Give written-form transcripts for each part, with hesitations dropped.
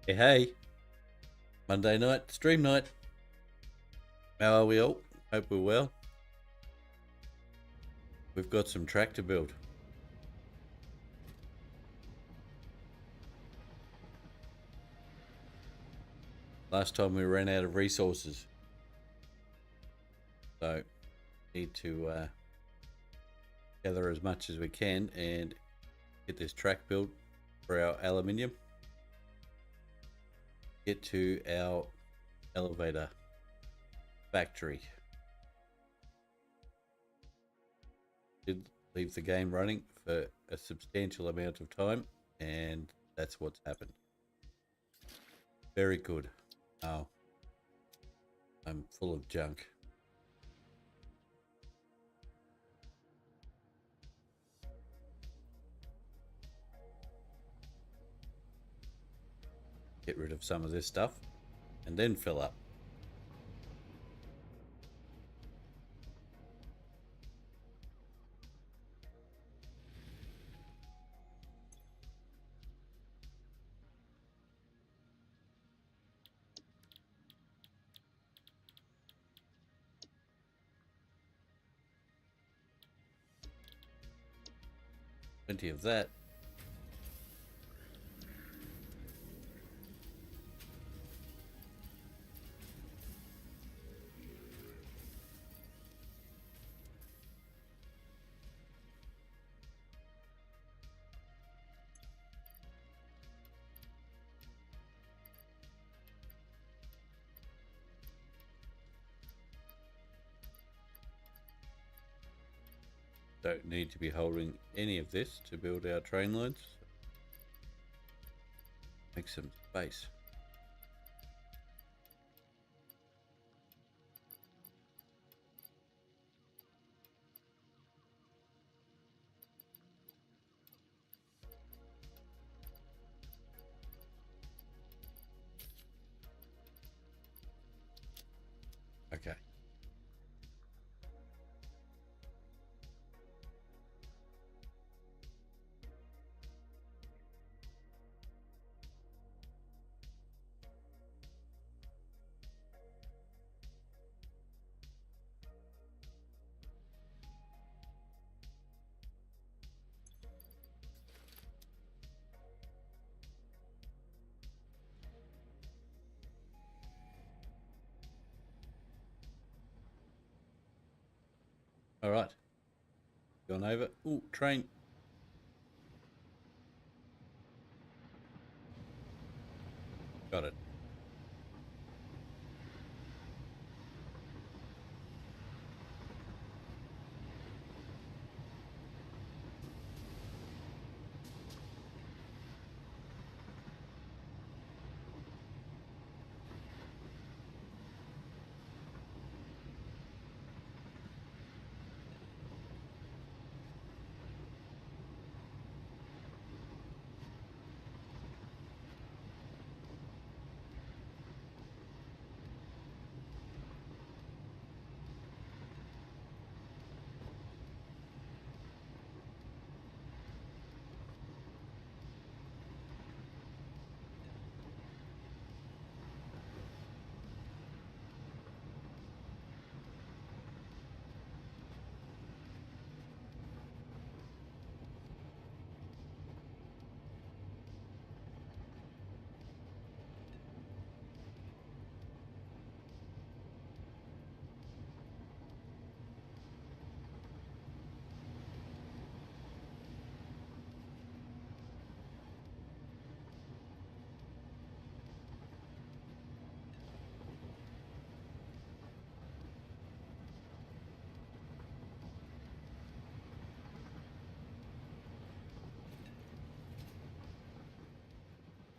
Hey, Monday night, stream night. How are we all? Hope we're well. We've got some track to build. Last time we ran out of resources. So, need to gather as much as we can and get this track built for our aluminium. Get to our elevator factory. Did leave the game running for a substantial amount of time, and that's what's happened. Very good. Oh, I'm full of junk. Get rid of some of this stuff and then fill up. Plenty of that. Don't need to be holding any of this to build our train lines. Make some space. Okay. All right. Gone over. Ooh, train. Got it.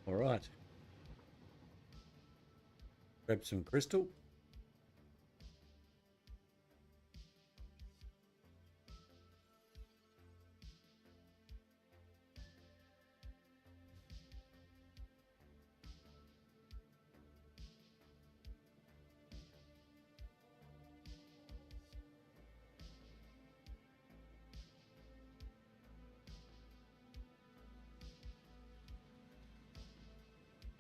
All right. Grab some crystal.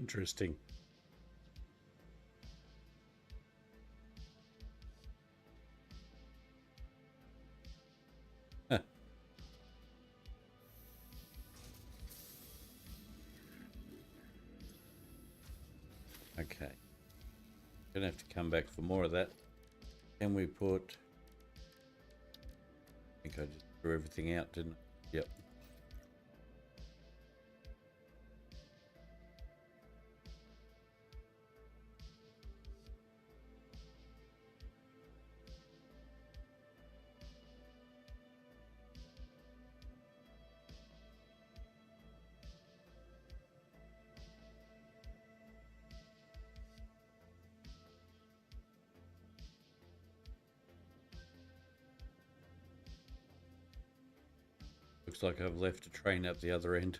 Interesting. Huh. Okay. Gonna have to come back for more of that. Can we put... I think I just threw everything out, didn't I? Yep. Looks like I've left a train at the other end.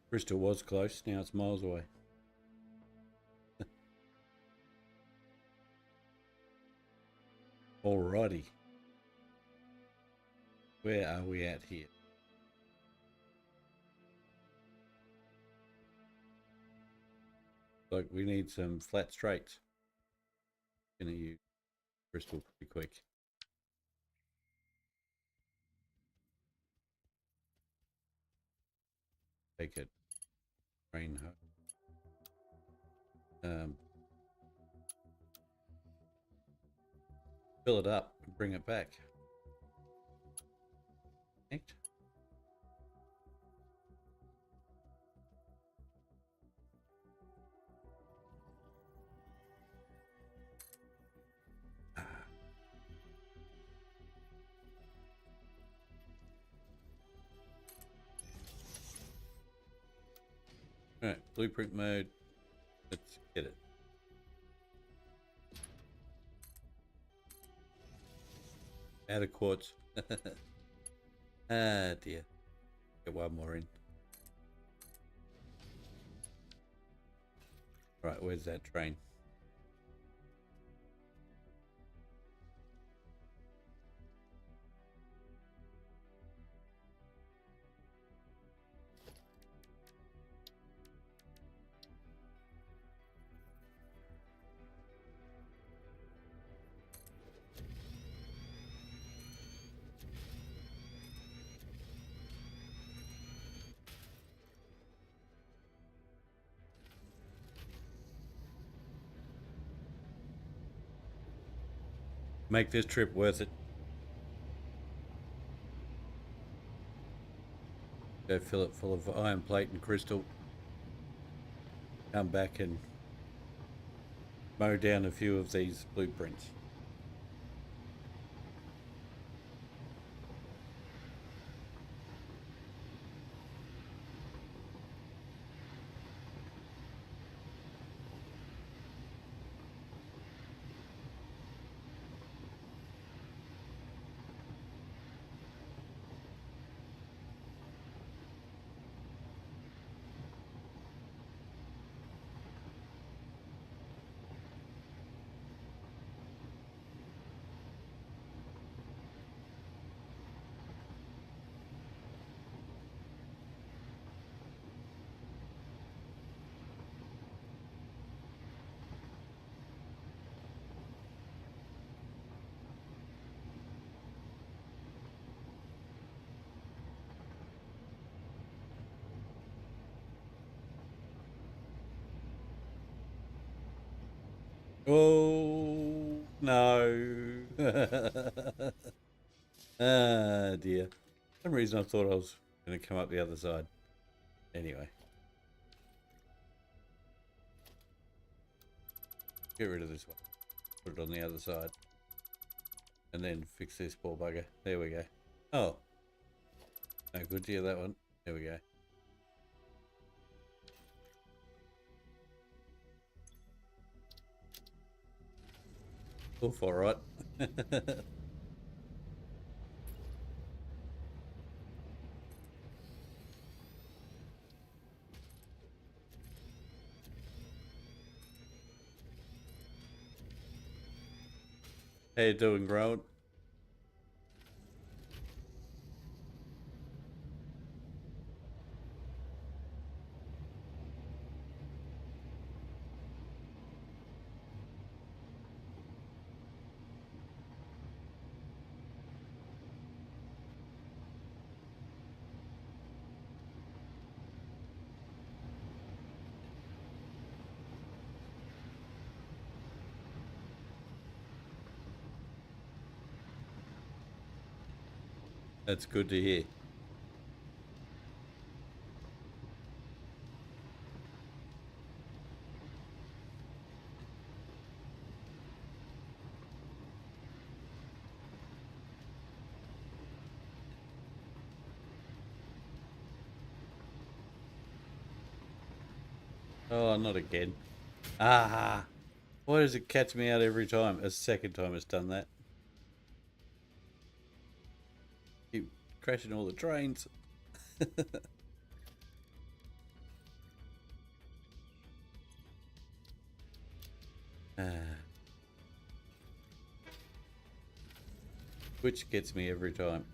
Bristol was close, now it's miles away. Alrighty. Where are we at here? Like we need some flat straights. Gonna use Bristol pretty quick. Take it. Train home. Fill it up and bring it back. Connect. Alright, blueprint mode. Let's get it. Out of quartz. Ah dear. Get one more in. Right, where's that train? Make this trip worth it. Go fill it full of iron plate and crystal. Come back and mow down a few of these blueprints. Oh No. Ah, dear. For some reason I thought I was going to come up the other side. Anyway. Get rid of this one. Put it on the other side. And then fix this poor bugger. There we go. Oh. No good to you, that one. There we go. Oof, alright. How you doing, Grown? That's good to hear. Oh, not again. Ah! Why does it catch me out every time? A second time it's done that. Keep crashing all the trains. Ah. Which gets me every time.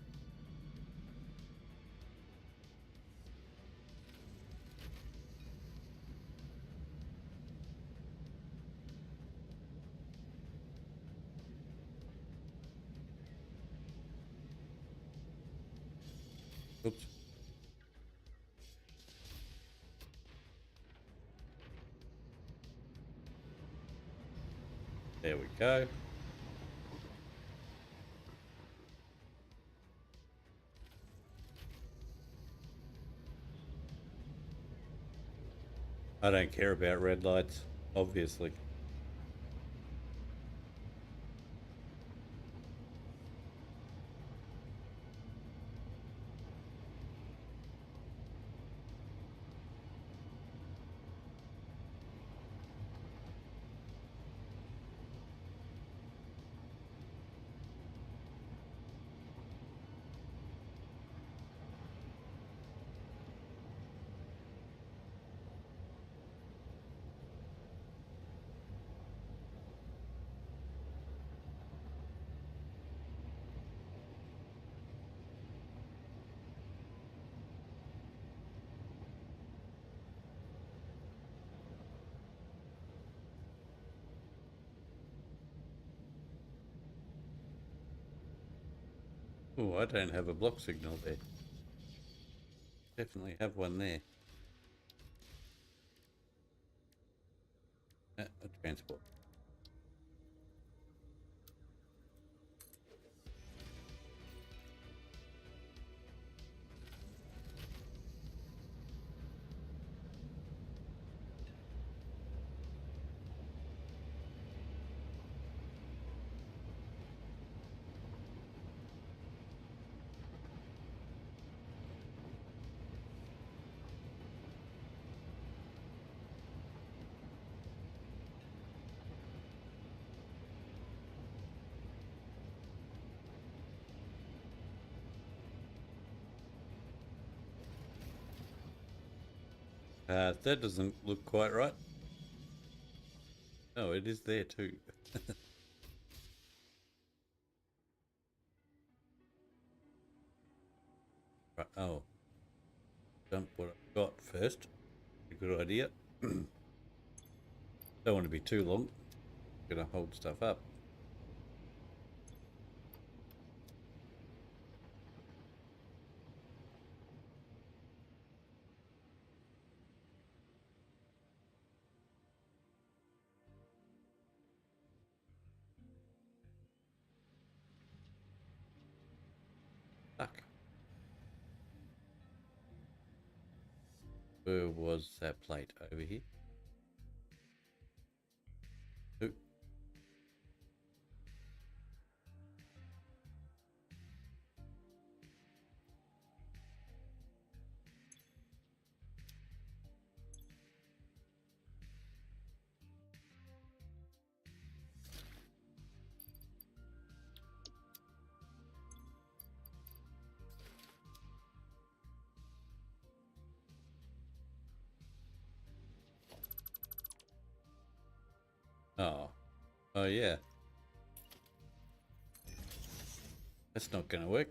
Oops. There we go. I don't care about red lights, obviously. Oh, I don't have a block signal there. Definitely have one there. A transport. That doesn't look quite right. Oh, it is there too. Right. Oh, dump what I've got first. A good idea. Don't want to be too long. Gonna hold stuff up. Where was that plate? Over here? Ooh. Oh. Oh, yeah. That's not going to work.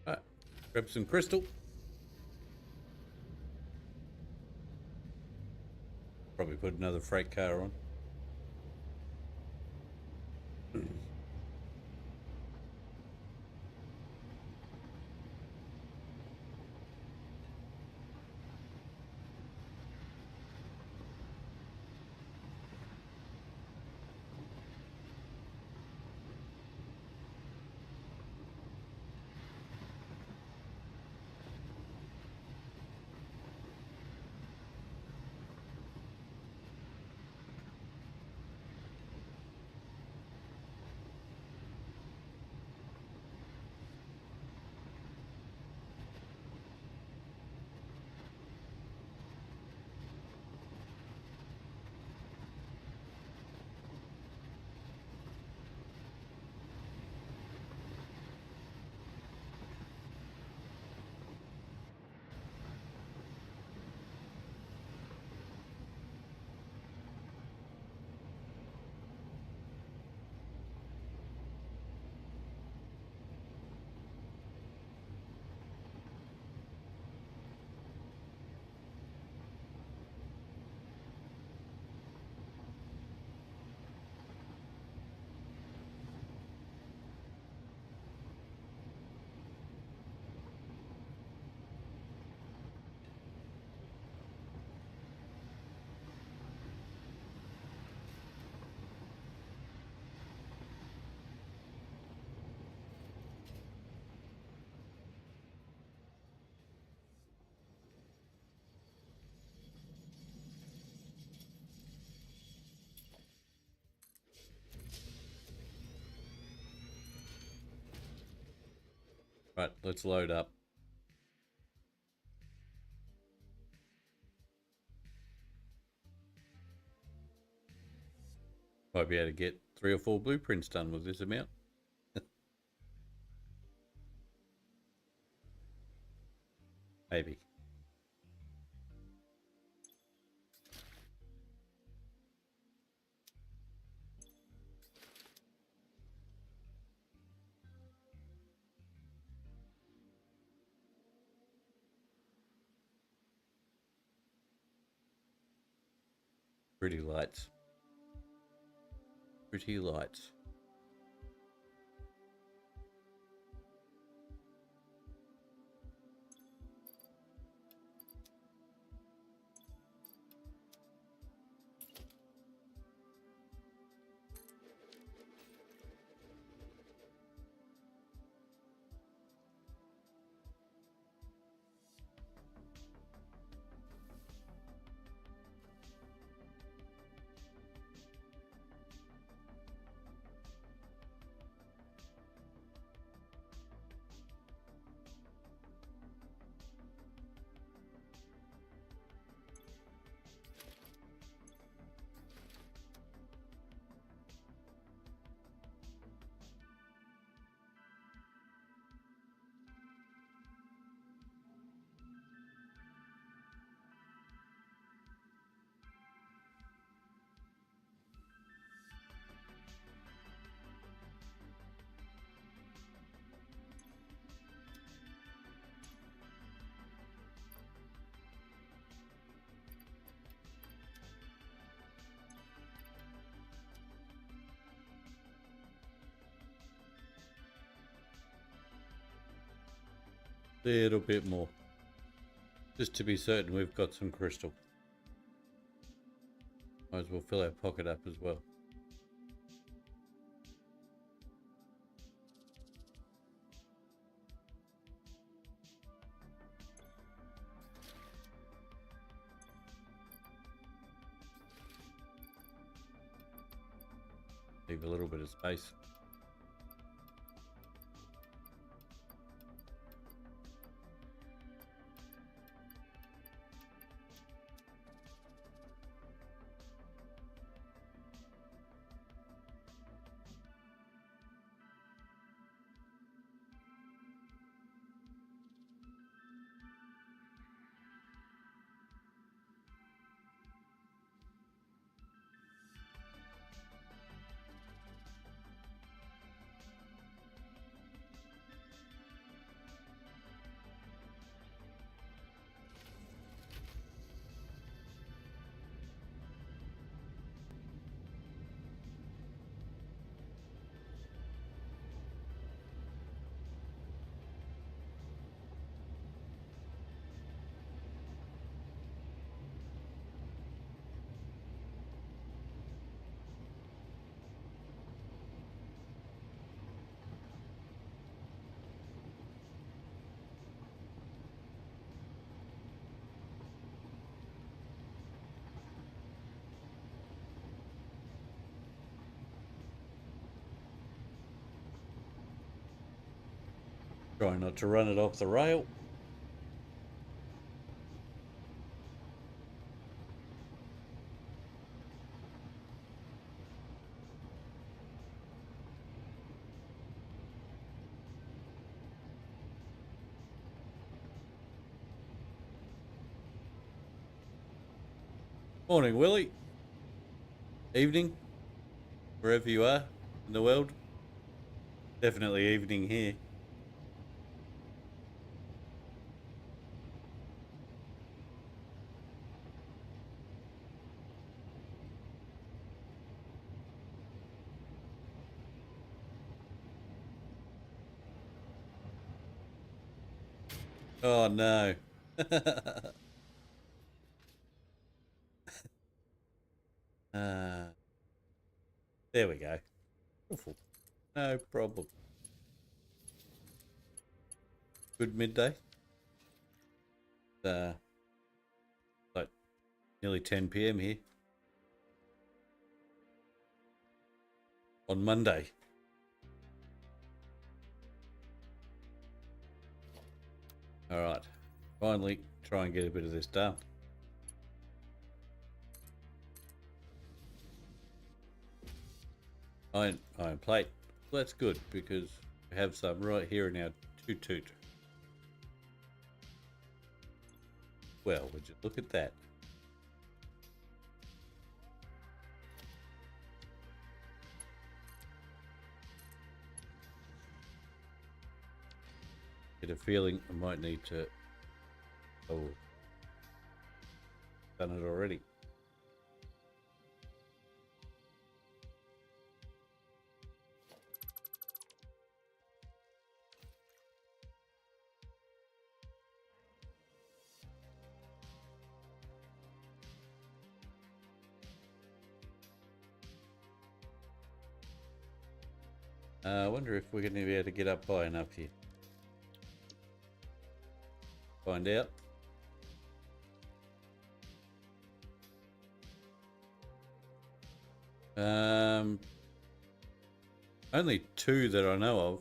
Alright. Grab some crystal. Probably put another freight car on. Right, let's load up. Might be able to get 3 or 4 blueprints done with this amount. Maybe. Pretty lights. Pretty lights. Little bit more. Just to be certain we've got some crystal. Might as well fill our pocket up as well. Leave a little bit of space. Try not to run it off the rail. Morning, Willie. Evening, wherever you are in the world. Definitely evening here. Oh no. There we go. Awful. No problem. Good midday. Like nearly 10 p.m. here. On Monday. Alright. Finally try and get a bit of this done. Iron plate. Well, that's good because we have some right here in our toot. Well, would you look at that? Get a feeling I might need to... Oh, done it already. I wonder if we're going to be able to get up high enough here. Find out. Only two that I know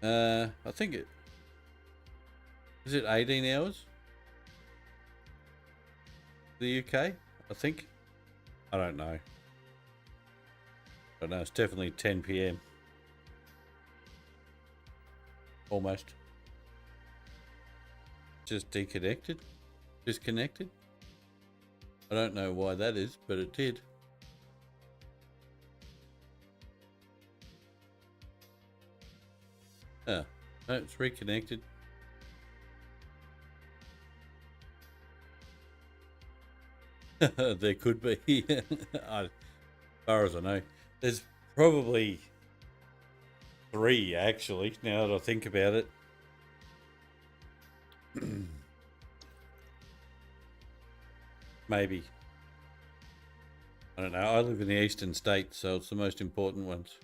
of. I think it... Is it 18 hours? The UK? I think. I don't know. But no, it's definitely 10 p.m. Almost. Just disconnected. I don't know why that is, but it did. Ah, no, it's reconnected. There could be. As far as I know, there's probably 3 actually, now that I think about it. Maybe. I don't know. I live in the eastern states, so it's the most important ones.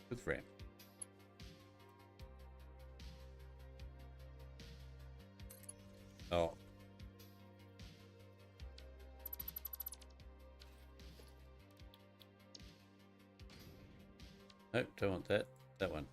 With RAM. Oh. Nope, don't want that. That one.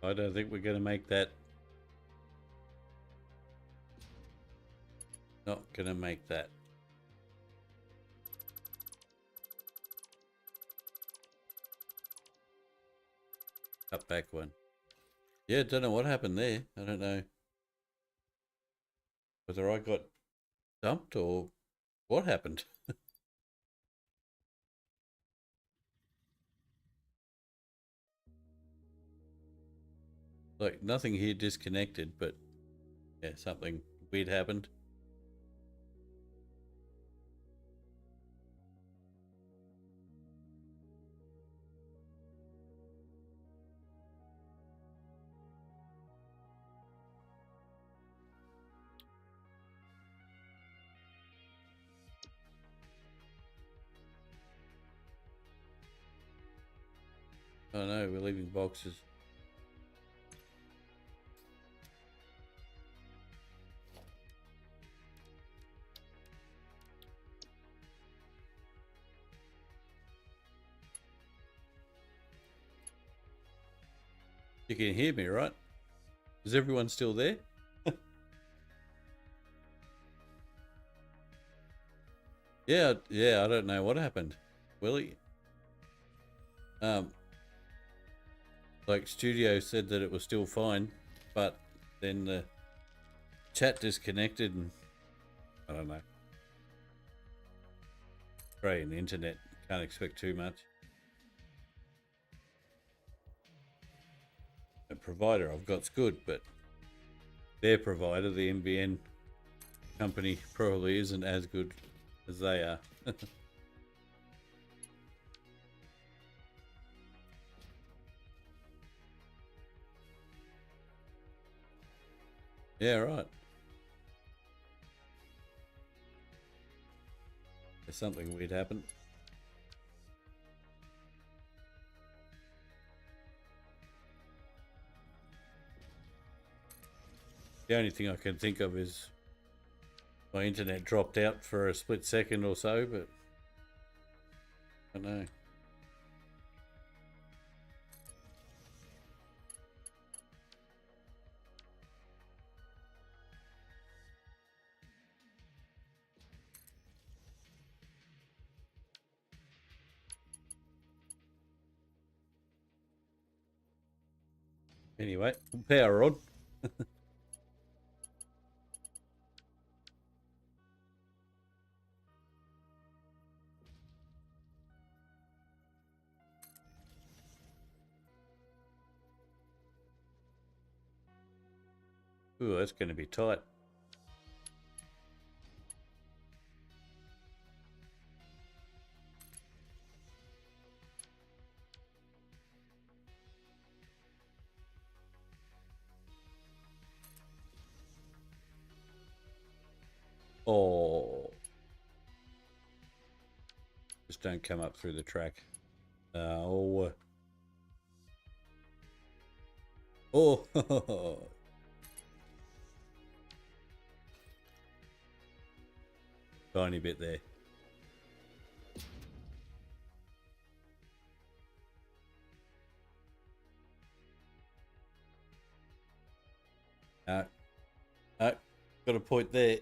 I don't think we're going to make that. Not going to make that. Cut back one. Yeah, don't know what happened there. I don't know whether I got dumped or what happened. Like, nothing here disconnected, but yeah, something weird happened. Oh no, we're leaving boxes. You can hear me, right? Is everyone still there? Yeah, I don't know what happened. Willie? Like Studio said that it was still fine, but then the chat disconnected and I don't know. Australian internet, can't expect too much. The provider I've got's good, but their provider, the NBN company, probably isn't as good as they are. Yeah, right. There's something weird happened. The only thing I can think of is my internet dropped out for a split second or so, but I don't know. Anyway, power on. Ooh, that's going to be tight. Oh. Just don't come up through the track. Oh. Oh. Tiny bit there. got a point there.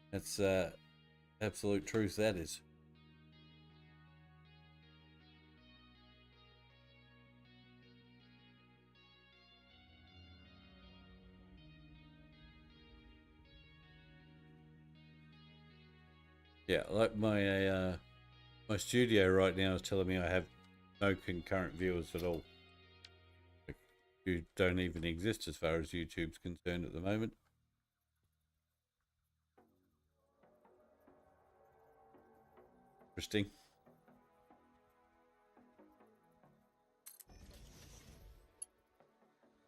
That's absolute truth, that is. Yeah, like my my studio right now is telling me I have no concurrent viewers at all. You don't even exist as far as YouTube's concerned at the moment. Interesting.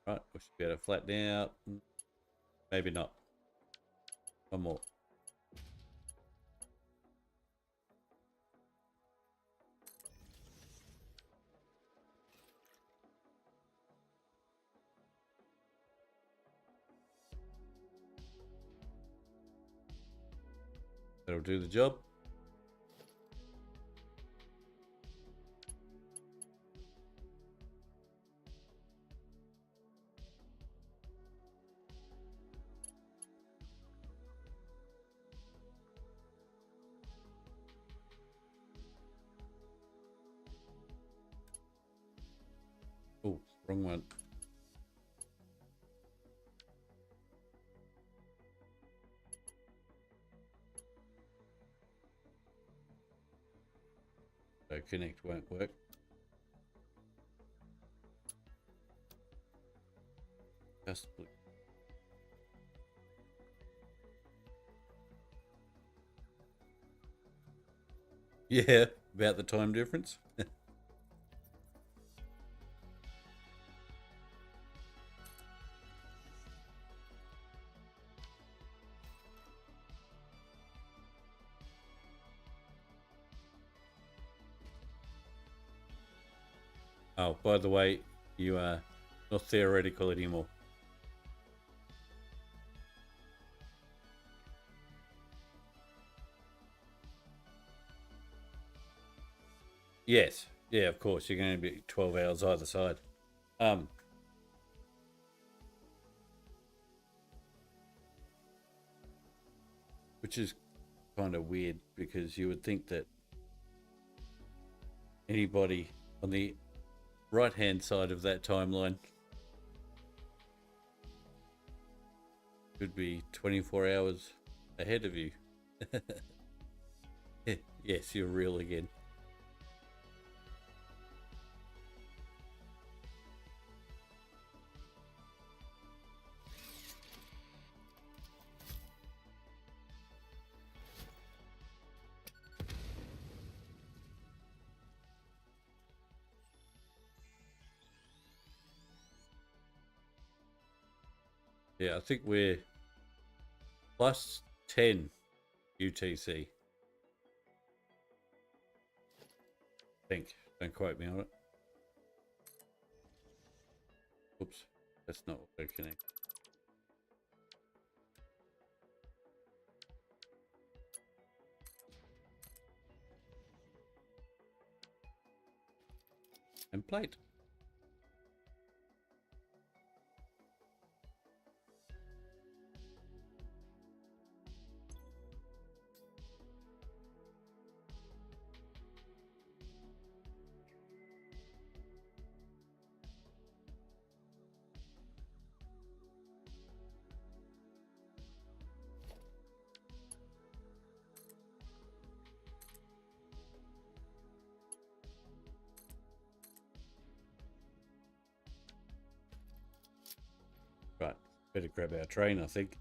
Right, we should be able to flatten out. Maybe not. One more. That'll do the job. Oh, wrong one. So connect won't work. Just yeah, about the time difference. Oh, by the way, you are not theoretical anymore. Yes. Yeah, of course. You're going to be 12 hours either side. Which is kind of weird because you would think that anybody on the right hand side of that timeline could be 24 hours ahead of you. Yes, you're real again. Yeah, I think we're plus 10 UTC. I think. Don't quote me on it. Oops, that's not what we're connecting. And plate. Right, better grab our train, I think.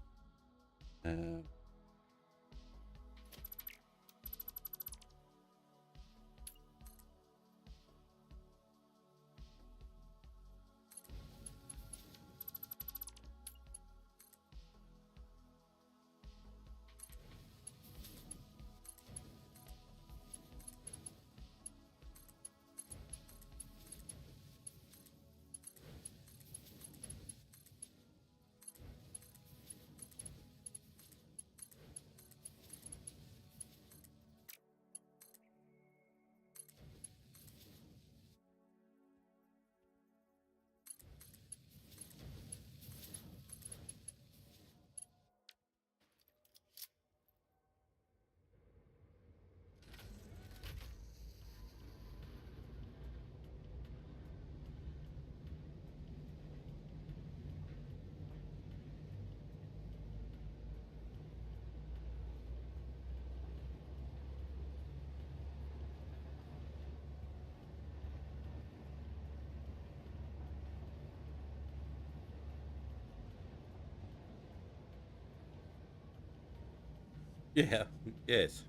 Yeah, yes.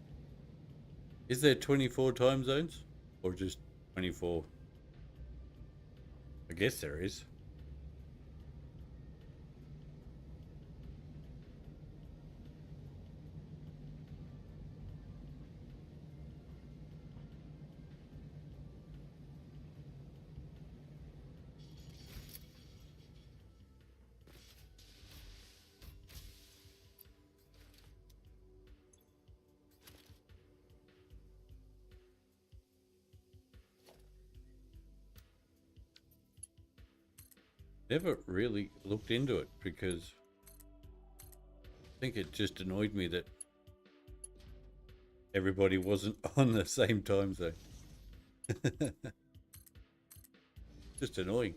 Is there 24 time zones? Or just 24? I guess there is. Never really looked into it because I think it just annoyed me that everybody wasn't on the same time zone. Just annoying.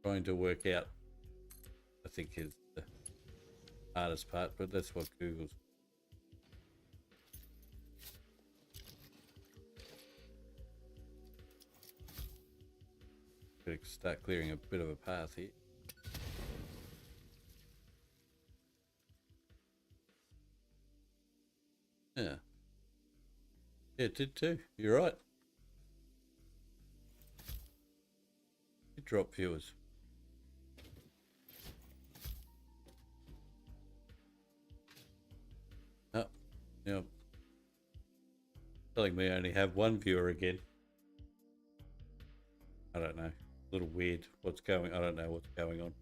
Trying to work out, I think, is the hardest part, but that's what Google's. Gotta start clearing a bit of a path here. Yeah. Yeah, it did too. You're right. It dropped viewers. Oh, yeah. Telling me I only have one viewer again. I don't know. A little weird. I don't know what's going on.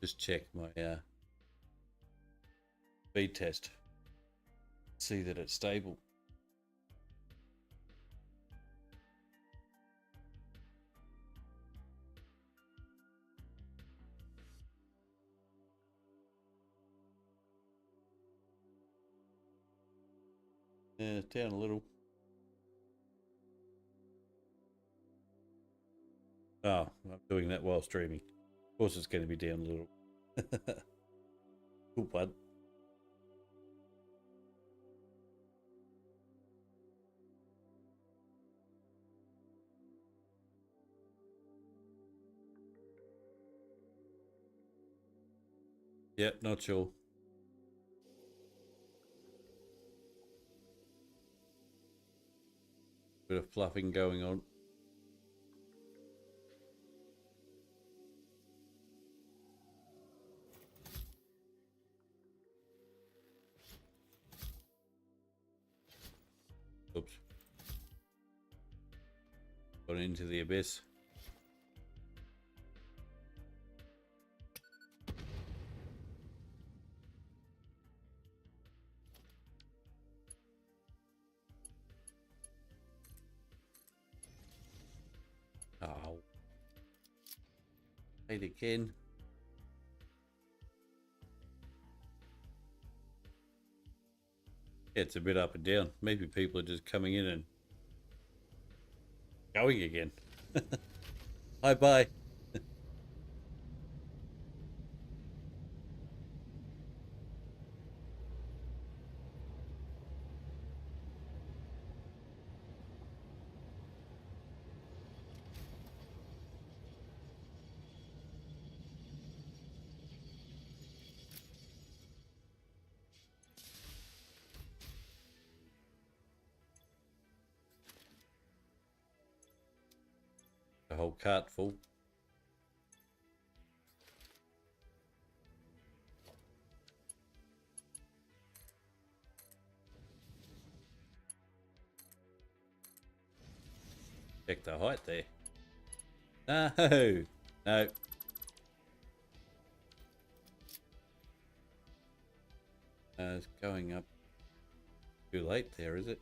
Just check my speed test. See that it's stable. Yeah, down a little. Oh, I'm doing that while streaming. Of course it's going to be down a little. Cool, bud. Yep, not sure. Bit of fluffing going on. Oops. Gone into the abyss. Oh. Played again. Yeah, it's a bit up and down. Maybe people are just coming in and going again. Hi, bye. A whole cart full. Check the height there. No. No. It's going up too late there, is it?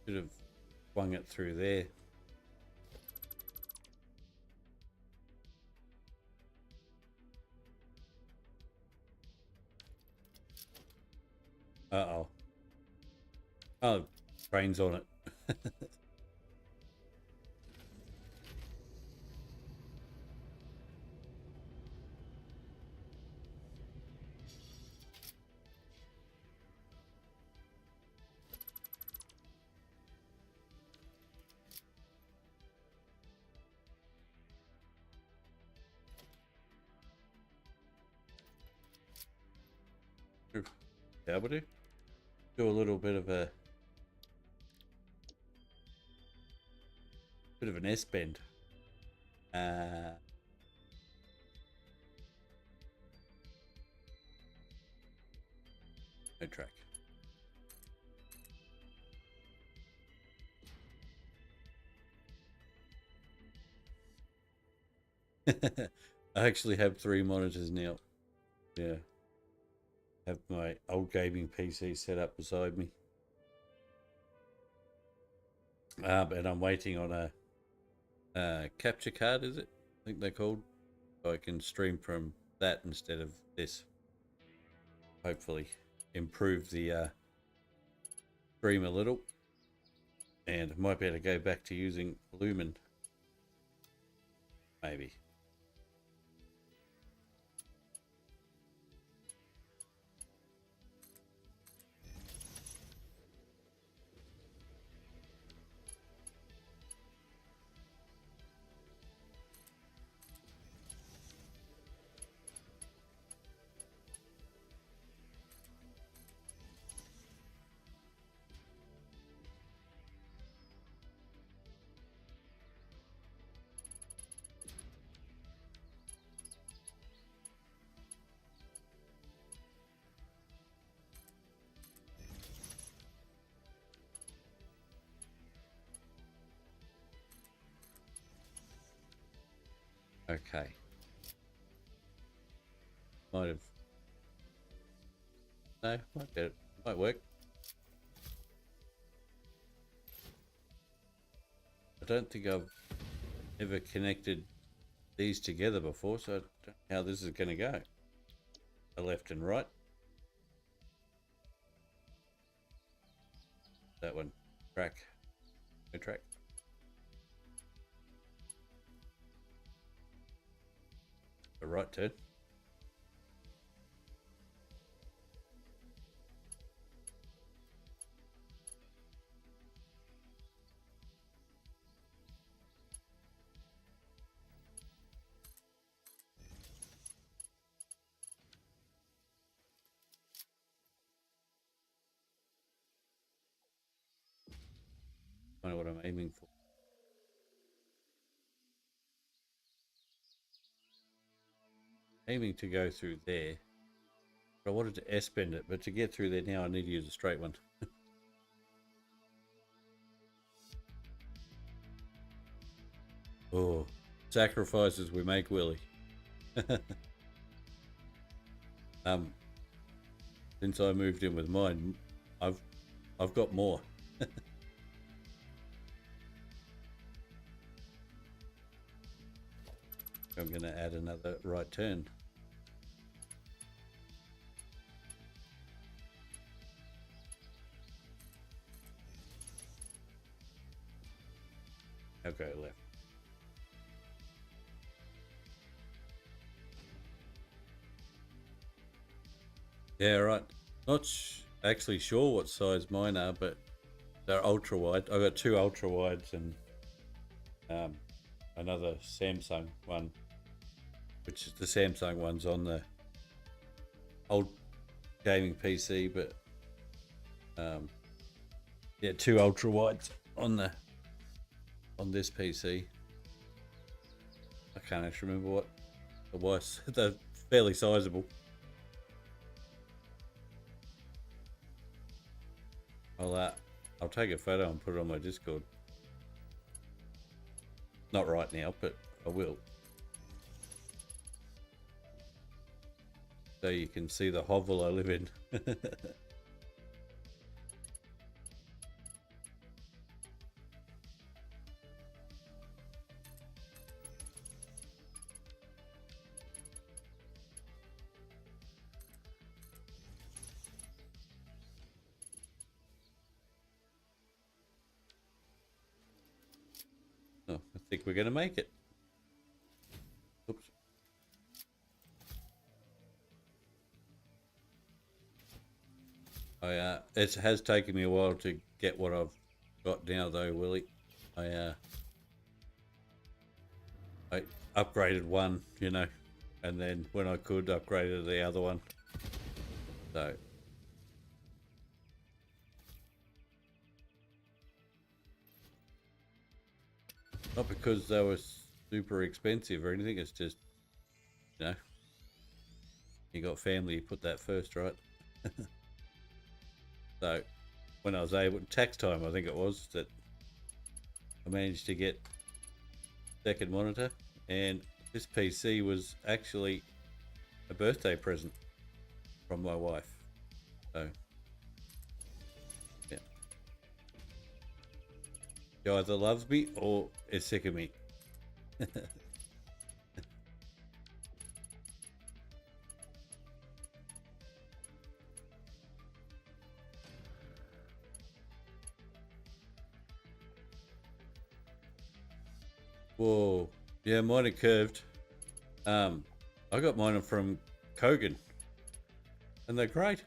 Should have swung it through there. Uh-oh. Oh, train's on it. Be able to do a little bit of an S bend. No track. I actually have 3 monitors now. Yeah. Have my old gaming PC set up beside me. And I'm waiting on a capture card, is it? I think they're called. So I can stream from that instead of this. Hopefully improve the stream a little. And might be able to go back to using Lumen. Maybe. Okay. Might have. No, might get it. Might work. I don't think I've ever connected these together before, so I don't know how this is going to go. The left and right. That one. Track. No track. A right turn. Kind of what I'm aiming for. Aiming to go through there. But I wanted to S-bend it, but to get through there now I need to use a straight one. Oh, sacrifices we make, Willie. Since I moved in with mine, I've got more. I'm going to add another right turn. I'll go left. Yeah, right. Not actually sure what size mine are, but they're ultra wide. I've got 2 ultra wides and another Samsung one, which is the Samsung one's on the old gaming PC, but yeah, 2 ultra wides on this PC. I can't actually remember what the was. They're fairly sizable. I'll take a photo and put it on my Discord. Not right now, but I will. So you can see the hovel I live in. Oh, I think we're going to make it. Oops. It has taken me a while to get what I've got now, though, Willie. I upgraded one, and then when I could, upgraded the other one. So not because they were super expensive or anything. It's just, you know, you got family, you put that first, right? So when I was able, tax time, I think it was, that I managed to get second monitor, and this PC was actually a birthday present from my wife. So yeah, she either loves me or is sick of me. Whoa, yeah, mine are curved. I got mine from Kogan, and they're great.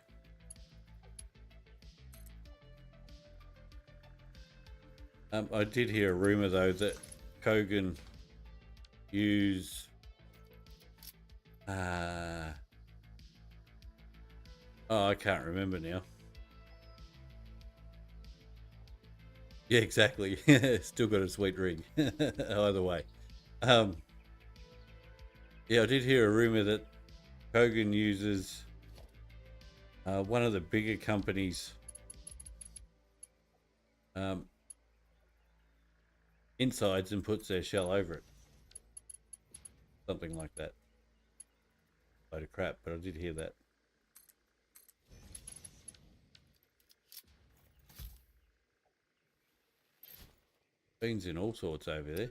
I did hear a rumor though that Kogan use oh, I can't remember now. Yeah, exactly. Still got a sweet ring. Either way. Um, yeah, I did hear a rumor that Kogan uses one of the bigger companies insides and puts their shell over it. Something like that. Load of crap, but I did hear that. Beans in all sorts over there.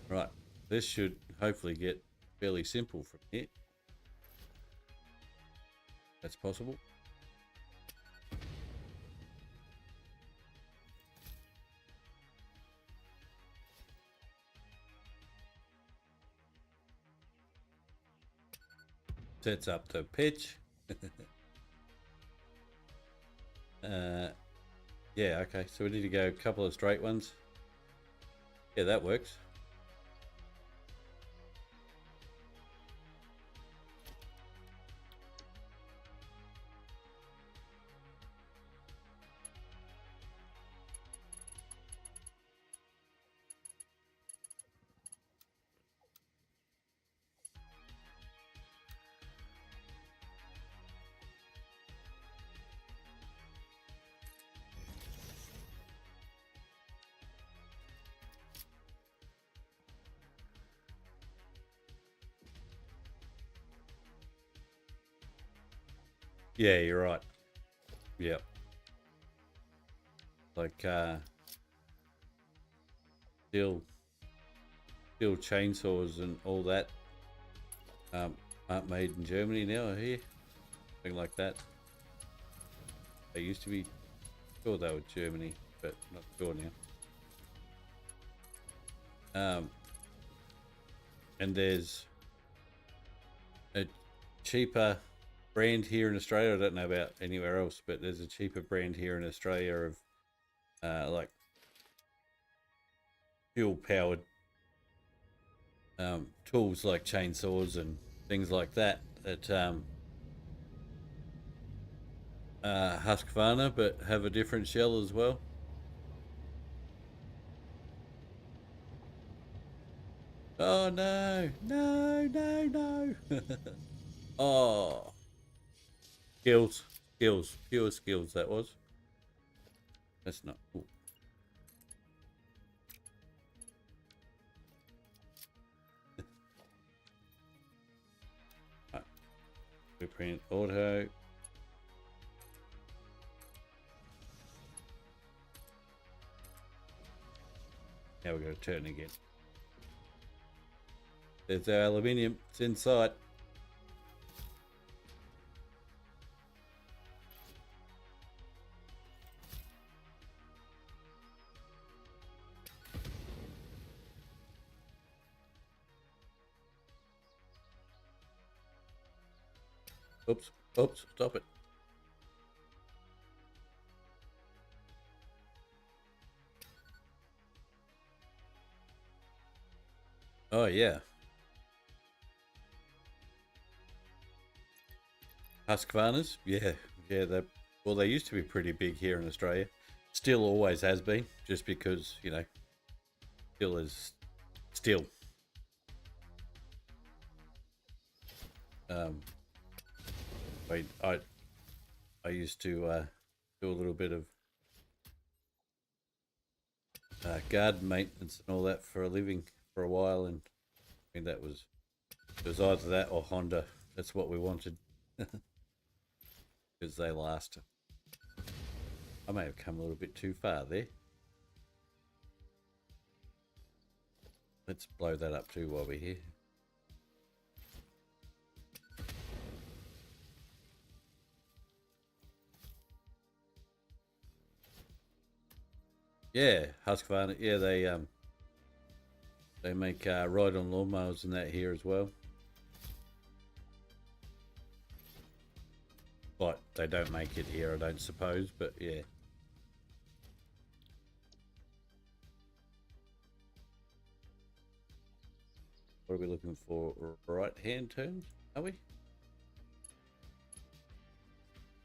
Right, this should hopefully get fairly simple from here. That's possible. Sets up the pitch. Yeah, okay, so we need to go a couple of straight ones. Yeah, that works. Yeah, you're right. Yep. Like steel chainsaws and all that aren't made in Germany now, I hear. Something like that. They used to be, sure they were Germany, but not sure now. And there's a cheaper brand here in Australia. I don't know about anywhere else, but there's a cheaper brand here in Australia of like fuel powered tools like chainsaws and things like that at Husqvarna, but have a different shell as well. Oh no, no, no, no. Oh, skills, pure skills that was. That's not cool. Right. Blueprint auto. Now we're going to turn again. There's our aluminium. It's inside. Oops. Oops. Stop it. Oh, yeah. Husqvarnas? Yeah. Yeah, well, they used to be pretty big here in Australia. Still always has been, just because, you know, still is still. Um, I used to do a little bit of garden maintenance and all that for a living for a while, and I mean it was either that or Honda. That's what we wanted because they last. I may have come a little bit too far there. Let's blow that up too while we're here. Yeah, Husqvarna. Yeah, they make ride-on lawnmowers and that here as well. But they don't make it here, I don't suppose. But yeah. What are we looking for? Right-hand turns? Are we?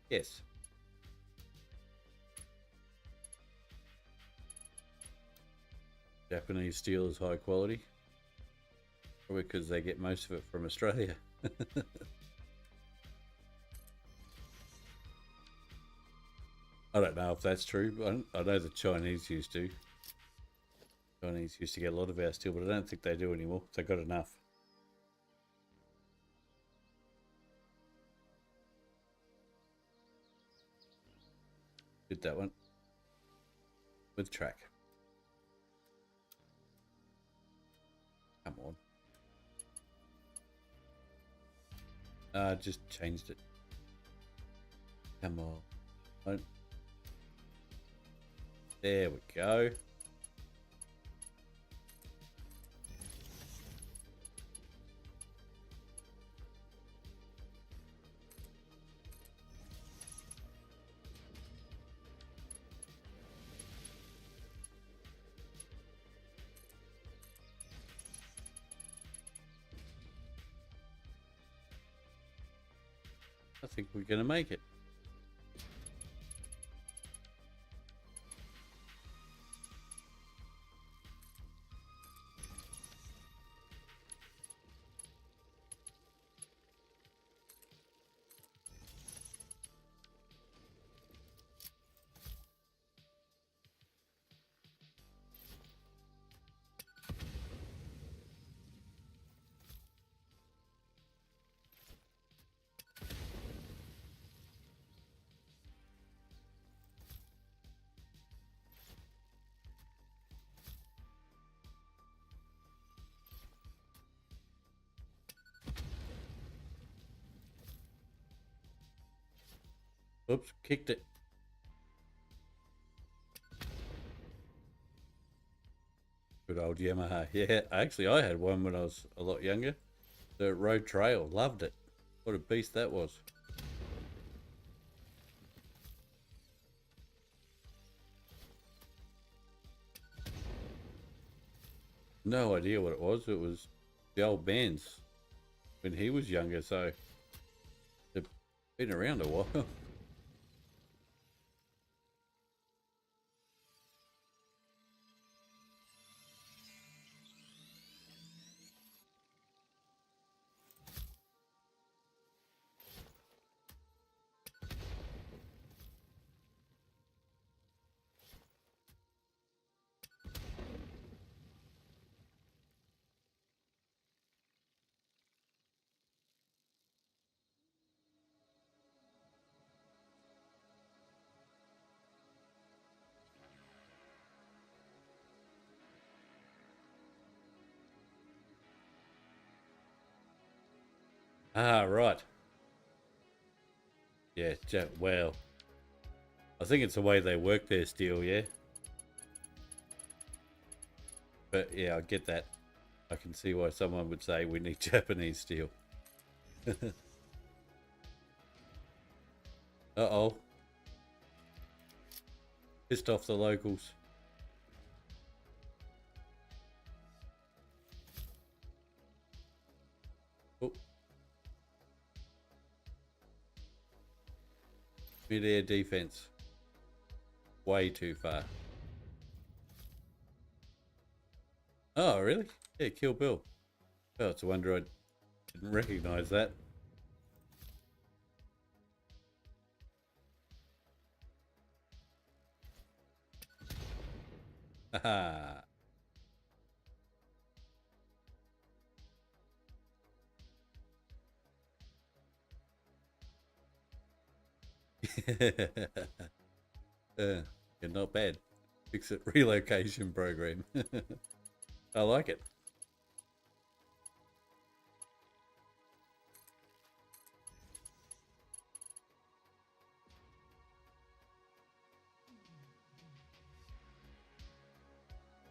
Yes. Japanese steel is high quality. Probably because they get most of it from Australia. I don't know if that's true, but I know the Chinese used to. Chinese used to get a lot of our steel, but I don't think they do anymore. They got enough. Did that one with track. Come on. Just changed it. Come on. There we go. I think we're going to make it. Oops, kicked it. Good old Yamaha. Yeah, actually, I had one when I was a lot younger. The Road Trail. Loved it. What a beast that was. No idea what it was. It was the old bands when he was younger, so they've been around a while. Ah, right. Yeah, well, I think it's the way they work their steel, yeah. But yeah, I get that. I can see why someone would say we need Japanese steel. Uh-oh. Pissed off the locals. Oh. Mid-air defense. Way too far. Oh, really? Yeah, Kill Bill. Oh, it's a wonder I didn't recognize that. Haha. Yeah, not bad. Fix it relocation program. I like it.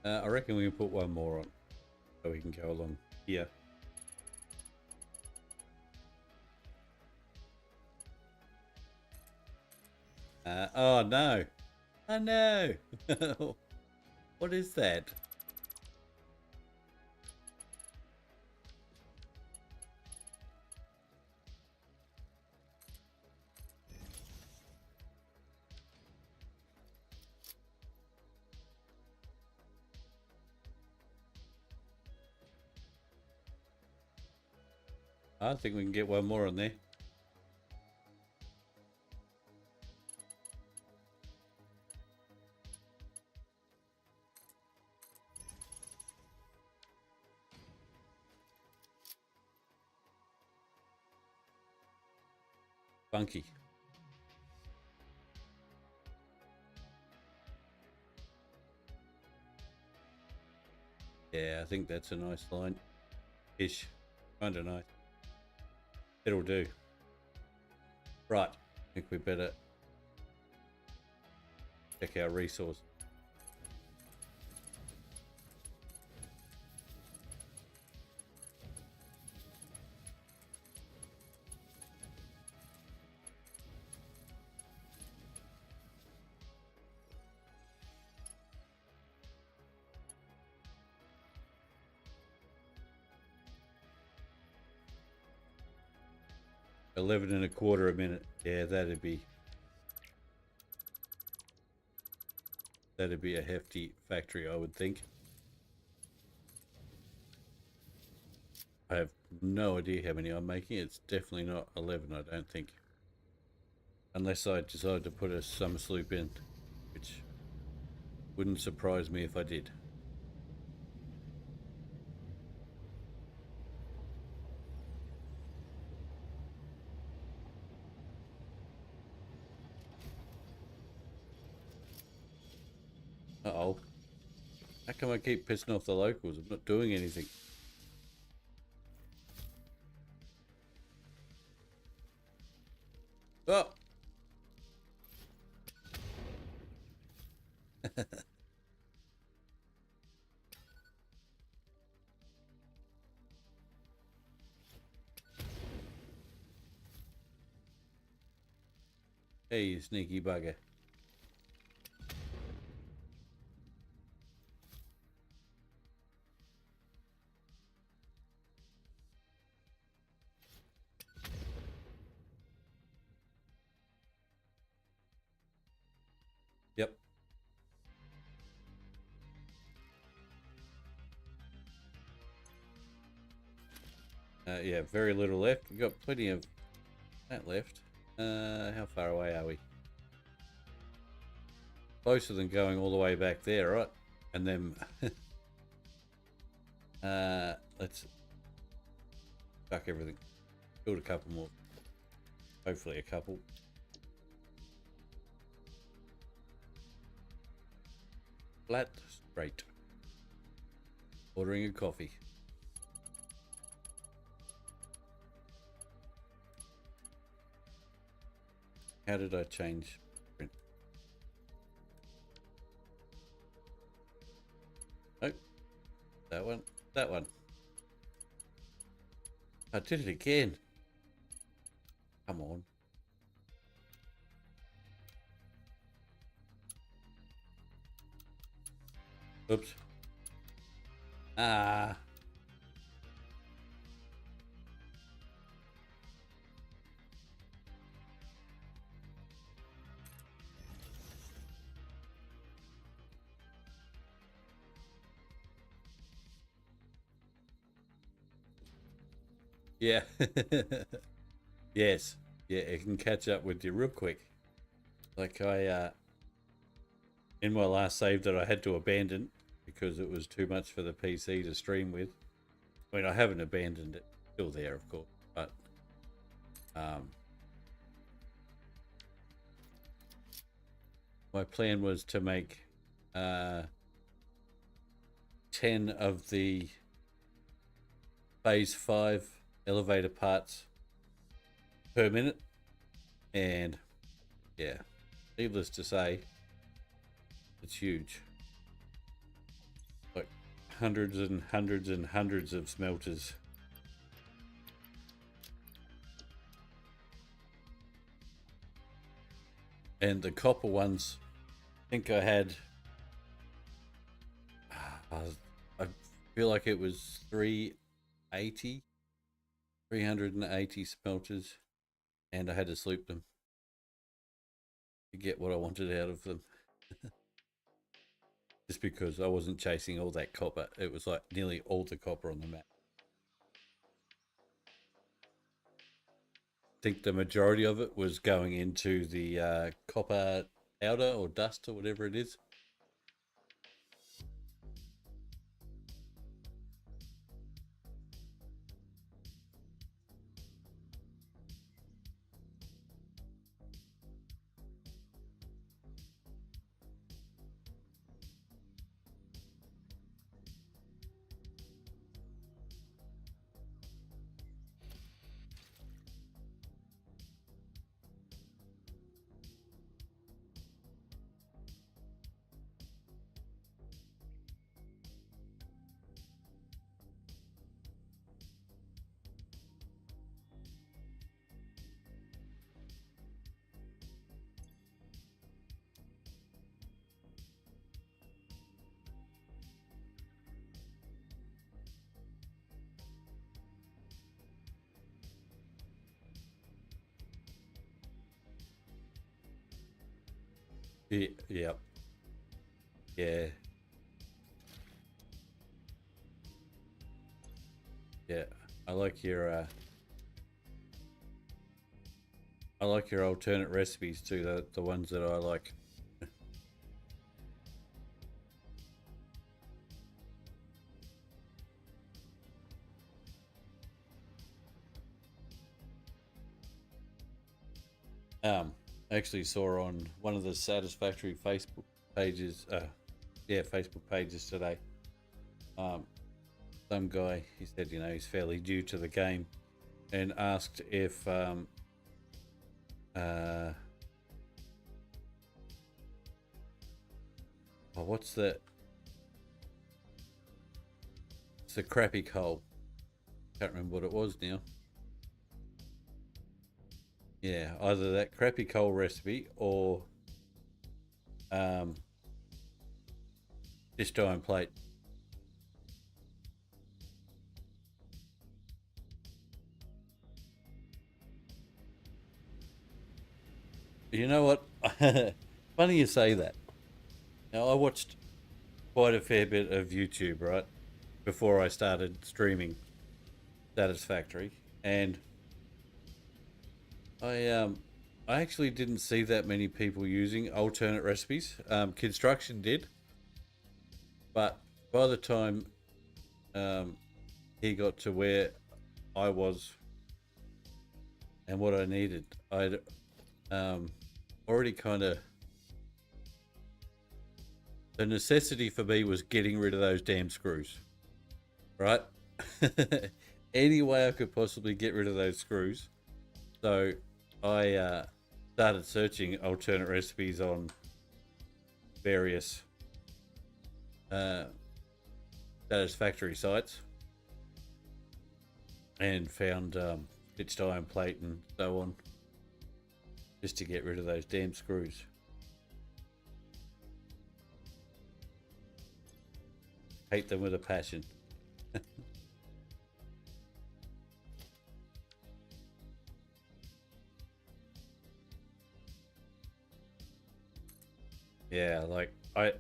I reckon we can put one more on so we can go along here. Oh no. Oh no. What is that? I think we can get one more on there. Funky. Yeah, I think that's a nice line. Ish. Kind of nice. It'll do. Right. I think we better check our resource. $11.25 a minute. Yeah, that'd be a hefty factory, I would think. I have no idea how many I'm making. It's definitely not 11, I don't think. Unless I decide to put a summer sloop in, which wouldn't surprise me if I did. Uh-oh. How come I keep pissing off the locals? I'm not doing anything. Oh! Hey, you sneaky bugger. Yep. Yeah, very little left. We've got plenty of that left. How far away are we? Closer than going all the way back there, right? And then let's chuck everything. Build a couple more. Hopefully a couple. Flat, straight. Ordering a coffee. How did I change print? Oh, that one, that one. I did it again. Come on. Oops. Ah. Yeah. Yes. Yeah, it can catch up with you real quick. Like in my last save that I had to abandon because it was too much for the PC to stream with. I mean, I haven't abandoned it. It's still there, of course. But um, my plan was to make 10 of the phase 5 elevator parts per minute. And yeah, needless to say, it's huge. Like hundreds and hundreds and hundreds of smelters. And the copper ones, I think I had, I feel like it was 380 smelters, and I had to sleep them to get what I wanted out of them. Just because I wasn't chasing all that copper. It was like nearly all the copper on the map. I think the majority of it was going into the copper powder or dust or whatever it is. Yeah, yeah, yeah, yeah. I like your I like your alternate recipes too. The ones that I like. I actually saw on one of the Satisfactory Facebook pages, Facebook pages today. Um, some guy, he said, he's fairly new to the game, and asked if what's that? It's a crappy coal. Can't remember what it was now. Yeah, either that crappy coal recipe or dish iron plate. You know what? Funny you say that. Now, I watched quite a fair bit of YouTube, right, before I started streaming Satisfactory, and I actually didn't see that many people using alternate recipes. Construction did, but by the time he got to where I was and what I needed, I'd already kind of, the necessity for me was getting rid of those damn screws, right? Any way I could possibly get rid of those screws. So I started searching alternate recipes on various Satisfactory sites and found pitched iron plate and so on, just to get rid of those damn screws. hate them with a passion. Yeah, like I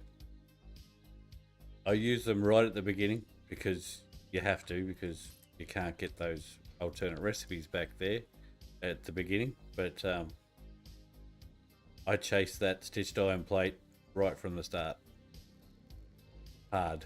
use them right at the beginning because you have to, because you can't get those alternate recipes back there at the beginning. But I chased that stitched iron plate right from the start. Hard.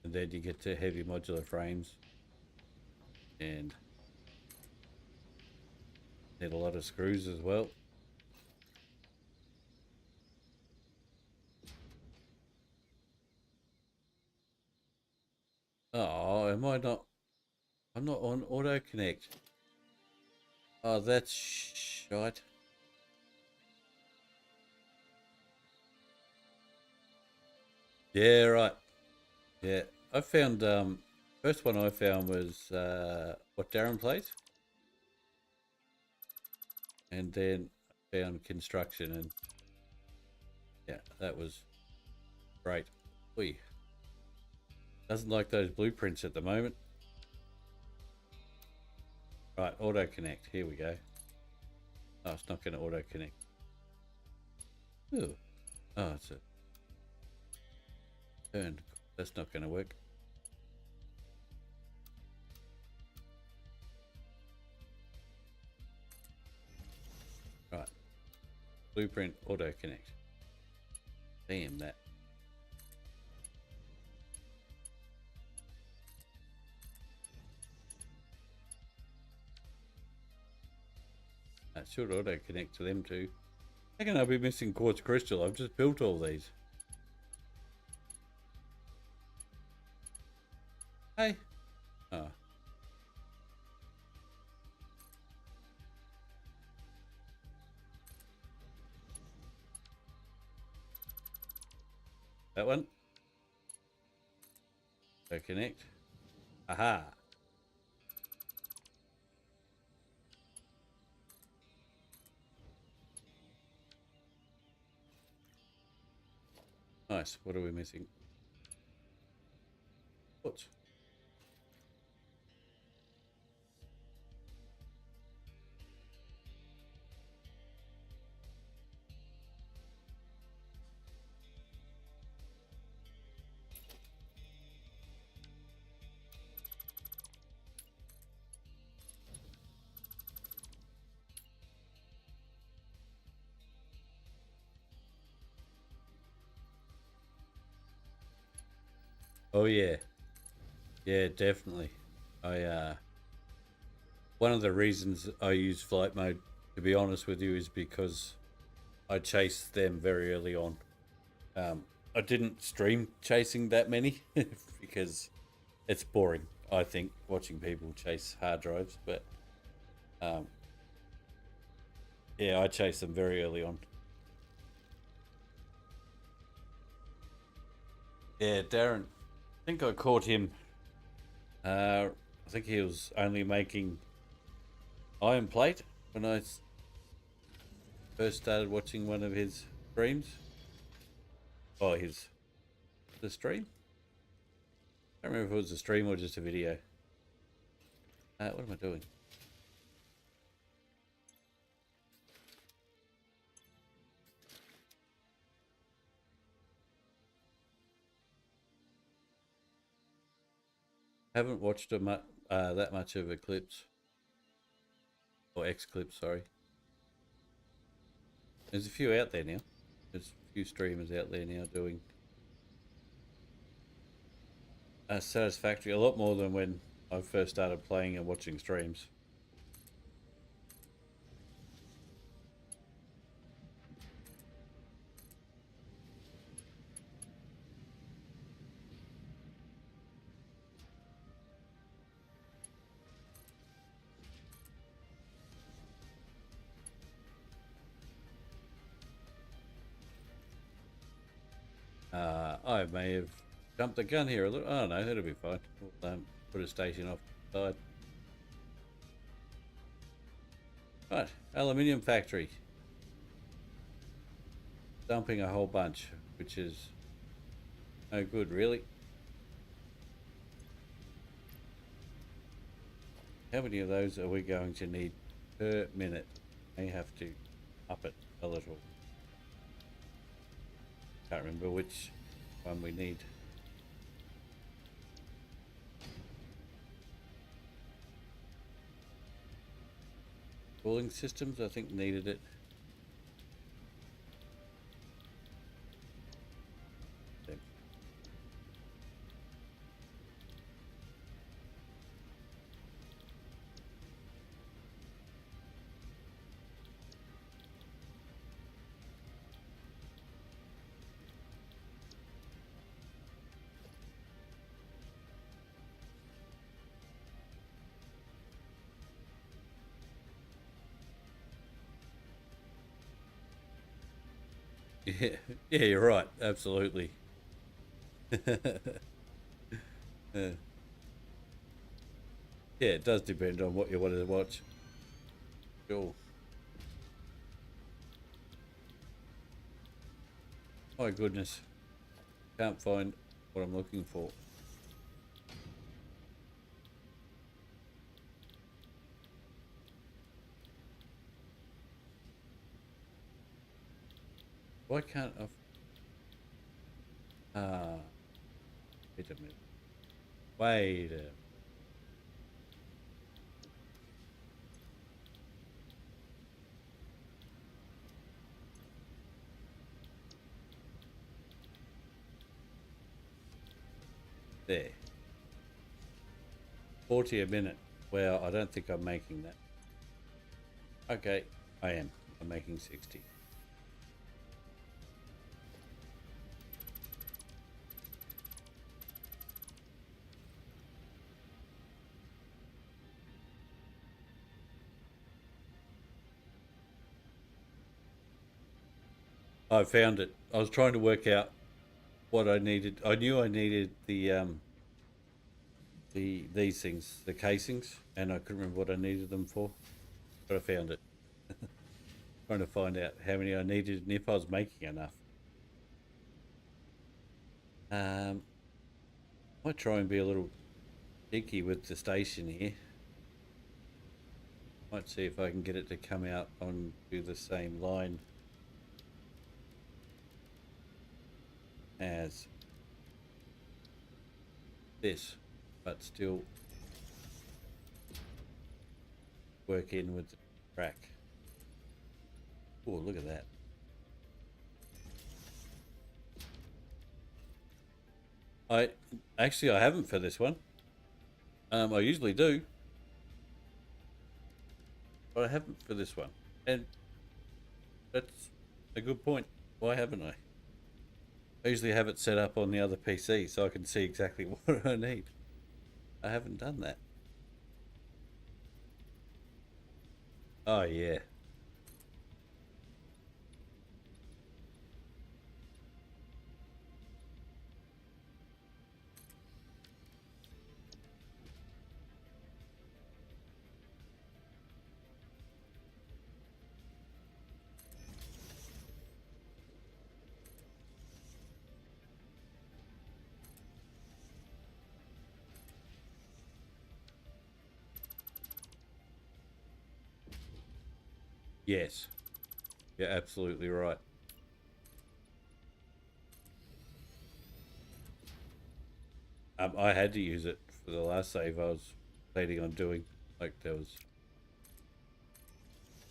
And then you get to heavy modular frames and need a lot of screws as well. Oh, am I not? I'm not on auto connect. Oh, that's shite. Yeah, right. Yeah, I found first one I found was what Darren plays, and then I found construction, and yeah, that was great. Oi, doesn't like those blueprints at the moment. Right, auto connect. Here we go. Oh, it's not going to auto connect. Ooh. Oh, it's a turn. That's not going to work. Right, blueprint auto connect. Damn that. That should auto connect to them too. How can I be missing quartz crystal? I've just built all these. Hey. Oh. That one. So connect. Aha. Nice. What are we missing? What? Oh yeah. Yeah, definitely. I one of the reasons I use flight mode, to be honest with you, is because I chased them very early on. I didn't stream chasing that many because it's boring, I think, watching people chase hard drives. But um, yeah, I chased them very early on. Yeah, Darren, I think I caught him. I think he was only making iron plate when I first started watching one of his streams. Oh, the stream? I don't remember if it was a stream or just a video. What am I doing? Haven't watched that much of Eclipse or X-Clips, sorry. There's a few out there now. There's a few streamers out there now doing Satisfactory, a lot more than when I first started playing and watching streams. I may have jump the gun here a little. Oh no, that'll be fine. We'll put a station off the side. Right, aluminium factory. Dumping a whole bunch, which is no good, really. How many of those are we going to need per minute? May have to up it a little. Can't remember which one we need. Cooling systems, I think, needed it. Yeah, yeah, you're right. Absolutely. Yeah, it does depend on what you want to watch. Sure. My goodness. Can't find what I'm looking for. Why can't I? Wait a minute. Wait a minute. There. 40 a minute. Well, I don't think I'm making that. Okay, I am. I'm making 60. I found it. I was trying to work out what I needed. I knew I needed these things, the casings, and I couldn't remember what I needed them for, but I found it. Trying to find out how many I needed and if I was making enough. Might try and be a little cheeky with the station here. Might see if I can get it to come out onto the same line as this, but still work in with the track. Oh, look at that. I haven't for this one. I usually do, but I haven't for this one, and that's a good point. Why haven't I? I usually have it set up on the other PC so I can see exactly what I need. I haven't done that. Oh yeah. Yes. You're absolutely right. I had to use it for the last save I was planning on doing. Like, there was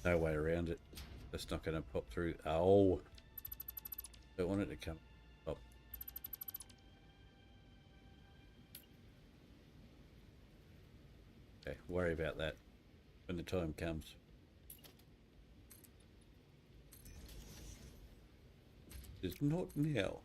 no way around it. That's not going to pop through. Oh. Don't want it to come up. Okay, worry about that when the time comes. It's not now.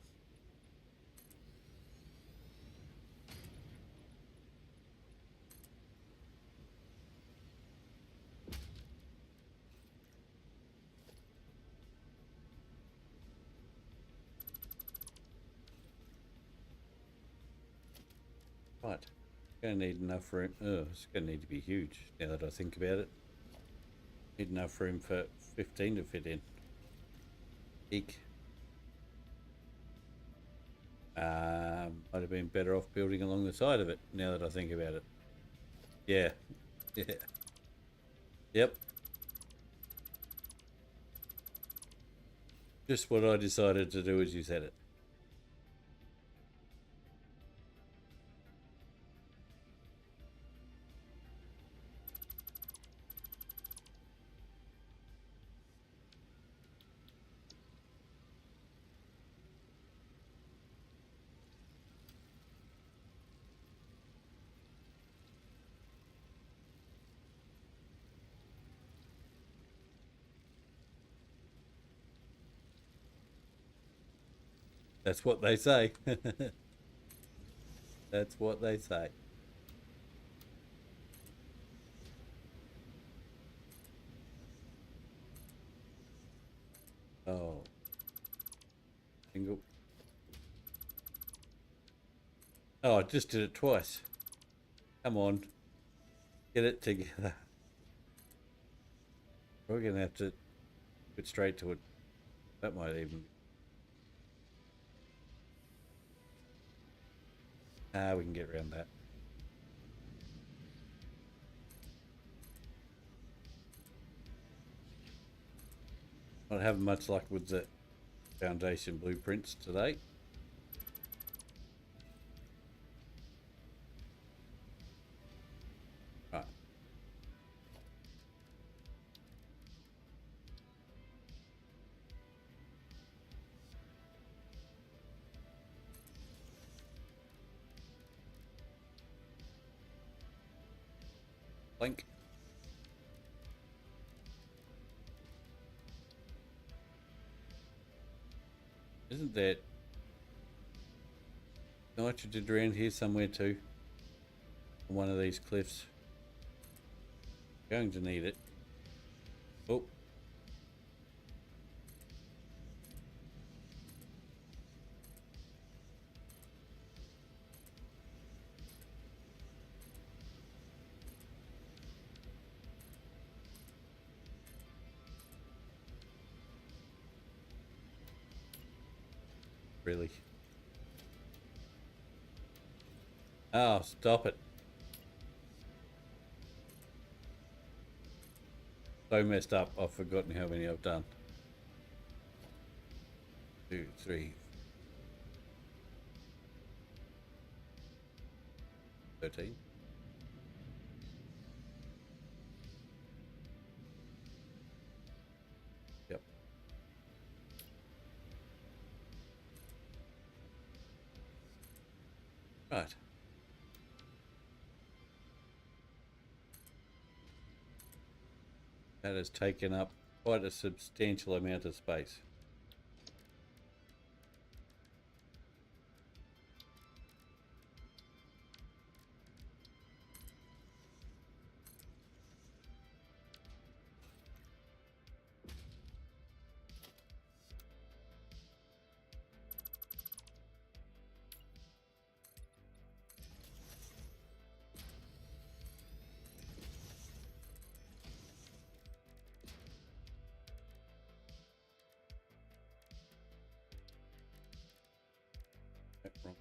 Right. Going to need enough room. Oh, it's going to need to be huge now that I think about it. Need enough room for 15 to fit in. Eek. Might have been better off building along the side of it now that I think about it. Yeah. Yeah. Yep. Just what I decided to do as you said it. That's what they say. That's what they say. Oh, single. Oh, I just did it twice. Come on, get it together. We're gonna have to get straight to it. That might even. We can get around that. Not having much luck with the foundation blueprints today. Right. Plank. Isn't there nitrogen around here somewhere too? On one of these cliffs. Going to need it. Oh. Really? Oh, stop it. So messed up. I've forgotten how many I've done. 2, 3, 13. Yep. Right. That has taken up quite a substantial amount of space. Wrong.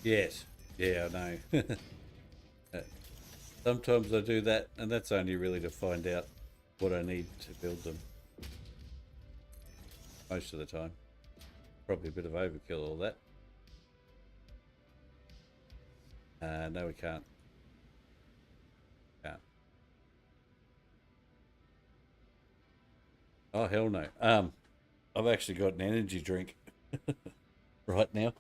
Yes. Yeah, I know. Sometimes I do that, and that's only really to find out what I need to build them. Most of the time. Probably a bit of overkill, all that. No, we can't. Can't. Oh, hell no. I've actually got an energy drink right now.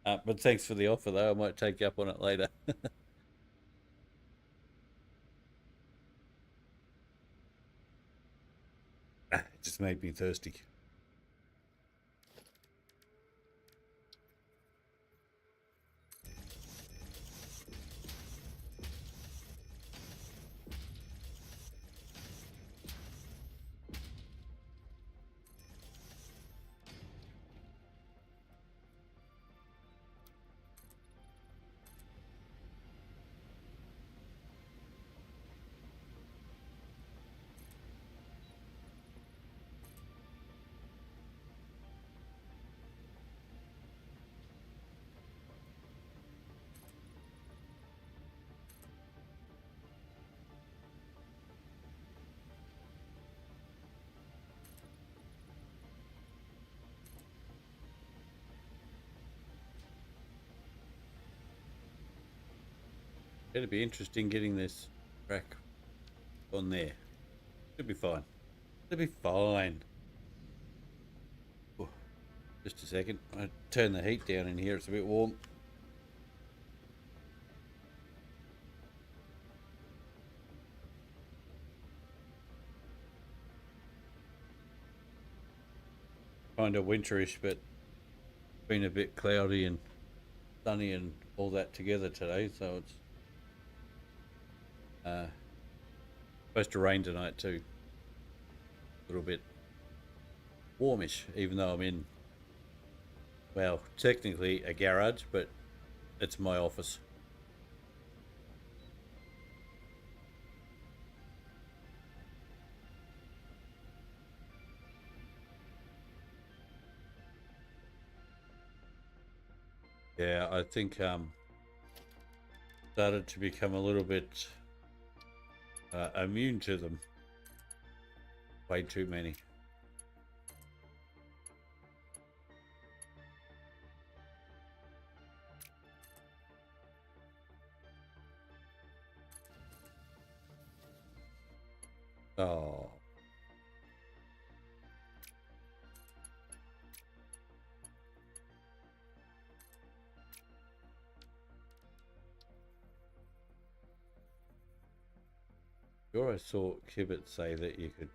But thanks for the offer, though. I might take you up on it later. It just made me thirsty. It'll be interesting getting this track on there. It'll be fine. It'll be fine. Oh, just a second. I turn the heat down in here. It's a bit warm. Kind of winterish, but been a bit cloudy and sunny and all that together today, so it's supposed to rain tonight too. A little bit warmish, even though I'm in, well, technically a garage, but it's my office. Yeah, I think started to become a little bit immune to them. Way too many. Oh. Sure, I saw Kibbit say that you could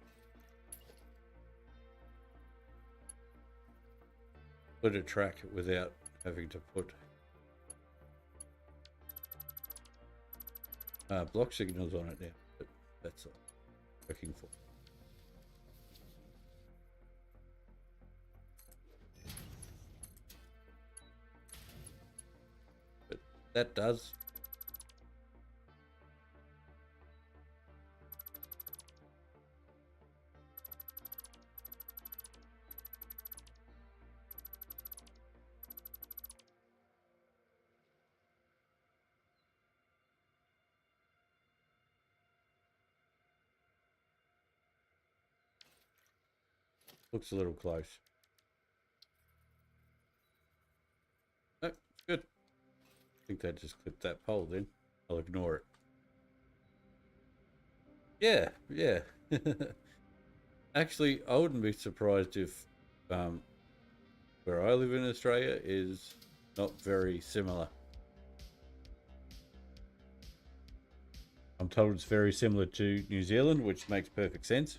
put a track without having to put block signals on it now, but that's working for. But that does. Looks a little close. No, good. I think that just clipped that pole then. I'll ignore it. Yeah, yeah. Actually, I wouldn't be surprised if where I live in Australia is not very similar. I'm told it's very similar to New Zealand, which makes perfect sense.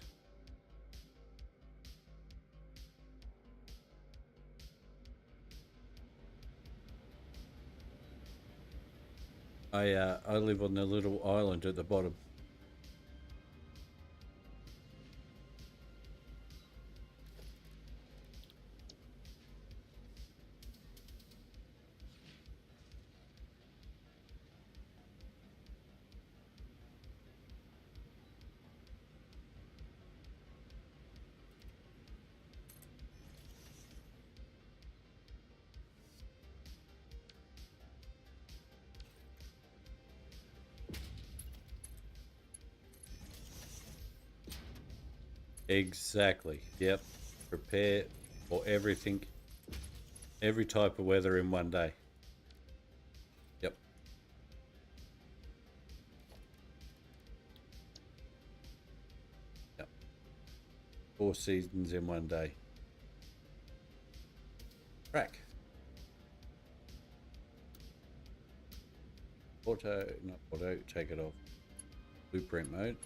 I live on the little island at the bottom. Exactly. Yep. Prepare for everything, every type of weather in one day. Yep. Yep. 4 seasons in one day. Track. Auto, not auto, take it off. Blueprint mode.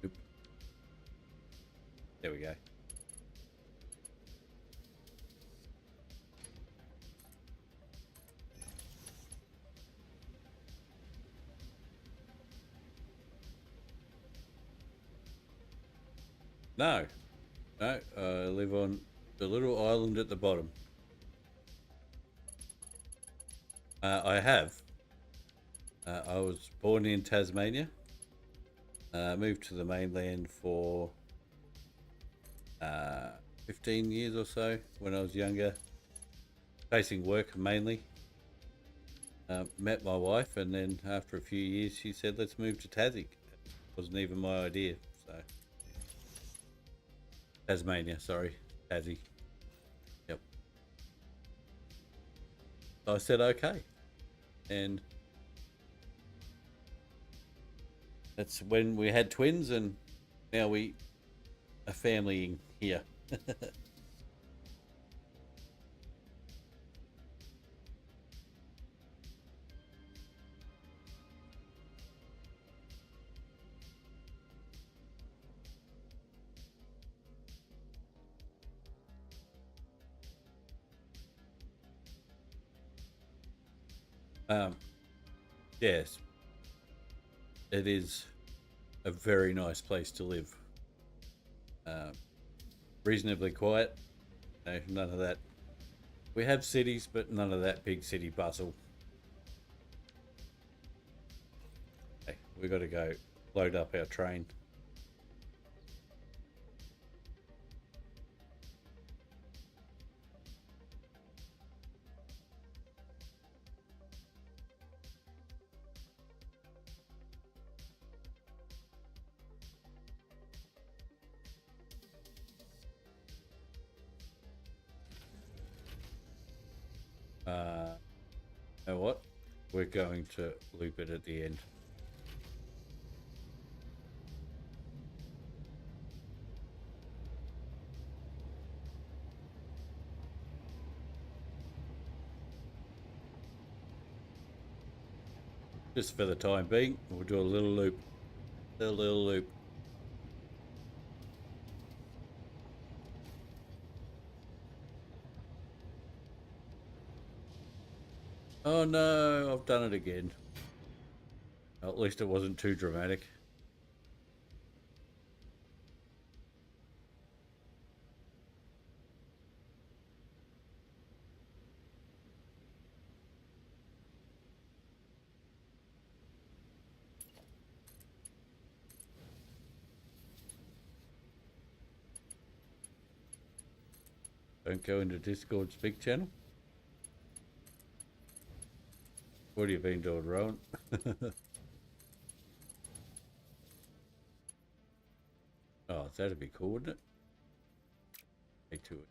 Oop. There we go. No, no, I live on the little island at the bottom. I have. I was born in Tasmania. Moved to the mainland for 15 years or so when I was younger, chasing work mainly. met my wife, and then after a few years, she said, "Let's move to Tassie." It wasn't even my idea. So Tasmania, sorry, Tassie. Yep. So I said okay, and that's when we had twins, and now we are familying here. Um, yes, it is a very nice place to live. Uh, Reasonably quiet. No, none of that. We have cities, but none of that big city bustle. Hey, we got to go load up our train. Uh, you know what? We're going to loop it at the end. Just for the time being, we'll do a little loop. A little loop. Oh no, I've done it again. At least it wasn't too dramatic. Don't go into Discord speak channel. What have you been doing, Rowan? Oh, that'd be cool, wouldn't it? Take to it.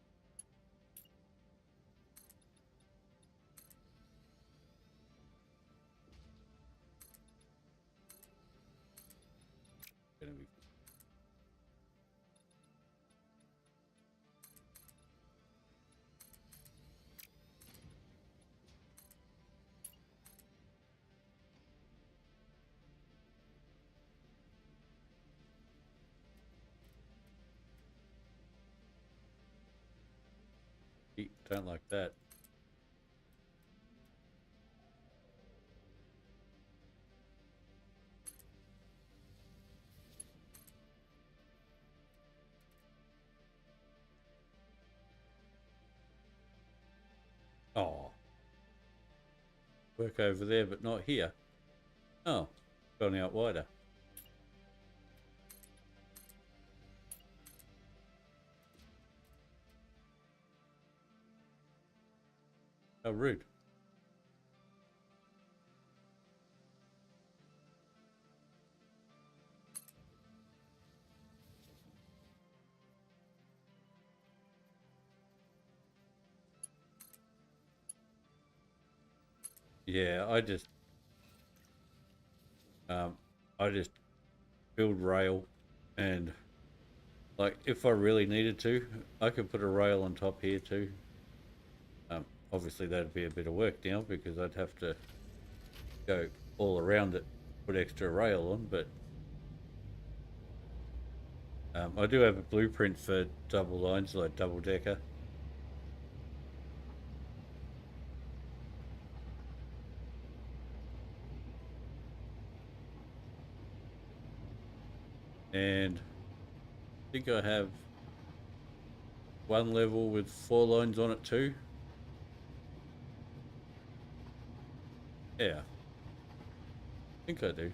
Gonna be don't like that. Oh, work over there, but not here. Oh, gone out wider. How rude. Yeah, um, I just build rail, and like if I really needed to, I could put a rail on top here too. Obviously that'd be a bit of work now because I'd have to go all around it, put extra rail on, but I do have a blueprint for double lines, like double decker. And I think I have one level with 4 lines on it too. Yeah, I think I do.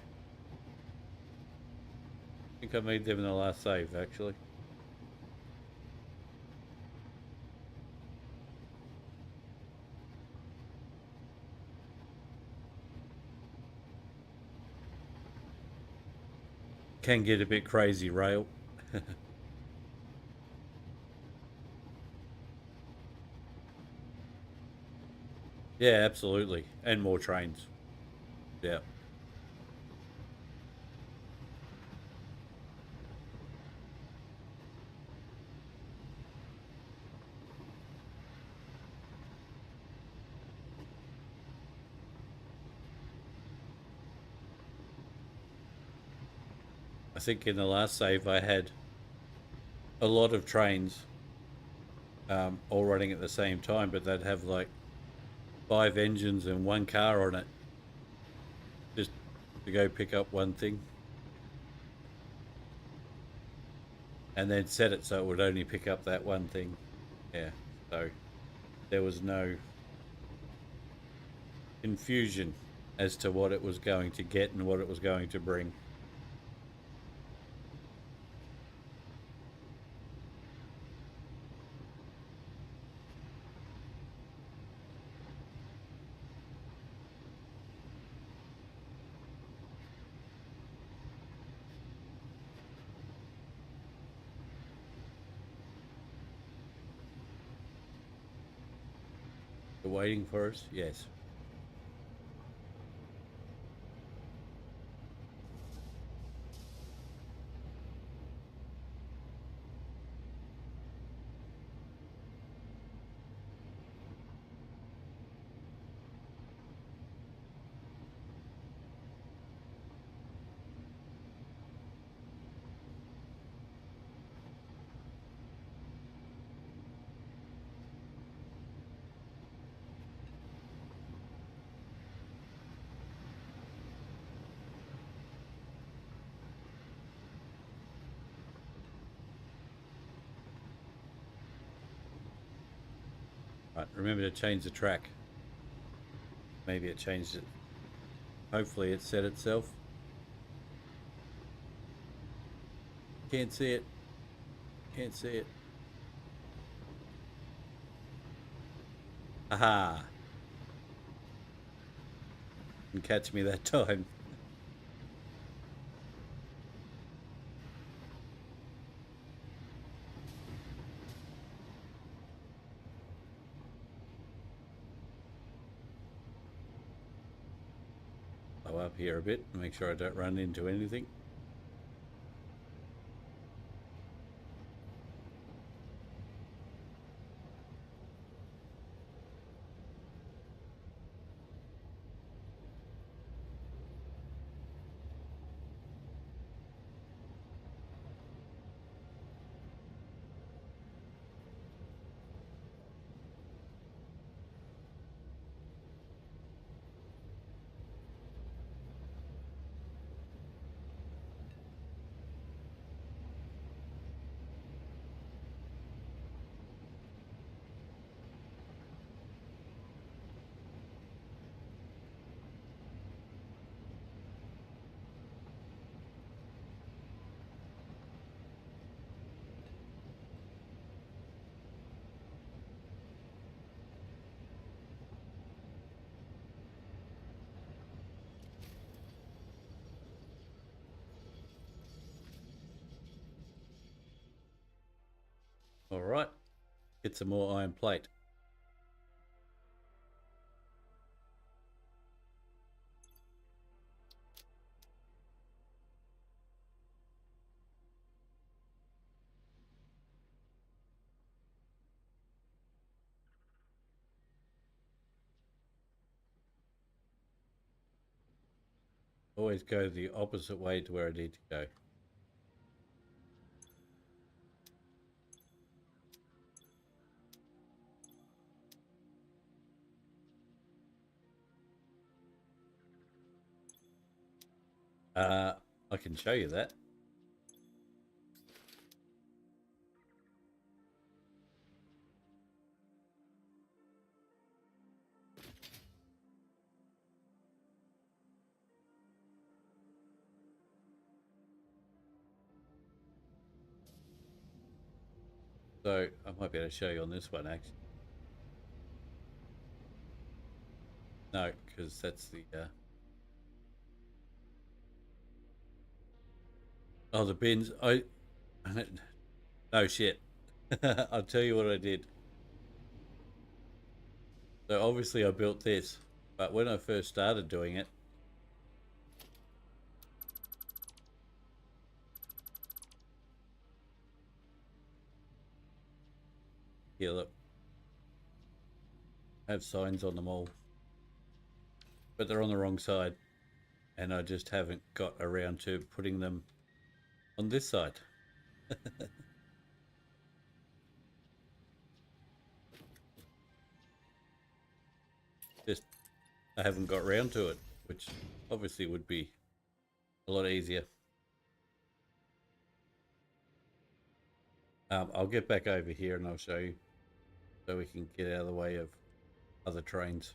I think I made them in the last save, actually. can get a bit crazy, rail. Yeah, absolutely. And more trains. Yeah. I think in the last save I had a lot of trains all running at the same time, but they'd have like 5 engines and one car on it just to go pick up one thing and then set it so it would only pick up that one thing. Yeah. So there was no confusion as to what it was going to get and what it was going to bring. The waiting for us? Yes. Right, remember to change the track. Maybe it changed it. Hopefully it set itself. Can't see it. Can't see it. Aha! Didn't catch me that time. Go up here a bit and make sure I don't run into anything. All right, get some more iron plate. Always go the opposite way to where I need to go. I can show you that. So I might be able to show you on this one actually. No, because that's the Oh, the bins. No shit. I'll tell you what I did. So obviously I built this, but when I first started doing it, here look, I have signs on them all, but they're on the wrong side, and I just haven't got around to putting them on this side. Just I haven't got round to it, which obviously would be a lot easier. I'll get back over here and I'll show you so we can get out of the way of other trains.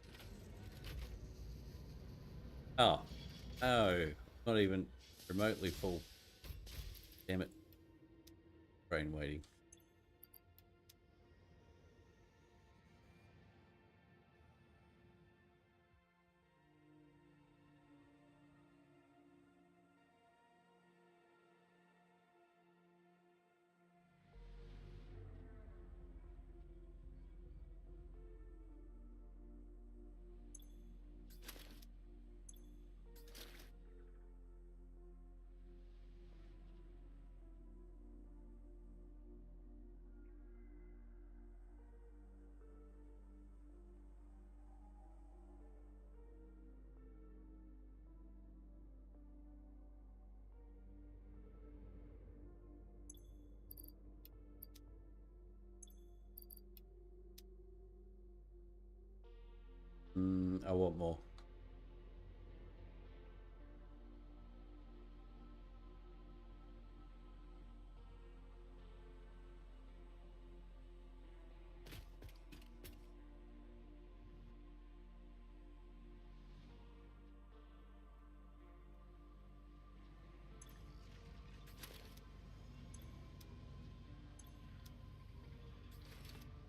Oh, no, not even remotely full. Damn it. Train waiting. I want more.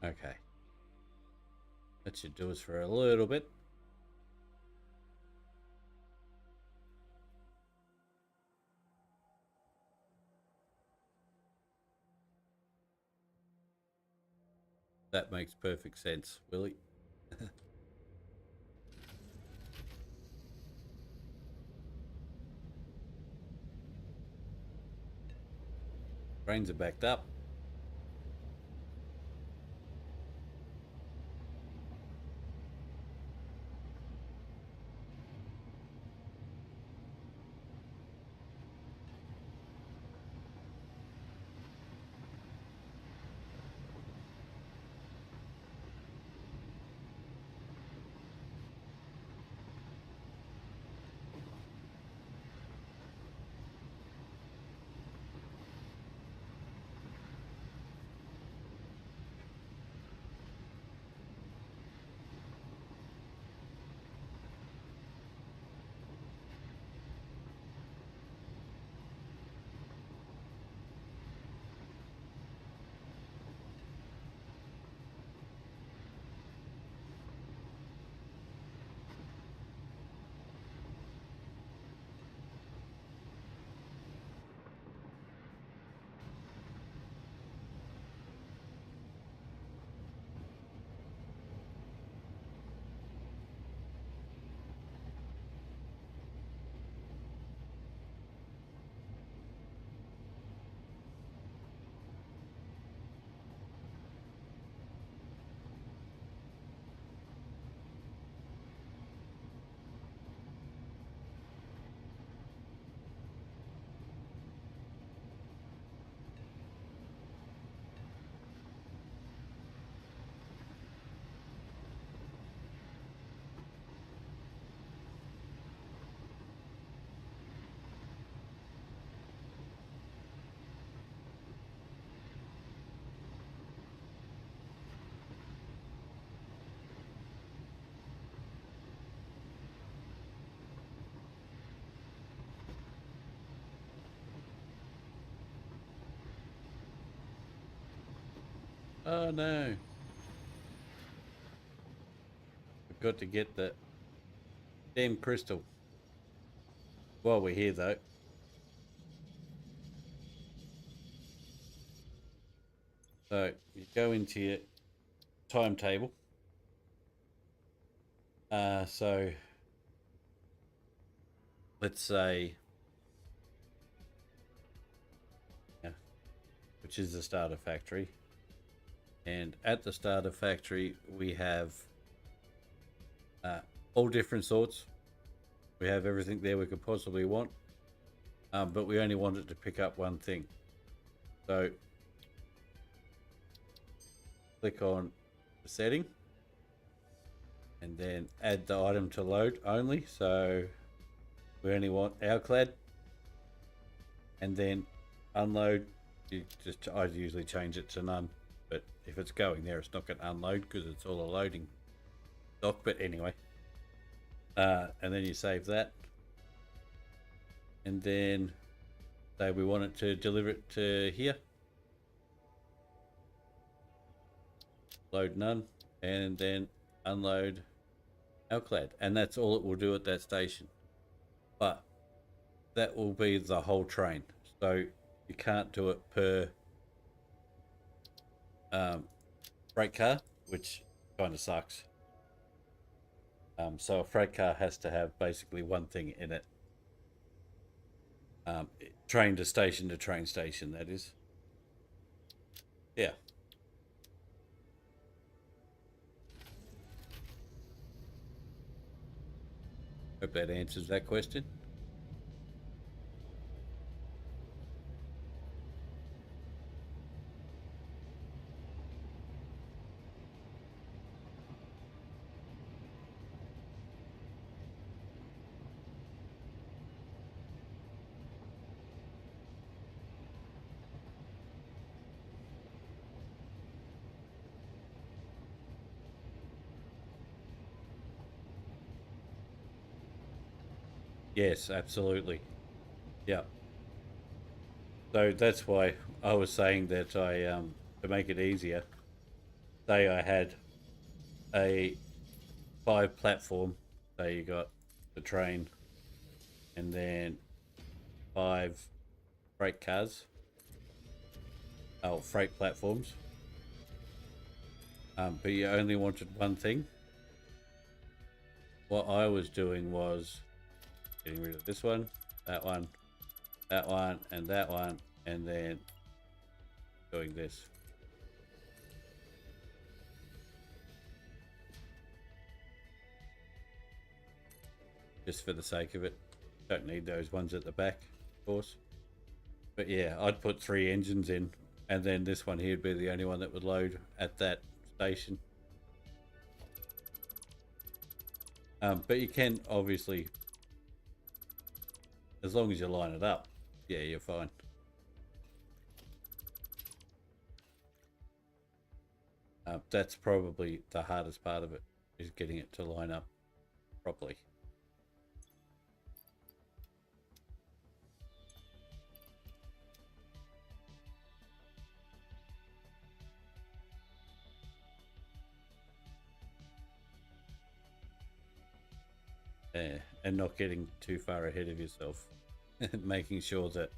Okay. That should do us for a little bit. That makes perfect sense, Willie. Trains are backed up. Oh no. We've got to get the damn crystal. While we're here though. So you go into your timetable. So let's say, yeah, which is the starter factory. And at the starter factory, we have all different sorts. We have everything there we could possibly want, but we only wanted to pick up one thing. So click on the setting and then add the item to load only. So we only want our clad, and then unload. I'd usually change it to none, but if it's going there, it's not going to unload because it's all a loading dock. But anyway, and then you save that, and then say we want it to deliver it to here. Load none, and then unload our clad, and that's all it will do at that station. But that will be the whole train, so you can't do it per freight car, which kind of sucks. So a freight car has to have basically one thing in it. Train to station, that is. Yeah. Hope that answers that question. Yes, absolutely. Yeah. So that's why I was saying that to make it easier, say I had a 5 platform, say you got the train and then 5 freight cars, freight platforms, but you only wanted one thing. What I was doing was getting rid of this one, that one, that one, and that one, and then doing this. Just for the sake of it. Don't need those ones at the back, of course. But yeah, I'd put 3 engines in, and then this one here would be the only one that would load at that station. But you can obviously, as long as you line it up, yeah, you're fine. That's probably the hardest part of it, is getting it to line up properly. Yeah, and not getting too far ahead of yourself. Making sure that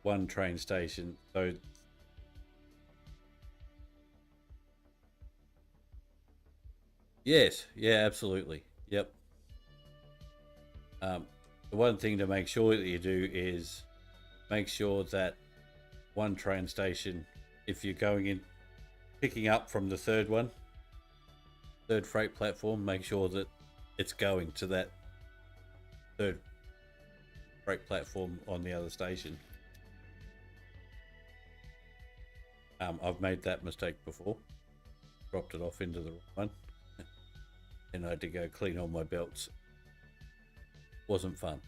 one train station, so yes, yeah, absolutely, yep. The one thing to make sure that you do is make sure that one train station, if you're going in, picking up from the third freight platform, make sure that it's going to that third freight platform on the other station. I've made that mistake before, dropped it off into the wrong one, and I had to go clean all my belts. Wasn't fun.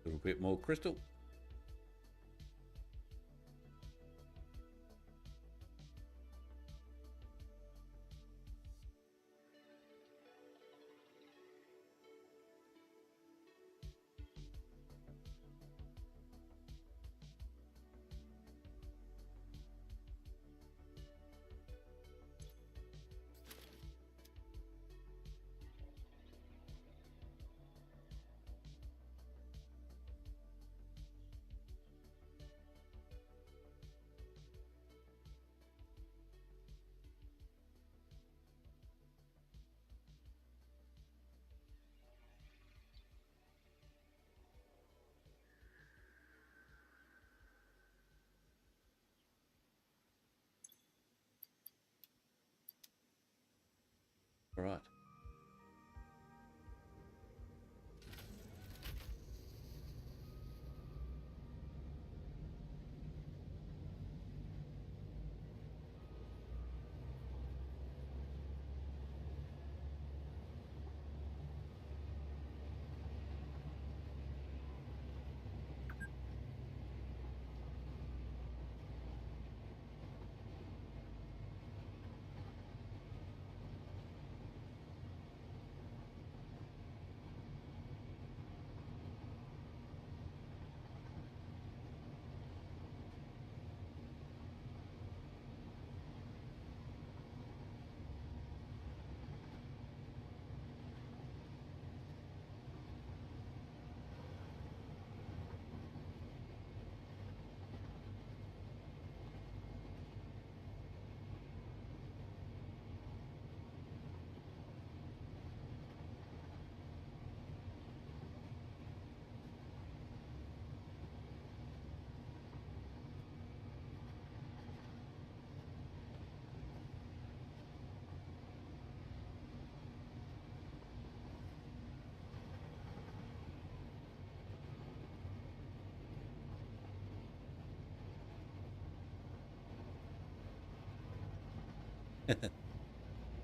A little bit more crystal. All right.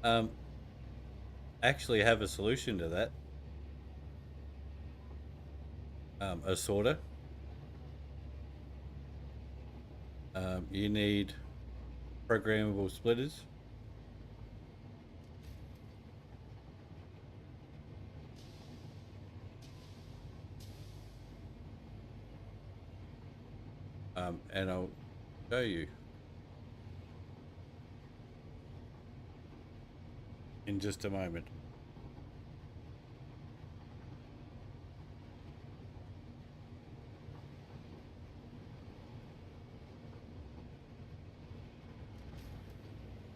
um, actually have a solution to that. A sorter. You need programmable splitters. And I'll show you in just a moment.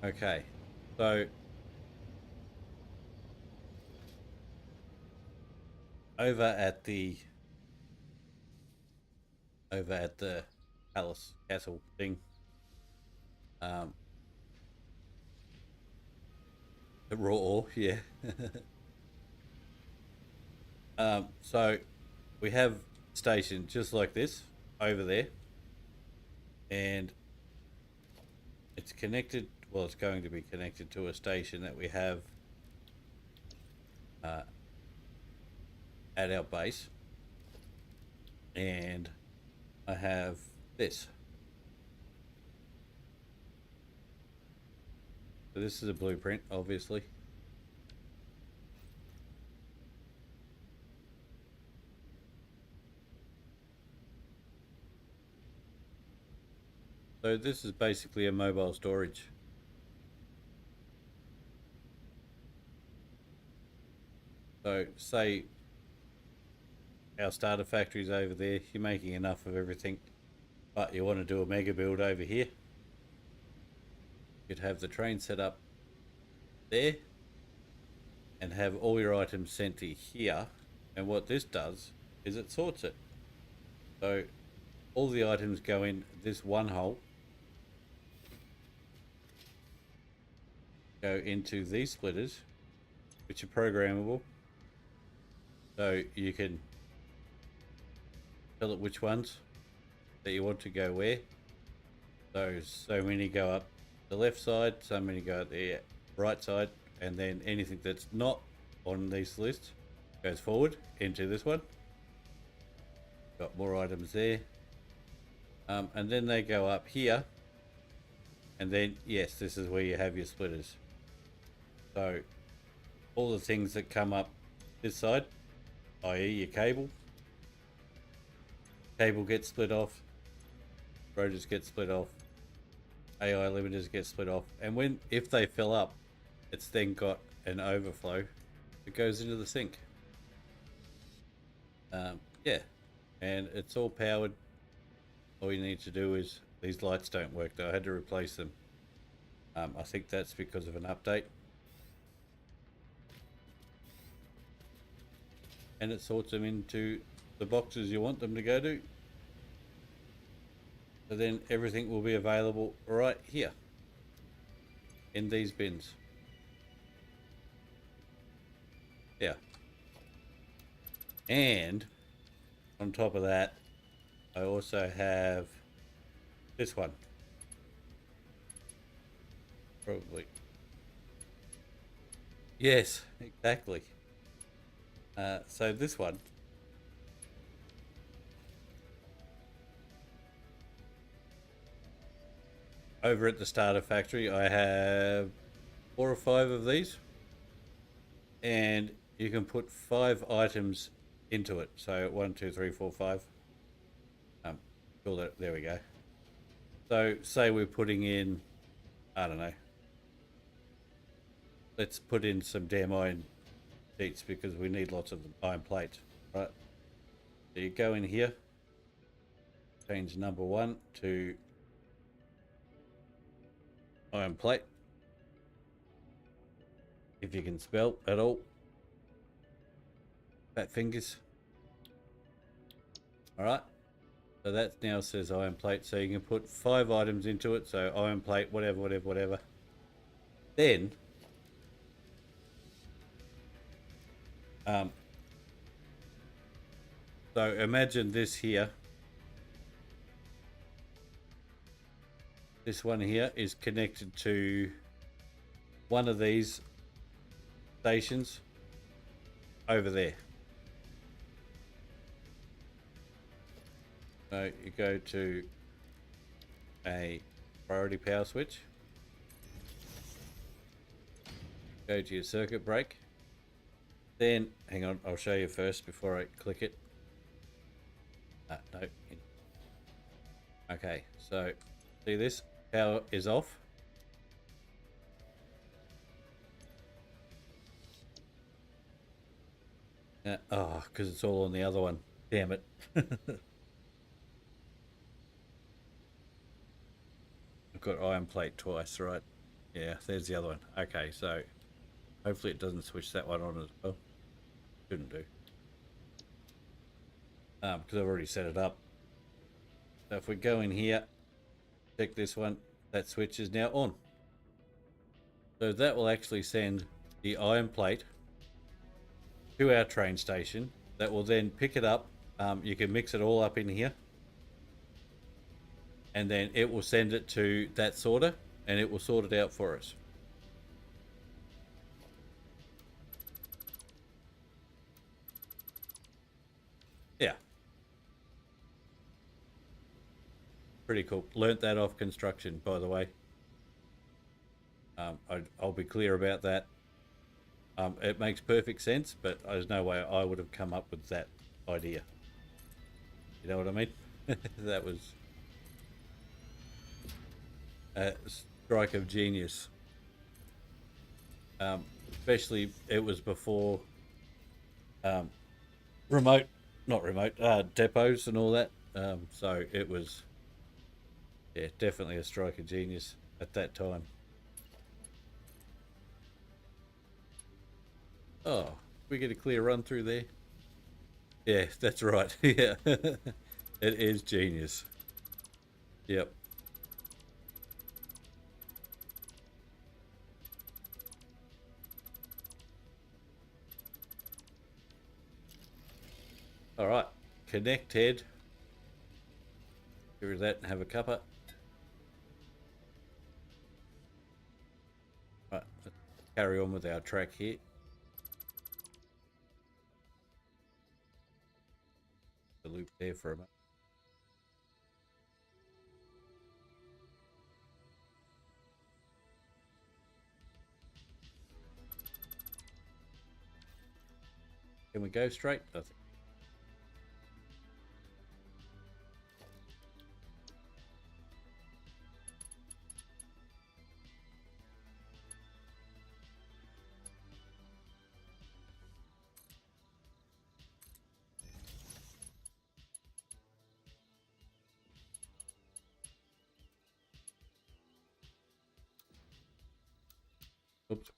Okay, so over at the palace castle thing, um, the raw ore, yeah. So we have station just like this over there, and it's connected. Well, it's going to be connected to a station that we have uh, at our base, and I have this. So this is a blueprint, obviously. So this is basically a mobile storage. So say our starter factory's over there, you're making enough of everything, but you want to do a mega build over here. You'd have the train set up there and have all your items sent to here. And what this does is it sorts it. So all the items go in this one hole, go into these splitters, which are programmable. So you can tell it which ones that you want to go where. So many go up the left side, so many go up the right side, and then anything that's not on these lists goes forward into this one. Got more items there. And then they go up here, and then yes, this is where you have your splitters. So all the things that come up this side, i.e. your cable gets split off, rotors get split off, AI limiters get split off, and if they fill up, it's then got an overflow that goes into the sink. Yeah, and it's all powered. All you need to do is, these lights don't work though, I had to replace them. I think that's because of an update. And it sorts them into the boxes you want them to go to. So then everything will be available right here in these bins. Yeah. And on top of that, I also have this one. Probably. Yes, exactly. So this one, over at the starter factory, I have 4 or 5 of these, and you can put 5 items into it. So 1, 2, 3, 4, 5. Cool. There we go. So say we're putting in, I don't know. Let's put in some damn iron sheets because we need lots of them. Iron plates, right? So you go in here, change number 1 to iron plate. If you can spell at all. Fat fingers. Alright. So that now says iron plate. So you can put 5 items into it. So iron plate, whatever. Then, so imagine this here. This one here is connected to one of these stations over there. So you go to a priority power switch, go to your circuit break, then hang on, I'll show you first before I click it. No. Okay, so see this? Power is off. Oh, because it's all on the other one. Damn it. I've got iron plate twice, right? Yeah, there's the other one. Okay, so hopefully it doesn't switch that one on as well. Shouldn't do. Because I've already set it up. So if we go in here, check this one, that switch is now on. So that will actually send the iron plate to our train station. That will then pick it up. You can mix it all up in here. And then it will send it to that sorter and it will sort it out for us. Yeah. Pretty cool. Learnt that off construction, by the way. I'll be clear about that. It makes perfect sense, but there's no way I would have come up with that idea. You know what I mean? That was a strike of genius. Especially it was before depots and all that. So it was, yeah, definitely a strike of genius at that time. Oh, we get a clear run through there. Yeah, that's right. Yeah, it is genius. Yep. All right, connected. Get rid of that and have a cuppa. Right, let's carry on with our track here. The loop there for a moment. Can we go straight? I think. Oops.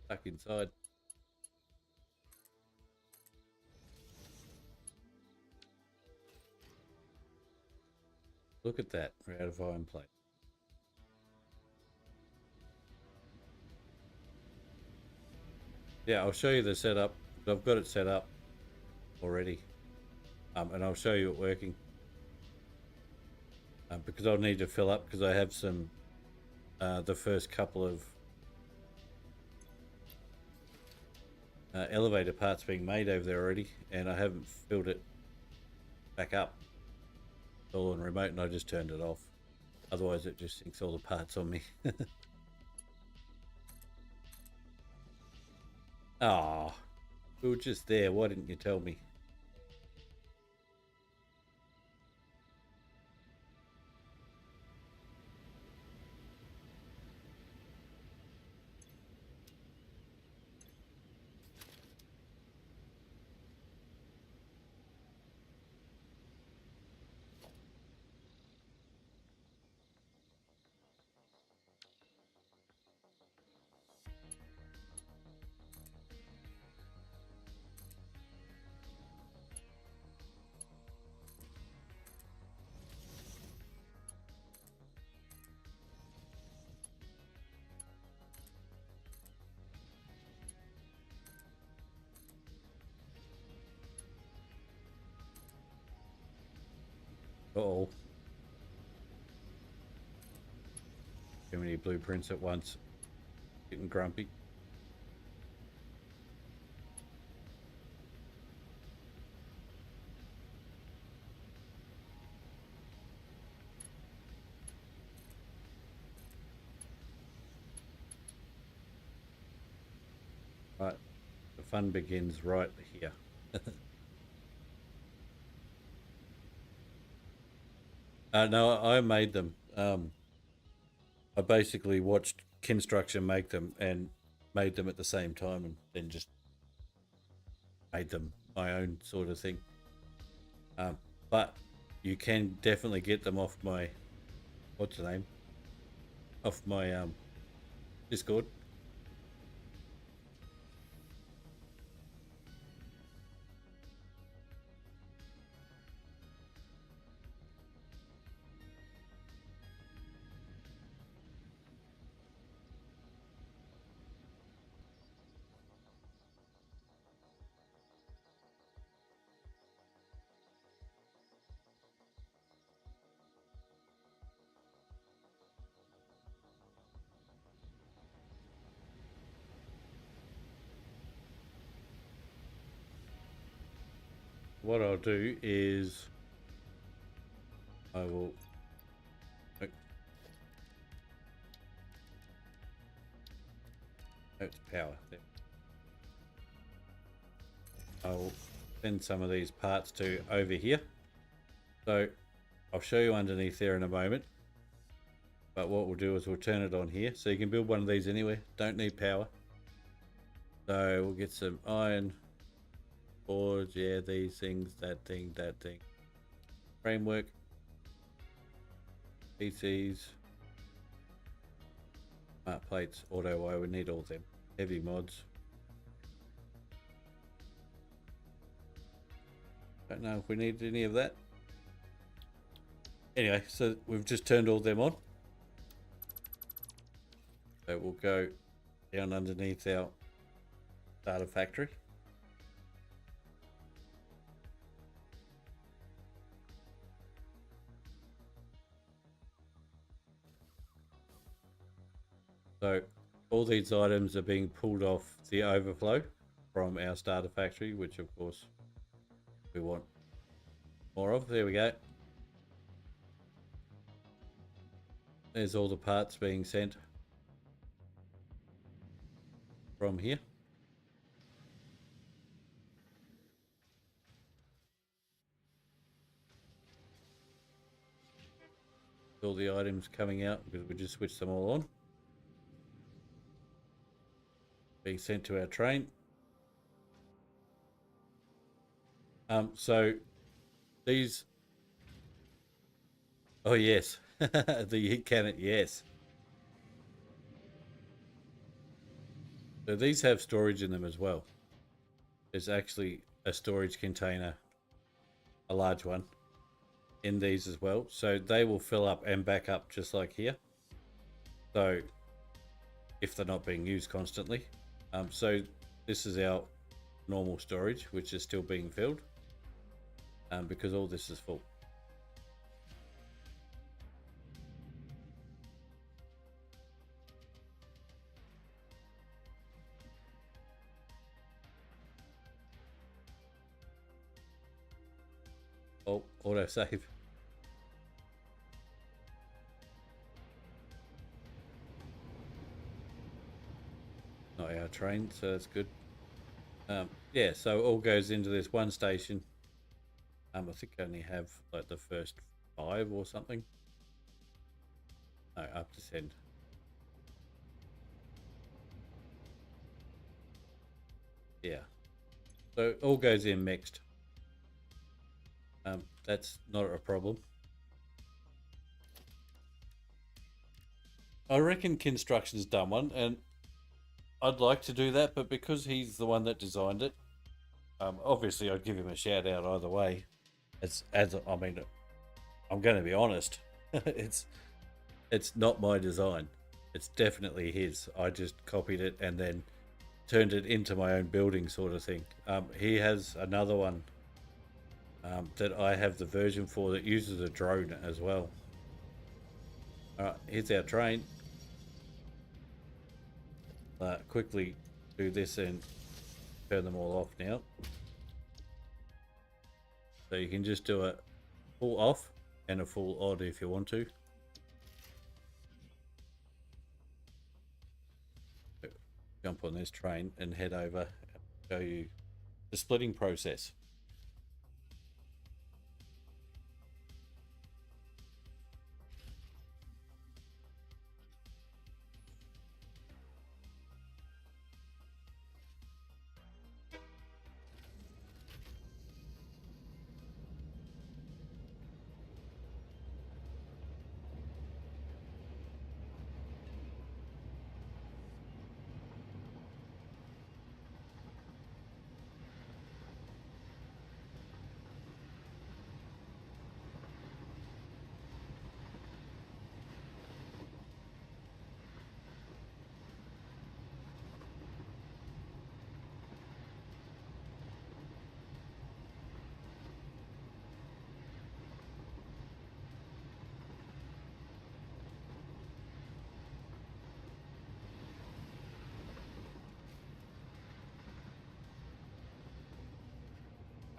Stuck inside. Look at that. We're out of iron plate. Yeah, I'll show you the setup. I've got it set up already, and I'll show you it working. Because I'll need to fill up because I have some the first couple of elevator parts being made over there already, and I haven't filled it back up. It's all on remote, and I just turned it off. Otherwise, it just sinks all the parts on me. Ah, we were just there. Why didn't you tell me? Uh-oh. Too many blueprints at once. Getting grumpy. Right, the fun begins right here. No, I made them. I basically watched Construction make them and made them at the same time, and then just made them my own sort of thing. But you can definitely get them off my what's the name? Off my Discord. What I'll do is I will it's power. There. I'll send some of these parts to over here. So I'll show you underneath there in a moment. But what we'll do is we'll turn it on here. So you can build one of these anywhere. Don't need power. So we'll get some iron boards. Yeah, these things, that thing, that thing. Framework. PCs. Smart plates, auto wire. We need all of them. Heavy mods. Don't know if we need any of that. Anyway, so we've just turned all them on. So we'll go down underneath our data factory. So all these items are being pulled off the overflow from our starter factory, which of course we want more of. There we go. There's all the parts being sent from here. All the items coming out because we just switched them all on. Being sent to our train. So these. Oh yes, the heat cannon. Yes. So these have storage in them as well. There's actually a storage container, a large one, in these as well. So they will fill up and back up just like here. So if they're not being used constantly. So this is our normal storage, which is still being filled, because all this is full. Oh, autosave. Not our train, so that's good. Yeah, so it all goes into this one station. I think I only have like the first 5 or something. No, up to send. Yeah, so it all goes in mixed. That's not a problem. I reckon Construction's done one, and I'd like to do that, but because he's the one that designed it, obviously I'd give him a shout out either way. I mean, I'm going to be honest, it's not my design. It's definitely his. I just copied it and then turned it into my own building, sort of thing. He has another one that I have the version for that uses a drone as well. Alright, here's our train. Quickly do this and turn them all off now. So you can just do a full off and a full on if you want to. Jump on this train and head over and show you the splitting process.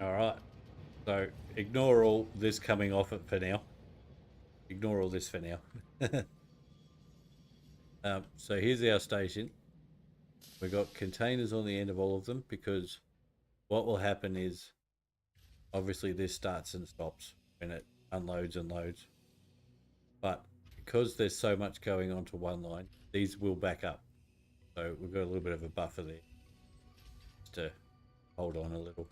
All right, so ignore all this coming off it for now. Ignore all this for now. So here's our station. We've got containers on the end of all of them, because what will happen is obviously this starts and stops when it unloads and loads. But because there's so much going on to one line, these will back up. So we've got a little bit of a buffer there just to hold on a little.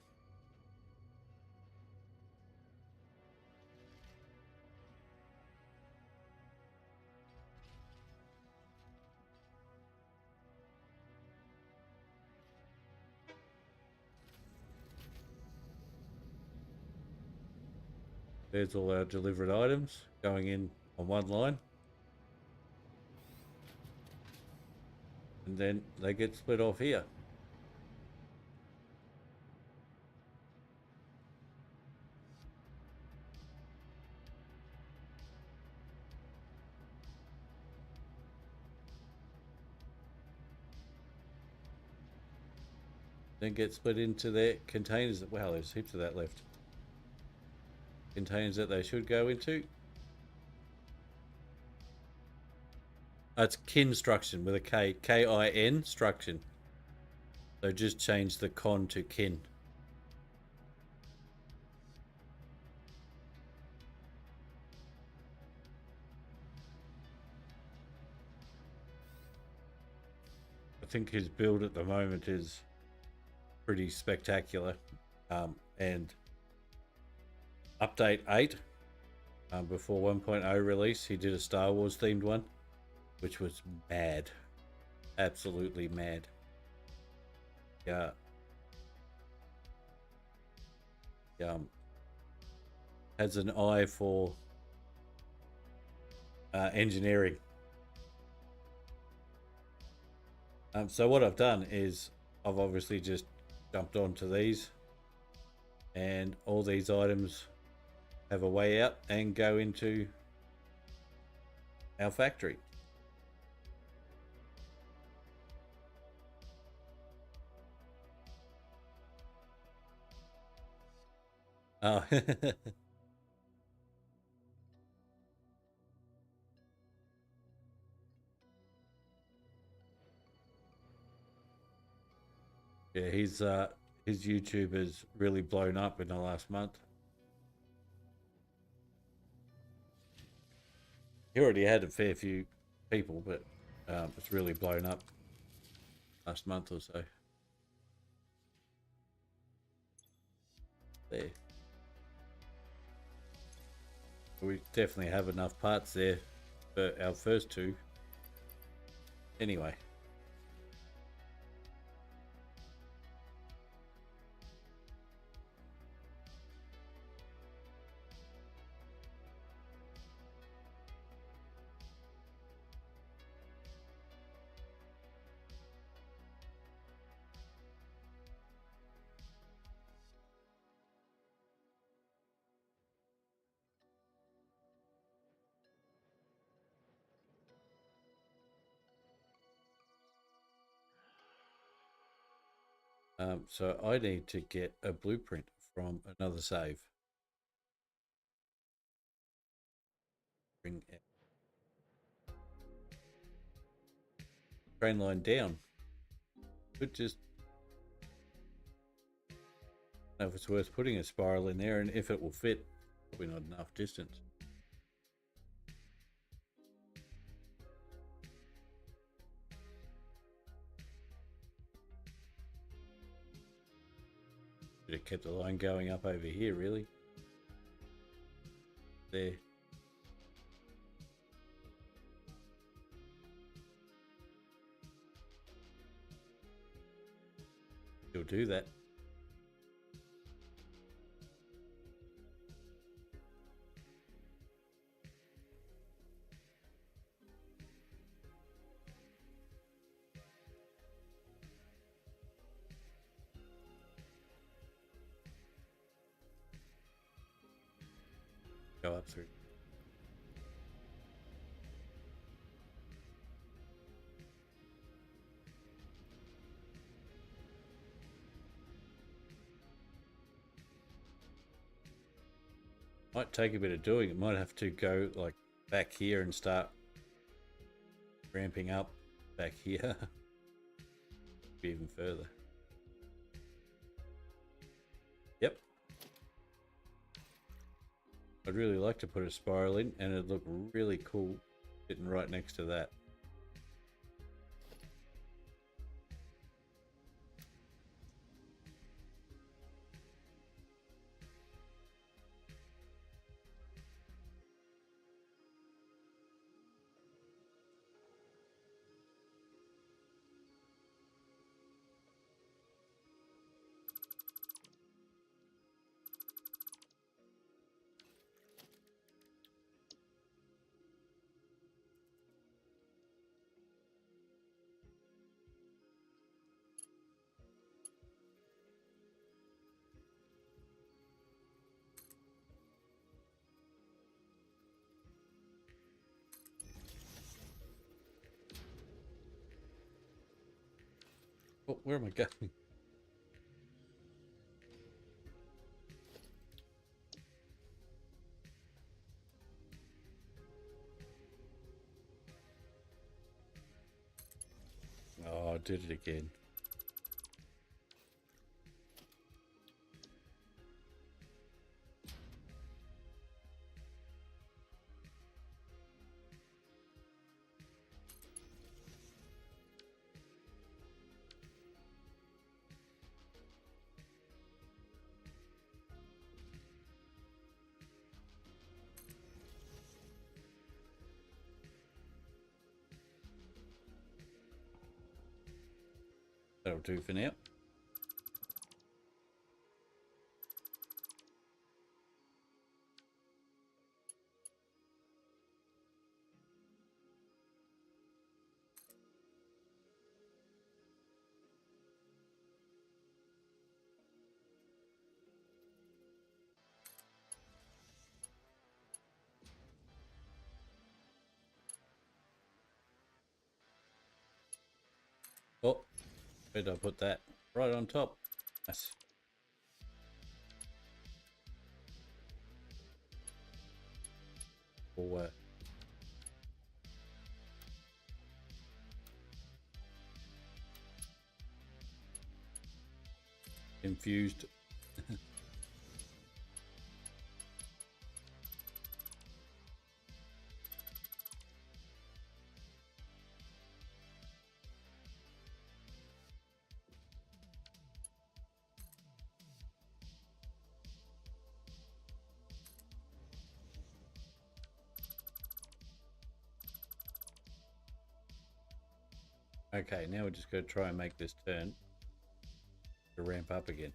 There's all our delivered items going in on one line. And then they get split off here. Then get split into their containers. Wow, there's heaps of that left. Containers that they should go into. It's Kinstruction with a K. K-I-N, struction. So just change the con to kin. I think his build at the moment is pretty spectacular. And update 8, before 1.0 release, he did a Star Wars themed one, which was mad. Absolutely mad. Yeah. Has an eye for engineering. So what I've done is I've obviously just jumped onto these, and all these items have a way out and go into our factory. Oh. Yeah, his YouTube has really blown up in the last month. He already had a fair few people, but it's really blown up last month or so. There. We definitely have enough parts there for our first two. Anyway. So I need to get a blueprint from another save. Bring train line down. Could just know if it's worth putting a spiral in there, and if it will fit. Probably not enough distance. Should have kept the line going up over here, really. There. You'll do that. Go up through. Might take a bit of doing. It might have to go like back here and start ramping up back here. Even further. Yep. I'd really like to put a spiral in, and it'd look really cool sitting right next to that. Oh, where am I going? Oh, I did it again. That'll do for now. Oh, where did I put that? Right on top. Nice. Or infused. Okay, now we're just going to try and make this turn to ramp up again.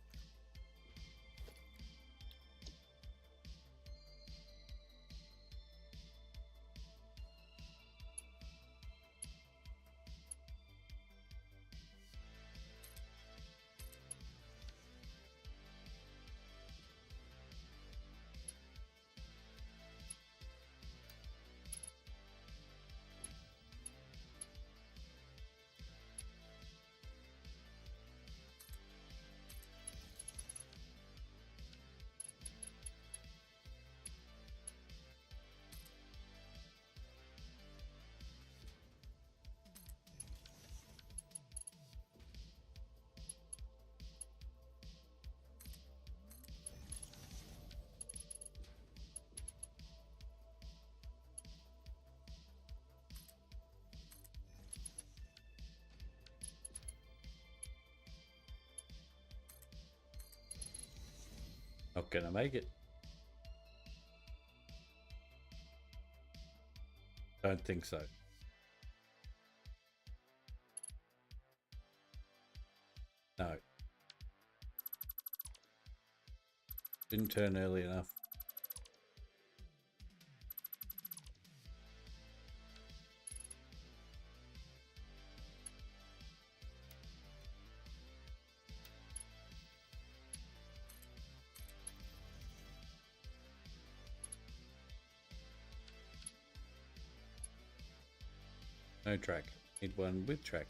Not going to make it. Don't think so. No. Didn't turn early enough. No track. Need one with track.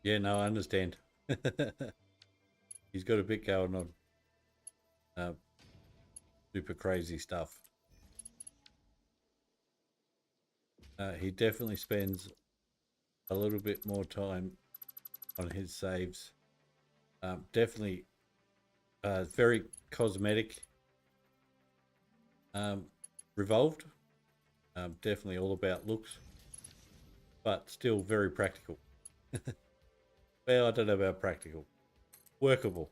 Yeah, no, I understand. He's got a bit going on. Super crazy stuff. He definitely spends a little bit more time on his saves. Definitely very cosmetic. Revolved. Definitely all about looks, but still very practical. Well, I don't know about practical. Workable.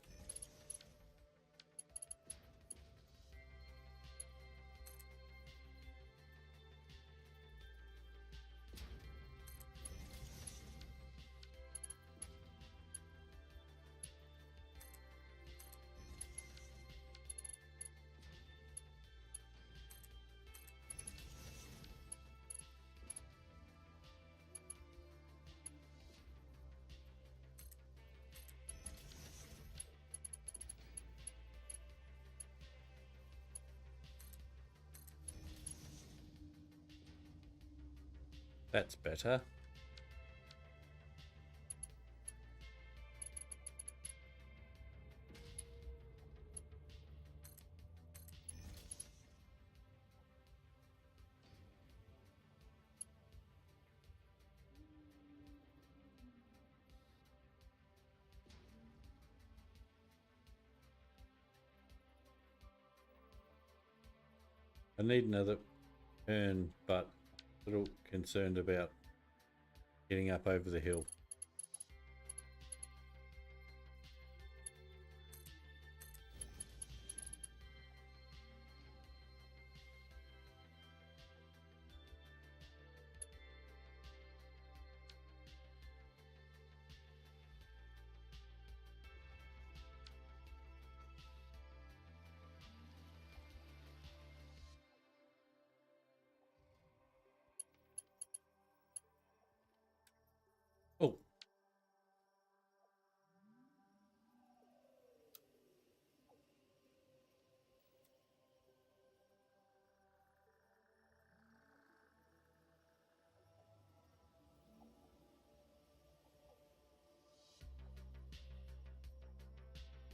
That's better. I need another turn, but a little concerned about getting up over the hill.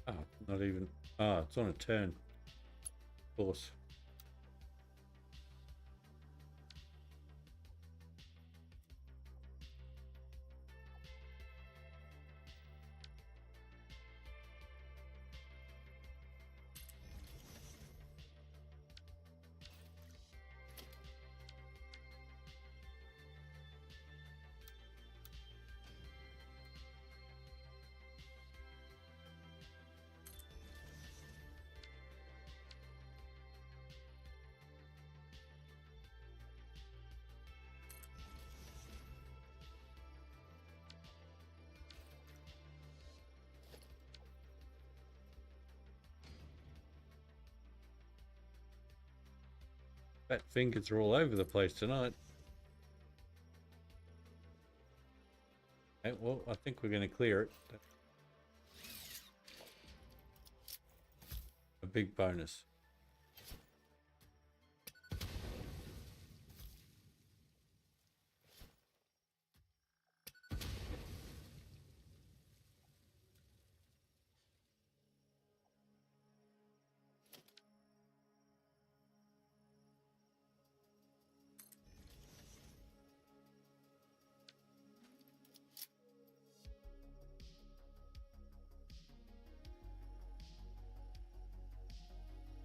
Oh, not even. Oh, it's on a turn. Of course. Fat fingers are all over the place tonight. Okay, well, I think we're going to clear it. A big bonus.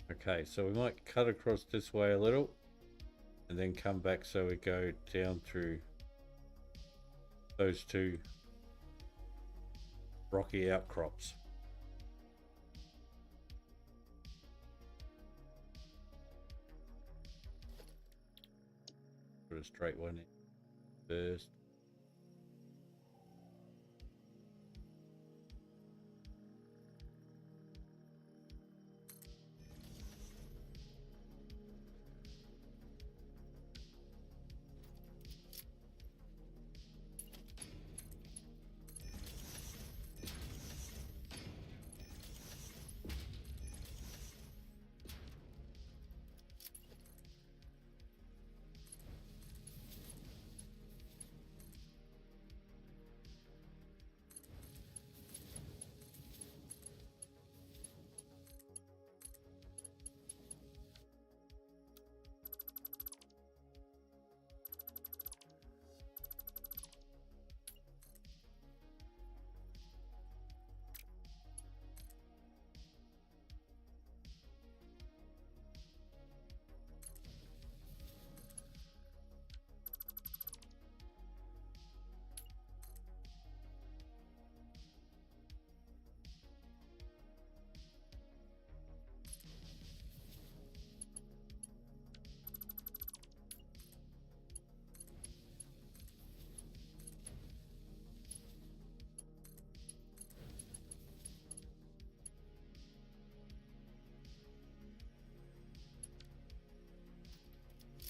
Okay, so we might cut across this way a little and then come back so we go down through those two rocky outcrops. Put a straight one in first.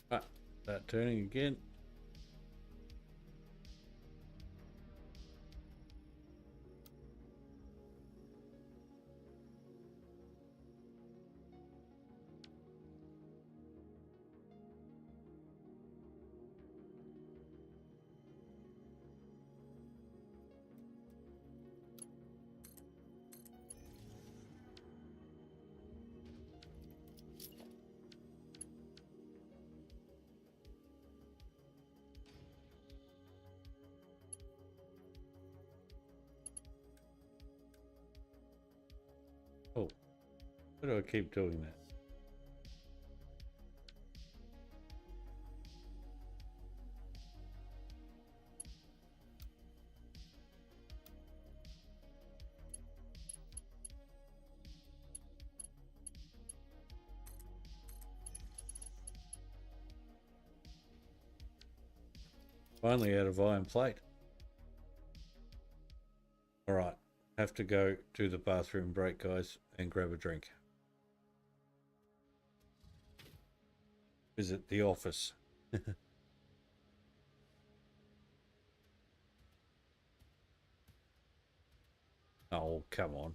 Ah, start turning again. Oh, why do I keep doing that? Finally out of iron plate. All right, have to go to the bathroom break, guys, and grab a drink. Visit the office. Oh, come on.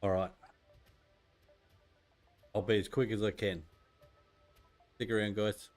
All right. I'll be as quick as I can. Stick around, guys.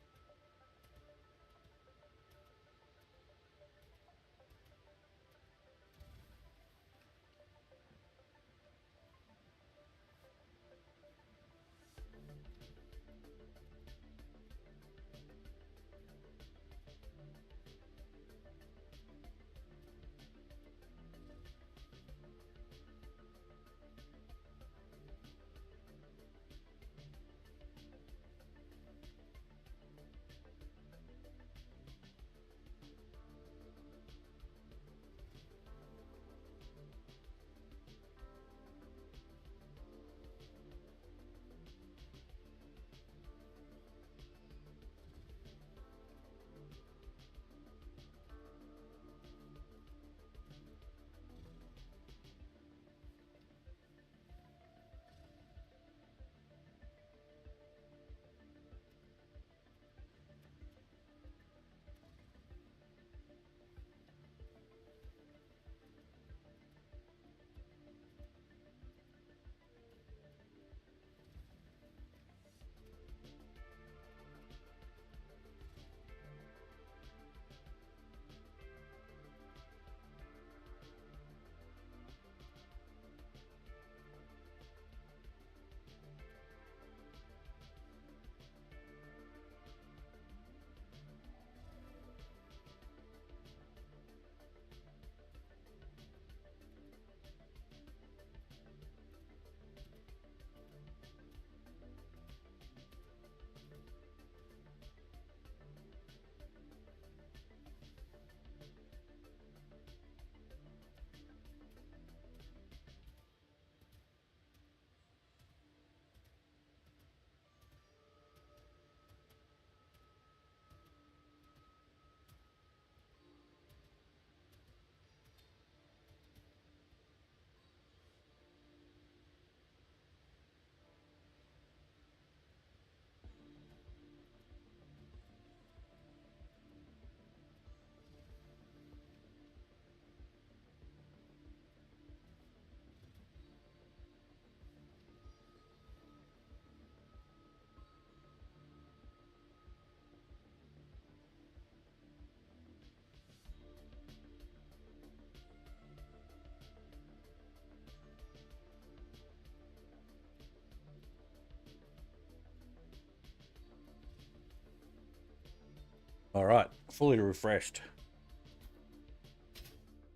All right, fully refreshed.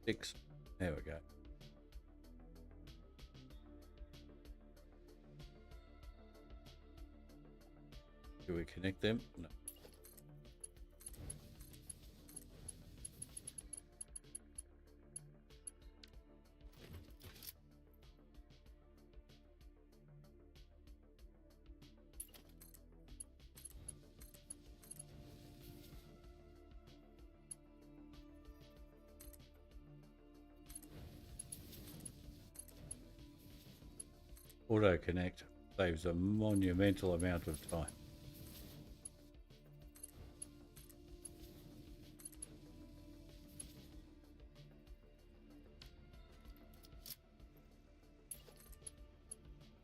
6. There we go. Do we connect them? No. Auto connect saves a monumental amount of time.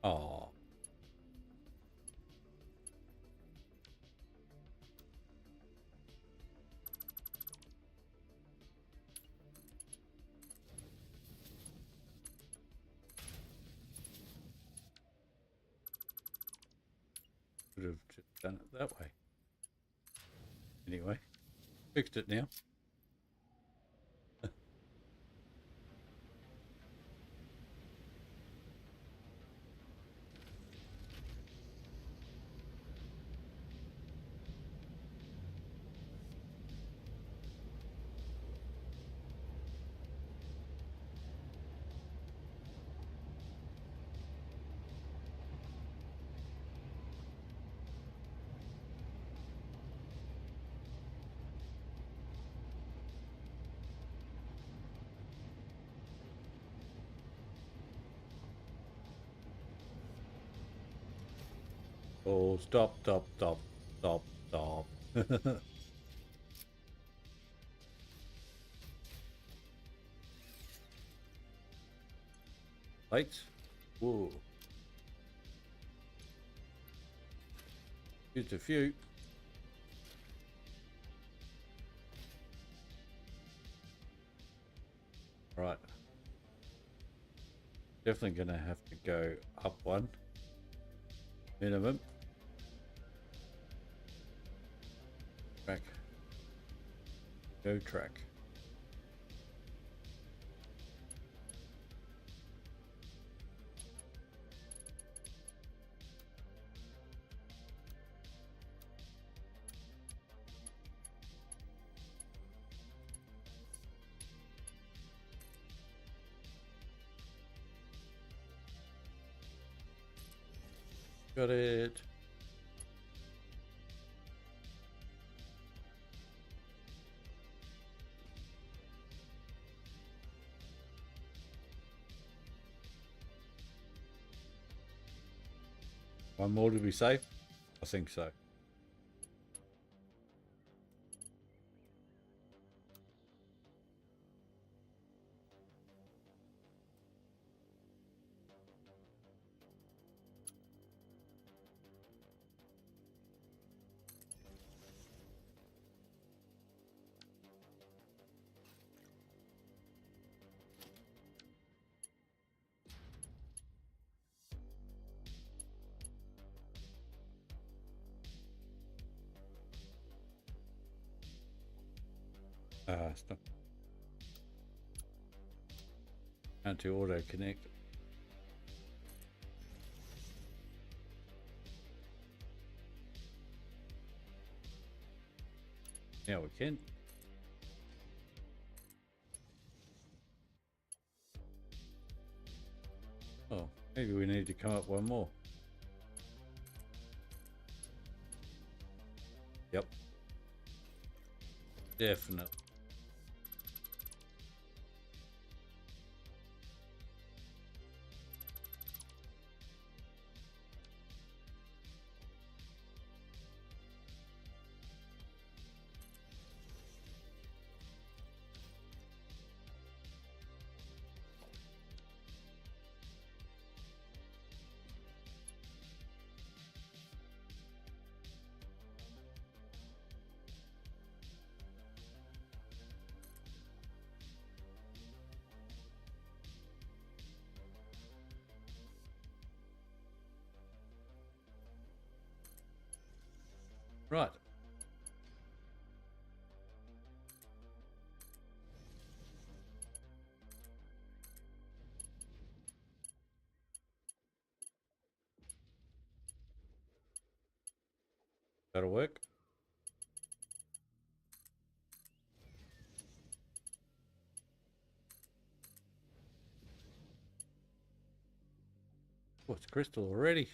Oh, could have just done it that way. Anyway, fixed it now. Oh, stop, stop, stop, stop, stop. Lights. Whoa. Just a few. Right. Definitely going to have to go up one. Minimum. Track. Go track. Got it. One more to be safe? I think so. Stop. Anti auto connect. Now we can. Oh, maybe we need to come up one more. Yep. Definitely. Right. That'll work. Oh, it's crystal already.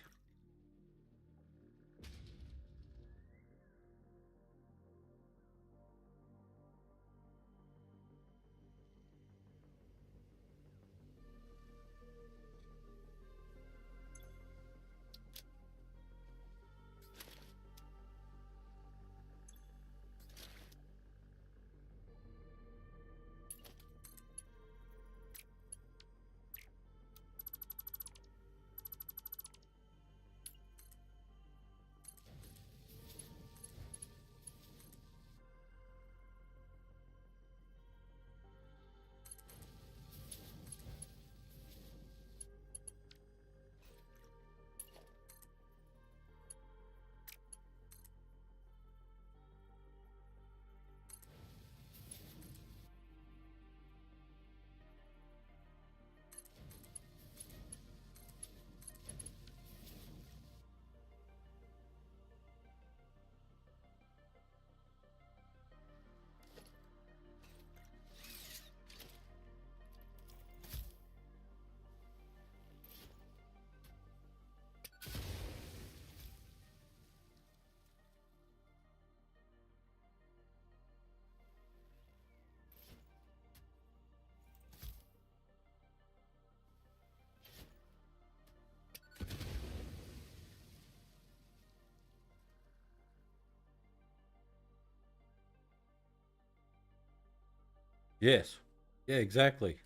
Yes. Yeah, exactly.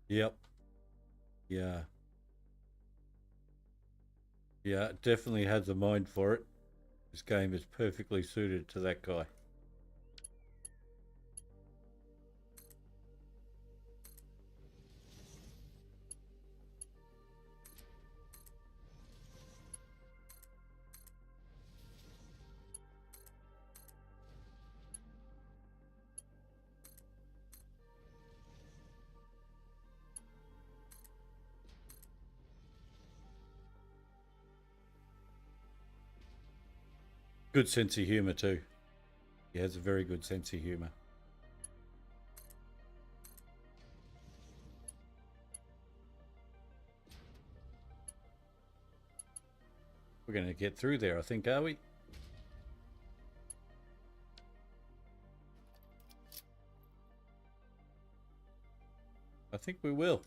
Yep. Yeah. Yeah, definitely has a mind for it. This game is perfectly suited to that guy. Good sense of humour too. He has a very good sense of humour. We're going to get through there, I think, are we? I think we will.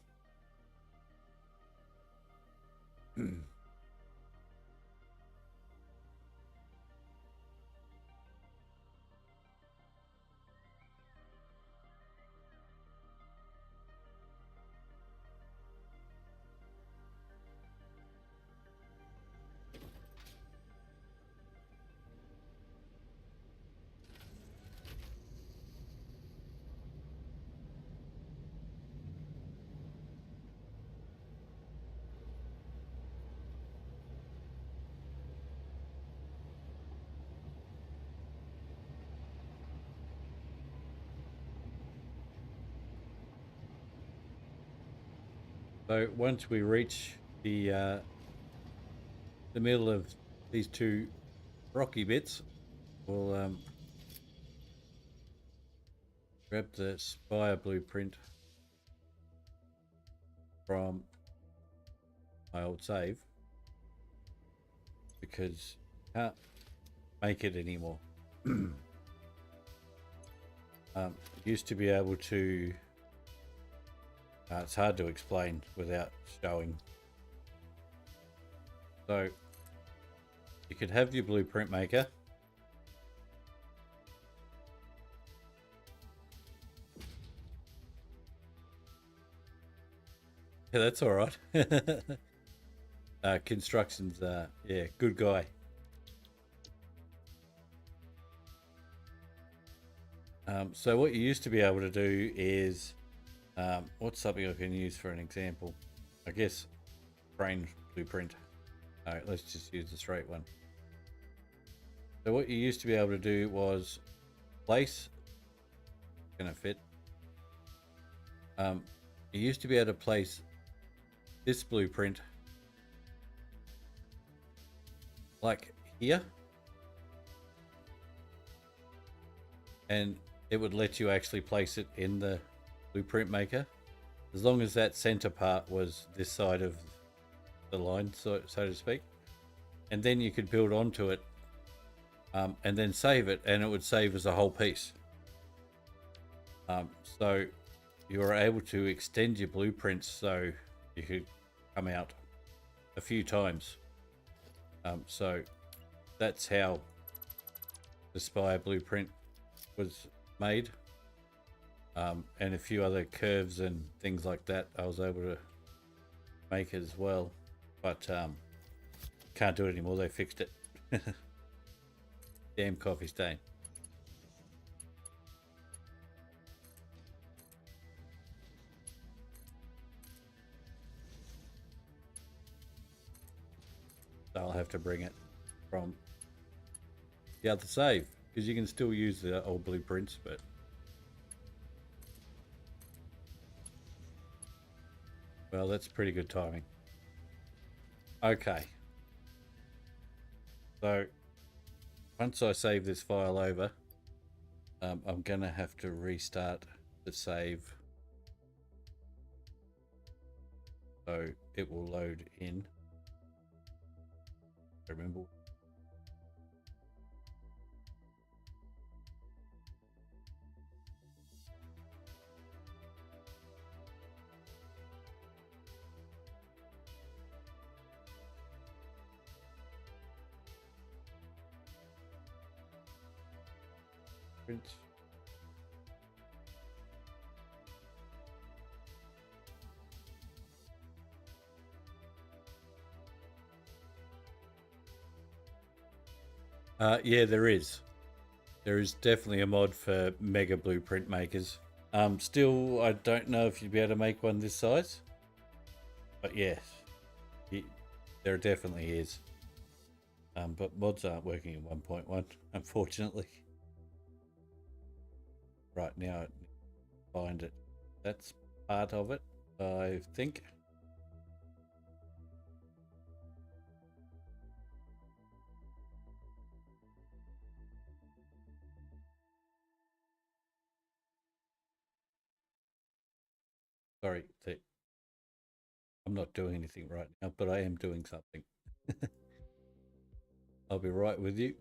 So once we reach the middle of these two rocky bits, we'll grab the Spire blueprint from my old save because I can't make it anymore. Used to be able to. It's hard to explain without showing. So you could have your blueprint maker. Yeah, that's all right. Constructions, yeah, good guy. So what you used to be able to do is, what's something I can use for an example? I guess brain blueprint. All right, let's just use the straight one. So what you used to be able to do was place, gonna fit. You used to be able to place this blueprint like here, and it would let you actually place it in the blueprint maker, as long as that center part was this side of the line, so to speak, and then you could build onto it, and then save it, and it would save as a whole piece. So you were able to extend your blueprints so you could come out a few times. So that's how the Spire blueprint was made, and a few other curves and things like that I was able to make as well, but can't do it anymore. They fixed it. Damn coffee stain. So I'll have to bring it from the other save, because you can still use the old blueprints, but well, that's pretty good timing. Okay, so once I save this file over, I'm gonna have to restart the save so it will load in. Remember, print. Yeah, there is. There is definitely a mod for mega blueprint makers. Still, I don't know if you'd be able to make one this size, but yes, there definitely is. But mods aren't working in 1.1, unfortunately. Right now, find it. That's part of it, I think. Sorry, I'm not doing anything right now, but I am doing something. I'll be right with you.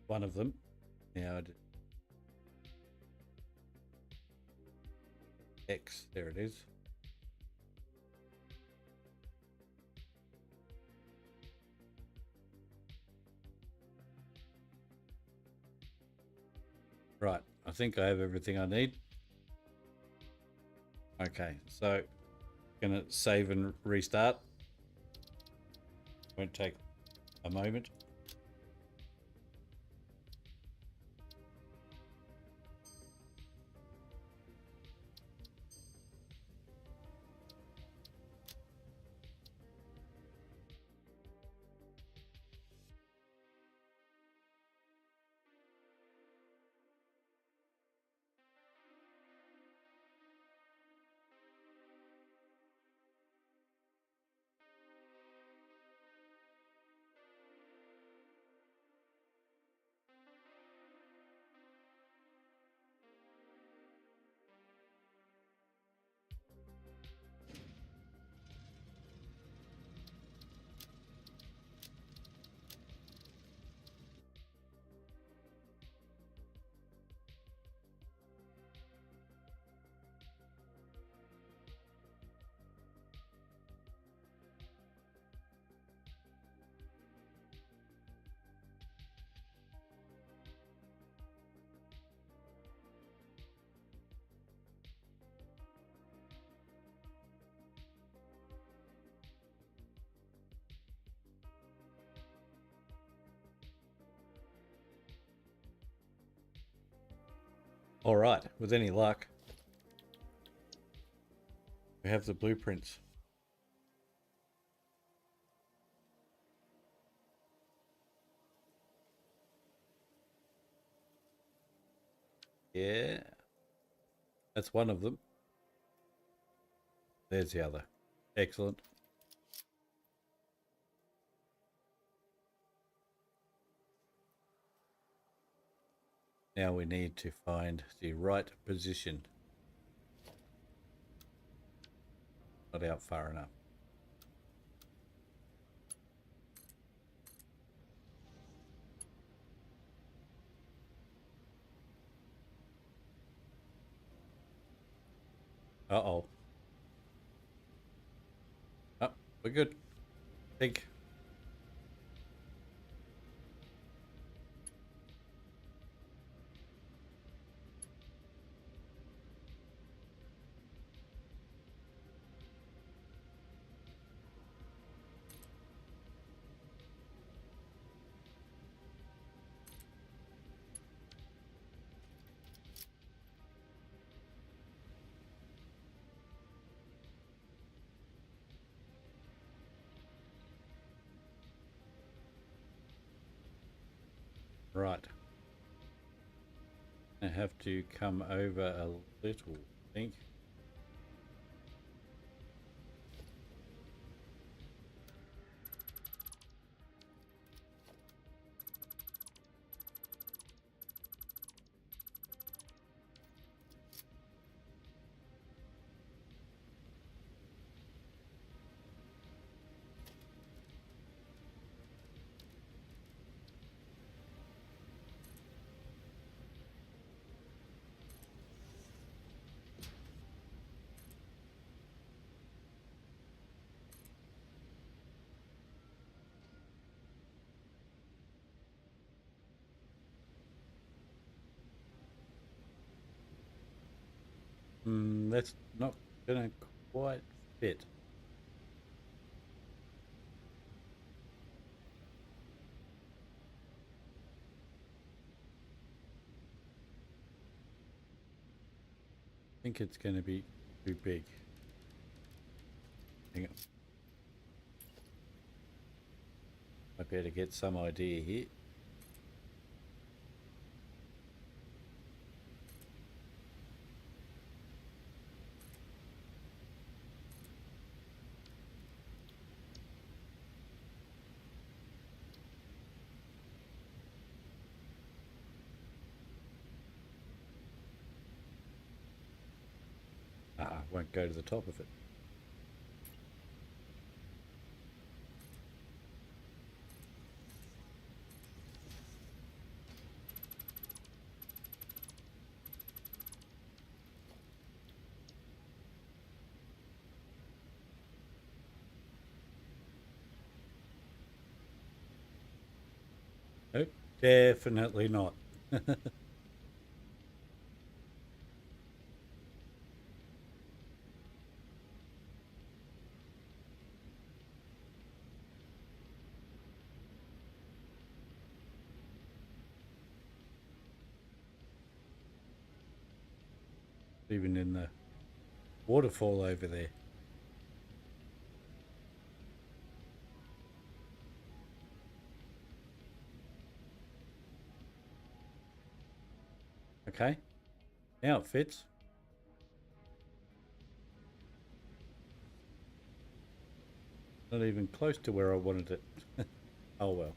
One of them. Now I did X. There it is. Right, I think I have everything I need. Okay, so gonna save and restart. Won't take a moment. All right, with any luck, we have the blueprints. Yeah, that's one of them. There's the other. Excellent. Now we need to find the right position. Not out far enough. Uh-oh. Oh, we're good. Think. Right. I have to come over a little, I think. That's not gonna quite fit. I think it's gonna be too big. Hang on. I better get some idea here. Won't go to the top of it. Oh, definitely not. Even in the waterfall over there. Okay, now it fits. Not even close to where I wanted it. Oh well.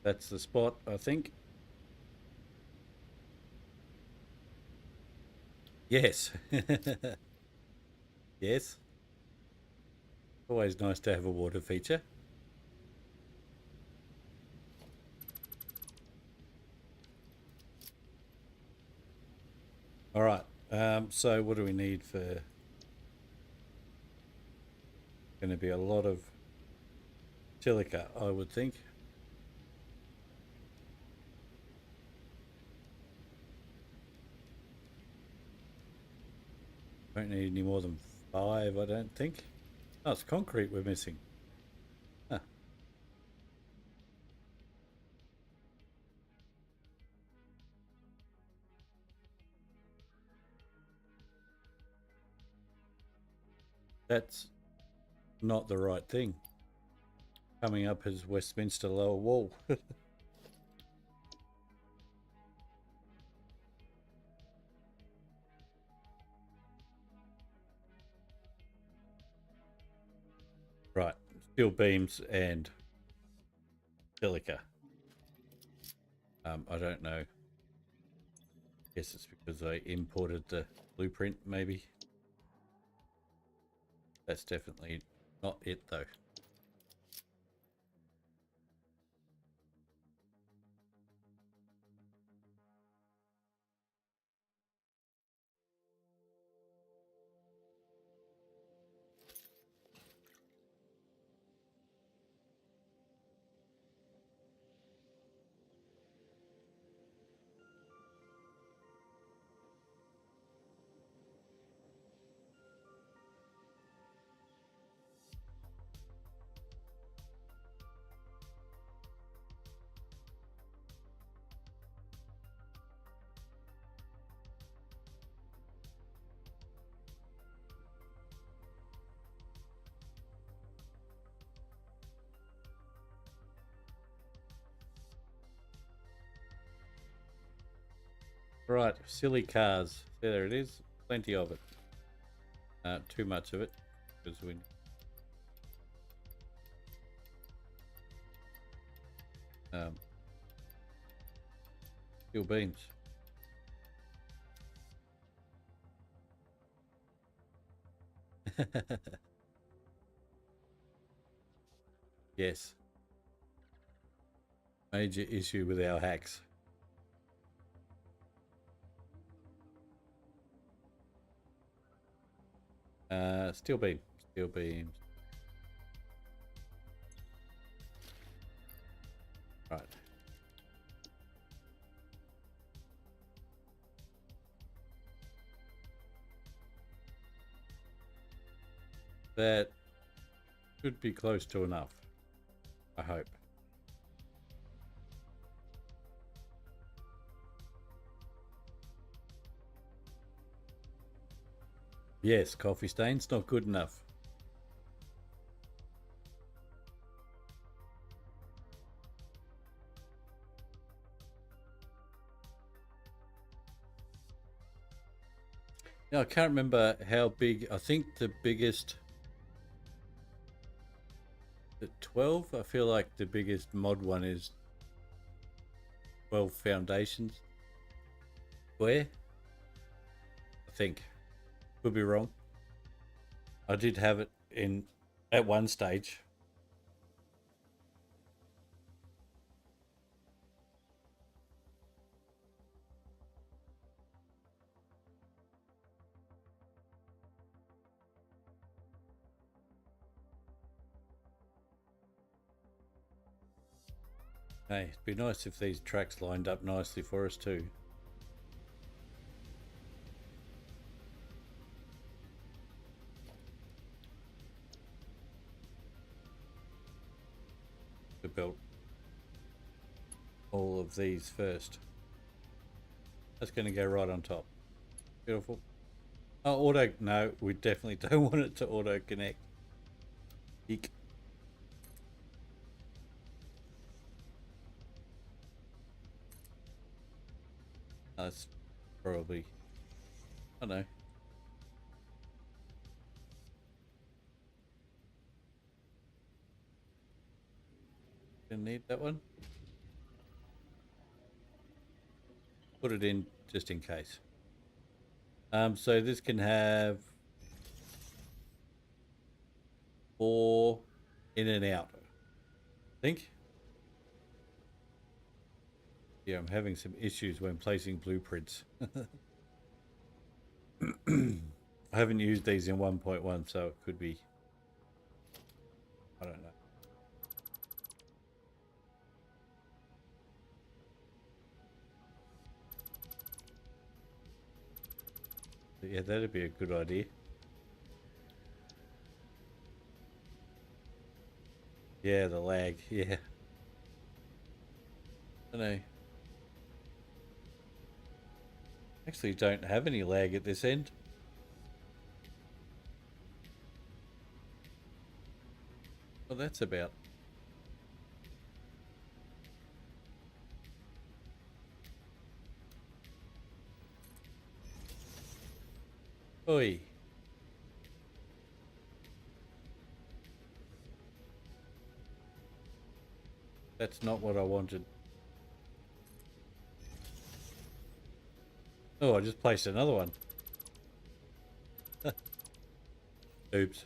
That's the spot, I think. Yes. Yes. Always nice to have a water feature. All right. So what do we need for? Going to be a lot of silica, I would think. Don't need any more than 5, I don't think. Oh, it's concrete we're missing. Huh. That's not the right thing. Coming up as Westminster Lower Wall. Right. Steel beams and silica. I don't know. Guess it's because I imported the blueprint, maybe. That's definitely not it, though. Right, silly cars. There it is. Plenty of it. Too much of it because we. Um, Steel beams. Yes. Major issue with our hacks. Steel beam. Steel beams. Right. That should be close to enough. I hope. Yes, coffee stains not good enough. Now I can't remember how big. I think the biggest at 12. I feel like the biggest mod one is 12 foundations. Where? I think. Could be wrong. I did have it in at one stage. Hey, it'd be nice if these tracks lined up nicely for us too. To build all of these first. That's going to go right on top. Beautiful. Oh, auto. No, we definitely don't want it to auto connect. Eek. That's probably. I don't know. Gonna need that one. Put it in just in case. So this can have 4 in and out. I think. Yeah, I'm having some issues when placing blueprints. I haven't used these in 1.1, so it could be, I don't know. But yeah, that'd be a good idea. Yeah, the lag, yeah. I know. Actually don't have any lag at this end. Well, that's about. Oi. That's not what I wanted. Oh, I just placed another one. Oops.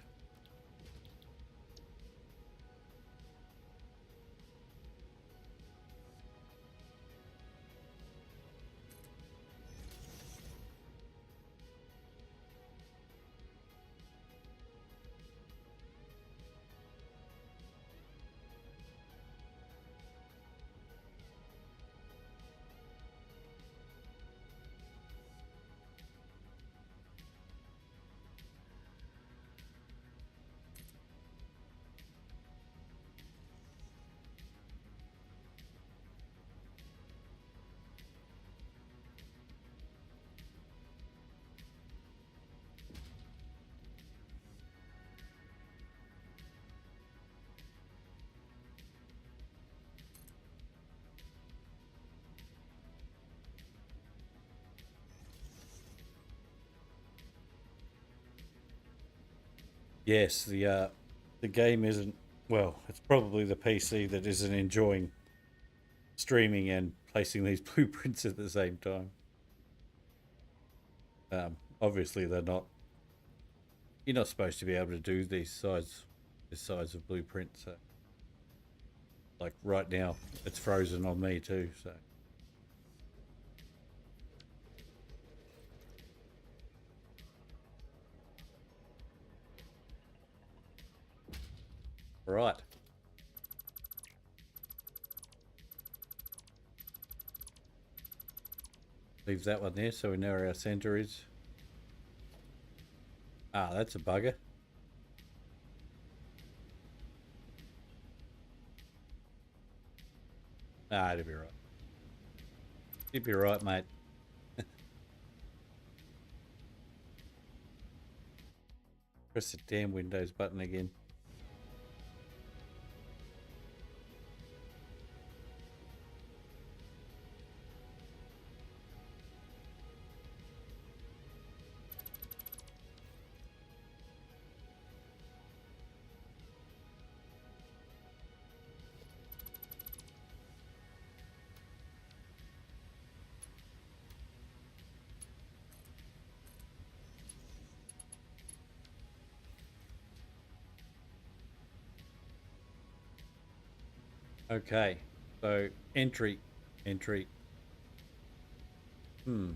Yes, the game isn't, well, it's probably the PC that isn't enjoying streaming and placing these blueprints at the same time. Obviously they're not, you're not supposed to be able to do this size of blueprint, so like right now it's frozen on me too, so. Right. Leave that one there so we know where our center is. Ah, that's a bugger. Ah, it'll be right. It'll be right, mate. Press the damn Windows button again. Okay, so entry. Hmm.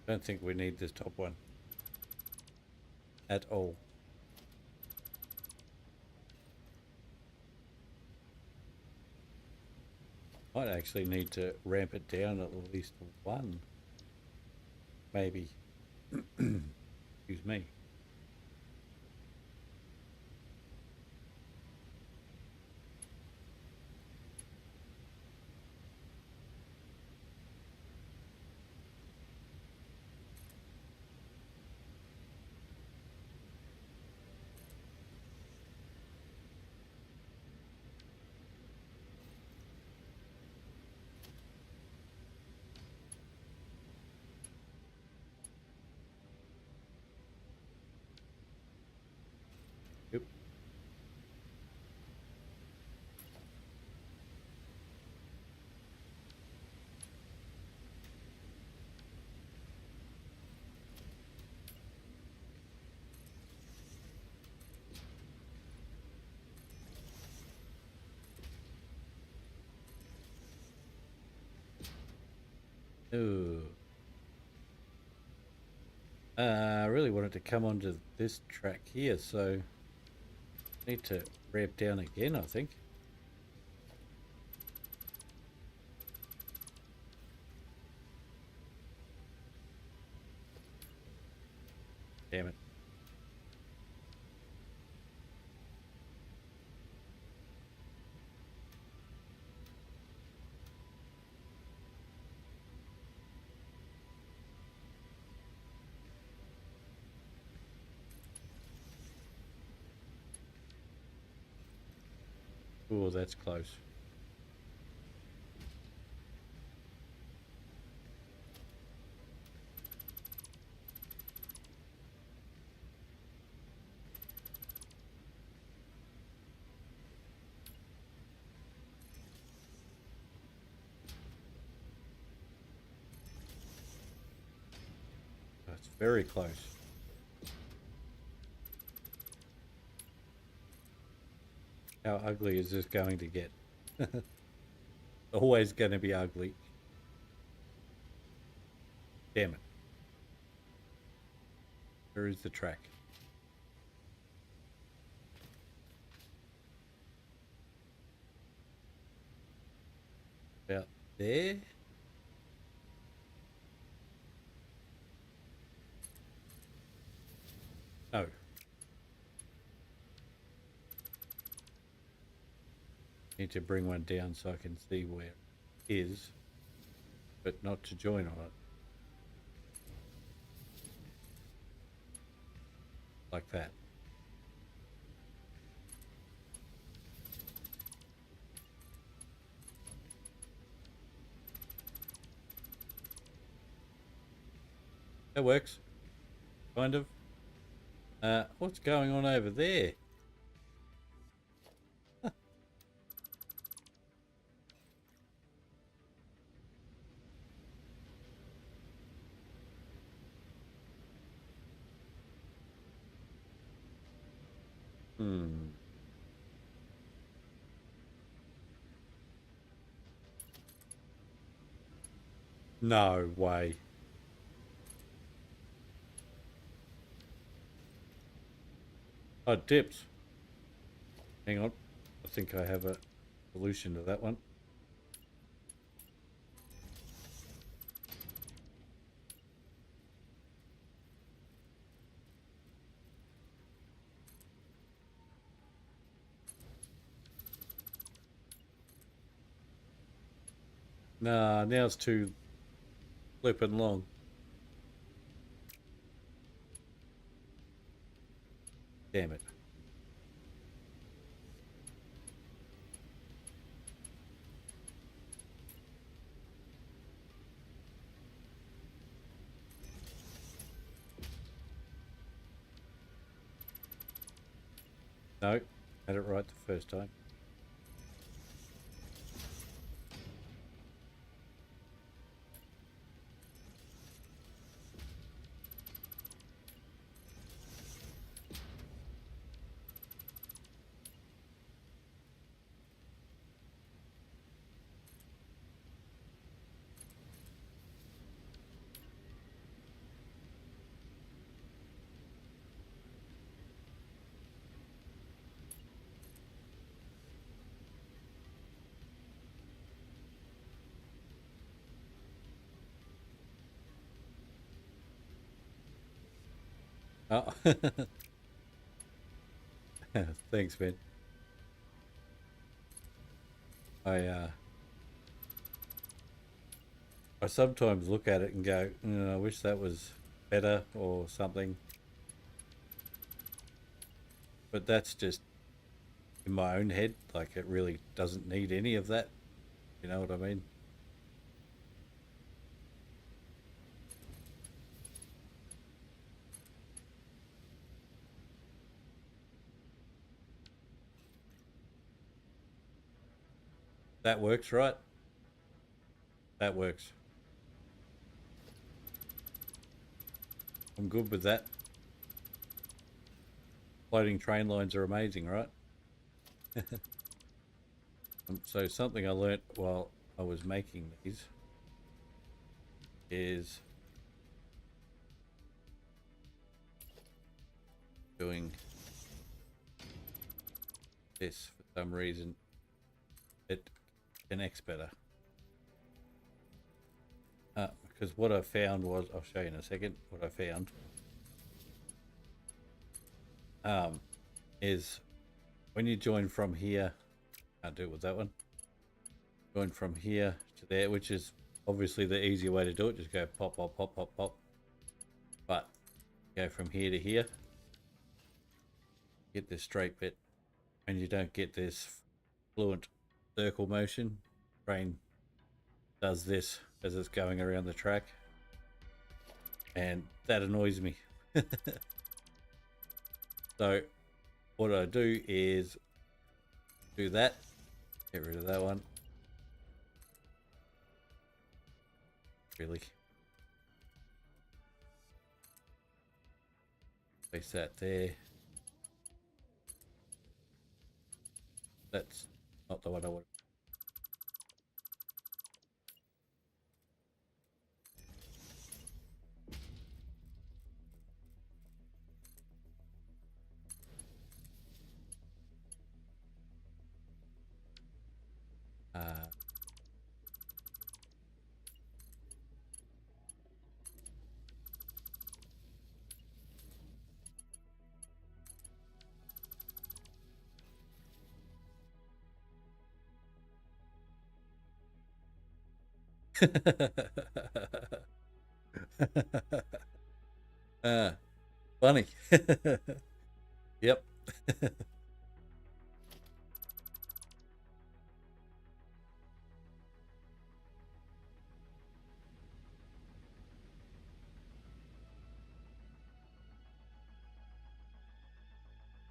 Don't think we need this top one at all. Might actually need to ramp it down at least one, maybe. Excuse me. Ooh. I really wanted to come onto this track here, so I need to ramp down again, I think. Damn it. Oh, that's close. That's very close. How ugly is this going to get? Always going to be ugly. Damn it. Where is the track? About there? No. Need to bring one down so I can see where it is, but not to join on it. Like that. That works. Kind of. What's going on over there? Hmm. No way. Oh, it dips. Hang on. I think I have a solution to that one. Nah, now it's too flippin' long. Damn it. No, had it right the first time. Oh. Thanks, man. I I sometimes look at it and go, I wish that was better or something. But that's just in my own head. Like, it really doesn't need any of that. You know what I mean? That works, right? That works. I'm good with that. Floating train lines are amazing, right? So something I learnt while I was making these is doing this for some reason. It connects better. Because what I found was, I'll show you in a second what I found. Is when you join from here, can't do it with that one. Join from here to there, which is obviously the easier way to do it. Just go pop, pop, pop, pop, pop. But go from here to here, get this straight bit, and you don't get this fluent circle motion. Brain does this as it's going around the track, and that annoys me. So what I do is do that, get rid of that one. Really, place that there. That's not the one I want. Funny. Yep.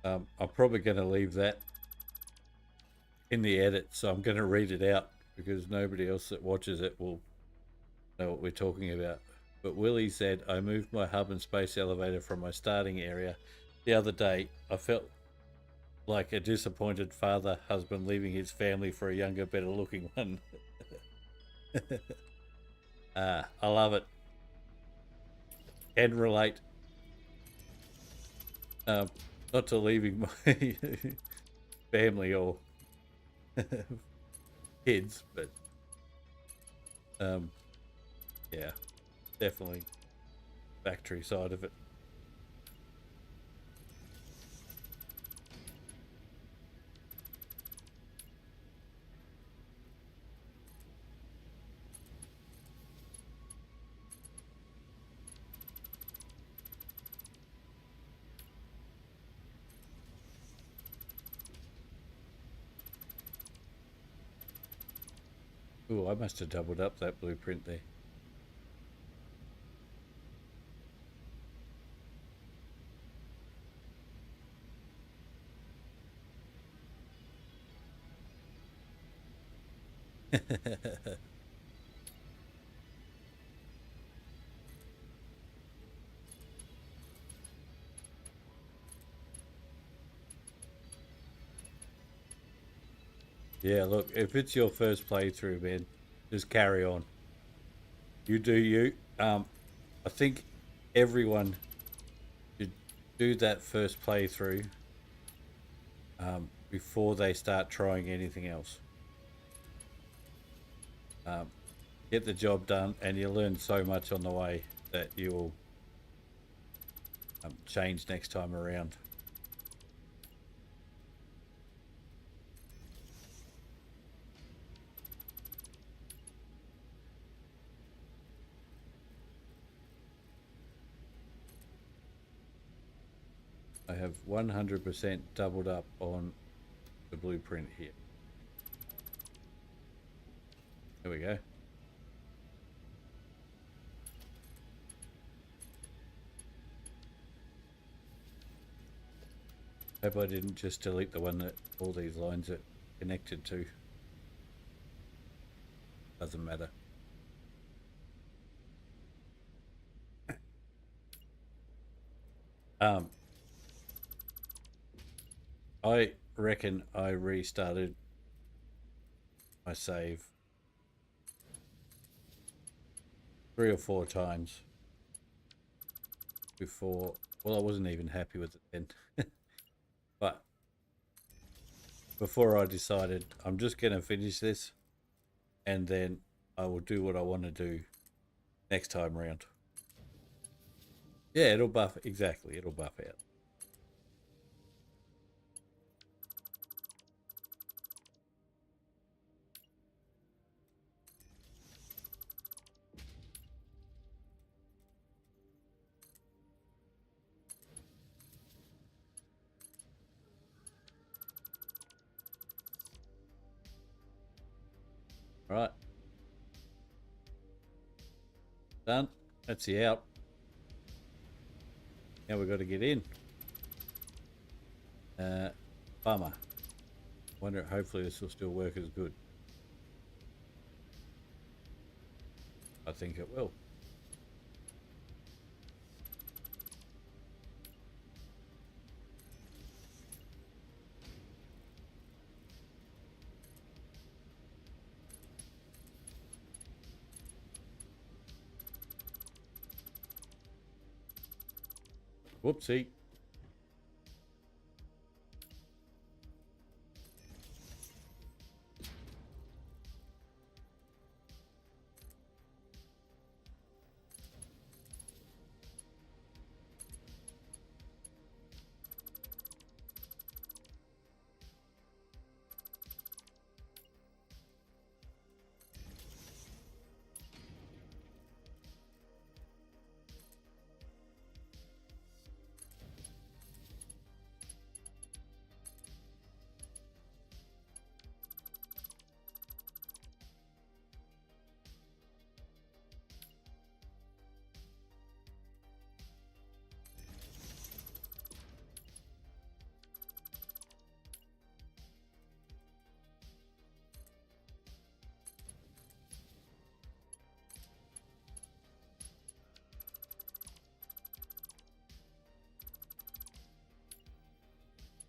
I'm probably going to leave that in the edit, so I'm going to read it out because nobody else that watches it will know what we're talking about. But Willie said, I moved my hub and space elevator from my starting area the other day. I felt like a disappointed father husband leaving his family for a younger, better looking one. I love it. Can relate. Not to leaving my family or kids, but yeah, definitely factory side of it. Oh, I must have doubled up that blueprint there. Yeah, look, if it's your first playthrough, man, just carry on. You do you. I think everyone should do that first playthrough before they start trying anything else. Get the job done, and you learn so much on the way that you'll change next time around. I have 100% doubled up on the blueprint here. There we go. Hope I didn't just delete the one that all these lines are connected to. Doesn't matter. I reckon I restarted my save 3 or 4 times before. Well, I wasn't even happy with it then. But before I decided I'm just going to finish this and then I will do what I want to do next time round. Yeah, it'll buff. Exactly, it'll buff out. All right. Done. That's the out. Now we've got to get in. Bummer. Wonder, hopefully this will still work as good. I think it will. Whoopsie.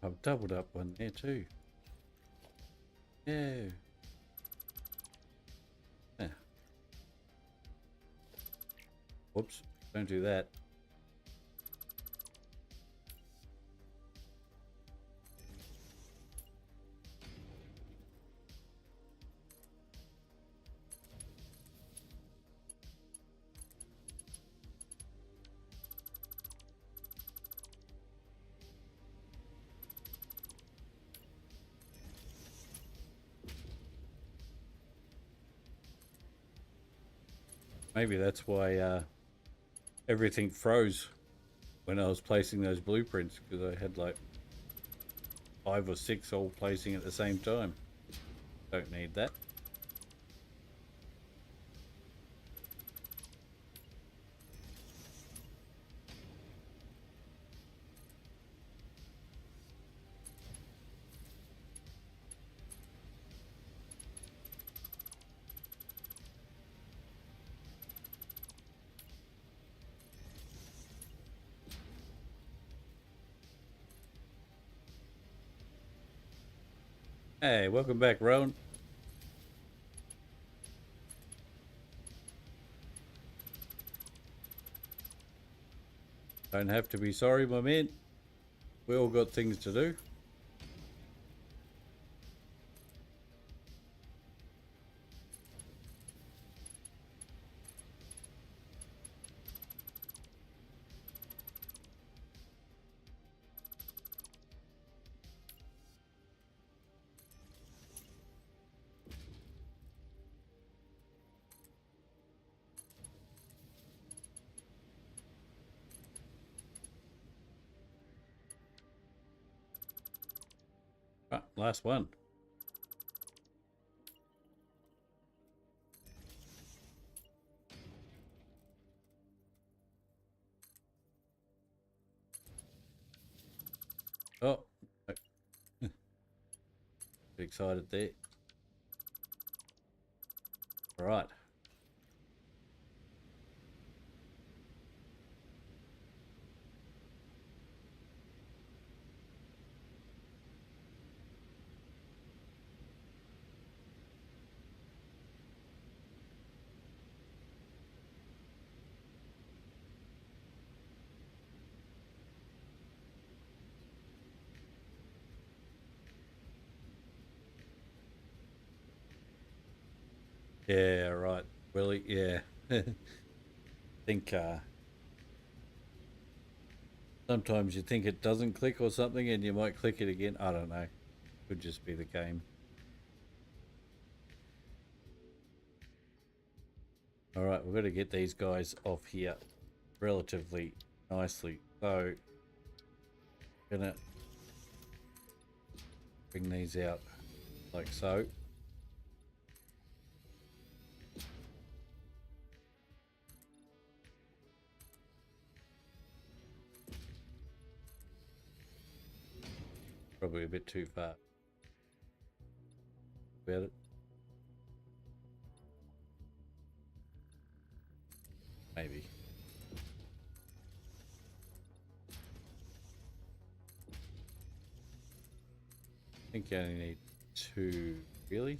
I've doubled up one there too. Yeah. Yeah. Whoops. Don't do that. Maybe that's why everything froze when I was placing those blueprints, because I had like 5 or 6 all placing at the same time. Don't need that. Hey, welcome back, Rowan. Don't have to be sorry, my man. We all got things to do. Right, last one. Oh, excited there. All right. Yeah, right. Willie, yeah. think sometimes you think it doesn't click or something and you might click it again. I don't know. Could just be the game. All right, we've got to get these guys off here relatively nicely. So, gonna bring these out like so. Probably a bit too far. About it. Maybe. I think you only need 2, really.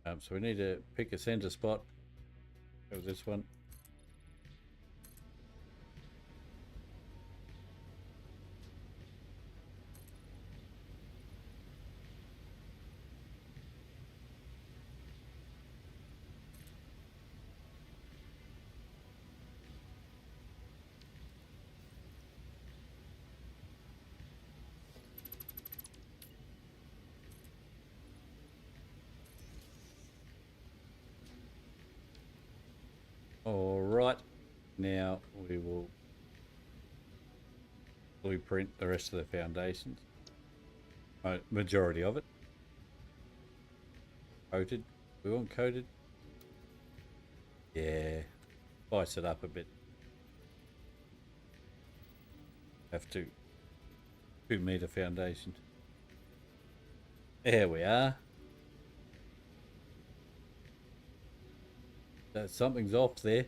So we need to pick a center spot. Go with this one. All right. Now we will blueprint the rest of the foundations. Majority of it. Coated. We want coated. Yeah. Spice it up a bit. Have to 2-meter foundation. There we are. Something's off there.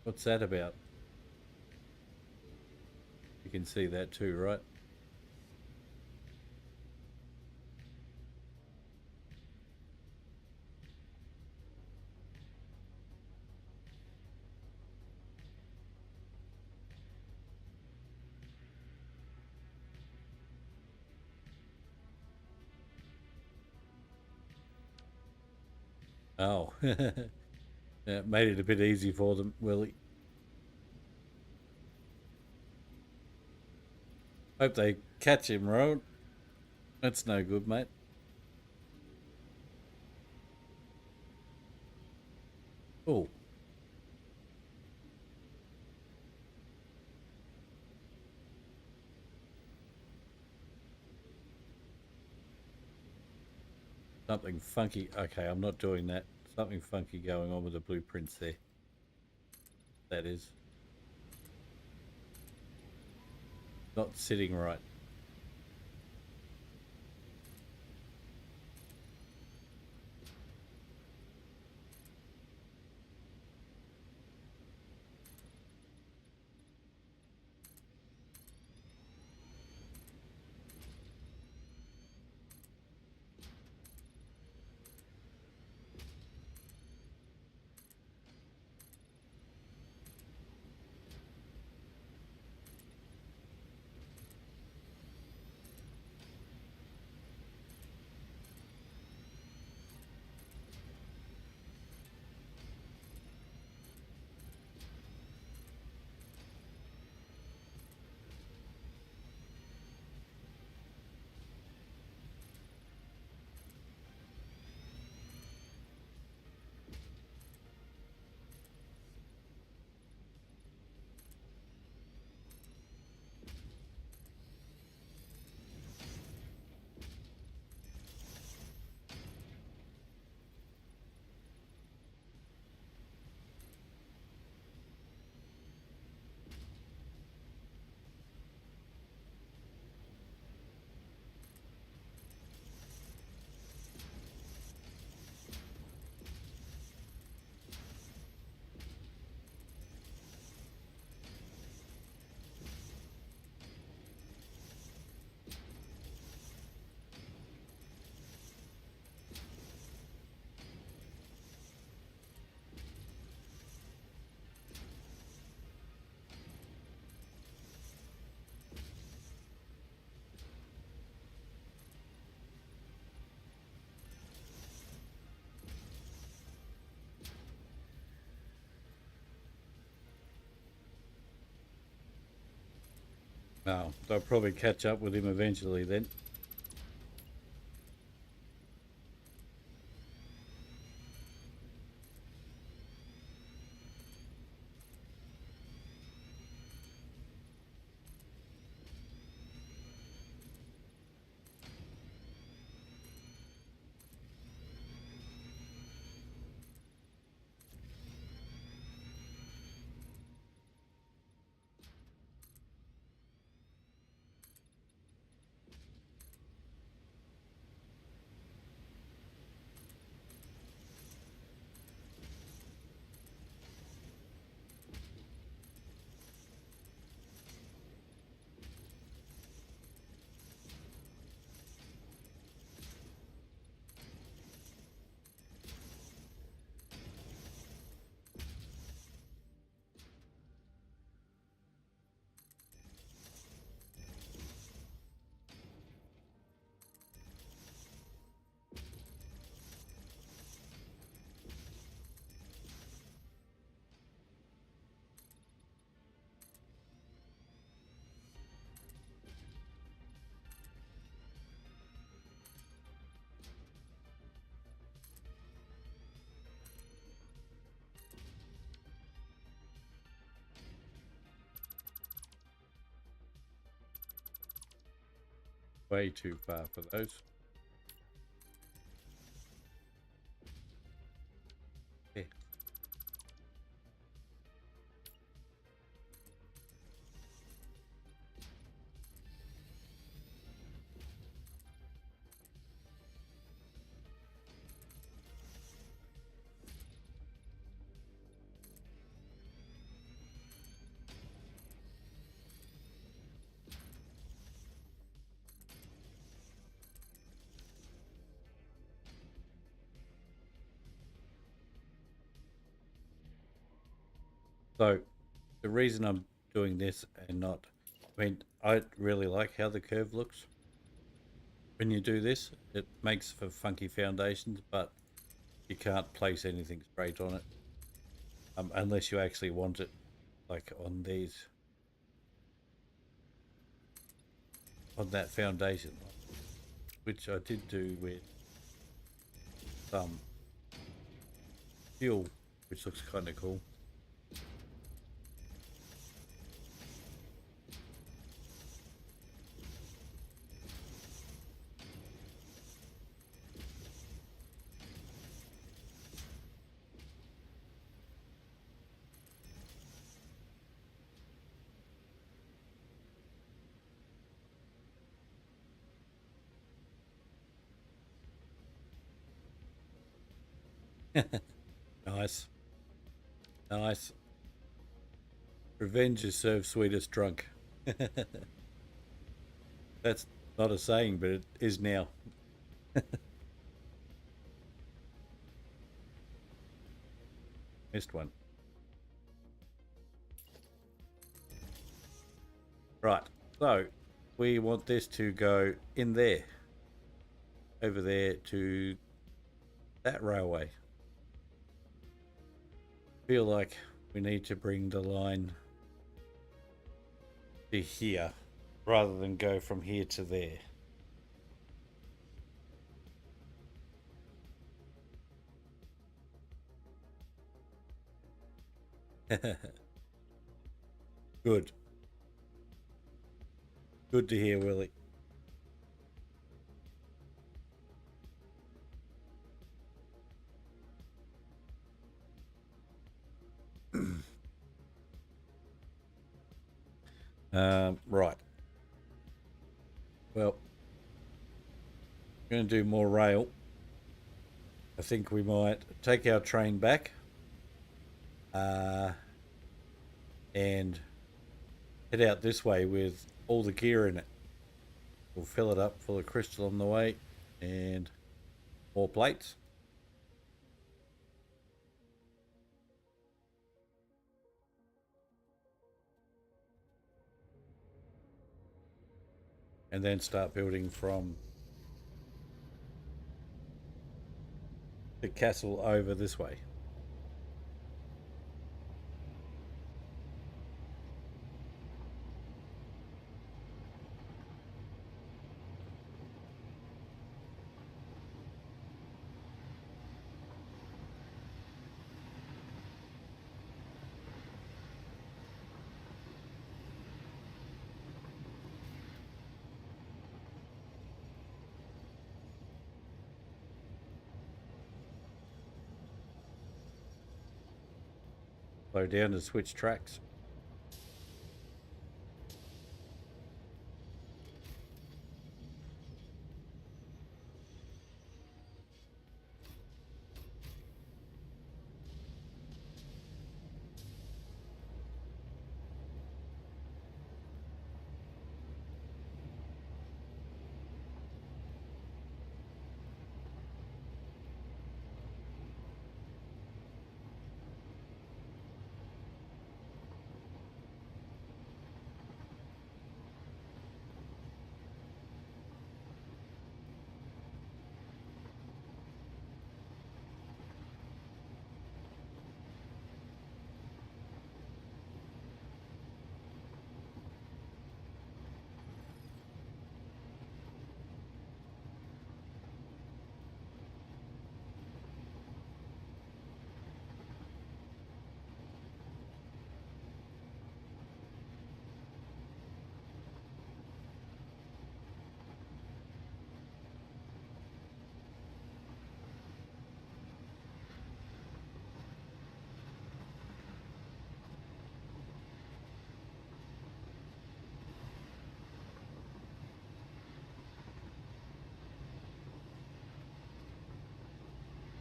What's that about? You can see that too, right? Oh. Yeah, made it a bit easy for them, Willie. Hope they catch him, right? That's no good, mate. Oh. Something funky. Okay, I'm not doing that. Something funky going on with the blueprints there. That is. Not sitting right. Oh, they'll probably catch up with him eventually then. Way too far for those. Yeah. So the reason I'm doing this and not, I mean, I really like how the curve looks when you do this. It makes for funky foundations, but you can't place anything straight on it unless you actually want it, like on these, on that foundation, which I did do with some fuel, which looks kind of cool. Nice, nice. Revenge is served sweetest drunk. That's not a saying, but it is now. Missed one. Right. So we want this to go in there, over there to that railway. Feel like we need to bring the line to here rather than go from here to there. Good. Good to hear, Willie. Right. Well, we're going to do more rail. I think we might take our train back and head out this way with all the gear in it. We'll fill it up full of crystal on the way and more plates. And then start building from the castle over this way. Slow down to switch tracks.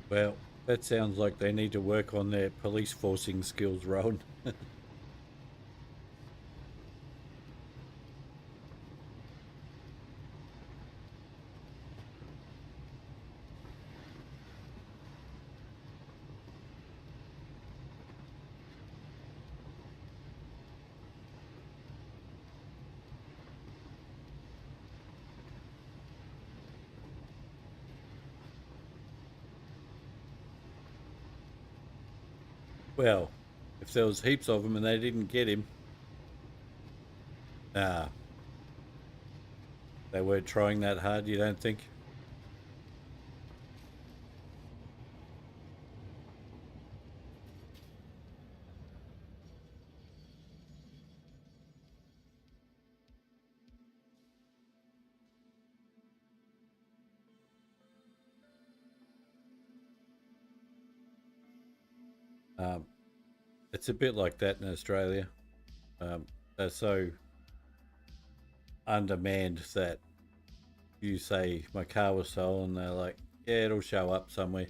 Well, that sounds like they need to work on their police forcing skills, Rowan. Well, if there was heaps of them and they didn't get him, nah, they weren't trying that hard, you don't think? Um, it's a bit like that in Australia. They're so undermanned that you say my car was stolen, they're like, yeah, it'll show up somewhere.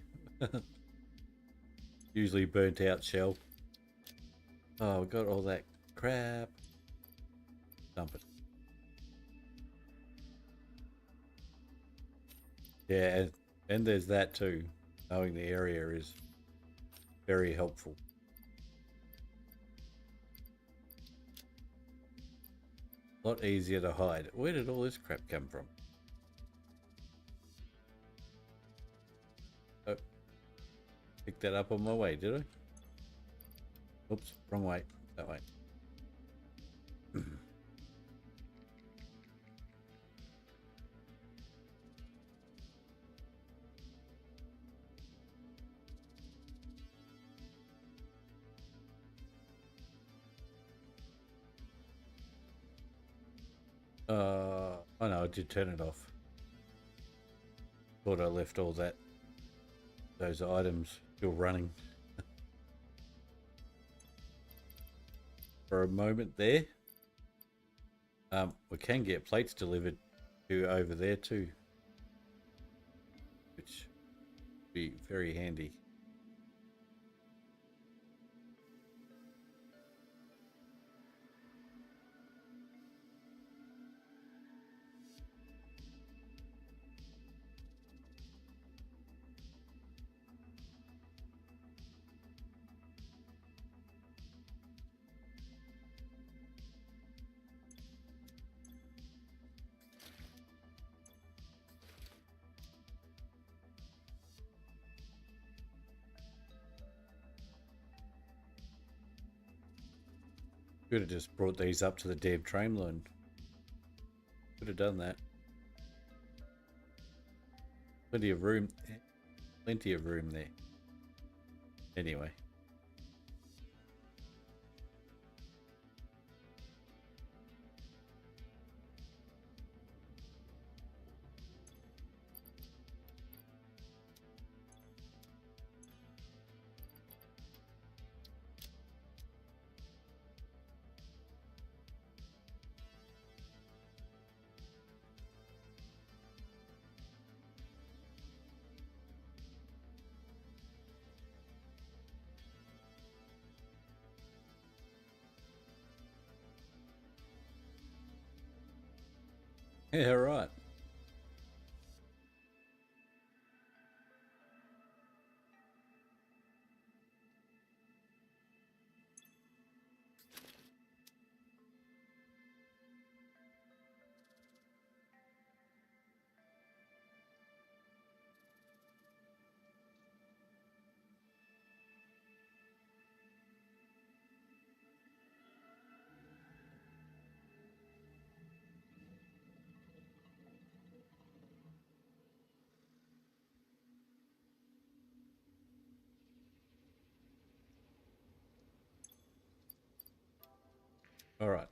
Usually burnt out shell. Oh, we got all that crap. Dump it. Yeah, and there's that too. Knowing the area is very helpful. A lot easier to hide. Where did all this crap come from? Oh, picked that up on my way, did I? Oops, wrong way. That way. Oh no, I did turn it off. Thought I left all those items still running for a moment there. We can get plates delivered to over there too, which would be very handy. Could have just brought these up to the damn train line. Could have done that. Plenty of room. Plenty of room there. Anyway. Yeah, right. All right.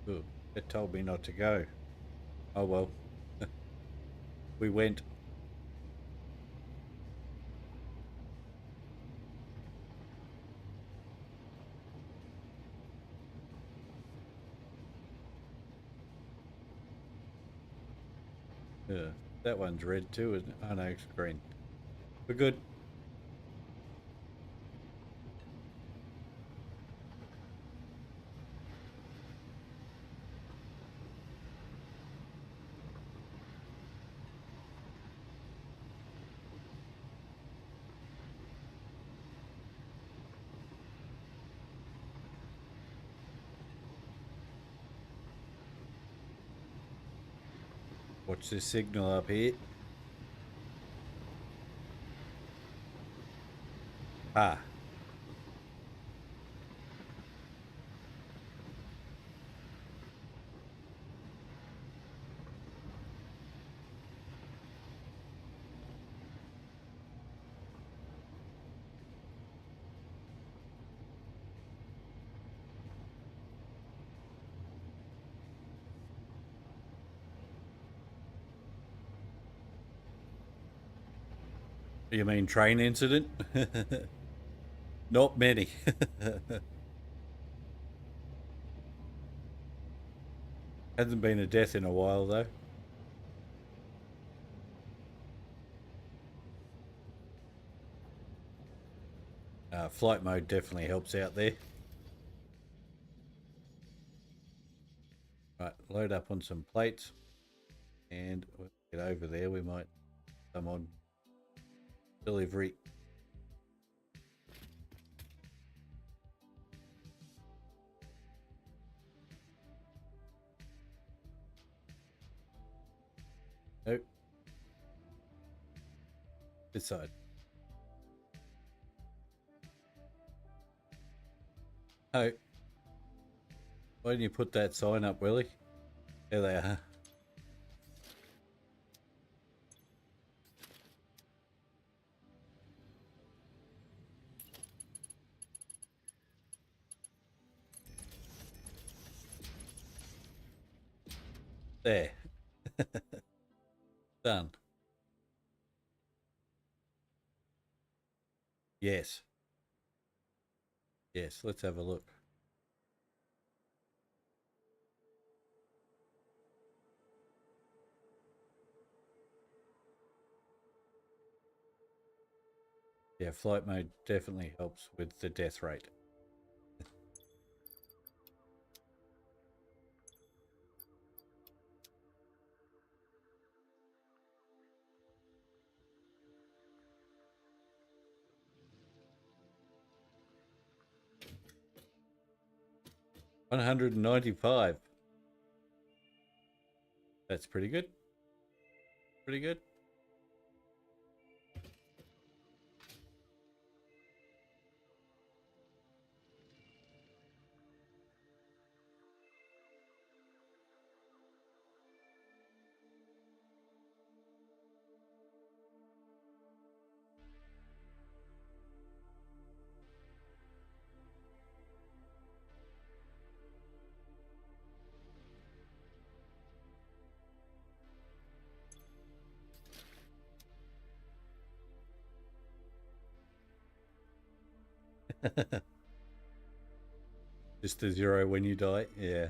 Ooh, it told me not to go. Oh well, we went. Yeah, that one's red too, isn't it? Oh no, it's green. We're good. Watch this signal up here. Ah, you mean train incident? Not many. Hasn't been a death in a while though. Flight mode definitely helps out there. Right, load up on some plates and we'll get over there. We might come on delivery. Nope. This side. Oh, why didn't you put that sign up, Willie? There they are. There. Done. Yes. Yes, let's have a look. Yeah, flight mode definitely helps with the death rate. $195. That's pretty good. Pretty good. Just a 0 when you die. Yeah.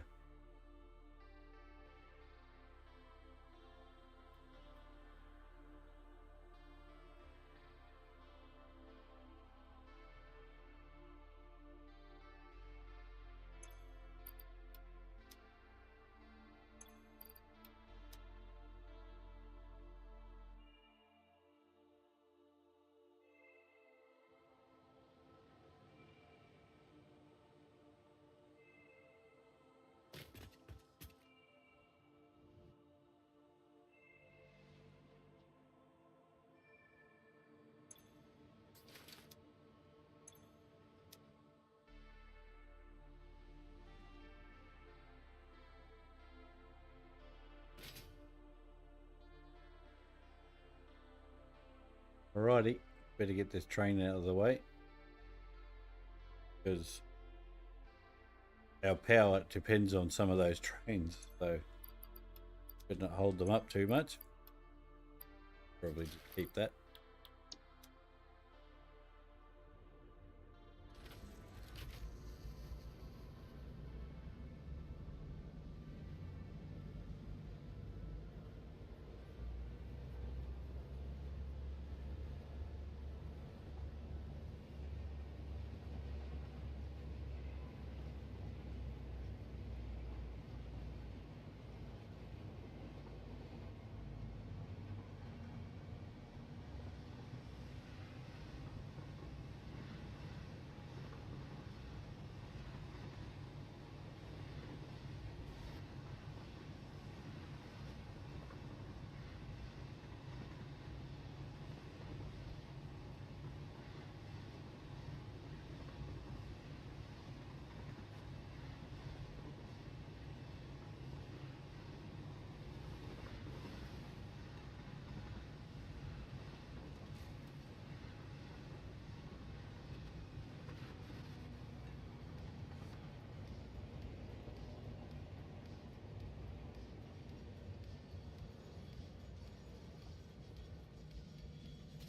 Alrighty, better get this train out of the way because our power depends on some of those trains, so should not hold them up too much. Probably just keep that.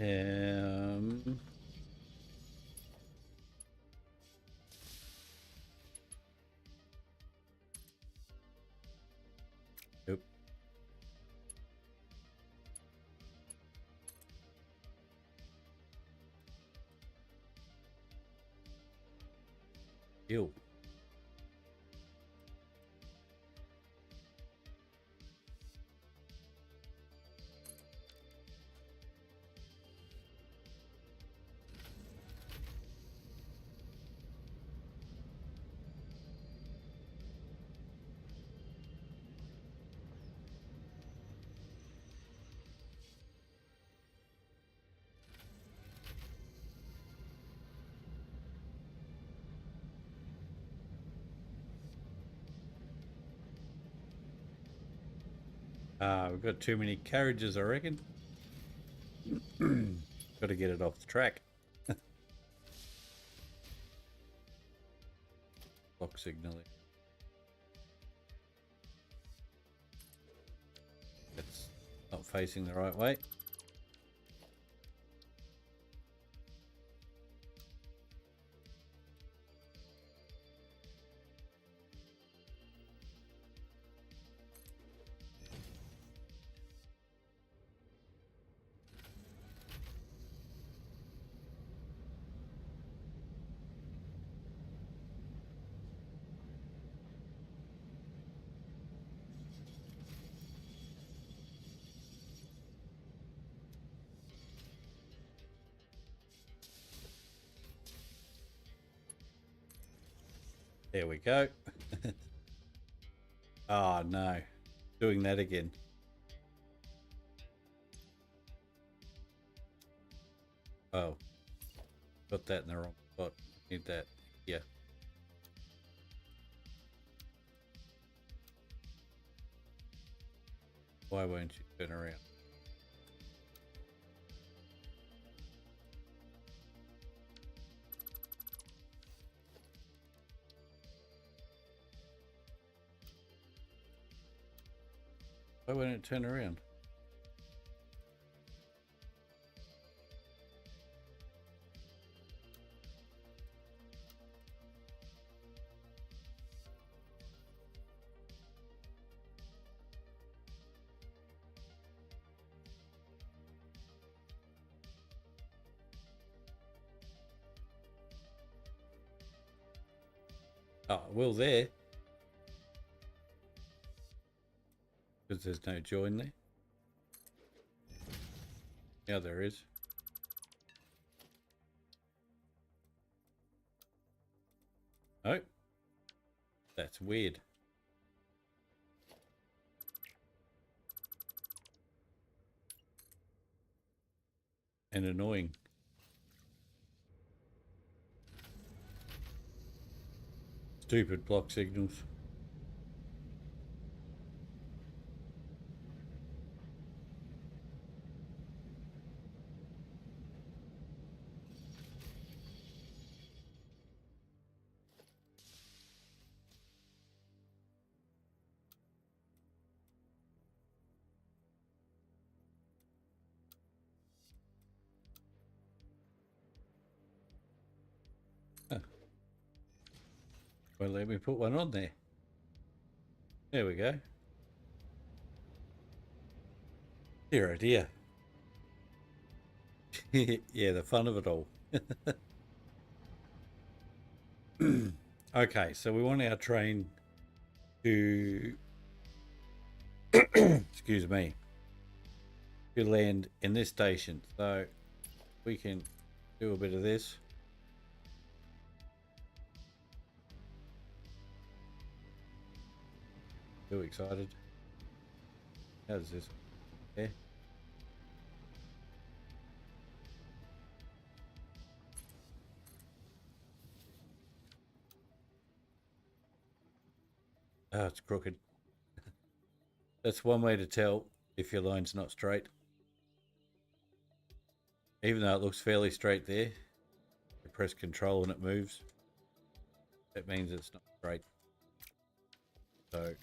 Um, Nope. Ew. We've got too many carriages, I reckon. Got to get it off the track. Clock signaling. It's not facing the right way. There we go. Oh no, doing that again. Oh, got that in the wrong spot. Need that. Yeah. Why won't you turn around? Why won't it turn around? Oh, well there. Because there's no join there. Yeah, there is. Oh. That's weird. And annoying. Stupid block signals. Huh. Well, let me put one on there. There we go. Dear oh dear. Yeah, the fun of it all. Okay, so we want our train to excuse me, to land in this station. So we can do a bit of this. Too excited. How's this? Yeah. Oh, it's crooked. That's one way to tell if your line's not straight. Even though it looks fairly straight there, you press control and it moves. That means it's not straight. So,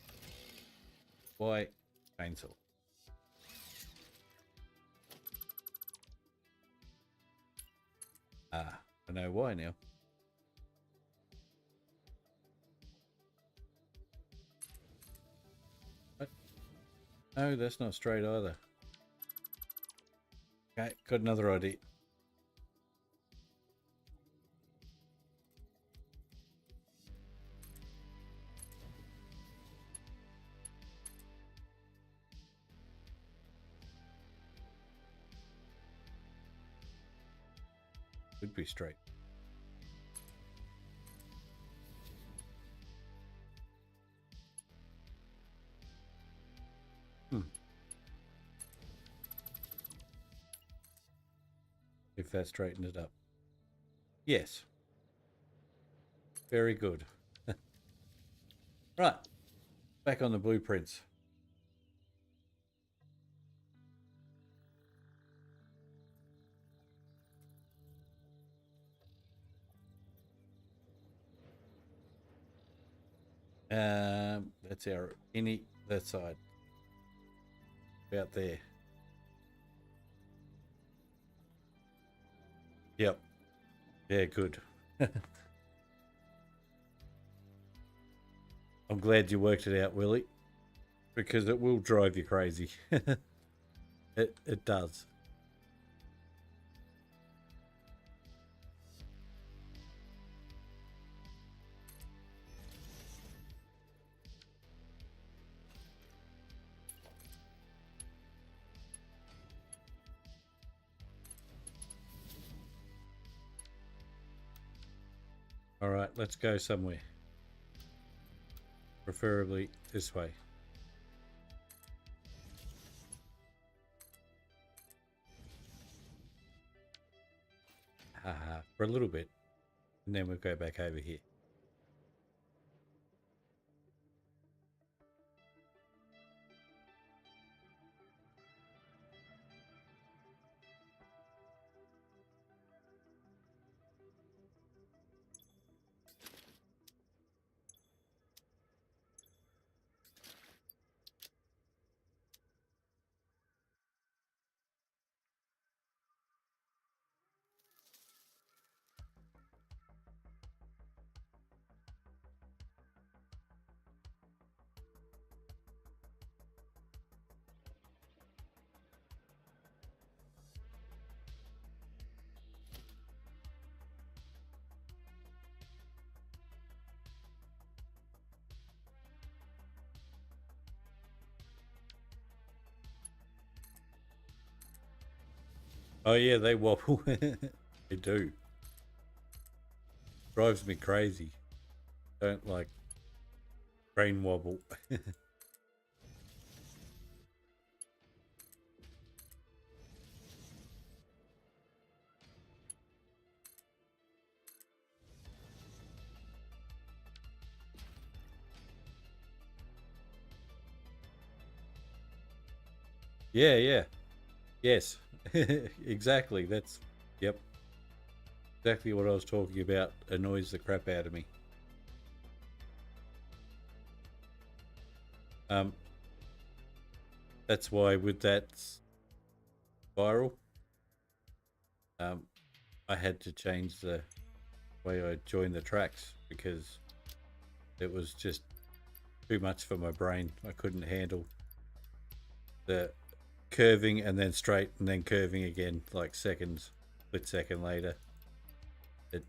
why chainsaw? Ah, I know why now. What? No, that's not straight either. Okay, got another idea. Could be straight. If that straightened it up. Yes. Very good. Right. Back on the blueprints. That's our any that side. About there. Yep. Yeah, good. I'm glad you worked it out, Willie, because it will drive you crazy. It does. All right, let's go somewhere. Preferably this way. For a little bit. And then we'll go back over here. Oh yeah, they wobble. They do. Drives me crazy. Don't like train wobble. Yeah, yeah. Yes. Exactly. That's yep. Exactly what I was talking about. Annoys the crap out of me. Um that's why with that spiral, um I had to change the way I joined the tracks because it was just too much for my brain. I couldn't handle the curving and then straight and then curving again, like seconds, split second later. It,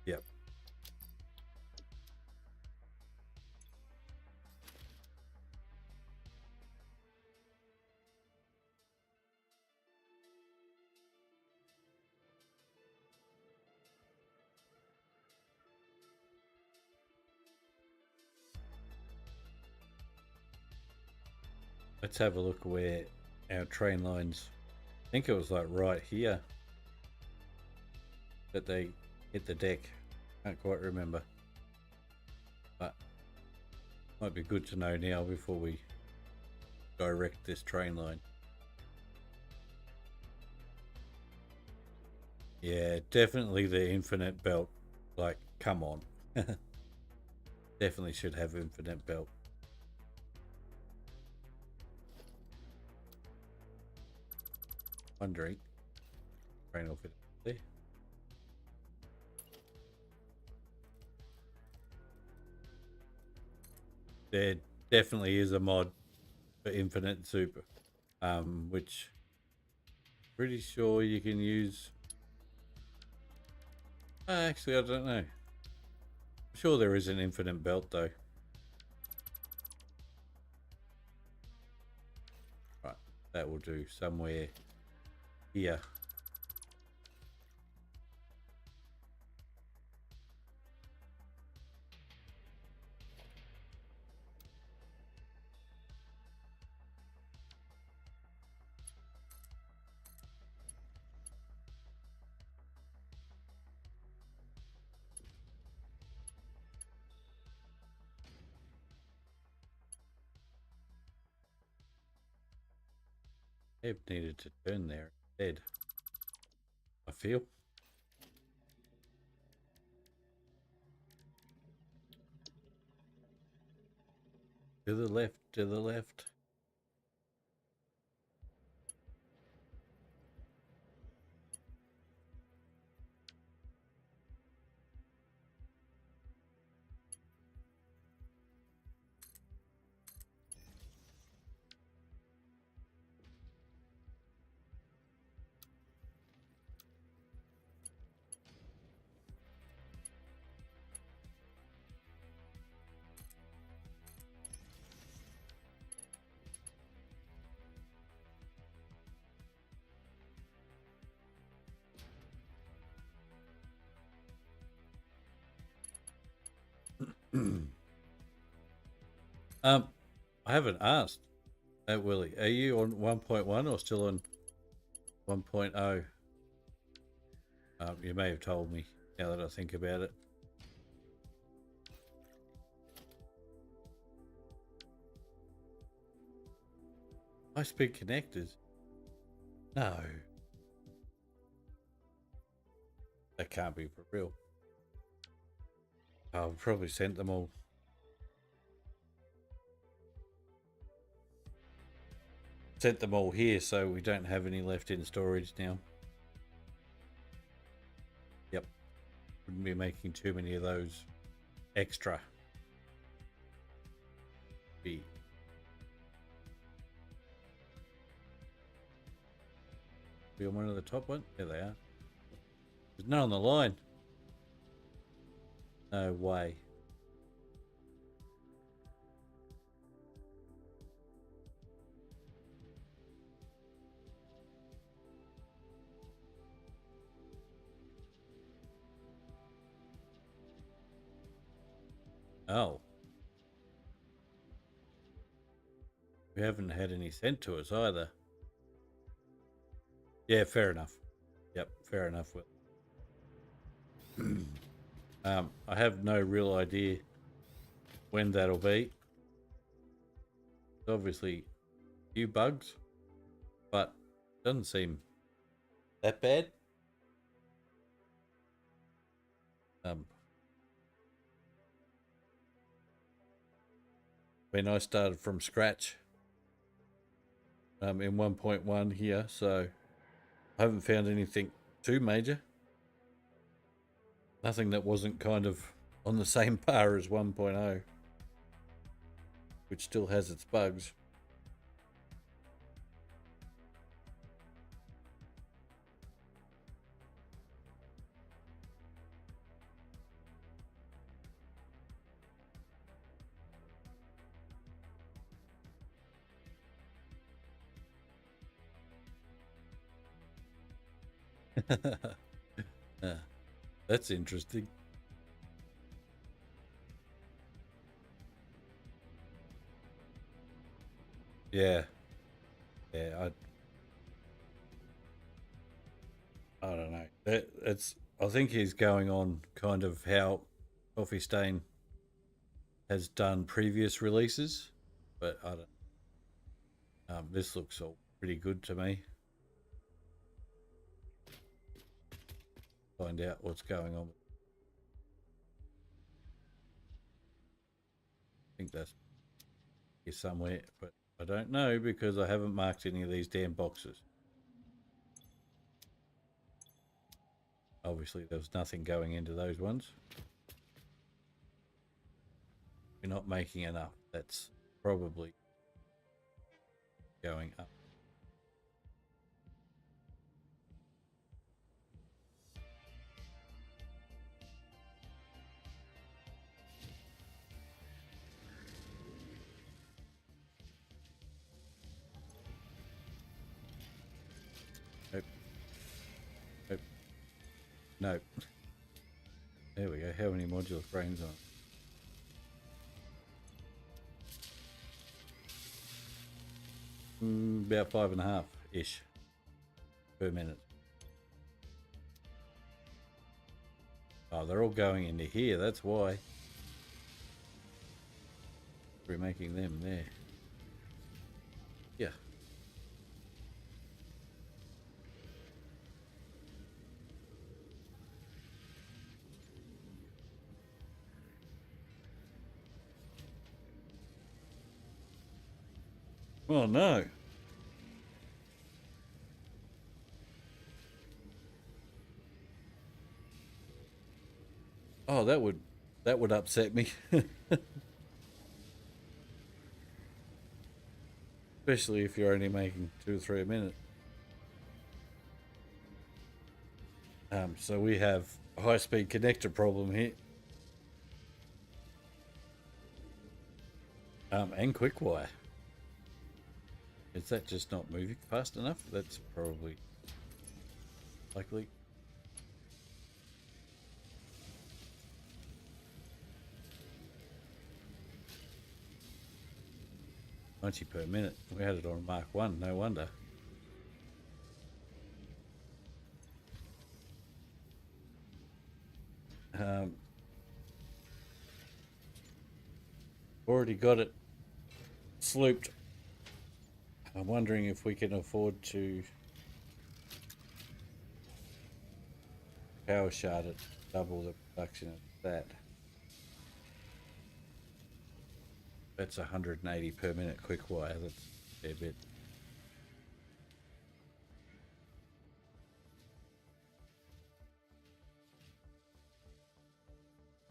yep. Let's have a look where our train lines. I think it was like right here that they hit the deck. Can't quite remember, but might be good to know now before we direct this train line. Yeah, definitely the infinite belt. Like, come on. Definitely should have infinite belt. Wondering. Train will fit there. There definitely is a mod for infinite super, which pretty sure you can use. Actually, I don't know. I'm sure there is an infinite belt though. Right, that will do somewhere here. Ebb needed to turn there instead. I feel. To the left, to the left. um, I haven't asked. Willie, are you on 1.1 or still on 1.0? You may have told me now that I think about it. High-speed connectors? No, that can't be for real. I've probably sent them all. Sent them all here, so we don't have any left in storage now. Yep, wouldn't be making too many of those extra. Be on one of the top ones? There they are. There's none on the line. No way. Oh. We haven't had any sent to us either. Yeah, fair enough. Yep, fair enough, Will. I have no real idea when that'll be. It's obviously a few bugs, but doesn't seem that bad. When I started from scratch in 1.1 here, so I haven't found anything too major. Nothing that wasn't kind of on the same par as 1.0, which still has its bugs. That's interesting. Yeah, yeah. I don't know. It's. I think he's going on kind of how Coffee Stain has done previous releases, but I don't. This looks all pretty good to me. Find out what's going on. I think that's here somewhere, but I don't know because I haven't marked any of these damn boxes. Obviously, there was nothing going into those ones. We're not making enough. That's probably going up. Nope. Nope. Nope. There we go. How many modular frames on? About 5.5-ish per minute. Oh, they're all going into here. That's why we're making them there. Yeah. Oh no. Oh, that would upset me. Especially if you're only making 2 or 3 a minute. So we have a high-speed connector problem here. And quick wire. Is that just not moving fast enough? That's probably likely. $90 per minute. We had it on Mark 1, no wonder. Already got it slooped. I'm wondering if we can afford to power shard it, double the production of that. That's 180 per minute quick wire. That's a fair bit.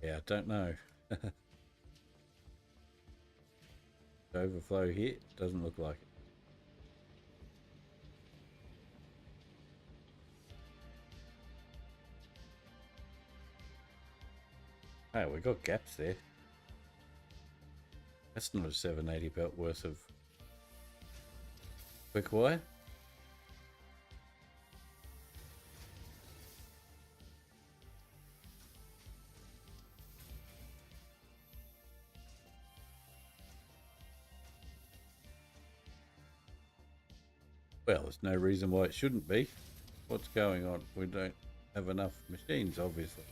Yeah, I don't know. Overflow here doesn't look like it. Oh, we got gaps there. That's not a 780 belt worth of quick wire. Well, there's no reason why it shouldn't be. What's going on? We don't have enough machines, obviously.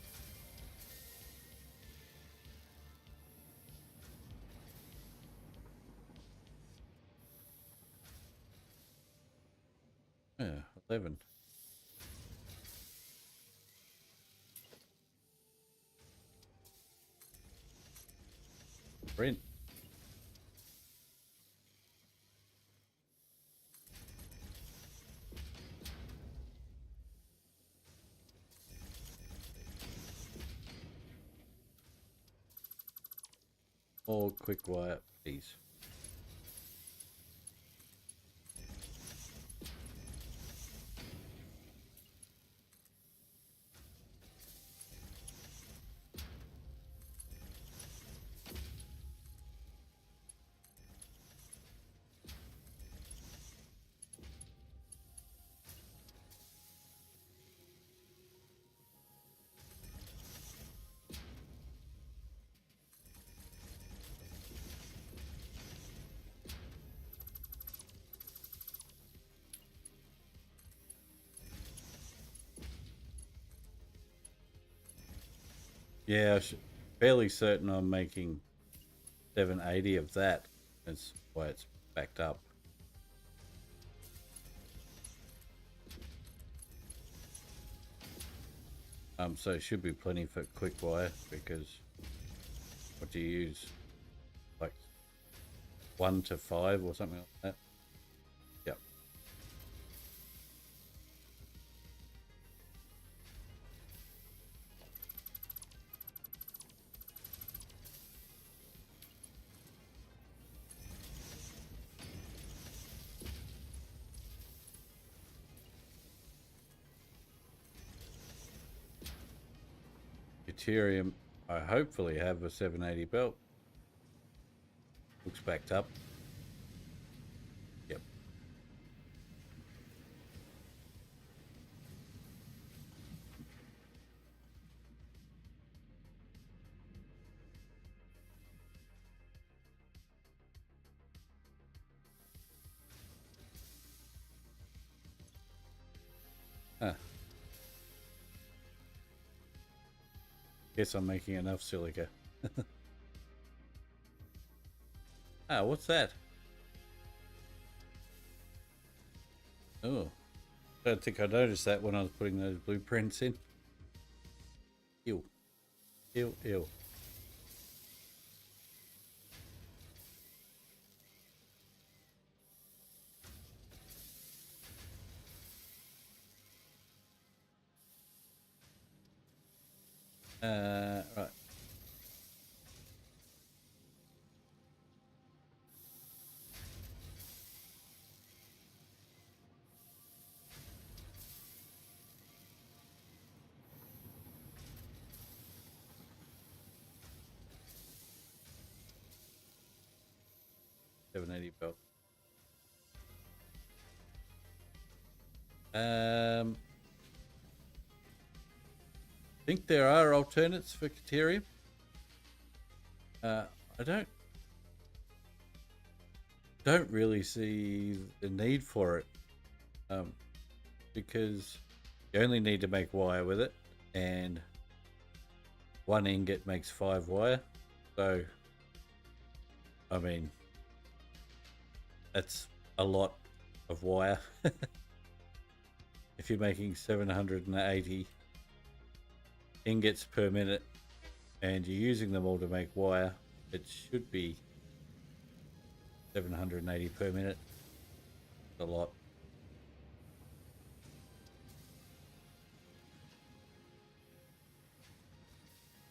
Yeah, 11. Brent. Or quick wire, please. Yeah, fairly certain I'm making 780 of that. That's why it's backed up. So it should be plenty for quick wire because what do you use? Like 1 to 5 or something like that. Yep. Deuterium, I hopefully have a 780 belt. Looks backed up. Yep. Huh. Guess I'm making enough silica. Ah, what's that? Oh, I don't think I noticed that when I was putting those blueprints in. Ew. Ew, ew. Right. $780 belt. I think there are alternates for Caterium. I don't really see the need for it, because you only need to make wire with it, and one ingot makes 5 wire. So, I mean, that's a lot of wire. If you're making 780 ingots per minute and you're using them all to make wire, it should be 780 per minute. It's a lot.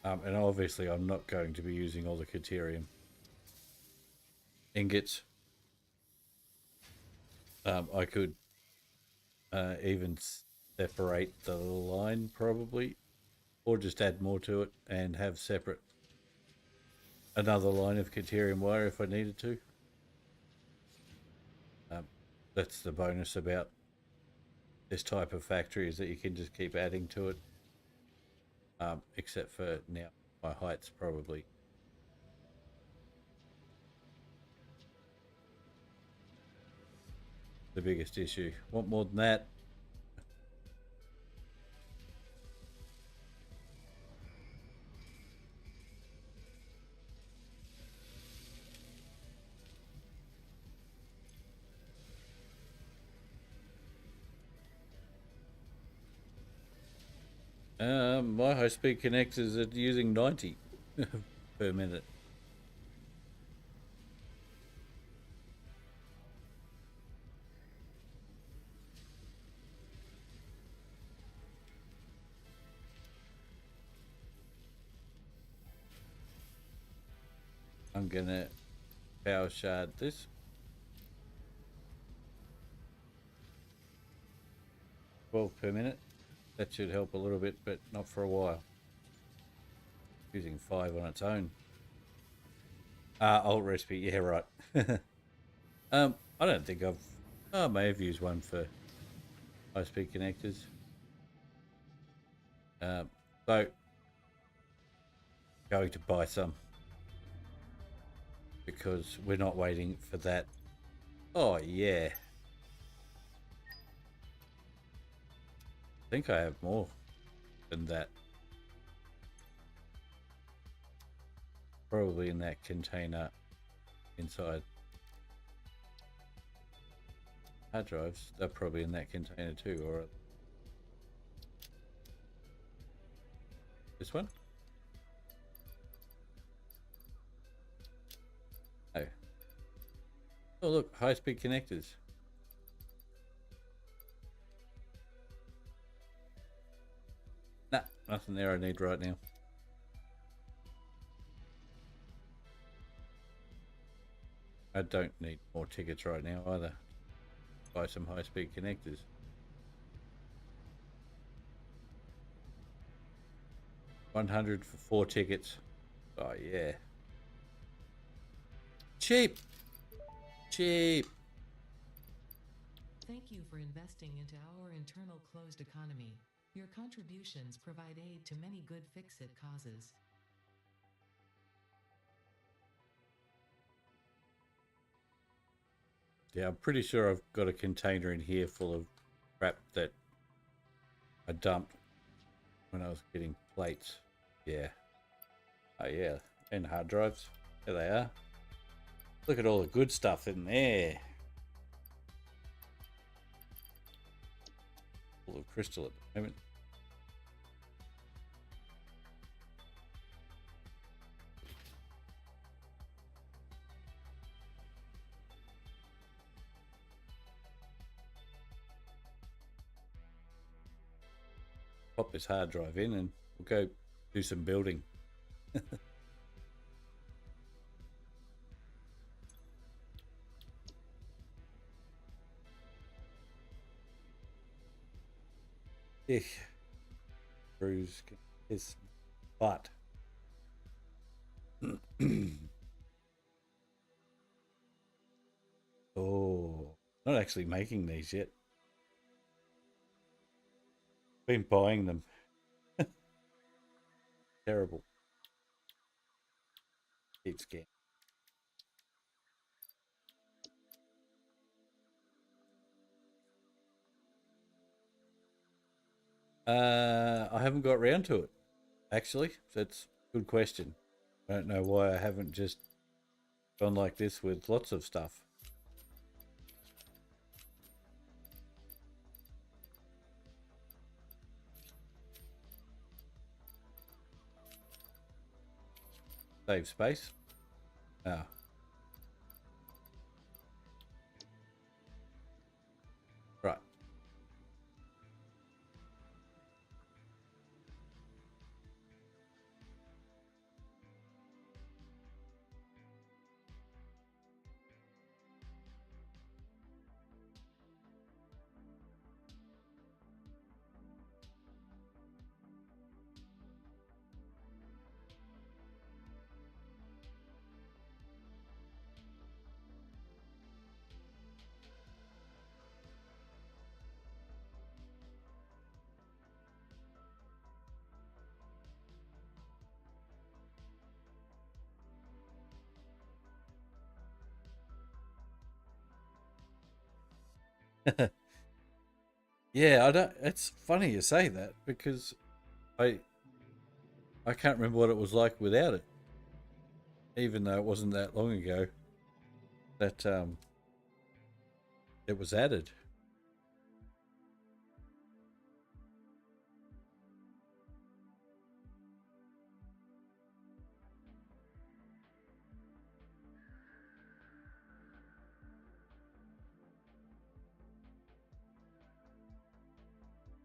And obviously I'm not going to be using all the Caterium ingots. I could even separate the line probably, or just add more to it and have separate another line of Caterium wire if I needed to. That's the bonus about this type of factory, is that you can just keep adding to it. Except for now, my height's probably the biggest issue. Want more than that? My high-speed connectors are using 90 per minute. I'm gonna power shard this. 12 per minute. That should help a little bit, but not for a while. Using 5 on its own. Alt recipe, yeah, right. I don't think I may have used one for high-speed connectors. So going to buy some because we're not waiting for that. Oh yeah, I think I have more than that. Probably in that container inside. Hard drives, they're probably in that container too, or this one? Oh. Oh look, high-speed connectors. Nah, nothing there I need right now. I don't need more tickets right now either. Buy some high-speed connectors. $100 for 4 tickets. Oh yeah. Cheap. Cheap. Thank you for investing into our internal closed economy. Your contributions provide aid to many good fix-it causes. Yeah, I'm pretty sure I've got a container in here full of crap that I dumped when I was getting plates. Yeah. Oh yeah, and hard drives. There they are. Look at all the good stuff in there. Full of crystal at the moment. Pop this hard drive in and we'll go do some building. Ich. Bruce his butt. Oh, not actually making these yet. Been buying them. Terrible. It's scam. I haven't got round to it, actually. That's a good question. I don't know why I haven't just gone like this with lots of stuff. Save space. Ah. Right. Yeah, I don't. It's funny you say that because I I can't remember what it was like without it, even though it wasn't that long ago that it was added.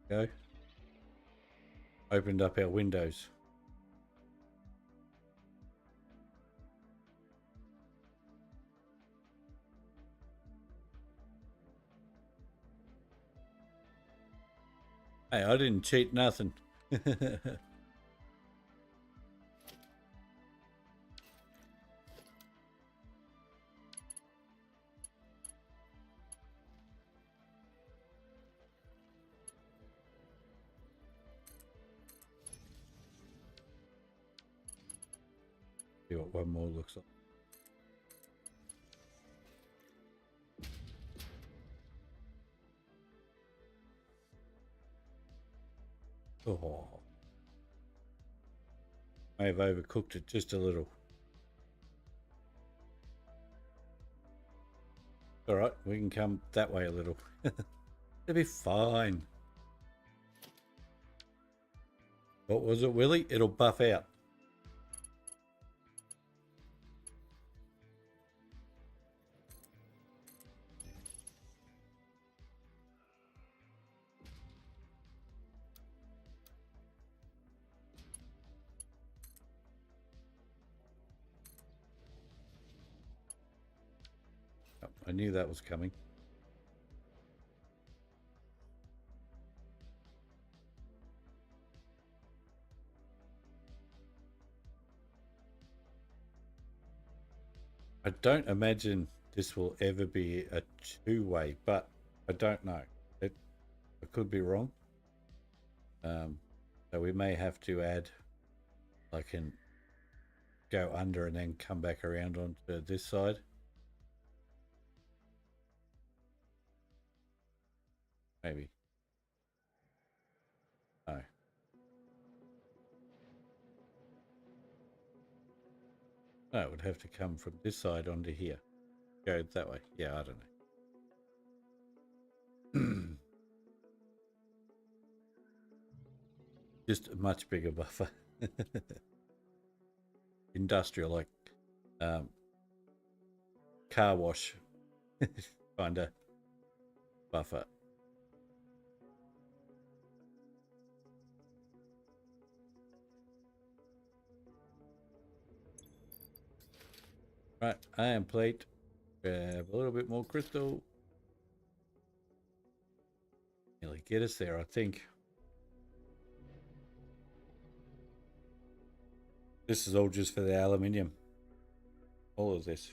Go opened up our windows. Hey, I didn't cheat nothing. See what one more looks like. Oh, I have overcooked it just a little. All right, we can come that way a little. It'll be fine. What was it, Willie? It'll buff out. Oh, I knew that was coming. I don't imagine this will ever be a two-way, but I don't know. I could be wrong. So we may have to add, like, an go under and then come back around onto this side. Maybe. No. No, it would have to come from this side onto here. Go that way. Yeah, I don't know. Just a much bigger buffer. Industrial, like car wash kind of buffer. Right, iron plate. Grab a little bit more crystal. Nearly get us there, I think. This is all just for the aluminium. All of this.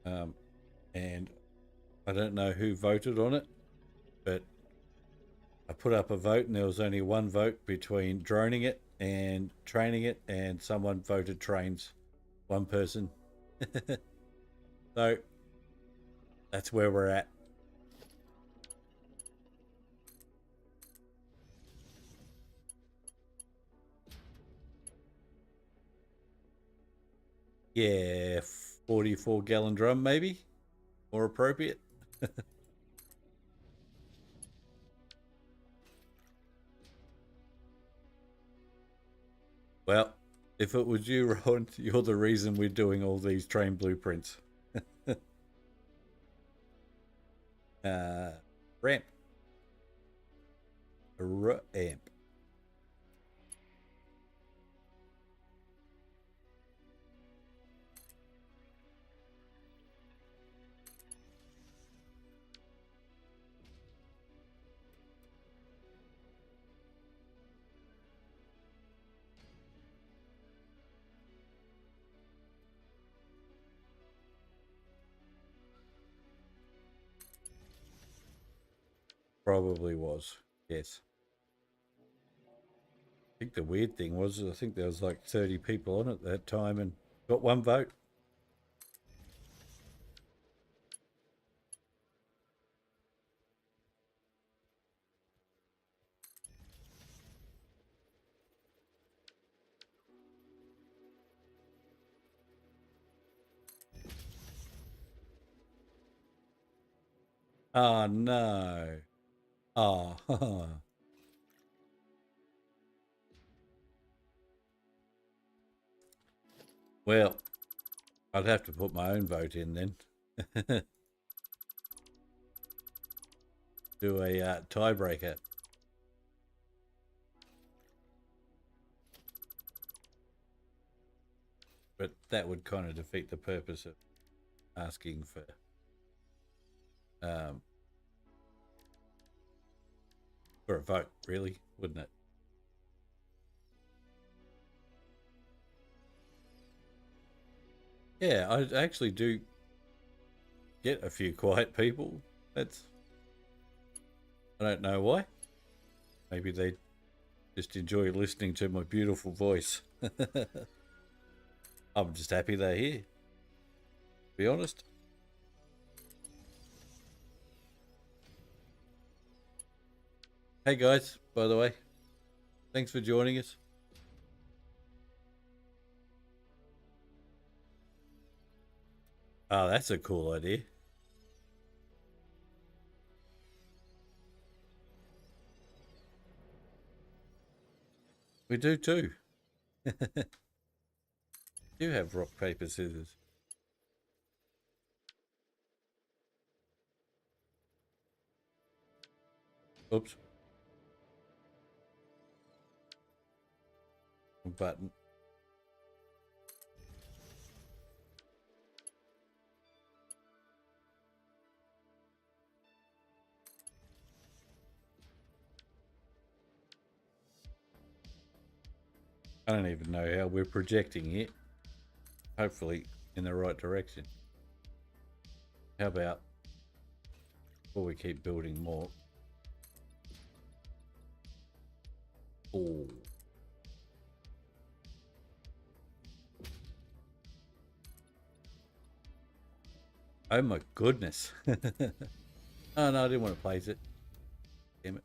And I don't know who voted on it, but I put up a vote and there was only one vote between droning it and training it, and someone voted trains. One person. So that's where we're at. Yeah, 44-gallon drum maybe, more appropriate. Well, if it was you, Ron, you're the reason we're doing all these train blueprints. uh, ramp. Ramp. Probably was. Yes. I think the weird thing was, I think there was like 30 people on at that time and got one vote. Oh, no. Oh. Well, I'd have to put my own vote in then. Do a tiebreaker. But that would kind of defeat the purpose of asking um, for a vote, really, wouldn't it? Yeah, I actually do get a few quiet people. That's I don't know why. Maybe they just enjoy listening to my beautiful voice. I'm just happy they're here, to be honest. Hey guys, by the way, thanks for joining us. Oh, that's a cool idea. We do too. Do have rock, paper, scissors. Oops. Wrong button. I don't even know how we're projecting it. Hopefully in the right direction. How about before we keep building more? Oh. Oh my goodness. Oh no, I didn't want to place it. Damn it.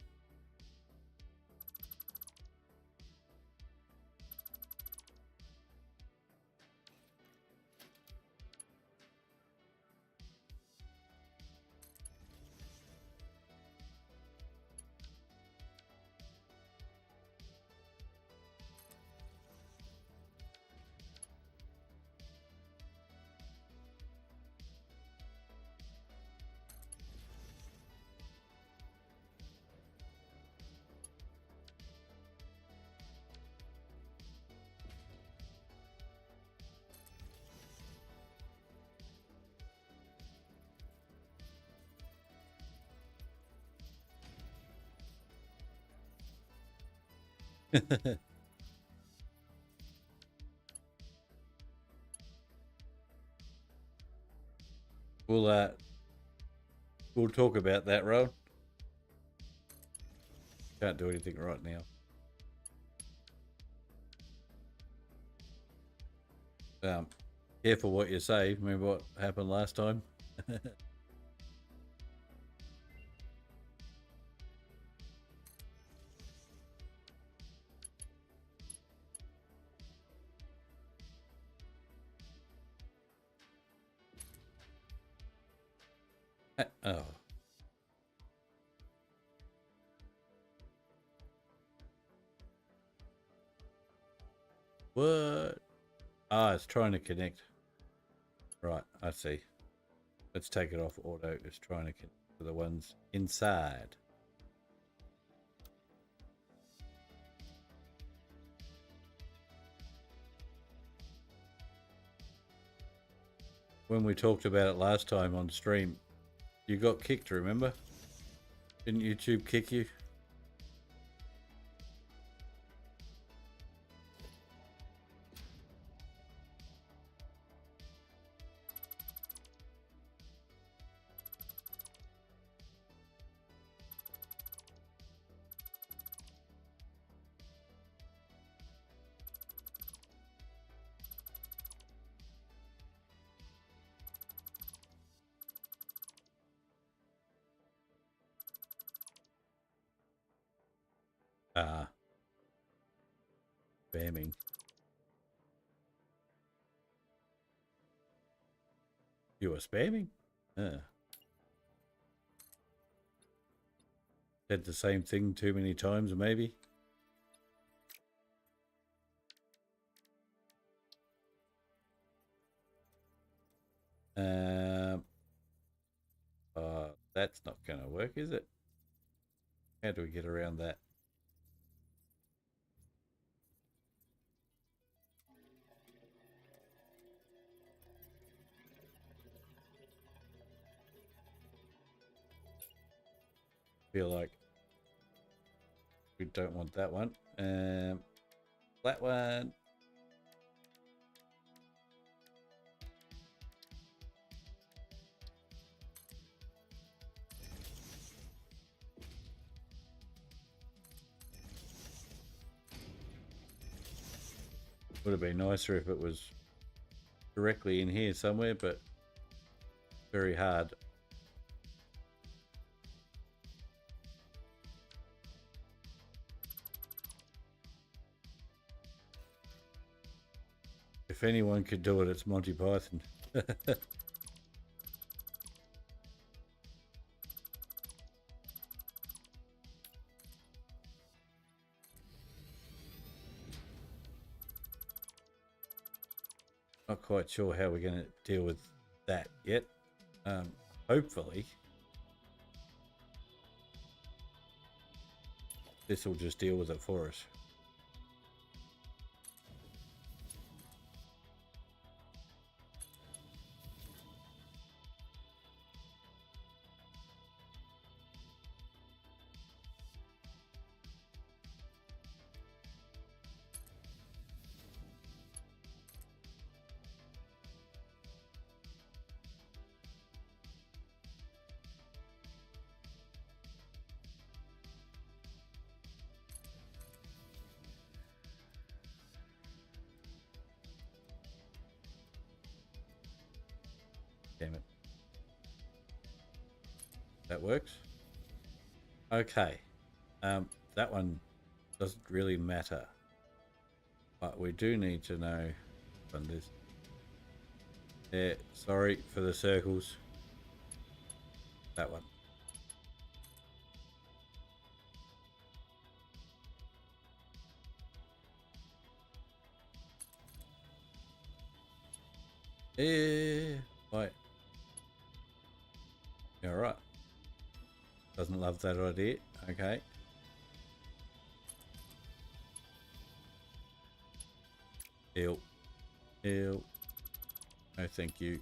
we'll uh we'll talk about that, Ron. Can't do anything right now. Um, Careful what you say. Remember what happened last time? Oh. What? Ah, it's trying to connect. Right, I see. Let's take it off auto. It's trying to connect to the ones inside. When we talked about it last time on stream, you got kicked, remember? Didn't YouTube kick you? Ah, spamming. You were spamming? Ah. said the same thing too many times, maybe. That's not going to work, is it? How do we get around that? Feel like we don't want that one. That one. Would have been nicer if it was directly in here somewhere, but very hard. If anyone could do it, it's Monty Python. Not quite sure how we're going to deal with that yet. Hopefully, this will just deal with it for us. Damn it. That works. Okay. That one doesn't really matter. But we do need to know on this. Yeah, sorry for the circles. That one. Yeah. Right. Alright. Doesn't love that idea. Okay. Ew. Ew. No, thank you.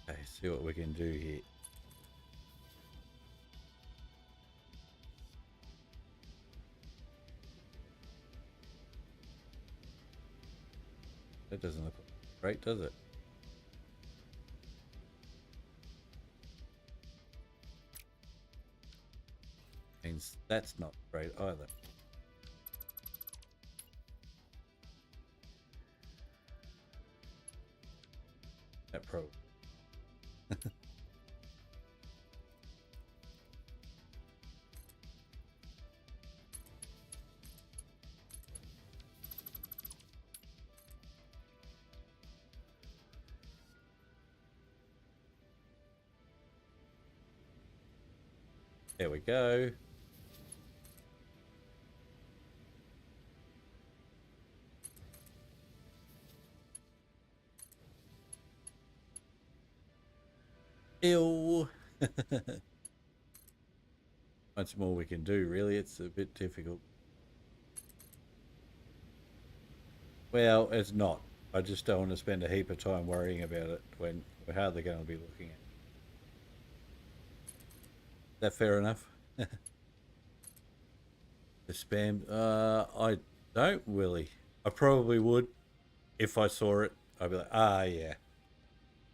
Okay, see what we can do here. That doesn't look great, does it? Means that's not great either. That probably. There we go. Ew. Much more we can do, really. It's a bit difficult. Well, it's not. I just don't want to spend a heap of time worrying about it when we're hardly going to be looking at it. Is that fair enough? The spam. I don't really. I probably would if I saw it. I'd be like, ah, yeah.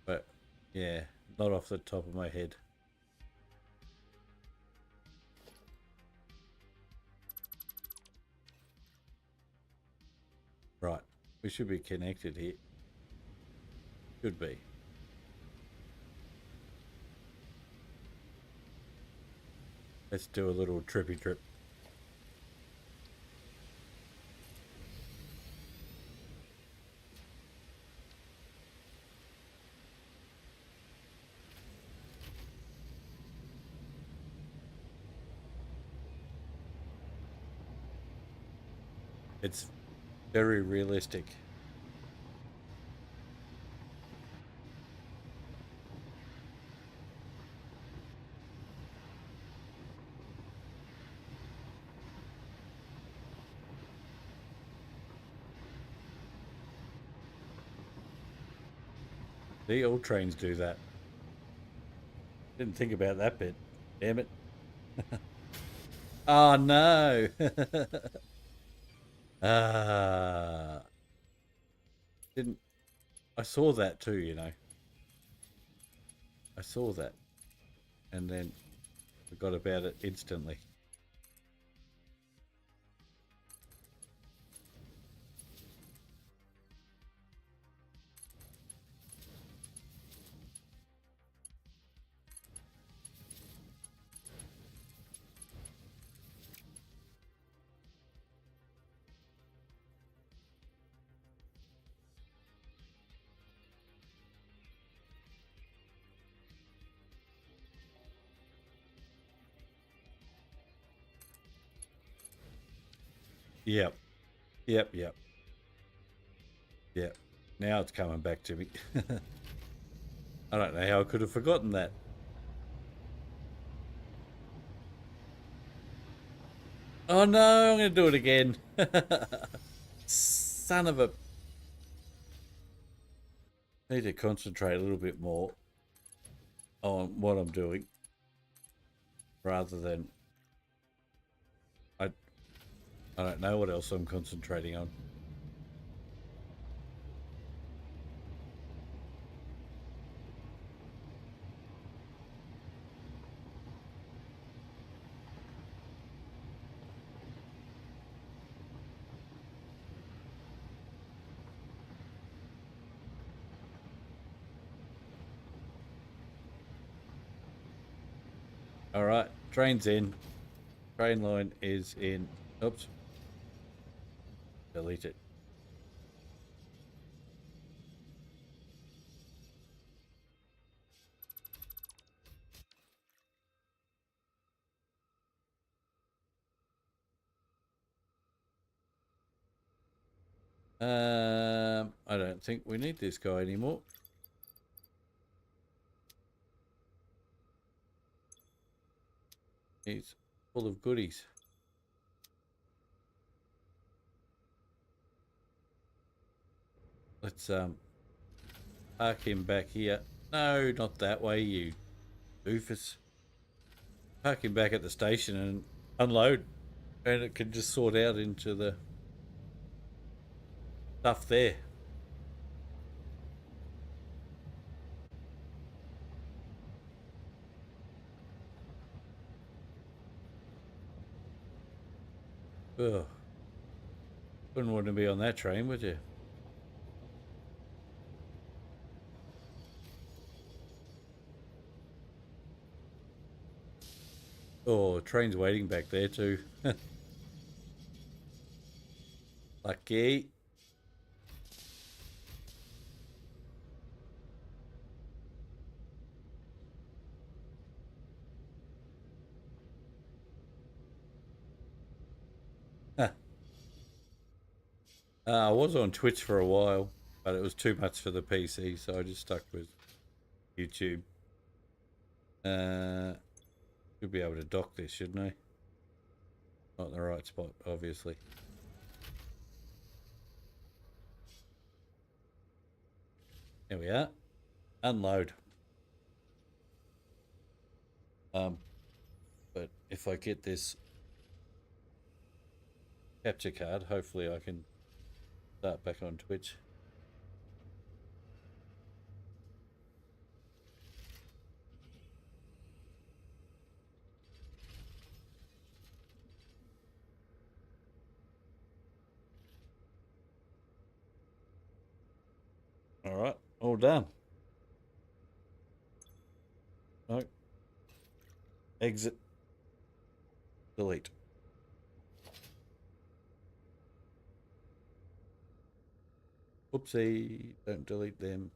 But yeah, not off the top of my head. Right, we should be connected here. Should be. Let's do a little trippy trip. It's very realistic. The all trains do that. Didn't think about that bit. Damn it. Oh no. Ah. Didn't I saw that too, you know. I saw that and then forgot about it instantly. Yep. Yep, yep. Yep. Now it's coming back to me. I don't know how I could have forgotten that. Oh no, I'm going to do it again. Son of a... Need to concentrate a little bit more on what I'm doing rather than... I don't know what else I'm concentrating on. All right, train's in. Train line is in. Oops. Delete it. I don't think we need this guy anymore. He's full of goodies. Let's park him back here. No, not that way, you doofus. Park him back at the station and unload, and it can just sort out into the stuff there. Ugh. Wouldn't want to be on that train, would you? Oh, train's waiting back there too. Lucky. I was on Twitch for a while, but it was too much for the PC, so I just stuck with YouTube. Should be able to dock this, shouldn't I? Not in the right spot, obviously. There we are. Unload. But if I get this capture card, hopefully I can start back on Twitch. All right, all done. No. Exit. Delete. Whoopsie, don't delete them.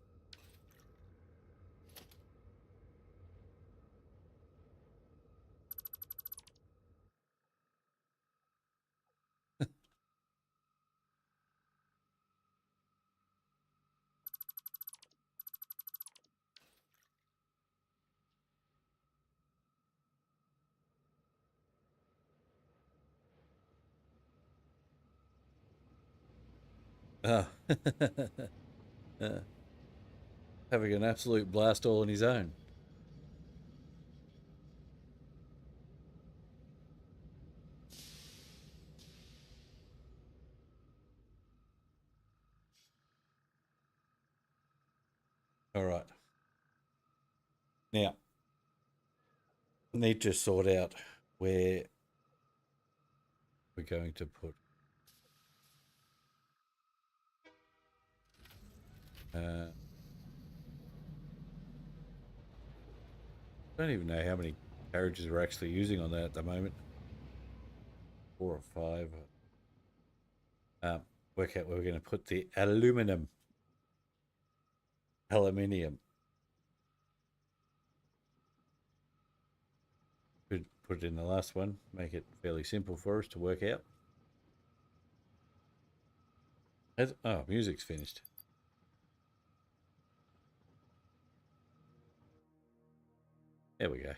Oh. Uh, having an absolute blast all on his own. All right. Now, I need to sort out where we're going to put. I don't even know how many carriages we're actually using on that at the moment. 4 or 5. Work out where we're going to put the aluminium. Could put it in the last one, make it fairly simple for us to work out. Oh, music's finished. There we go.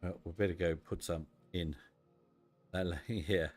Well, we better go put some in. Yeah.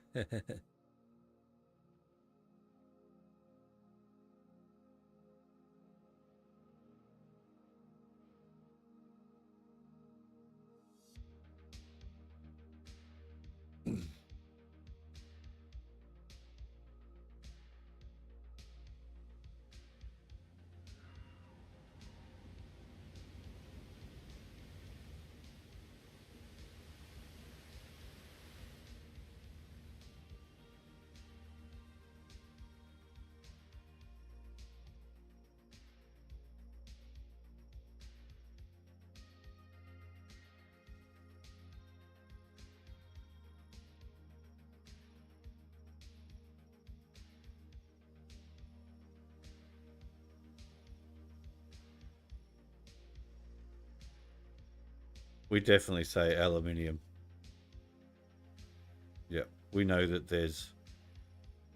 We definitely say aluminium. Yeah, we know that there's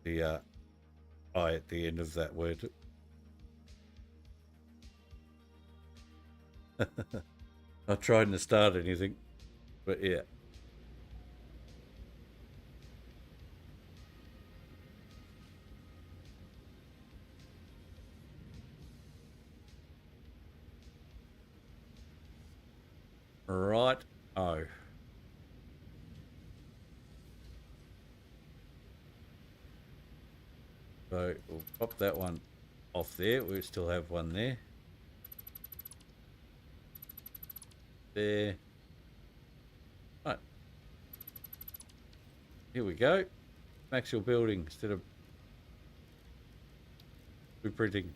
the I at the end of that word. Not trying to start anything, but yeah. Right. Oh. So we'll pop that one off there. We still have one there. There. Right. Here we go. Actual building instead of blueprinting.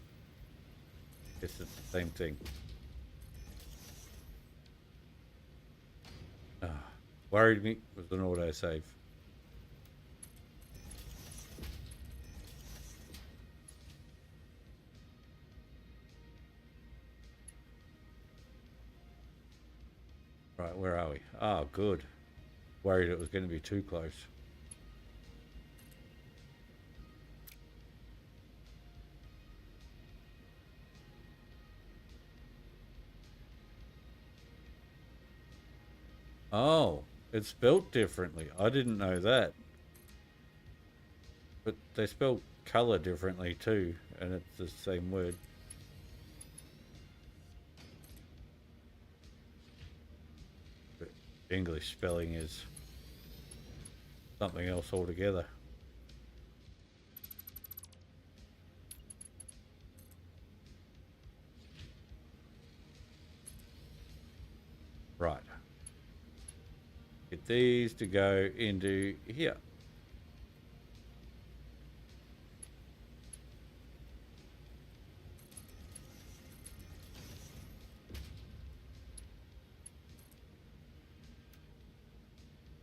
Guess it's the same thing. Worried me with an autosave. Right, where are we? Oh, good. Worried it was going to be too close. Oh, it's spelt differently. I didn't know that. But they spell colour differently too, and it's the same word. But English spelling is something else altogether. Right. Get these to go into here.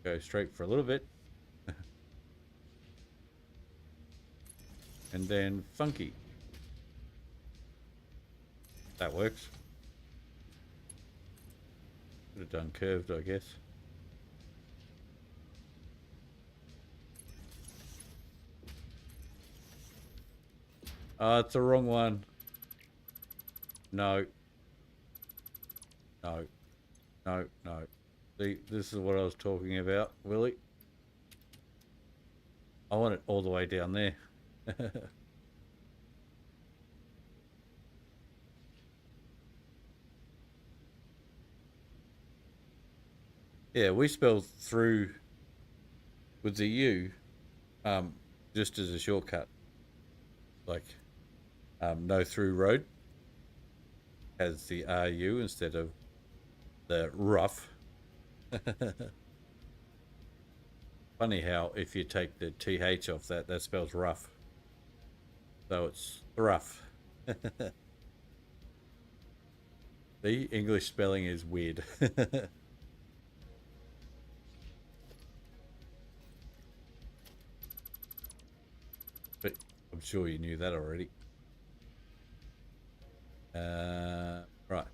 Go straight for a little bit. And then funky. That works. Could have done curved, I guess. It's the wrong one. No. No. No, no. See, this is what I was talking about, Willie. I want it all the way down there. Yeah, we spell through with the U, um, just as a shortcut. Like, no through road has the RU instead of the rough. Funny how if you take the TH off that, that spells rough. So it's rough. The English spelling is weird. But I'm sure you knew that already. Right.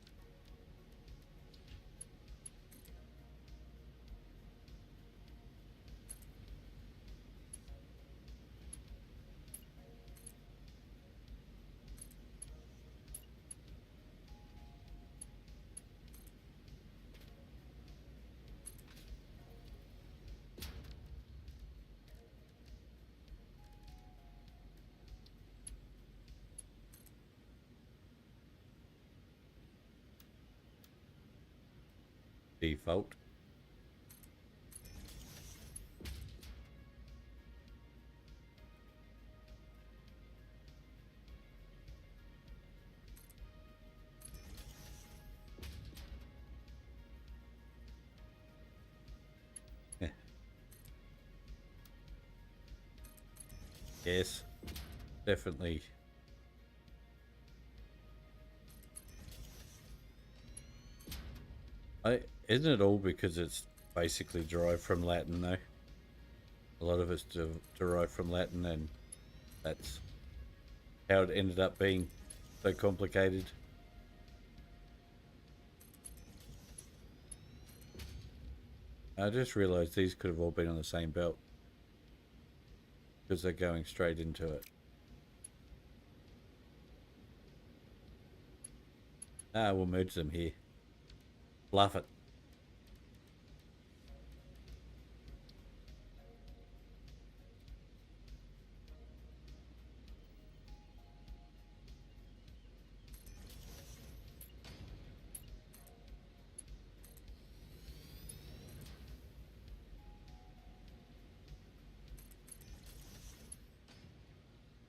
Default. Yes, definitely. Isn't it all because it's basically derived from Latin, though? A lot of it's derived from Latin, and that's how it ended up being so complicated. I just realised these could have all been on the same belt because they're going straight into it. We'll merge them here. Fluff it.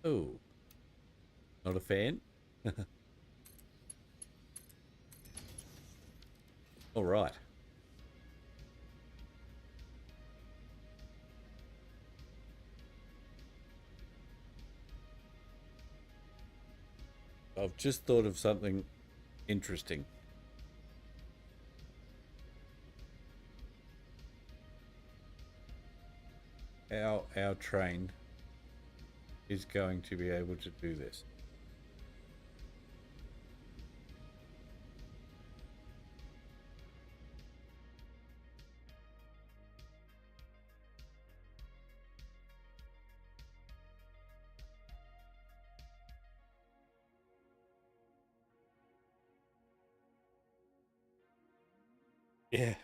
Oh, not a fan? All right. I've just thought of something interesting. Our train is going to be able to do this.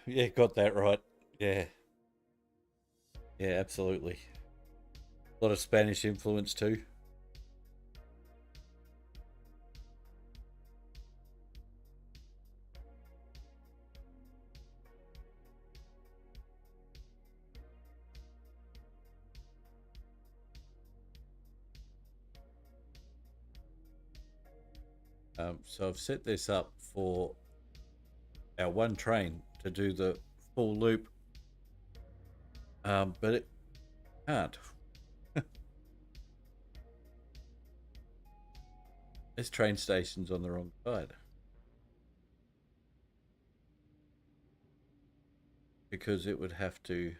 Yeah, got that right. Yeah, yeah, absolutely. A lot of Spanish influence too. So I've set this up for our one train to do the full loop, but it can't. This train station's on the wrong side because it would have to.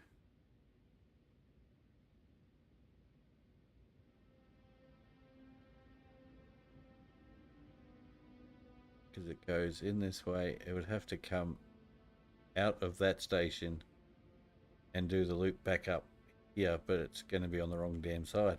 Because it goes in this way, it would have to come out of that station and do the loop back up here, but it's going to be on the wrong damn side.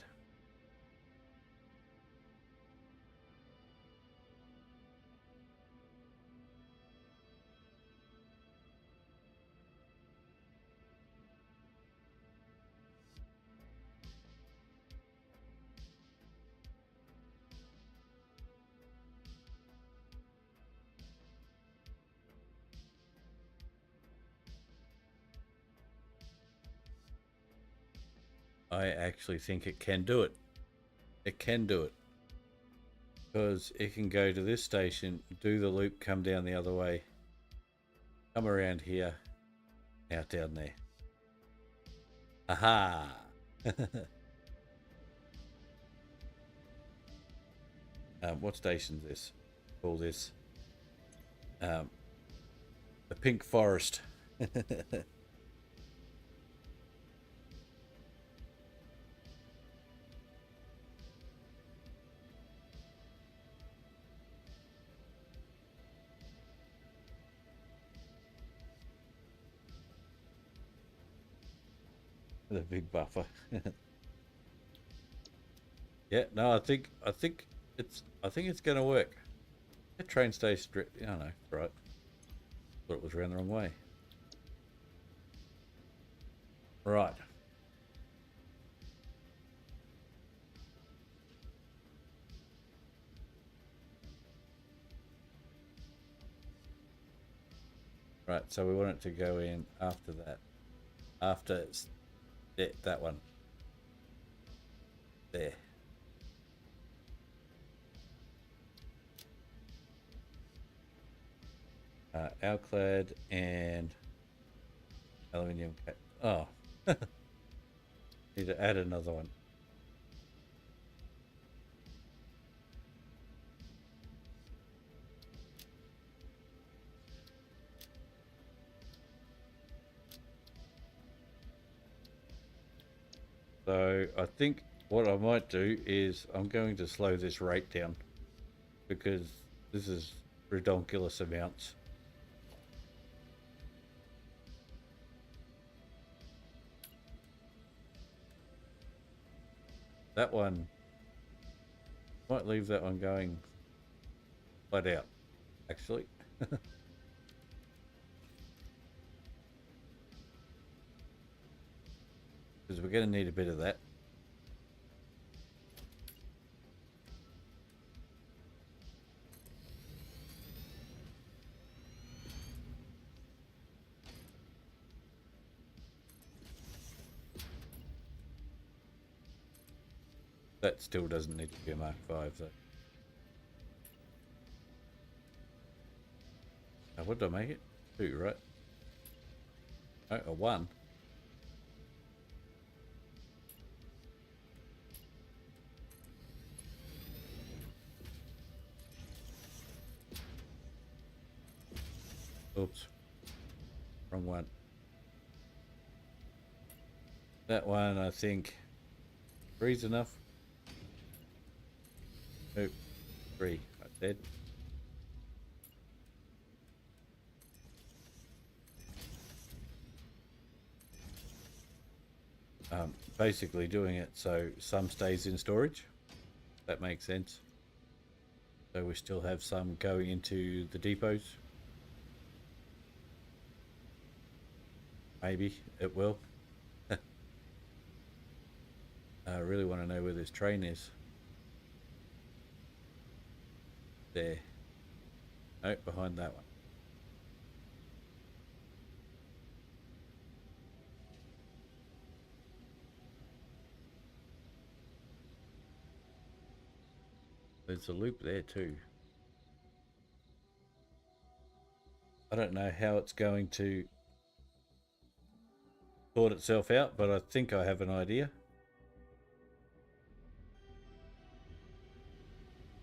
I actually think it can do it. It can do it. Because it can go to this station, do the loop, come down the other way, come around here, out down there. Aha! What station's this? Call this the Pink Forest. The big buffer. Yeah, no, I think it's going to work. The train station, I don't know, right? Thought it was around the wrong way. Right. Right, so we want it to go in after that. After that one. There. Alclad and aluminium cap. Oh. Need to add another one. So I think what I might do is I'm going to slow this rate down because this is redonkulous amounts. That one, might leave that one going flat out, actually. Because we're going to need a bit of that. That still doesn't need to be a Mark 5 though. Now, what did I make it? 2, right? Oh, a 1. Oops. Wrong one. That one, I think, 3's enough. Nope. 3. I said. Basically doing it so some stays in storage. That makes sense. So we still have some going into the depots. Maybe it will. I really want to know where this train is. There. No, behind that one. There's a loop there too. I don't know how it's going to sort itself out, but I think I have an idea.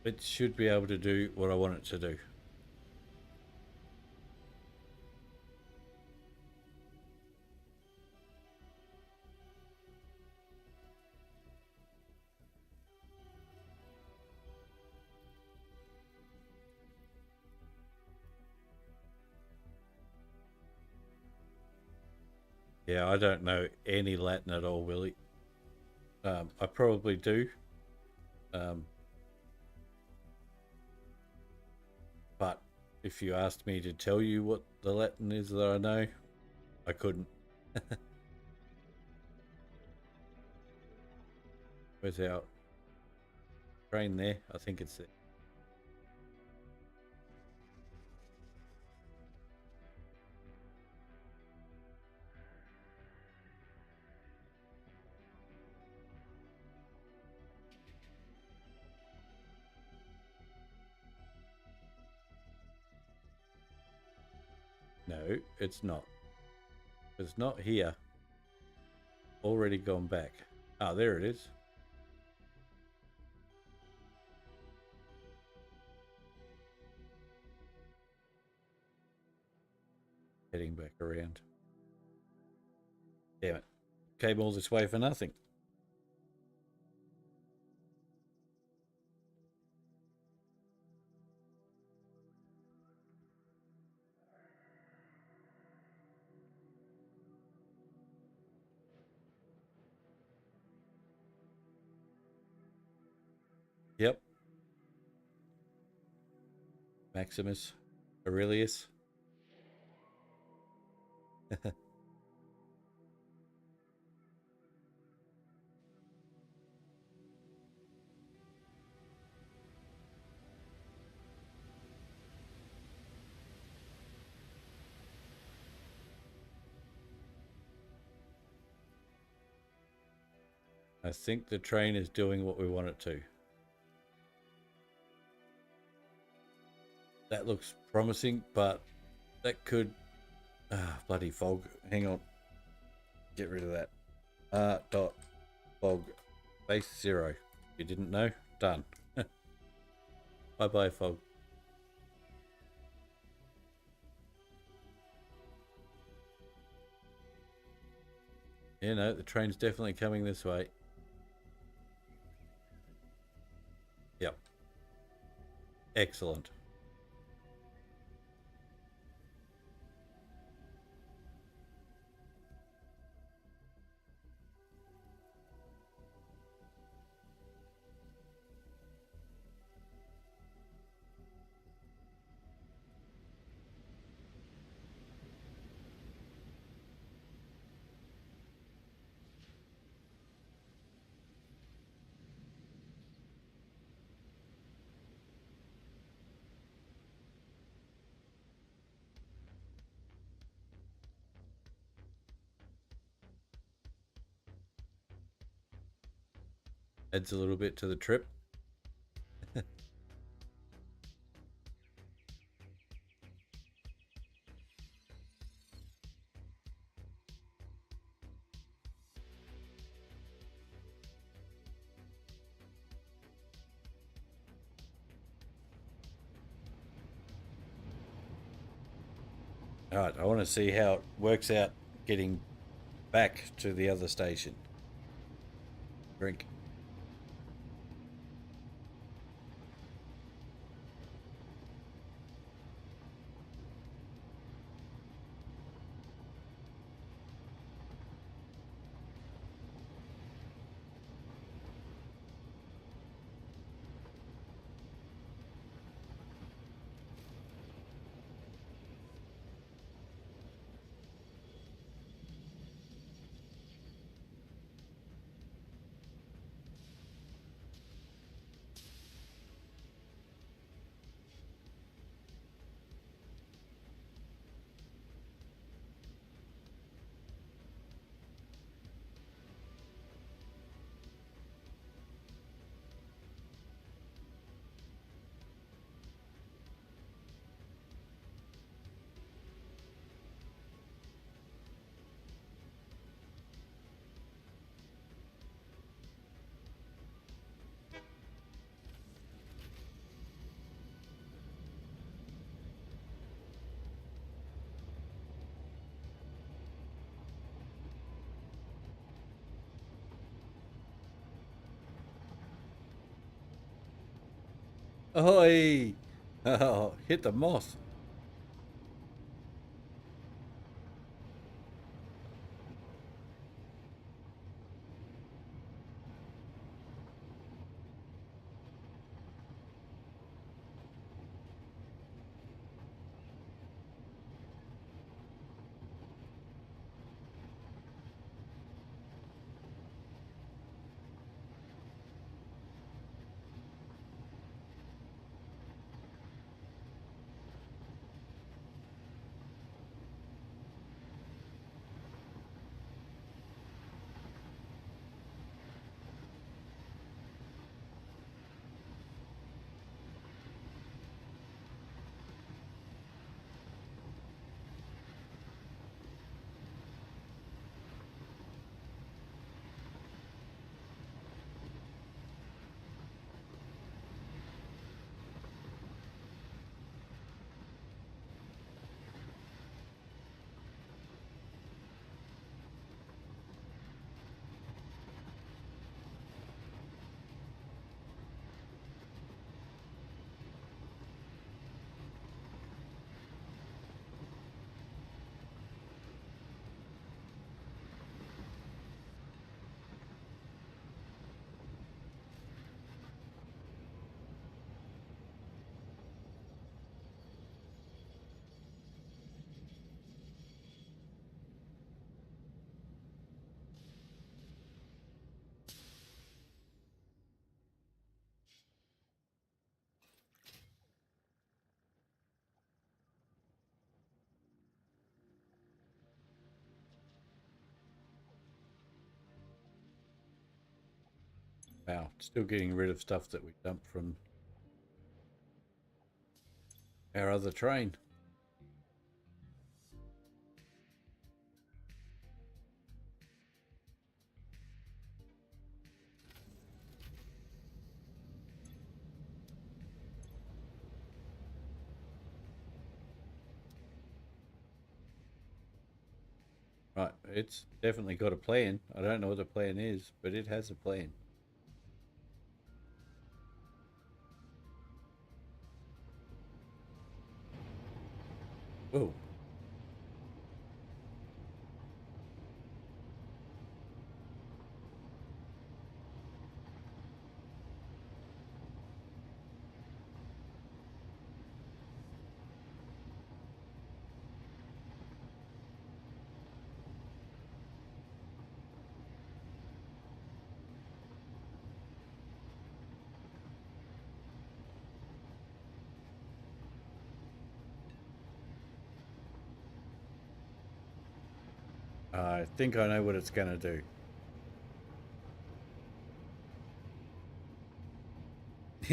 It should be able to do what I want it to do. Yeah, I don't know any Latin at all, Willie. I probably do. But if you asked me to tell you what the Latin is that I know, I couldn't. Where's our train there? I think it's there. No, it's not. It's not here. Already gone back. Ah, there it is. Heading back around. Damn it. Came all this way for nothing. Yep. Maximus Aurelius. I think the train is doing what we want it to. That looks promising, but that could... bloody fog. Hang on. Get rid of that. Dot fog. Base 0. You didn't know? Done. Bye-bye, fog. You know, the train's definitely coming this way. Yep. Excellent. Adds a little bit to the trip. Alright, I want to see how it works out getting back to the other station. Drink. Ahoy! Oh, hit the moss. Wow, still getting rid of stuff that we dumped from our other train. Right, it's definitely got a plan. I don't know what the plan is, but it has a plan. Whoa. I think I know what it's going to do.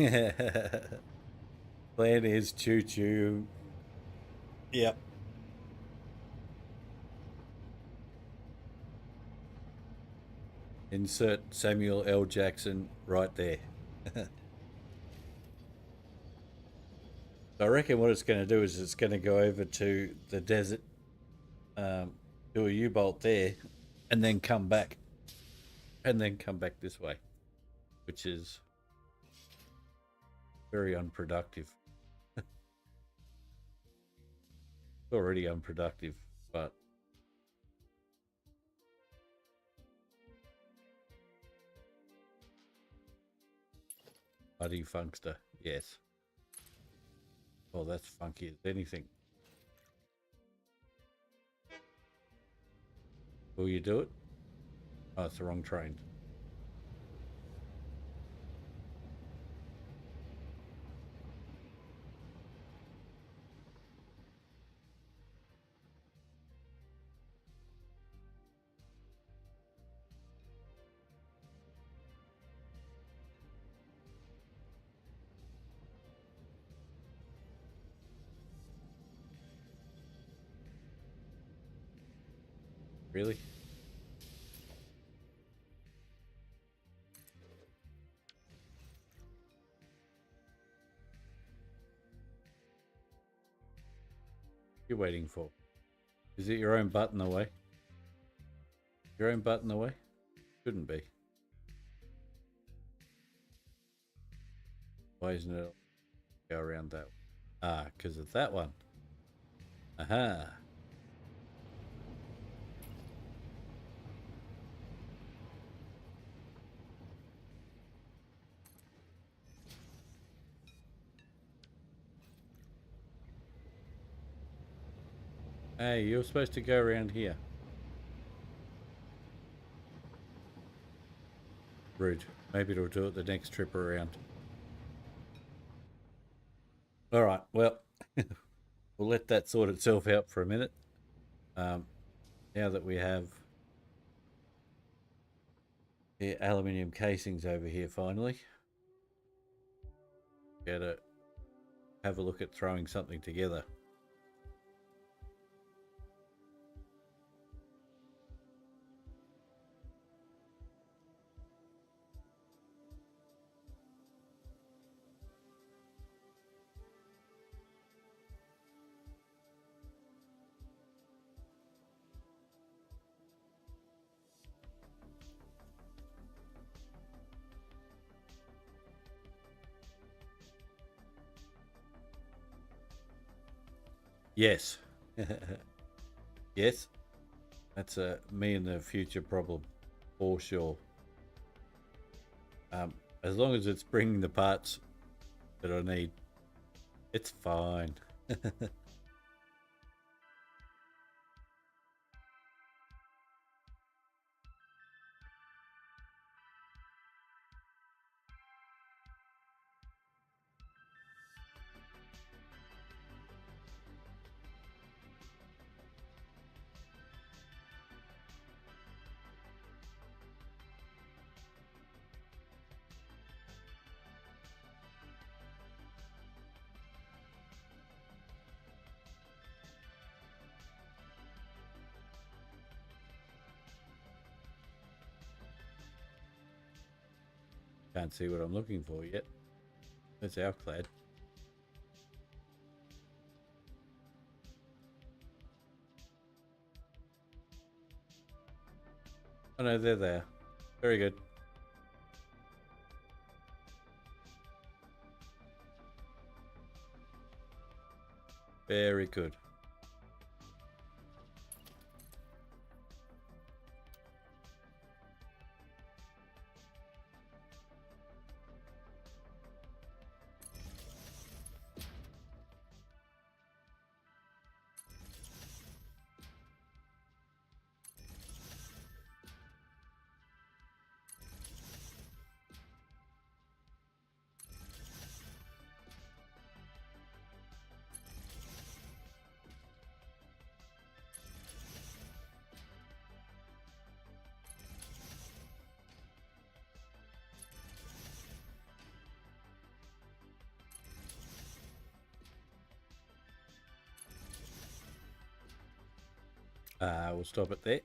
Plan is choo-choo. Yep. Insert Samuel L. Jackson right there. I reckon what it's going to do is it's going to go over to the desert, do a U-bolt there, and then come back. And then come back this way, which is very unproductive. It's already unproductive, but Buddy Funkster, yes. Well, that's funky as anything. Will you do it? Oh, it's the wrong train. Really? You're waiting for? Is it your own butt in the way? Your own butt in the way? Shouldn't be. Why isn't it go around that? Ah, because of that one. Aha. Hey, you're supposed to go around here. Rude. Maybe it'll do it the next trip around. All right, well, we'll let that sort itself out for a minute. Now that we have the aluminium casings over here finally, gotta have a look at throwing something together. Yes. Yes. That's a me in the future problem, for sure. As long as it's bringing the parts that I need, it's fine. Can't see what I'm looking for yet. That's our clad. Oh no, they're there. Very good. Very good. We'll stop it there.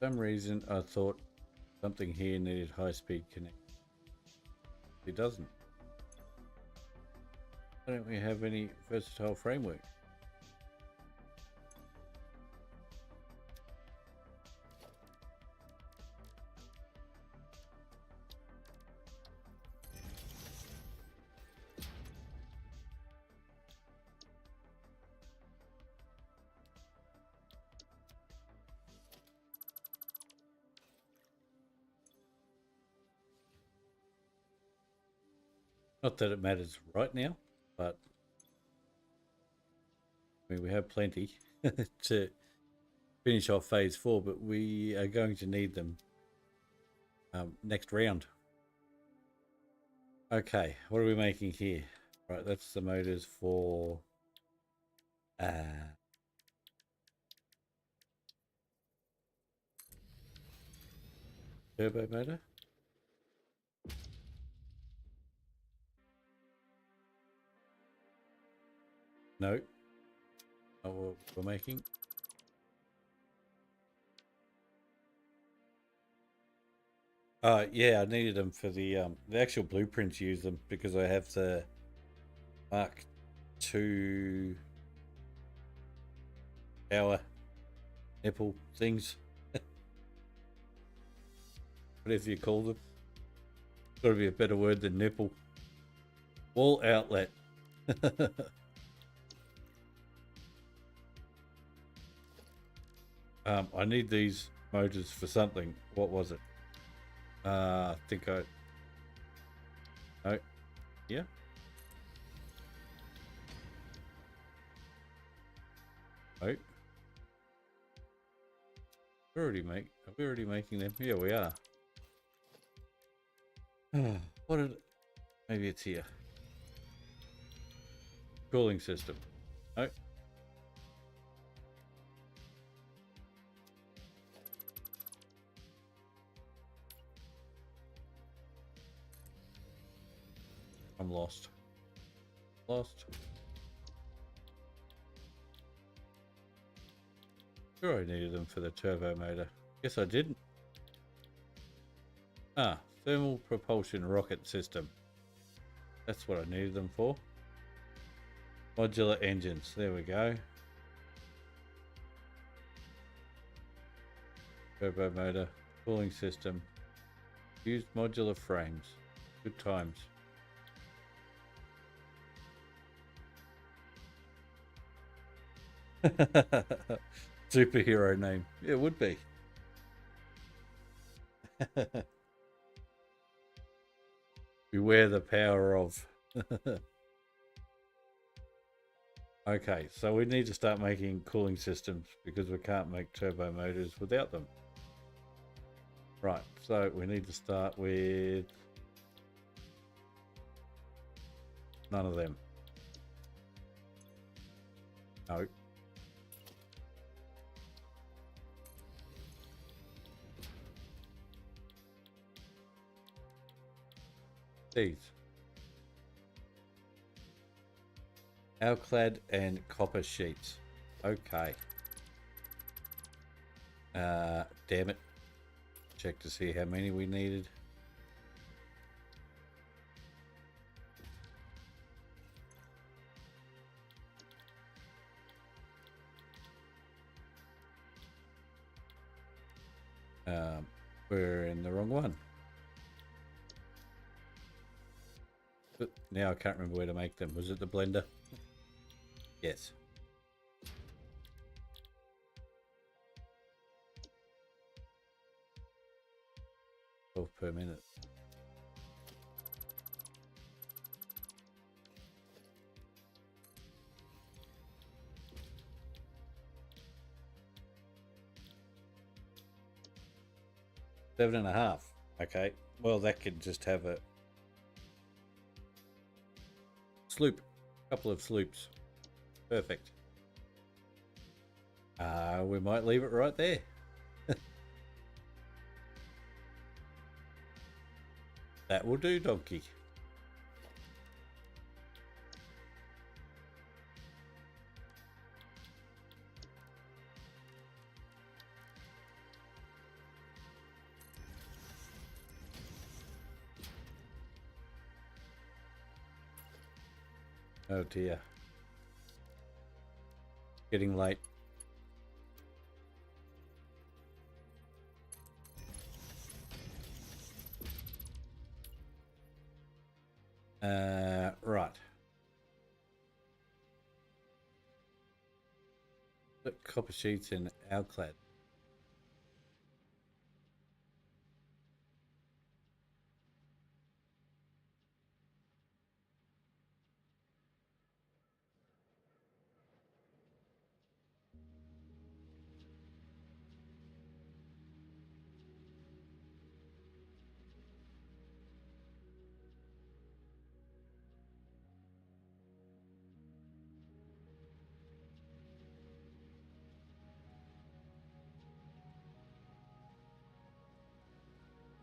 For some reason, I thought something here needed high-speed connect. It doesn't. Why don't we have any versatile framework? Not that it matters right now, but I mean, we have plenty to finish off phase 4, but we are going to need them next round. Okay, what are we making here? Right, that's the motors for turbo motor. No. Oh, we're making. Yeah, I needed them for the actual blueprints. Use them because I have the Mark II power nipple things. Whatever you call them. Got to be a better word than nipple. Wall outlet. I need these motors for something. What was it? I think I... No. Yeah. Oh. Are we already making them? Yeah, we are. What did... Maybe it's here. Cooling system. Oh. I'm lost. Sure, I needed them for the turbo motor. Guess I didn't. Thermal propulsion rocket system. That's what I needed them for. Modular engines. There we go. Turbo motor, cooling system. Used modular frames. Good times. Superhero name. Yeah, it would be. Beware the power of. Okay, so we need to start making cooling systems because we can't make turbo motors without them. Right, so we need to start with none of them. No. These. Alclad and copper sheets. Okay. Damn it. Check to see how many we needed. We're in the wrong one. But now I can't remember where to make them. Was it the blender? Yes. 12 per minute. Seven and a half. Okay. Well, that could just have a sloop. Couple of sloops. Perfect. We might leave it right there. That will do, donkey. Oh dear. Getting late. Right. Put copper sheets in Alclad.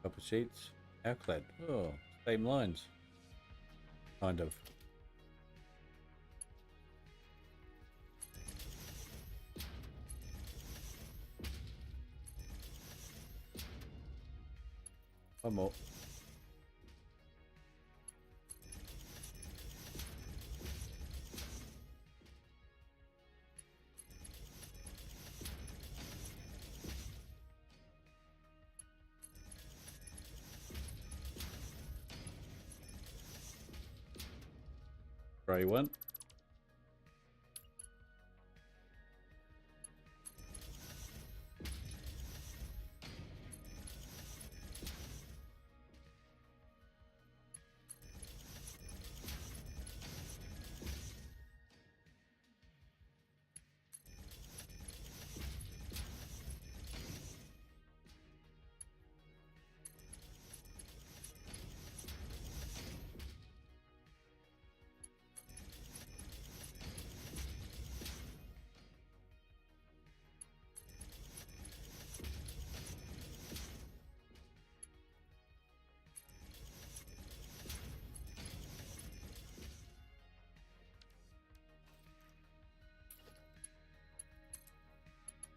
Copper sheets, Alclad. Oh, same lines. Kind of. One more. Grey one.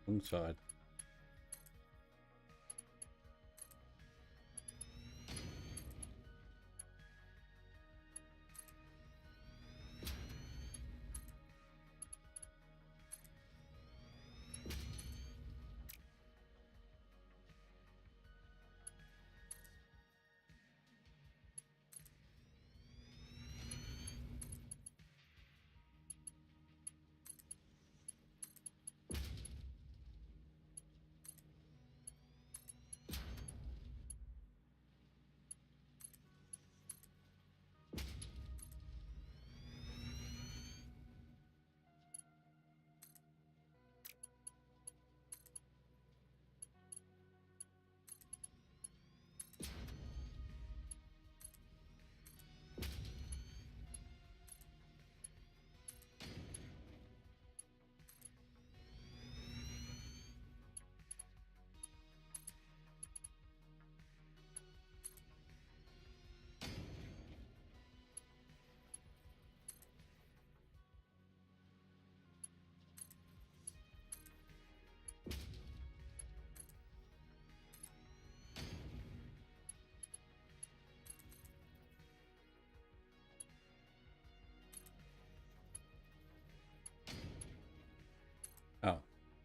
Wrong side.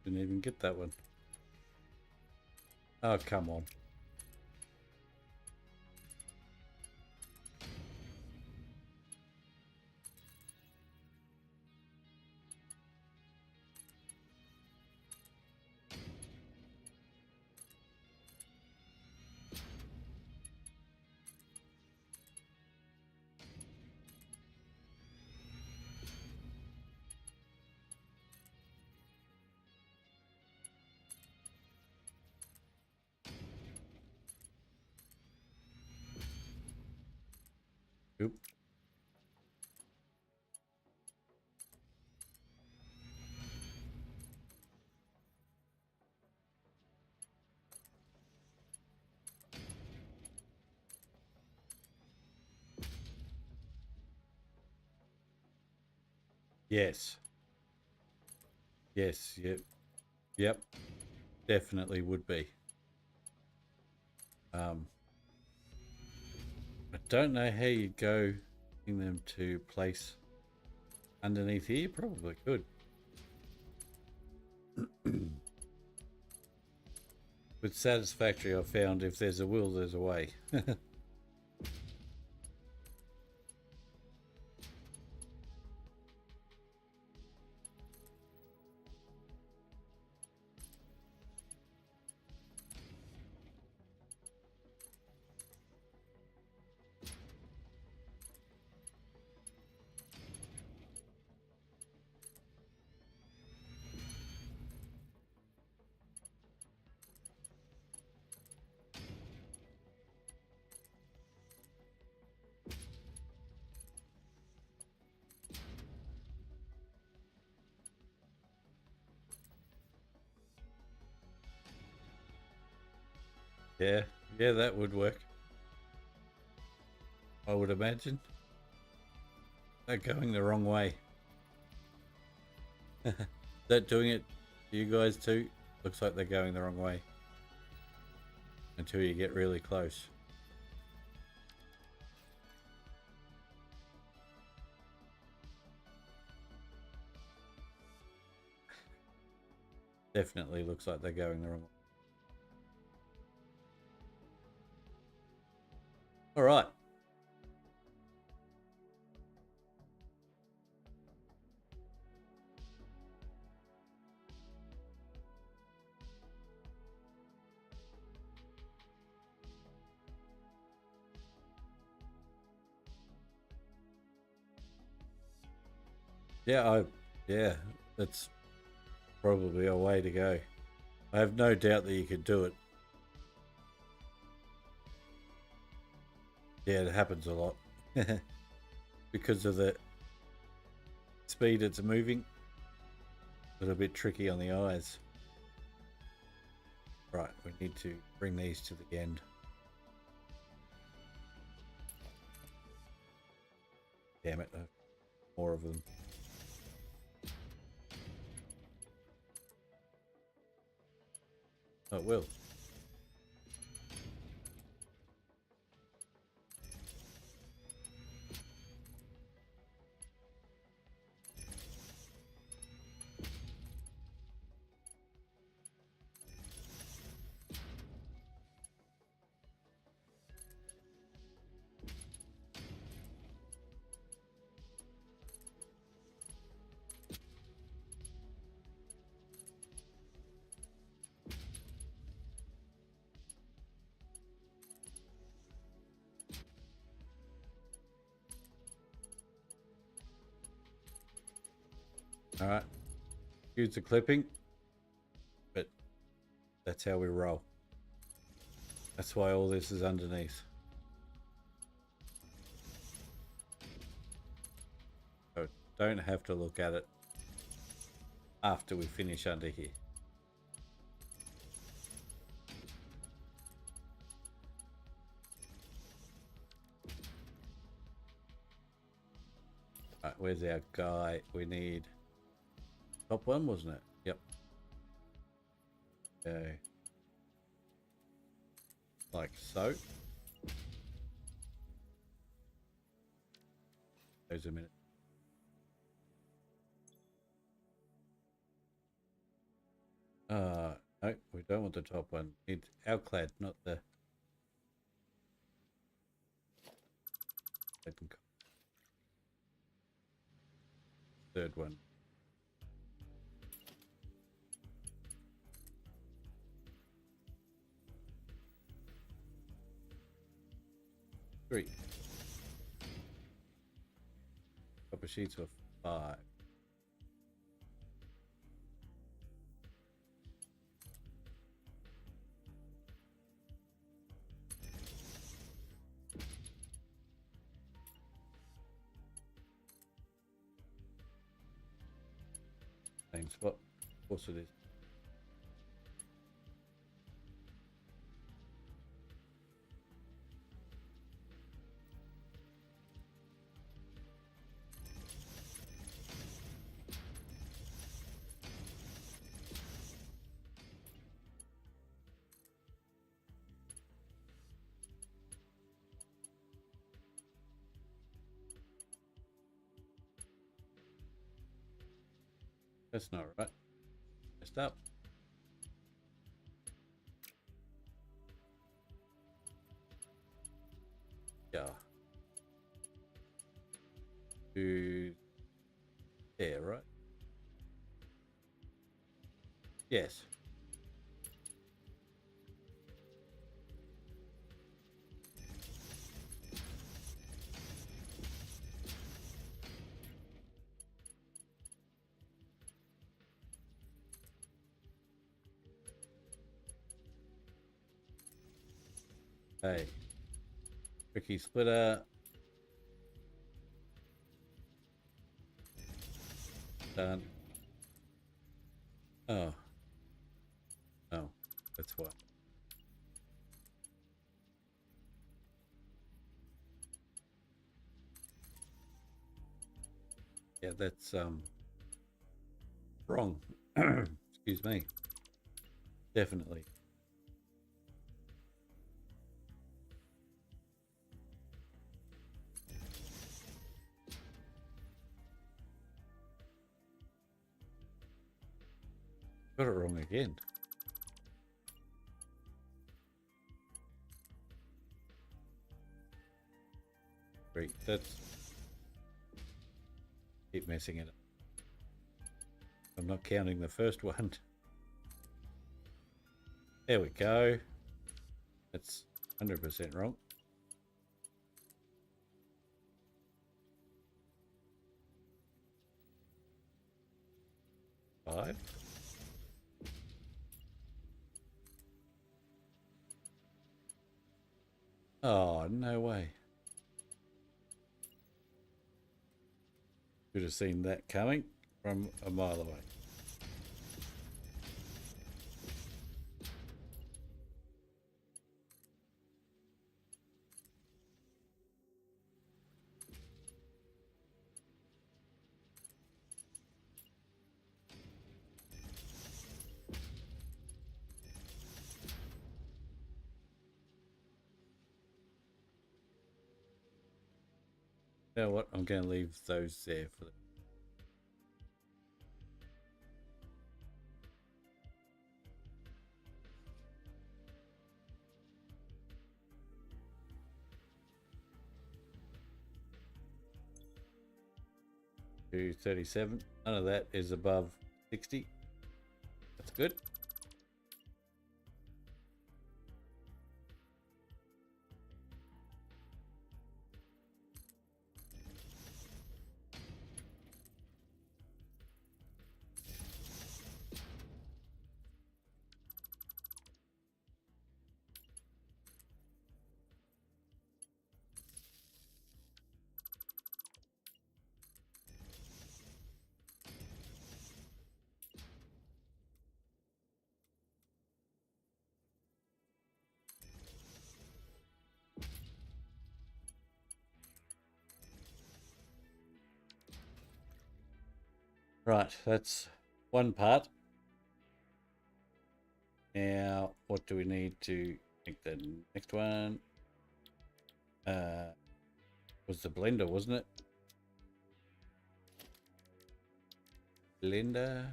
Didn't even get that one. Oh, come on. Oop. Yes. Yes. Yep. Yep. Definitely would be. I don't know how you'd go getting them to place underneath here. Probably could. With Satisfactory, I found if there's a will, there's a way. Yeah, yeah, that would work. I would imagine. They're going the wrong way. That doing it to you guys too? Looks like they're going the wrong way. Until you get really close. Definitely looks like they're going the wrong way. All right. Yeah, that's probably a way to go. I have no doubt that you could do it. Yeah, it happens a lot. Because of the speed it's moving. A little bit tricky on the eyes. Right, we need to bring these to the end. Damn it, more of them. Oh, it will. All right. Use the clipping, but that's how we roll. That's why all this is underneath. So don't have to look at it after we finish under here. Right, where's our guy? We need top one, wasn't it? Yep. Okay. Like so. There's a minute. No, we don't want the top one. It's outclad, not the third one. Three. Copper sheets of 5. Same spot. Of course it is. That's not right. Messed up. Yeah. To there, right? Yes. Hey. Tricky splitter. Done. Oh. Oh. That's why. Yeah, that's wrong. Excuse me. Definitely. Got it wrong again. Great. That's keep messing it up. I'm not counting the first one. There we go. That's 100% wrong. 5. Oh, no way. Should have seen that coming from a mile away. You know what? I'm going to leave those there for the 237. None of that is above 60. That's good. Right, that's one part. Now, what do we need to make the next one? Was the blender, wasn't it? Blender.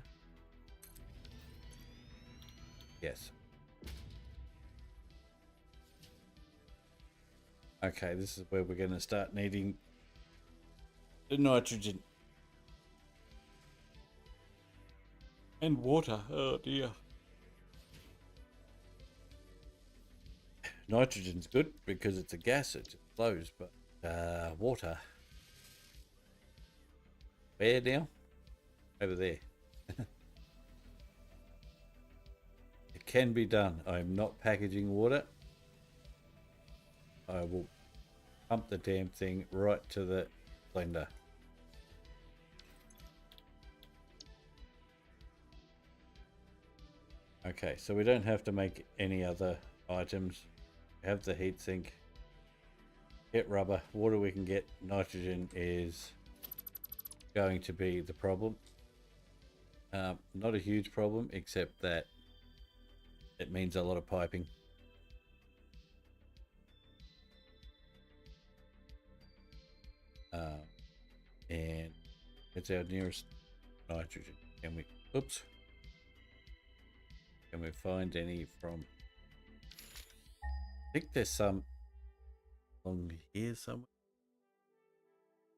Yes. Okay, this is where we're going to start needing the nitrogen. And water. Oh dear. Nitrogen's good because it's a gas, it just flows, but water. Where now? Over there. It can be done. I'm not packaging water. I will pump the damn thing right to the blender. Okay, so we don't have to make any other items. Have the heatsink. Get rubber. Water we can get. Nitrogen is going to be the problem. Not a huge problem, except that it means a lot of piping. And it's our nearest nitrogen. Can we, oops. Can we find any from, I think there's some along here somewhere.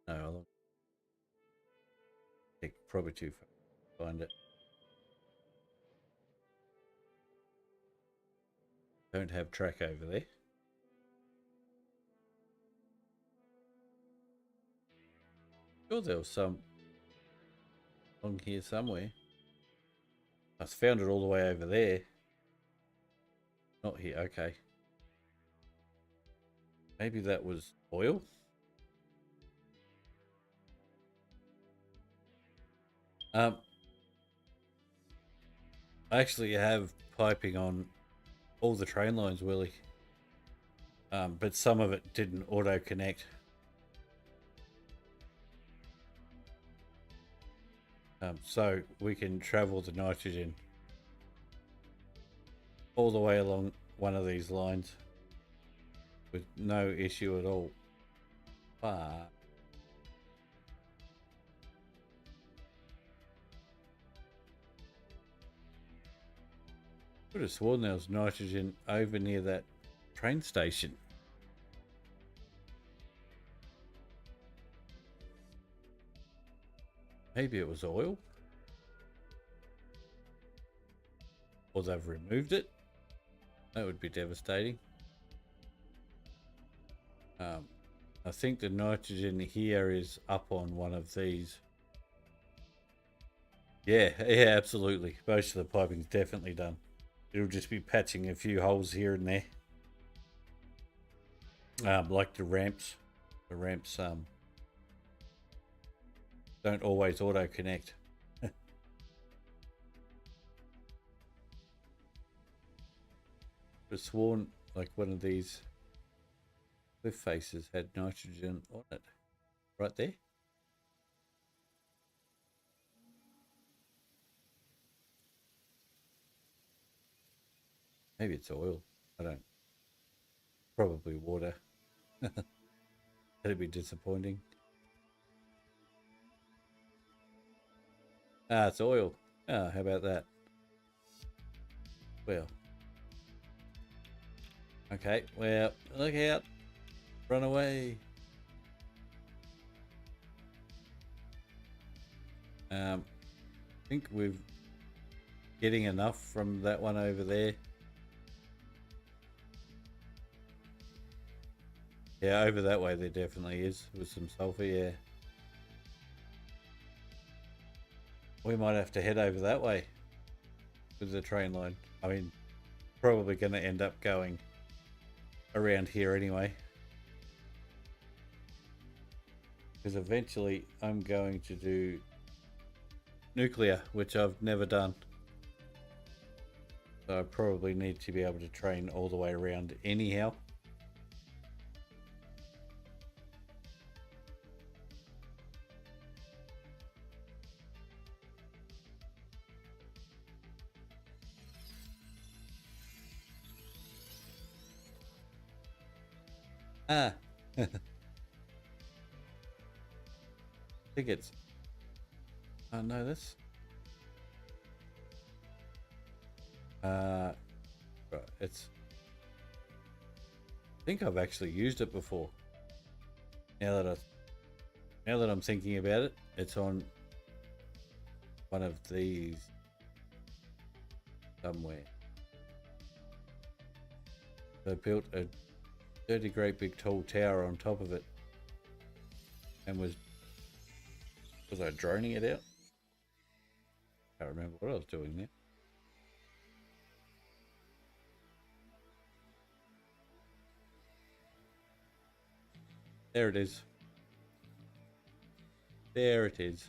No, along, I think probably too far to find it. Don't have track over there. Sure there was some along here somewhere. I found it all the way over there. Not here, okay. Maybe that was oil? I actually have piping on all the train lines, Willie. But some of it didn't auto connect. So we can travel the nitrogen all the way along one of these lines with no issue at all. But I could have sworn there was nitrogen over near that train station. Maybe it was oil? Or they've removed it? That would be devastating. I think the nitrogen here is up on one of these. Yeah, absolutely. Most of the piping's definitely done. It'll just be patching a few holes here and there. Like the ramps. The ramps don't always auto connect. I've sworn like one of these cliff faces had nitrogen on it. Right there. Maybe it's oil. I don't. Probably water. That'd be disappointing. Ah, it's oil. Ah, how about that? Well. Okay, well, look out. Run away. I think we're getting enough from that one over there. Yeah, over that way there definitely is with some sulfur, yeah. We might have to head over that way with the train line. I mean, probably going to end up going around here anyway. Because eventually I'm going to do nuclear, which I've never done. So I probably need to be able to train all the way around anyhow. Ah. I think it's... Oh no, that's... Right, it's. I think I've actually used it before. Now that I'm thinking about it, it's on one of these somewhere. I built a 30 great big tall tower on top of it, and was I droning it out? Can't remember what I was doing there. There it is. There it is.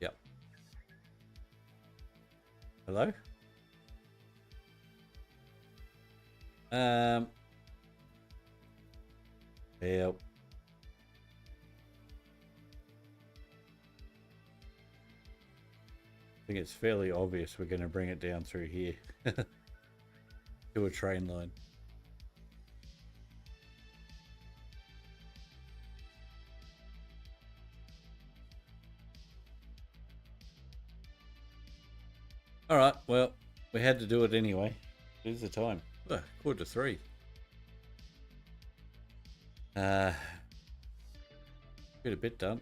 Yep. Hello? Help. I think it's fairly obvious we're going to bring it down through here to a train line. All right, well, we had to do it anyway. Here's the time. 2:45. Get a bit done.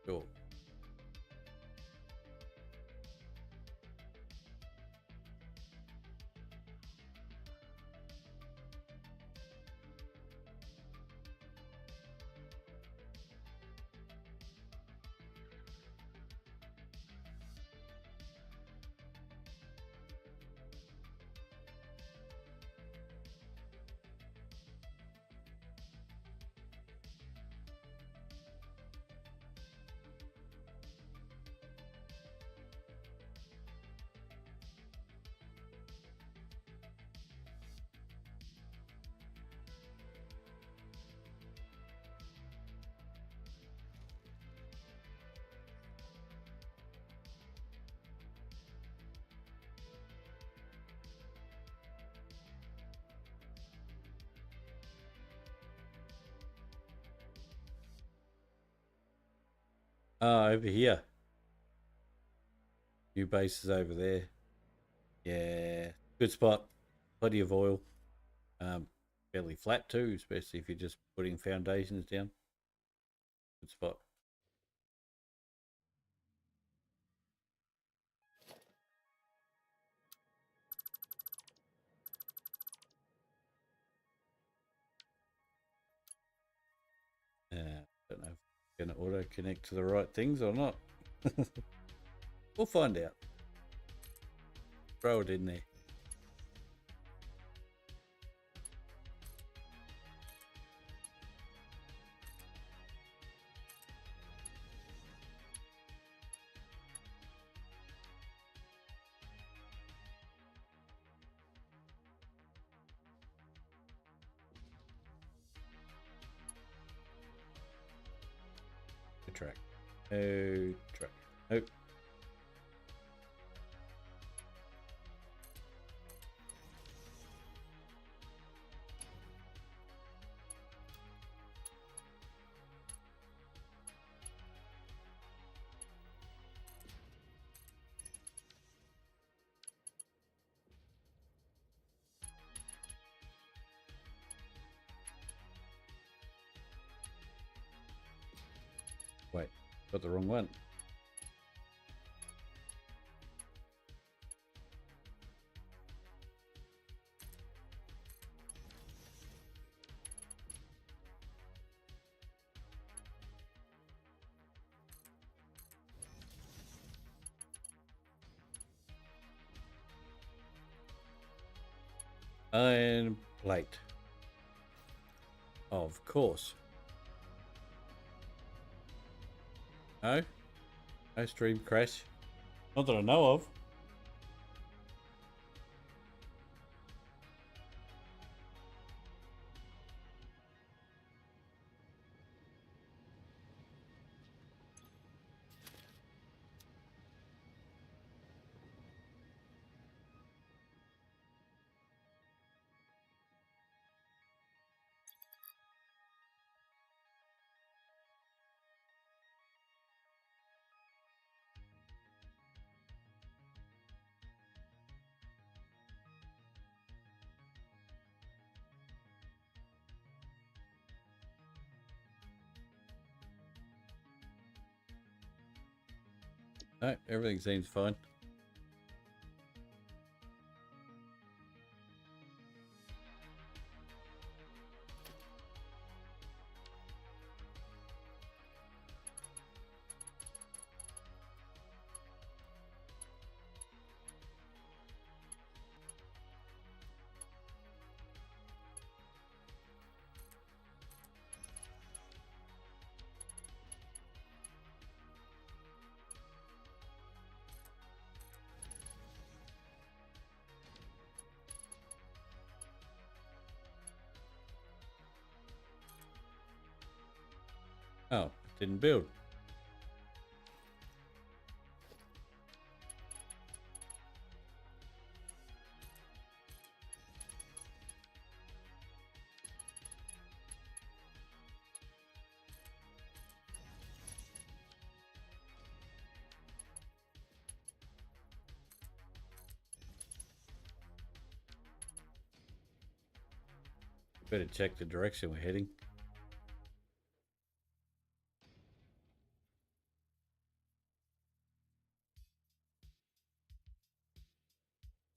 Sure. Over here. New bases over there. Yeah, good spot. Plenty of oil. Fairly flat too, especially if you're just putting foundations down. Good spot. Don't know if it's going to auto connect to the right things or not. We'll find out. Throw it in there. Good track. No track. Nope. Wait, got the wrong one. Iron plate. Of course. No? No stream crash? Not that I know of. No, everything seems fine. Oh, it didn't build. Better check the direction we're heading.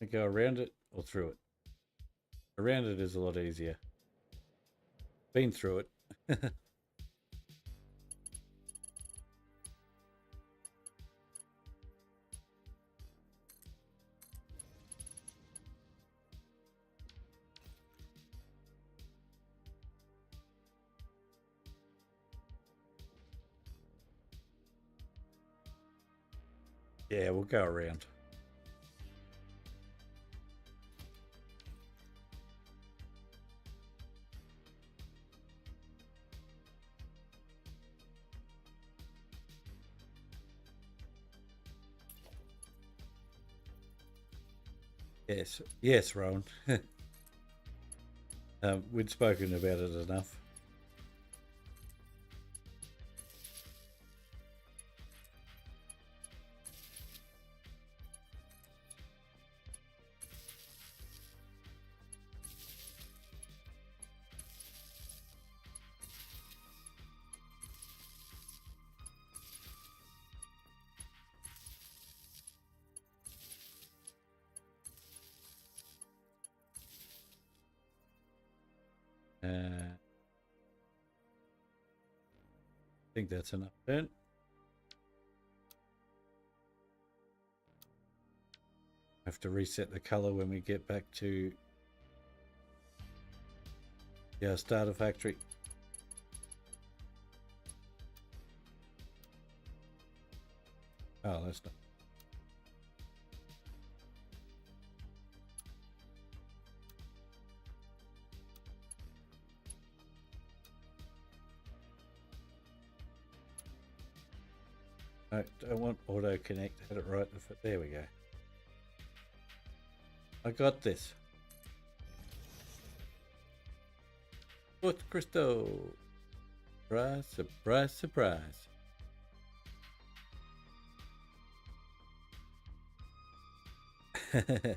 I go around it or through it. Around it is a lot easier. Been through it. Yeah, we'll go around. Yes, yes, Rowan. We'd spoken about it enough. I think that's enough then. Have to reset the color when we get back to starter factory. Oh, that's not. I don't want auto connect. Had it right. There we go. I got this. What crystal? Surprise, surprise, surprise. As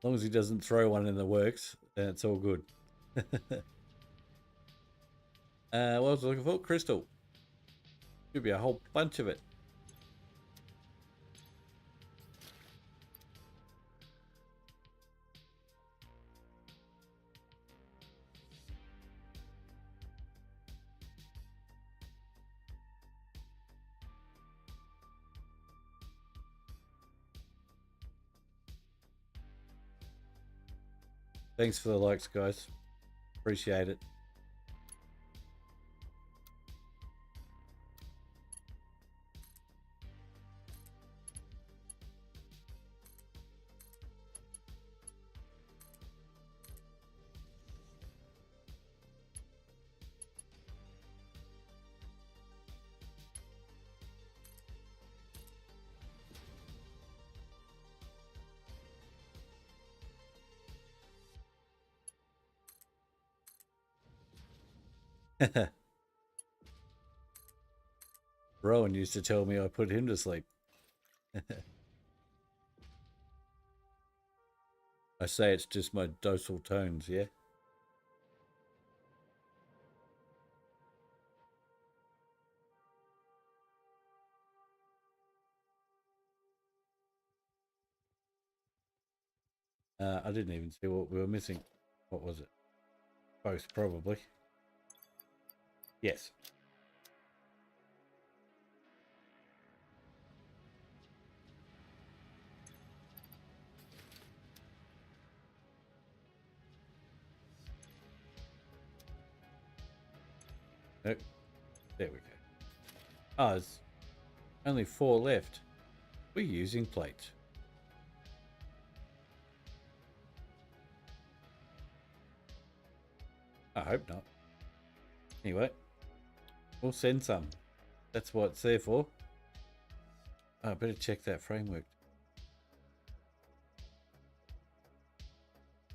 long as he doesn't throw one in the works, then it's all good. What was I looking for? Crystal. Should be a whole bunch of it. Thanks for the likes, guys. Appreciate it. Rowan used to tell me I put him to sleep. I say it's just my docile tones, yeah? I didn't even see what we were missing. What was it? Both, probably. Yes. Nope. There we go. Ah, there's only 4 left. We're using plates. I hope not. Anyway, we'll send some. That's what it's there for. Oh, I better check that framework.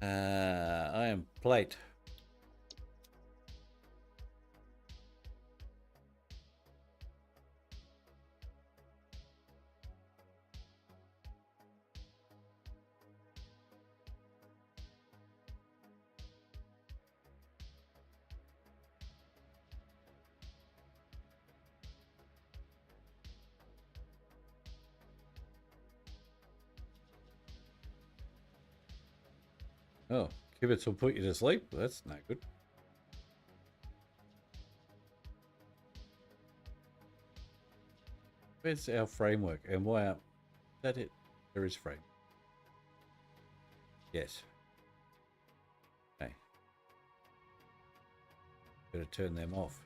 I am plate. Oh, qubits will put you to sleep? Well, that's no good. Where's our framework? And why aren't... Is that it? There is frame. Yes. Okay. Better turn them off.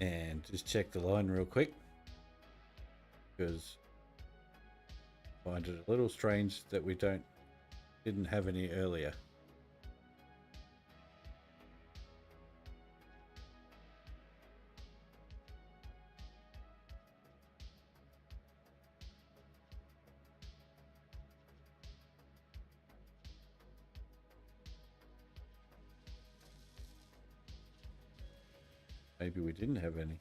And just check the line real quick, because I find it a little strange that we didn't have any earlier. Maybe we didn't have any.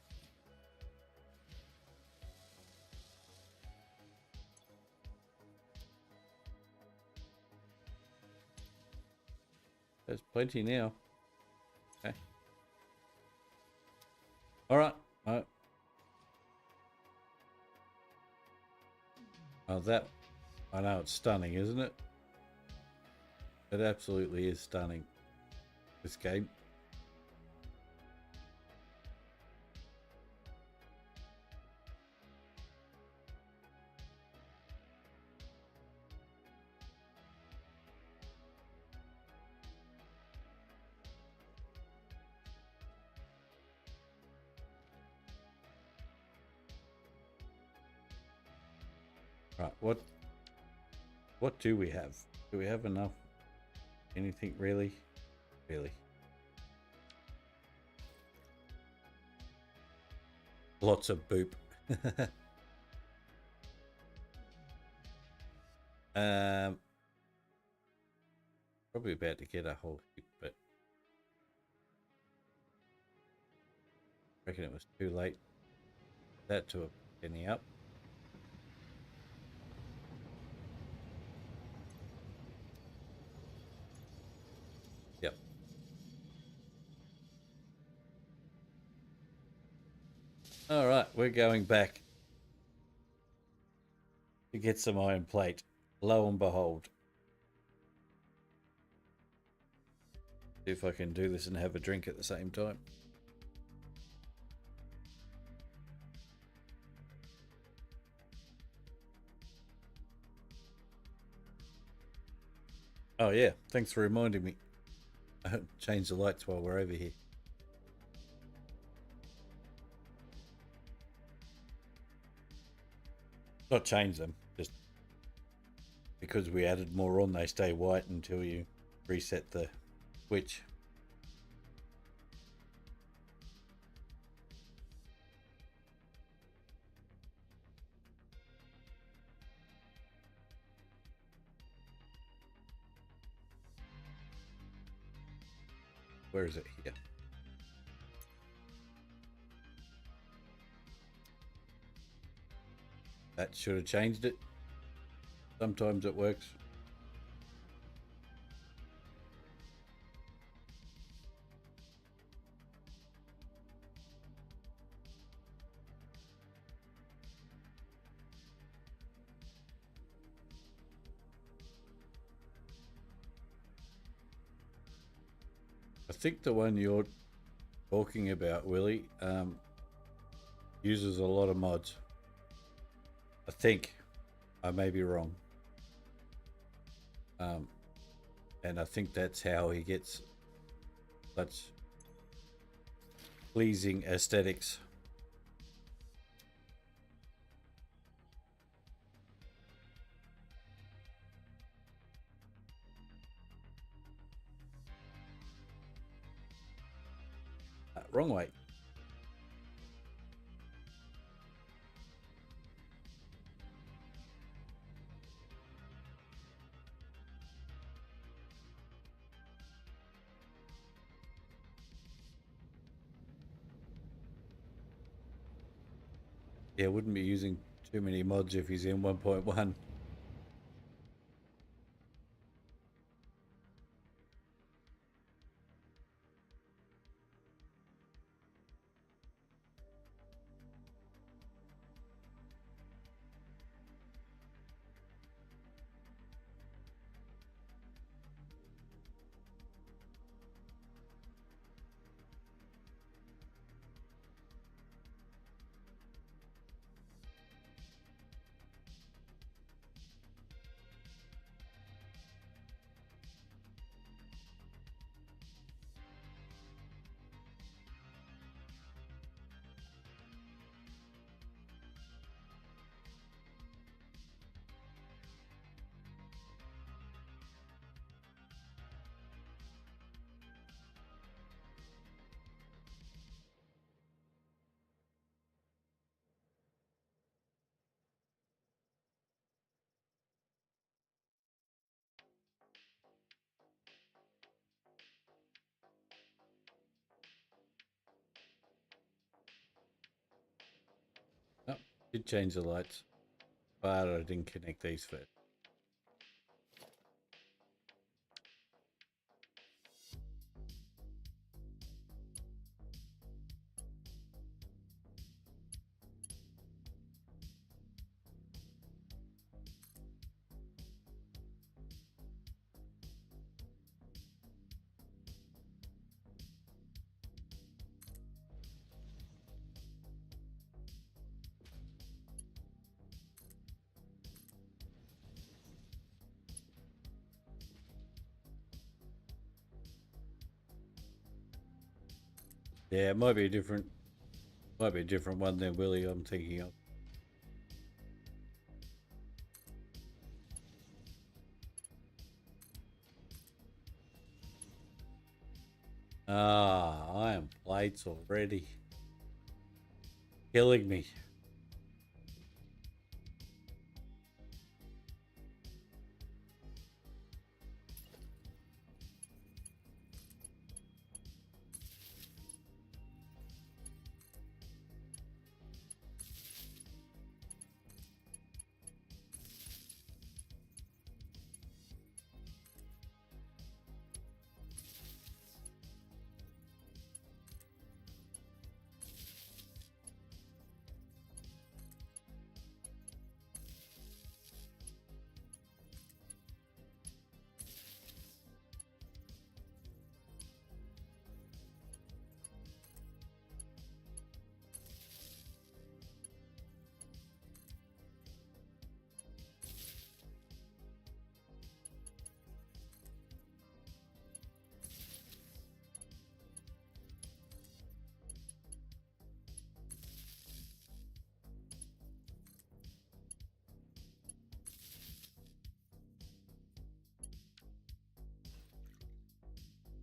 There's plenty now. Okay. All right. Oh, that... I know it's stunning, isn't it? It absolutely is stunning, this game. Right, what do we have? Do we have enough? Anything really? Really? Lots of boop. Probably about to get a whole heap, but I reckon it was too late. That to a penny up. Yep. All right, we're going back to get some iron plate. Lo and behold. See if I can do this and have a drink at the same time. Oh yeah, thanks for reminding me. Change the lights while we're over here. Not change them, just because we added more on, they stay white until you reset the switch. Where is it? Here. That should have changed it. Sometimes it works. I think the one you're talking about, Willie, uses a lot of mods. I think. I may be wrong. And I think that's how he gets such pleasing aesthetics. Wrong way. Yeah, wouldn't be using too many mods if he's in 1.1. Oh, did change the lights, but I didn't connect these first. Yeah, it might be a different one than Willie I'm thinking of. Ah, iron plates already. Killing me.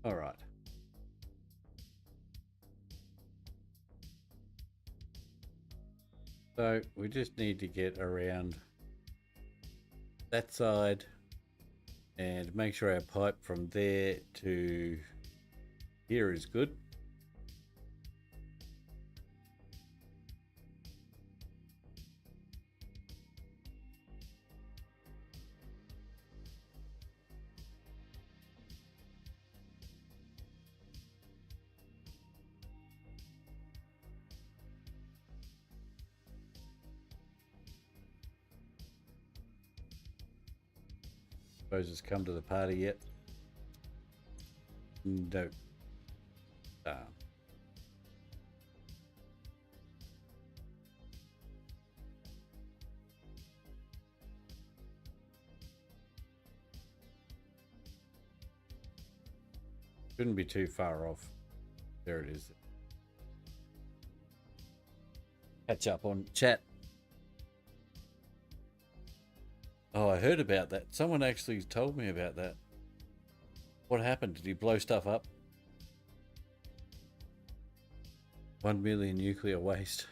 All right. So we just need to get around that side and make sure our pipe from there to here is good. Suppose it's come to the party yet? No. Shouldn't be too far off. There it is. Catch up on chat. Oh, I heard about that. Someone actually told me about that. What happened? Did he blow stuff up? 1 million nuclear waste.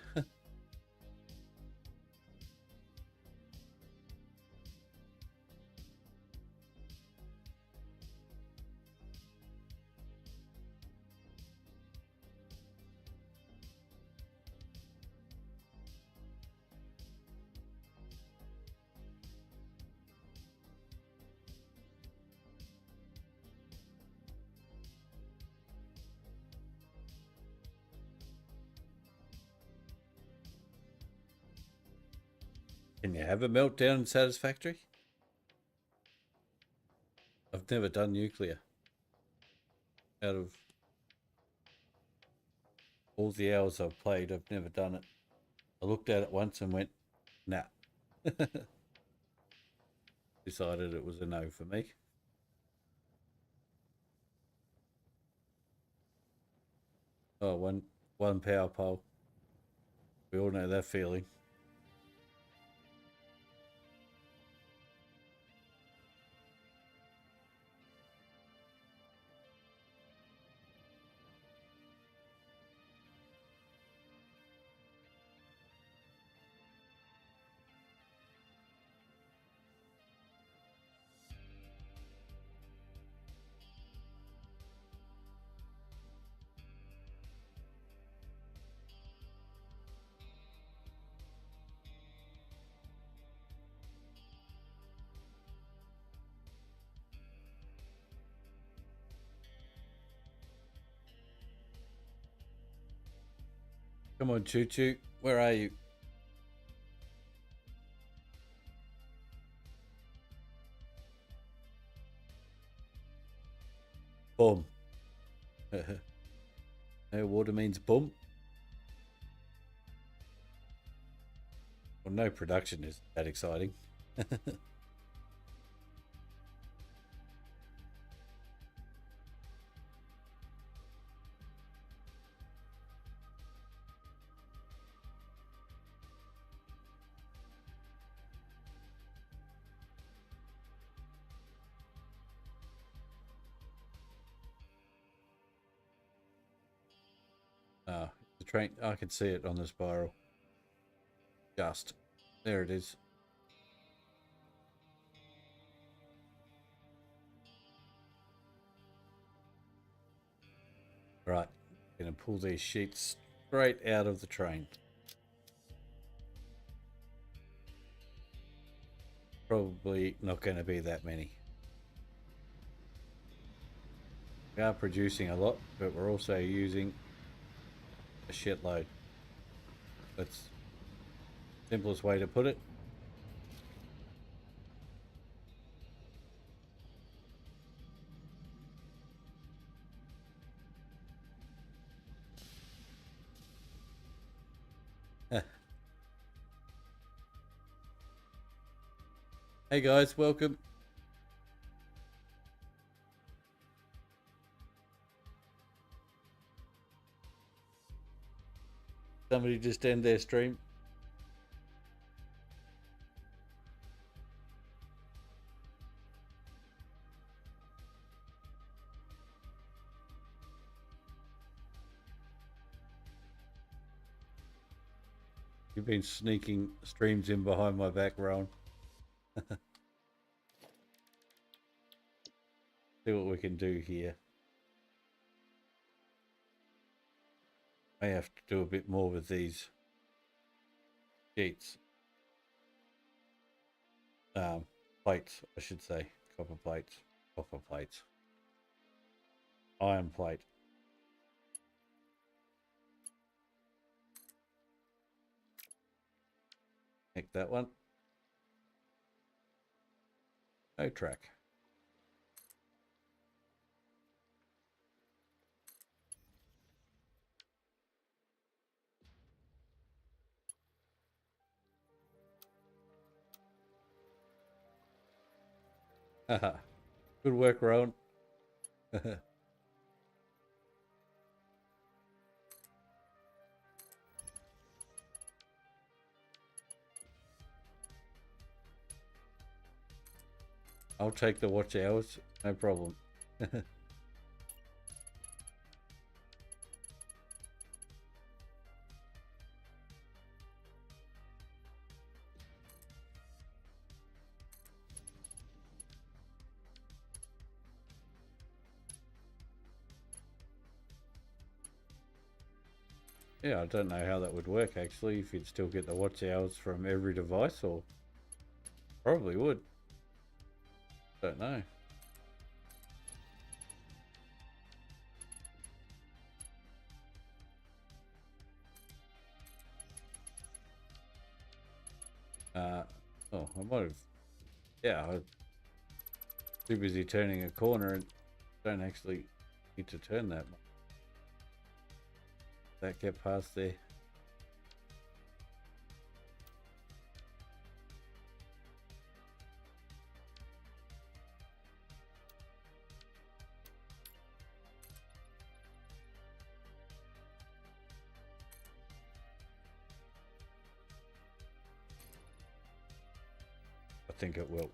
Can you have a meltdown in Satisfactory? I've never done nuclear. Out of all the hours I've played, I've never done it. I looked at it once and went, nah. Decided it was a no for me. Oh, one power pole. We all know that feeling. Come on, Choo Choo. Where are you? Boom. No water means boom. Well, no production is that exciting. The train, I can see it on the spiral. Just. There it is. Right. Gonna pull these sheets straight out of the train. Probably not going to be that many. We are producing a lot, but we're also using a shitload. That's the simplest way to put it. Hey guys, welcome. Somebody just end their stream. You've been sneaking streams in behind my back, Rowan. See what we can do here. I have to do a bit more with these sheets. Plates, I should say. Copper plates. Copper plates. Iron plate. Make that one. No track. Haha. Good work, Rowan. I'll take the watch hours, no problem. Yeah, I don't know how that would work actually, if you'd still get the watch hours from every device, or probably would. Don't know. Oh, I might have. Yeah, I'm too busy turning a corner and don't actually need to turn that much. That get past there. I think it will.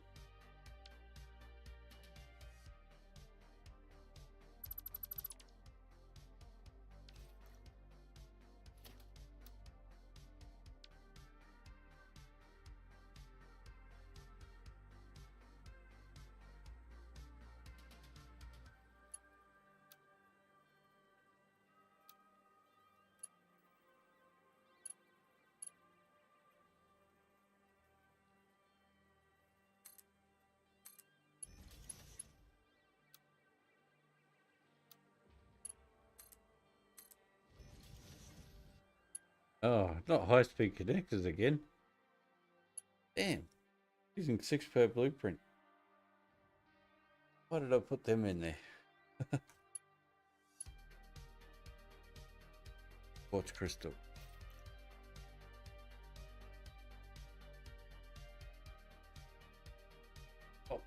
Oh, not high-speed connectors again. Damn, using 6 per blueprint. Why did I put them in there? Quartz crystal. Oh.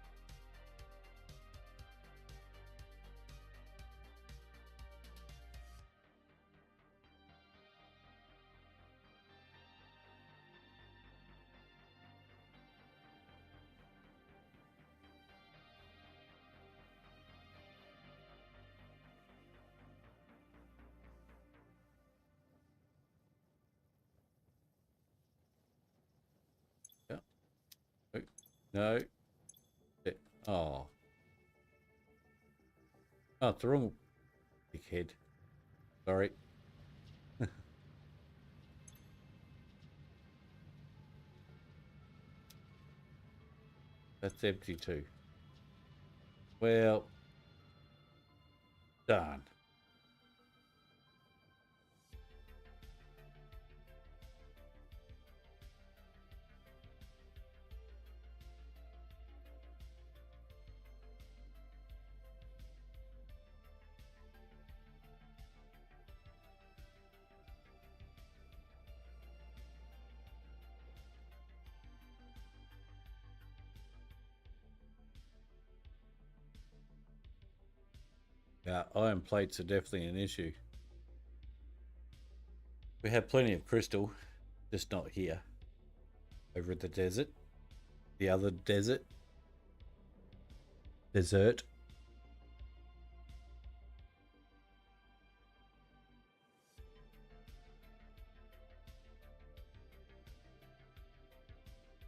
Yeah. Oh, no. Yeah. Oh. Oh, it's the wrong dickhead. Sorry. That's empty too. Well, darn. Yeah, iron plates are definitely an issue. We have plenty of crystal, just not here. Over at the desert. The other desert. Desert.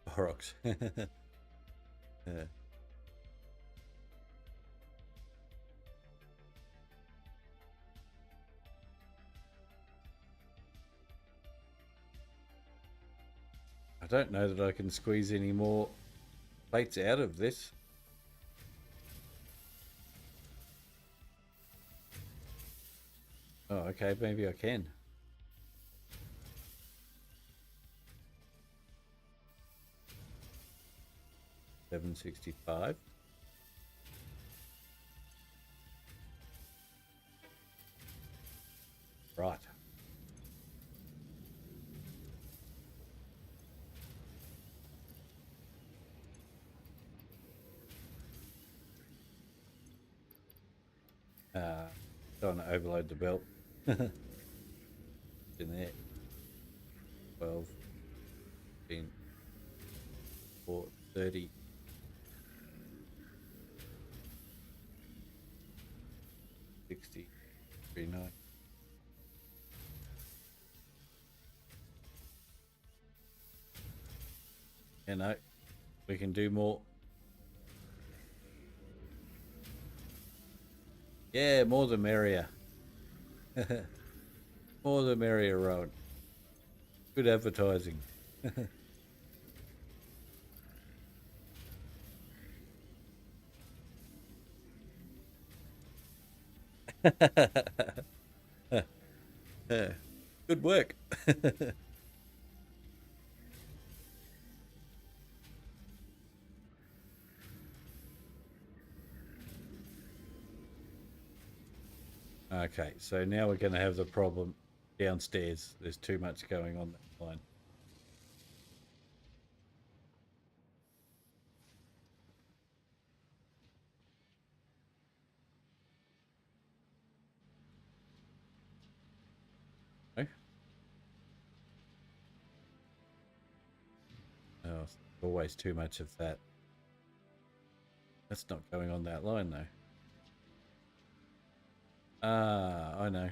Horrocks. Yeah. I don't know that I can squeeze any more plates out of this. Oh, okay, maybe I can. $765. Right. Don't want to overload the belt. In there. 12, 15, 4, 30. 60. Pretty nice. You know, we can do more. Yeah, more the merrier. More the merrier, Rowan. Good advertising. Good work. Okay, so now we're going to have the problem downstairs. There's too much going on that line. Oh, there's always too much of that. That's not going on that line though. Ah, I know.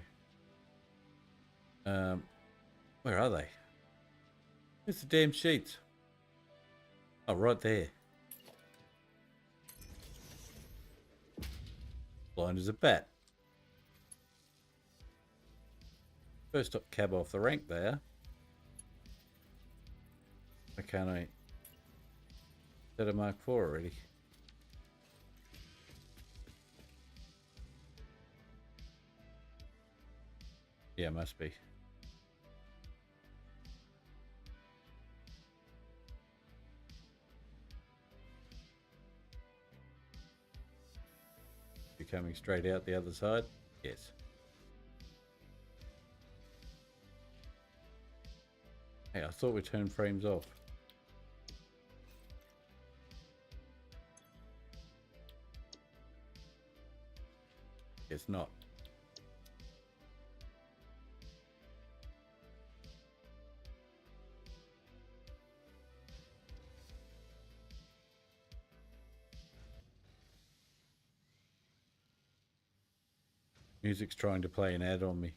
Where are they? Where's the damn sheets? Oh, right there. Blind as a bat. First up cab off the rank there. Why can't I set a Mark 4 already? Yeah, must be. You coming straight out the other side? Yes. Hey, I thought we turned frames off. It's not. Music's trying to play an ad on me.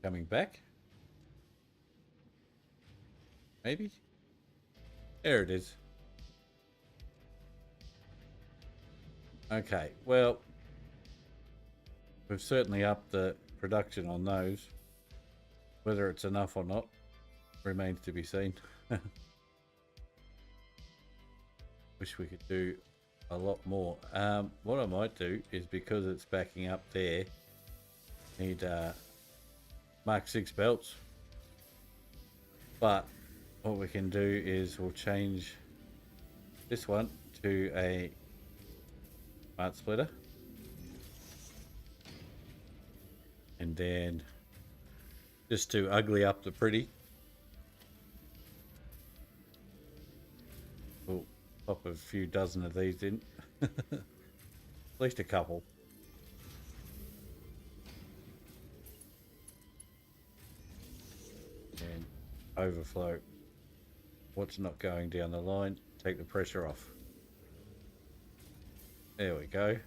Coming back? Maybe? There it is. Okay, well, we've certainly upped the production on those. Whether it's enough or not remains to be seen. Wish we could do a lot more. What I might do is, because it's backing up there, need Mark 6 belts. But what we can do is we'll change this one to a smart splitter. And then just to ugly up the pretty, we'll pop a few dozen of these in. At least a couple. And overflow what's not going down the line, take the pressure off. There we go.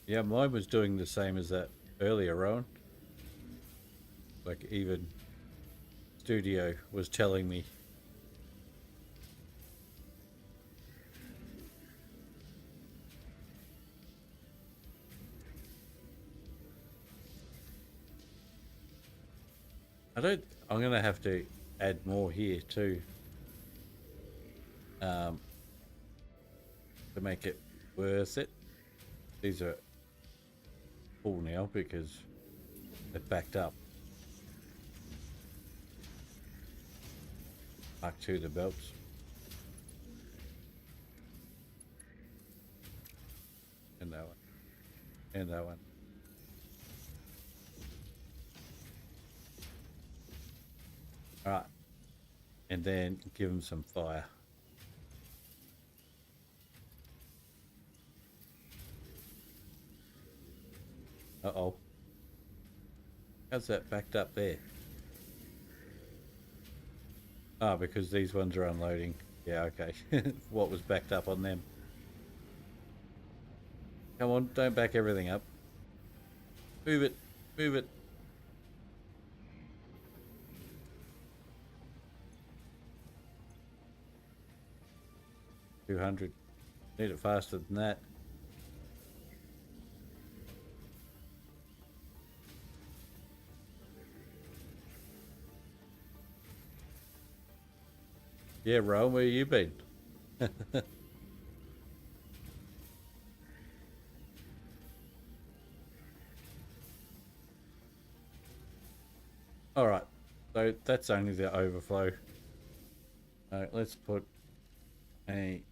Yeah, mine was doing the same as that earlier, Rowan. Like, even Studio was telling me. I'm gonna have to add more here too. To make it worth it. These are full now because they're backed up. Mark 2 the belts. And that one. And that one. Alright. And then give them some fire. Uh-oh. How's that backed up there? Oh, because these ones are unloading. Yeah, okay. What was backed up on them? Come on, don't back everything up. Move it. Move it. $200. Need it faster than that. Yeah, Rowan, where you been? Alright, so that's only the overflow. Let's put a...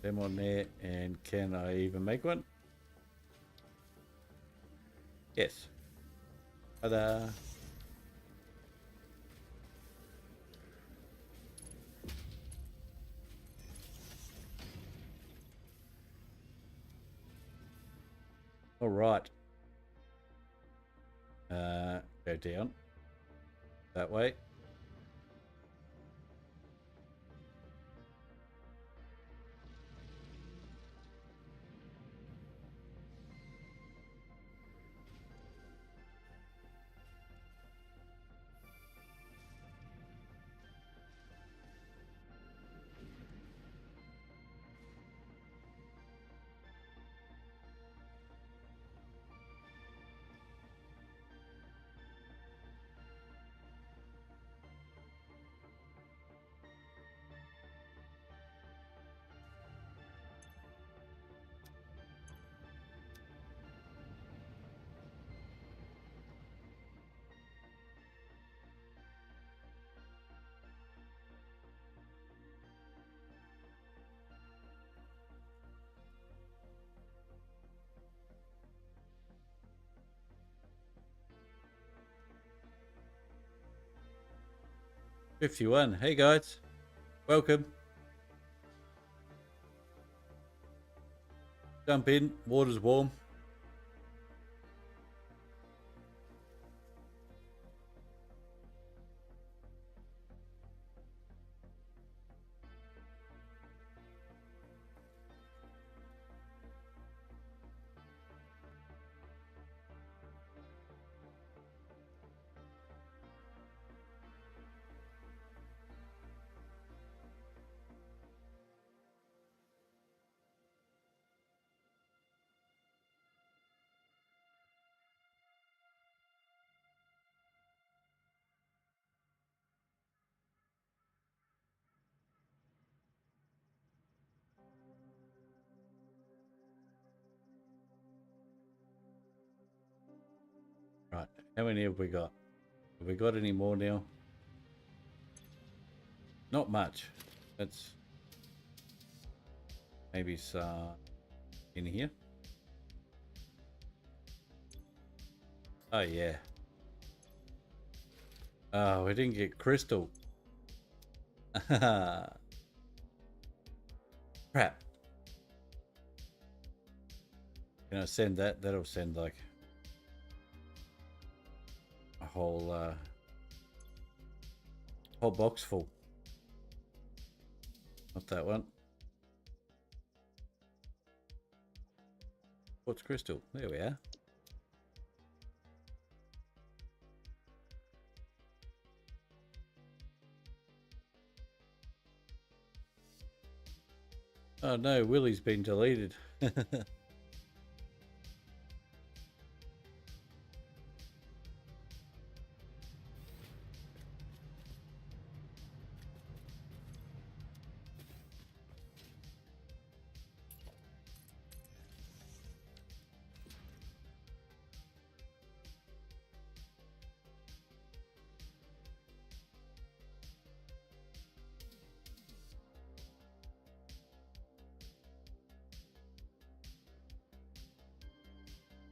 them on there, and can I even make one? Yes. Ta-da! All right. Go down that way. $51. Hey guys, welcome. Jump in, water's warm. Right, how many have we got? Have we got any more now? Not much. That's maybe some in here. Oh yeah. Oh, we didn't get crystal. Crap. Can I send that? That'll send like a whole box full. Not that one. What's crystal? There we are. Oh no, Willie's been deleted.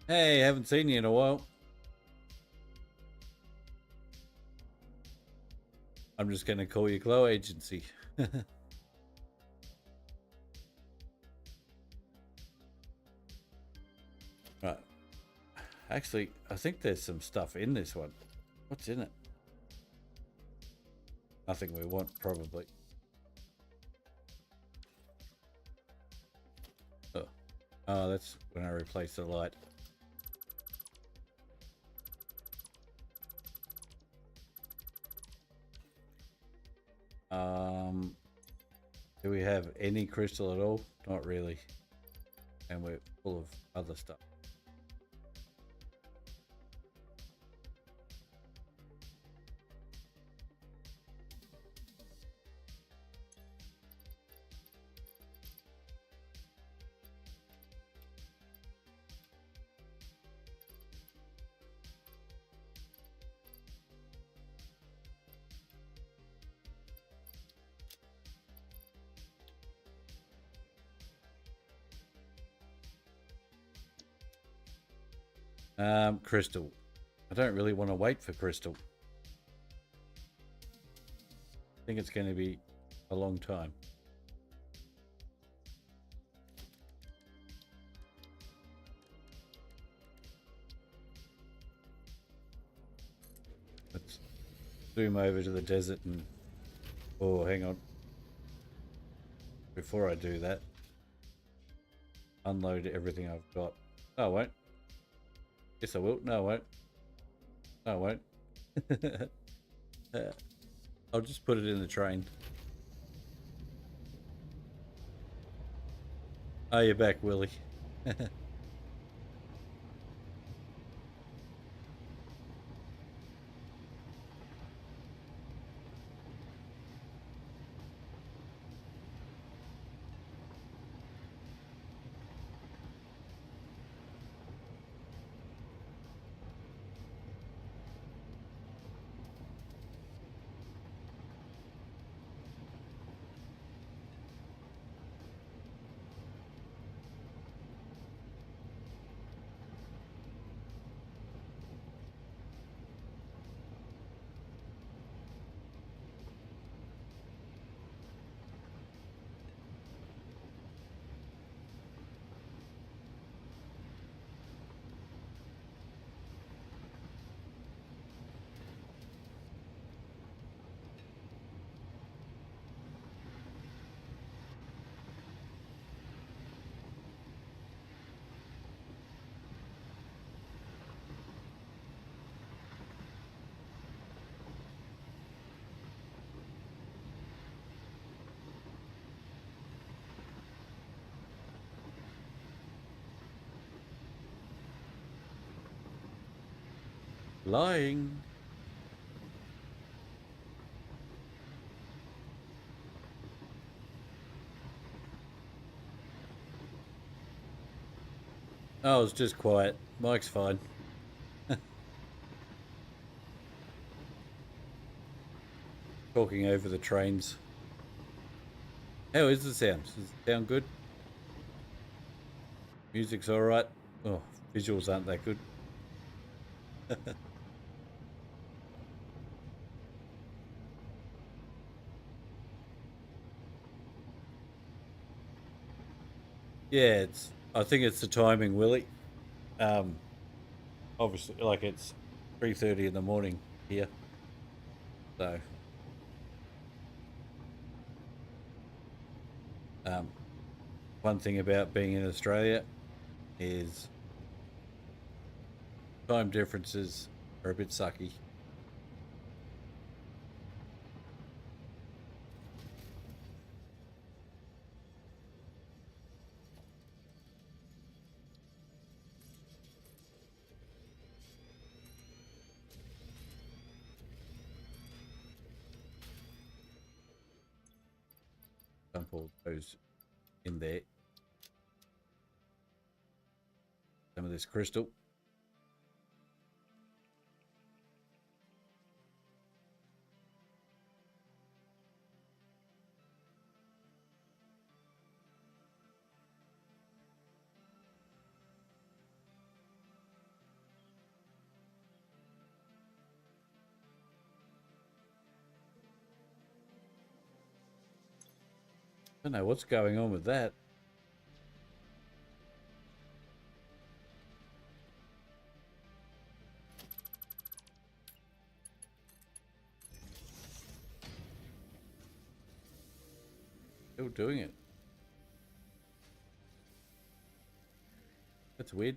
Hey, haven't seen you in a while. I'm just going to call you Glow Agency. Right. Actually, I think there's some stuff in this one. What's in it? Nothing we want, probably. Oh, that's when I replace the light. Do we have any crystal at all? Not really. And we're full of other stuff. Crystal. I don't really want to wait for crystal. I think it's going to be a long time. Let's zoom over to the desert and... Oh, hang on. Before I do that, unload everything I've got. No, I won't. Yes, I will. No, I won't. No, I won't. I'll just put it in the train. Oh, you're back, Willie. Lying. Oh, it's just quiet. Mike's fine. Talking over the trains. How is the sound? Does it sound good? Music's alright. Oh, visuals aren't that good. Yeah, I think it's the timing, Willie. Obviously, like it's 3:30 in the morning here. So, one thing about being in Australia is time differences are a bit sucky. Dump all those in there. Some of this crystal. I don't know what's going on with that. Still doing it. That's weird.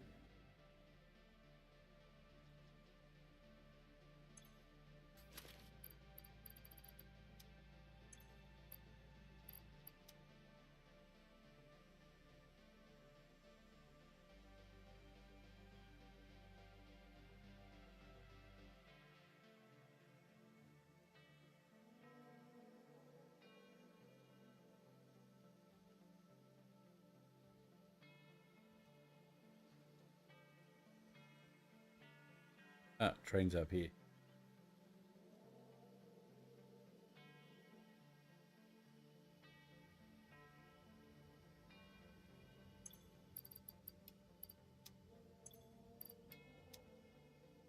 Ah, train's up here.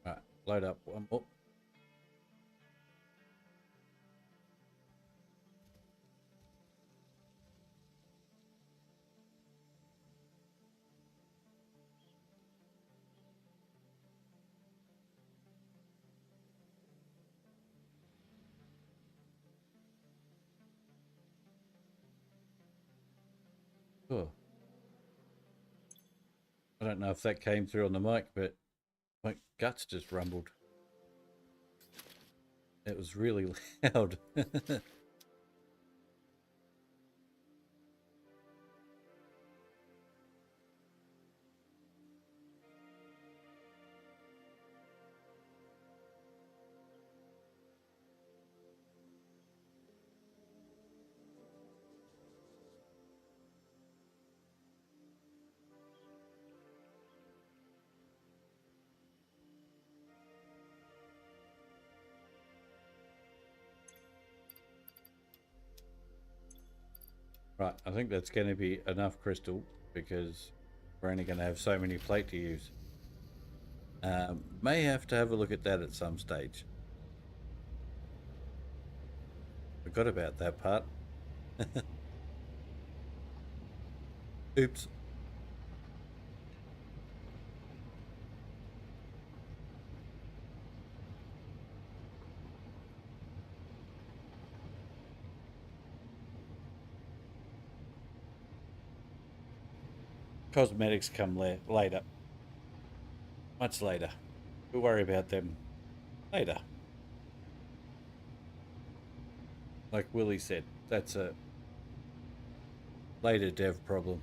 Right, load up one more. Oh, I don't know if that came through on the mic, but my guts just rumbled. It was really loud. Right, I think that's going to be enough crystal because we're only going to have so many plate to use. May have to have a look at that at some stage. Forgot about that part. Oops. Cosmetics come later. Much later. We'll worry about them later. Like Willie said, that's a later dev problem.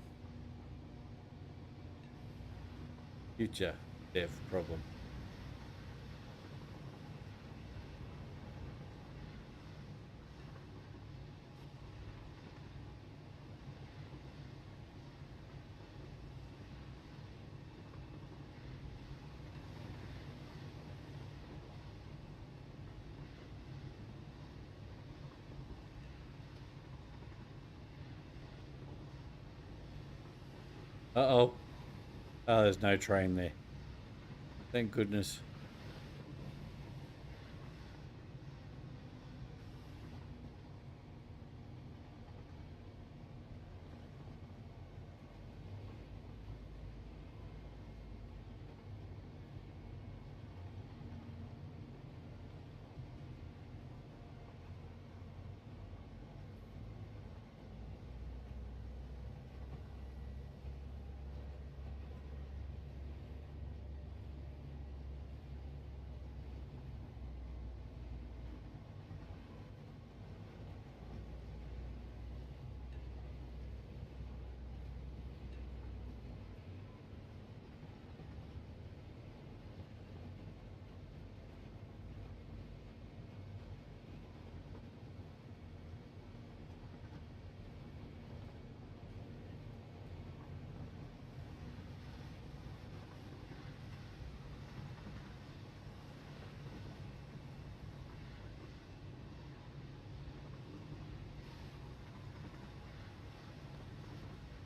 Future dev problem. Uh-oh. Oh, there's no train there. Thank goodness.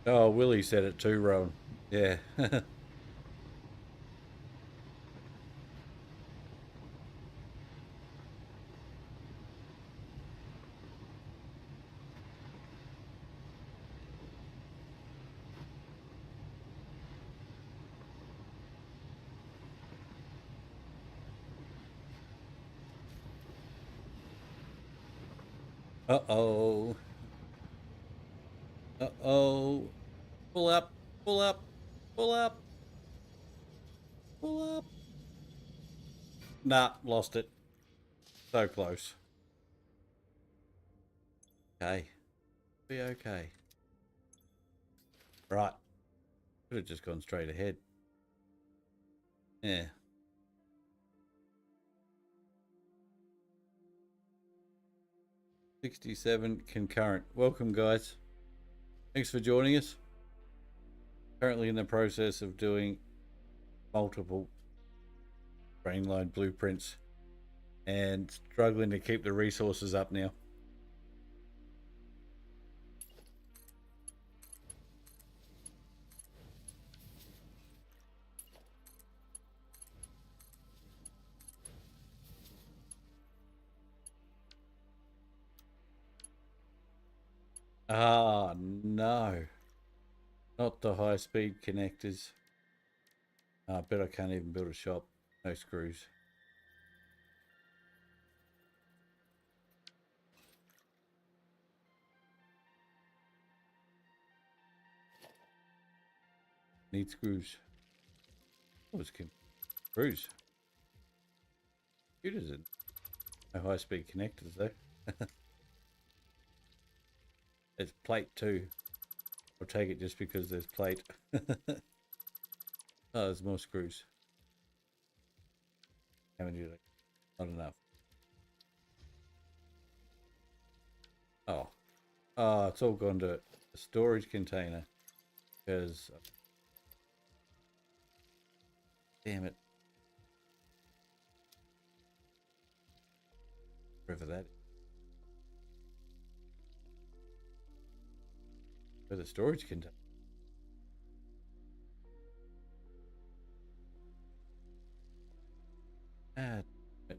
Oh, Willie said it too, Rowan. Yeah. Uh-oh. Uh-oh. Pull up. Pull up. Pull up. Pull up. Nah, lost it. So close. Okay. Be okay. Right. Could have just gone straight ahead. Yeah. 67 concurrent. Welcome, guys. Thanks for joining us. Currently in the process of doing multiple brainline blueprints and struggling to keep the resources up now. Ah, no. Not the high-speed connectors. I bet I can't even build a shop. No screws. Need screws. Oh, it's screws. Computers in. No high-speed connectors, though. There's plate, too. I'll take it just because there's plate. Oh, there's more screws. How many do they? Not enough. Oh. Oh, it's all gone to a storage container. Because... damn it. Wherever that is. Where the storage container. Ah, damn it.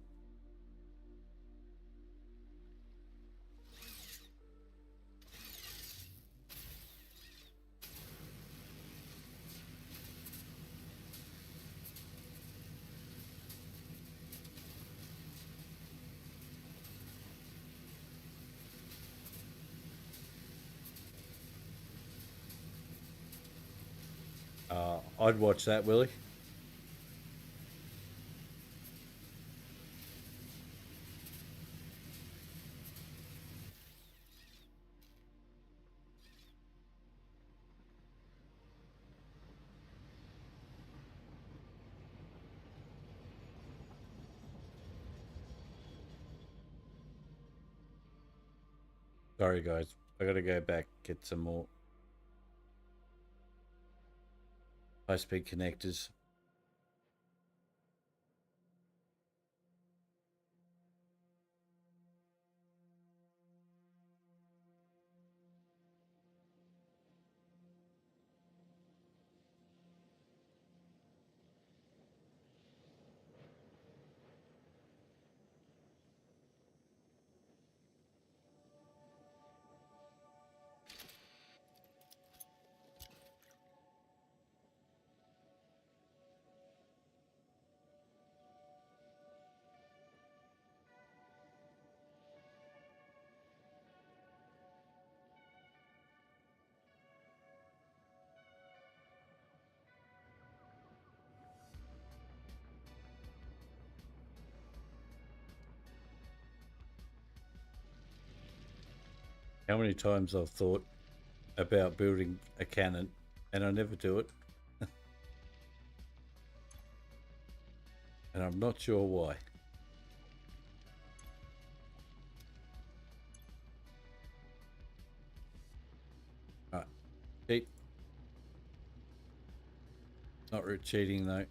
I'd watch that, Willie. Sorry, guys. I gotta go back, get some more high-speed connectors. How many times I've thought about building a cannon and I never do it. And I'm not sure why. Alright. Cheat. Not cheating though.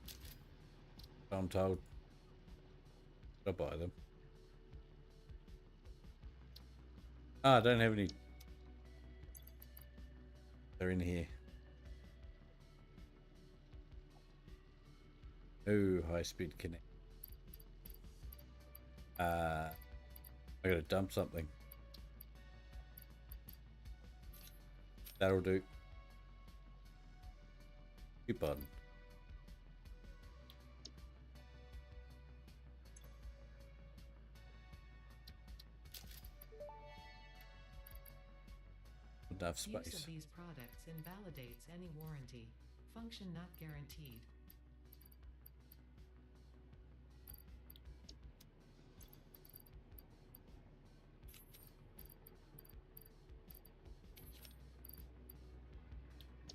I'm told. I'll buy them. Ah, I don't have any. They're in here. Oh, high speed connect. I gotta dump something. That'll do. Coupon. enough Use of space. these products invalidates any warranty. Function not guaranteed.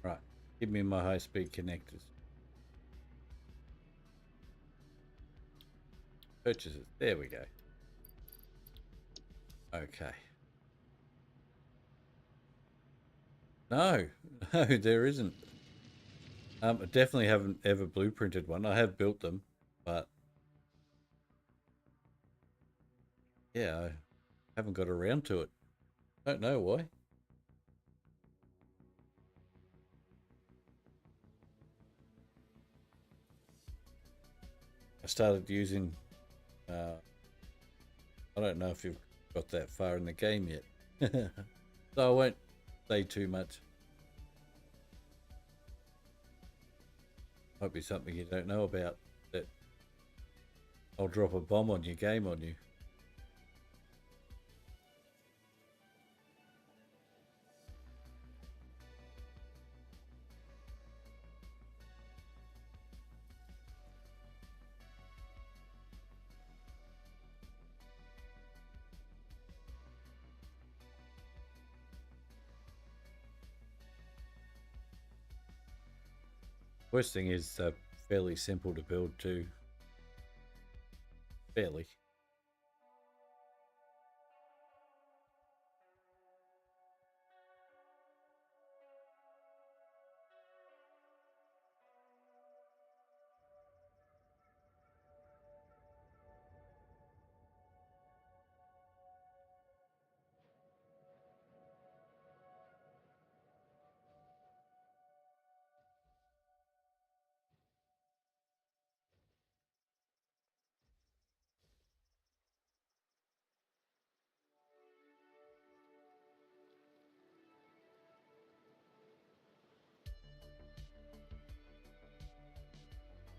Right, give me my high-speed connectors. Purchases, there we go. Okay. No, no, there isn't. I definitely haven't ever blueprinted one. I have built them, but yeah, I haven't got around to it. Don't know why. I started using, I don't know if you've got that far in the game yet. So I won't say too much. Might be something you don't know about, that I'll drop a bomb on your game on you. Worst thing is fairly simple to build too. Fairly.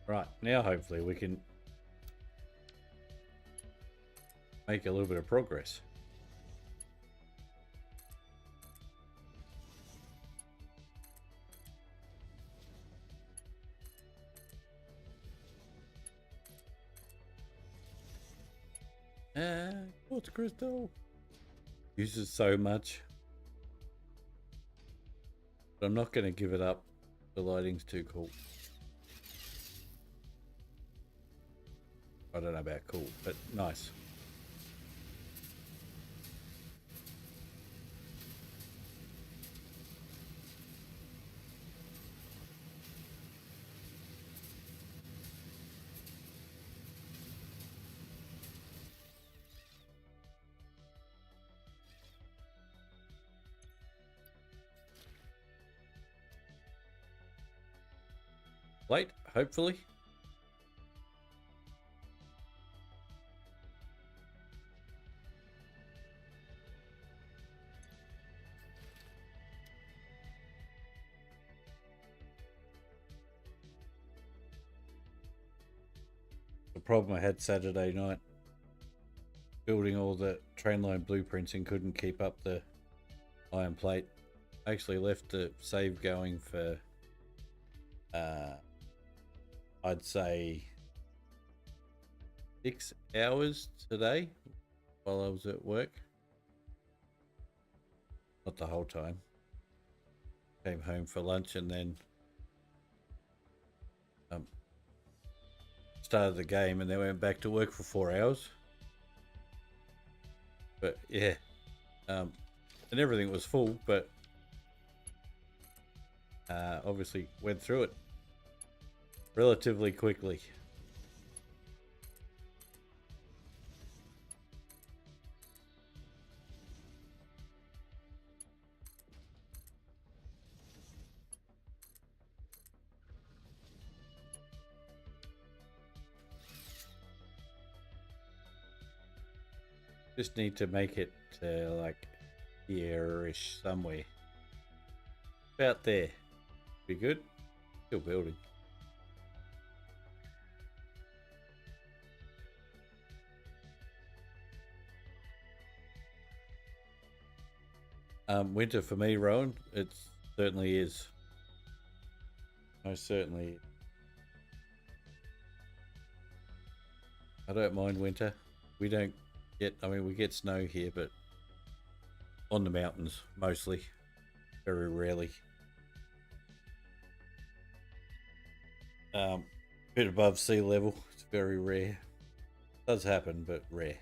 Right, now hopefully we can make a little bit of progress. Quartz crystal uses so much, but I'm not going to give it up. The lighting's too cool. I don't know about cool, but nice. Light, hopefully. The problem I had Saturday night, building all the train line blueprints and couldn't keep up the iron plate. I actually left the save going for I'd say 6 hours today while I was at work. Not the whole time. Came home for lunch and then started the game and then went back to work for 4 hours. But yeah, and everything was full, but obviously went through it relatively quickly. Just need to make it like here-ish somewhere. About there. Be good. Still building. Winter for me, Rowan, it certainly is. Most certainly. I don't mind winter. We don't get, I mean, we get snow here, but on the mountains mostly, very rarely. Bit above sea level, it's very rare. Does happen, but rare.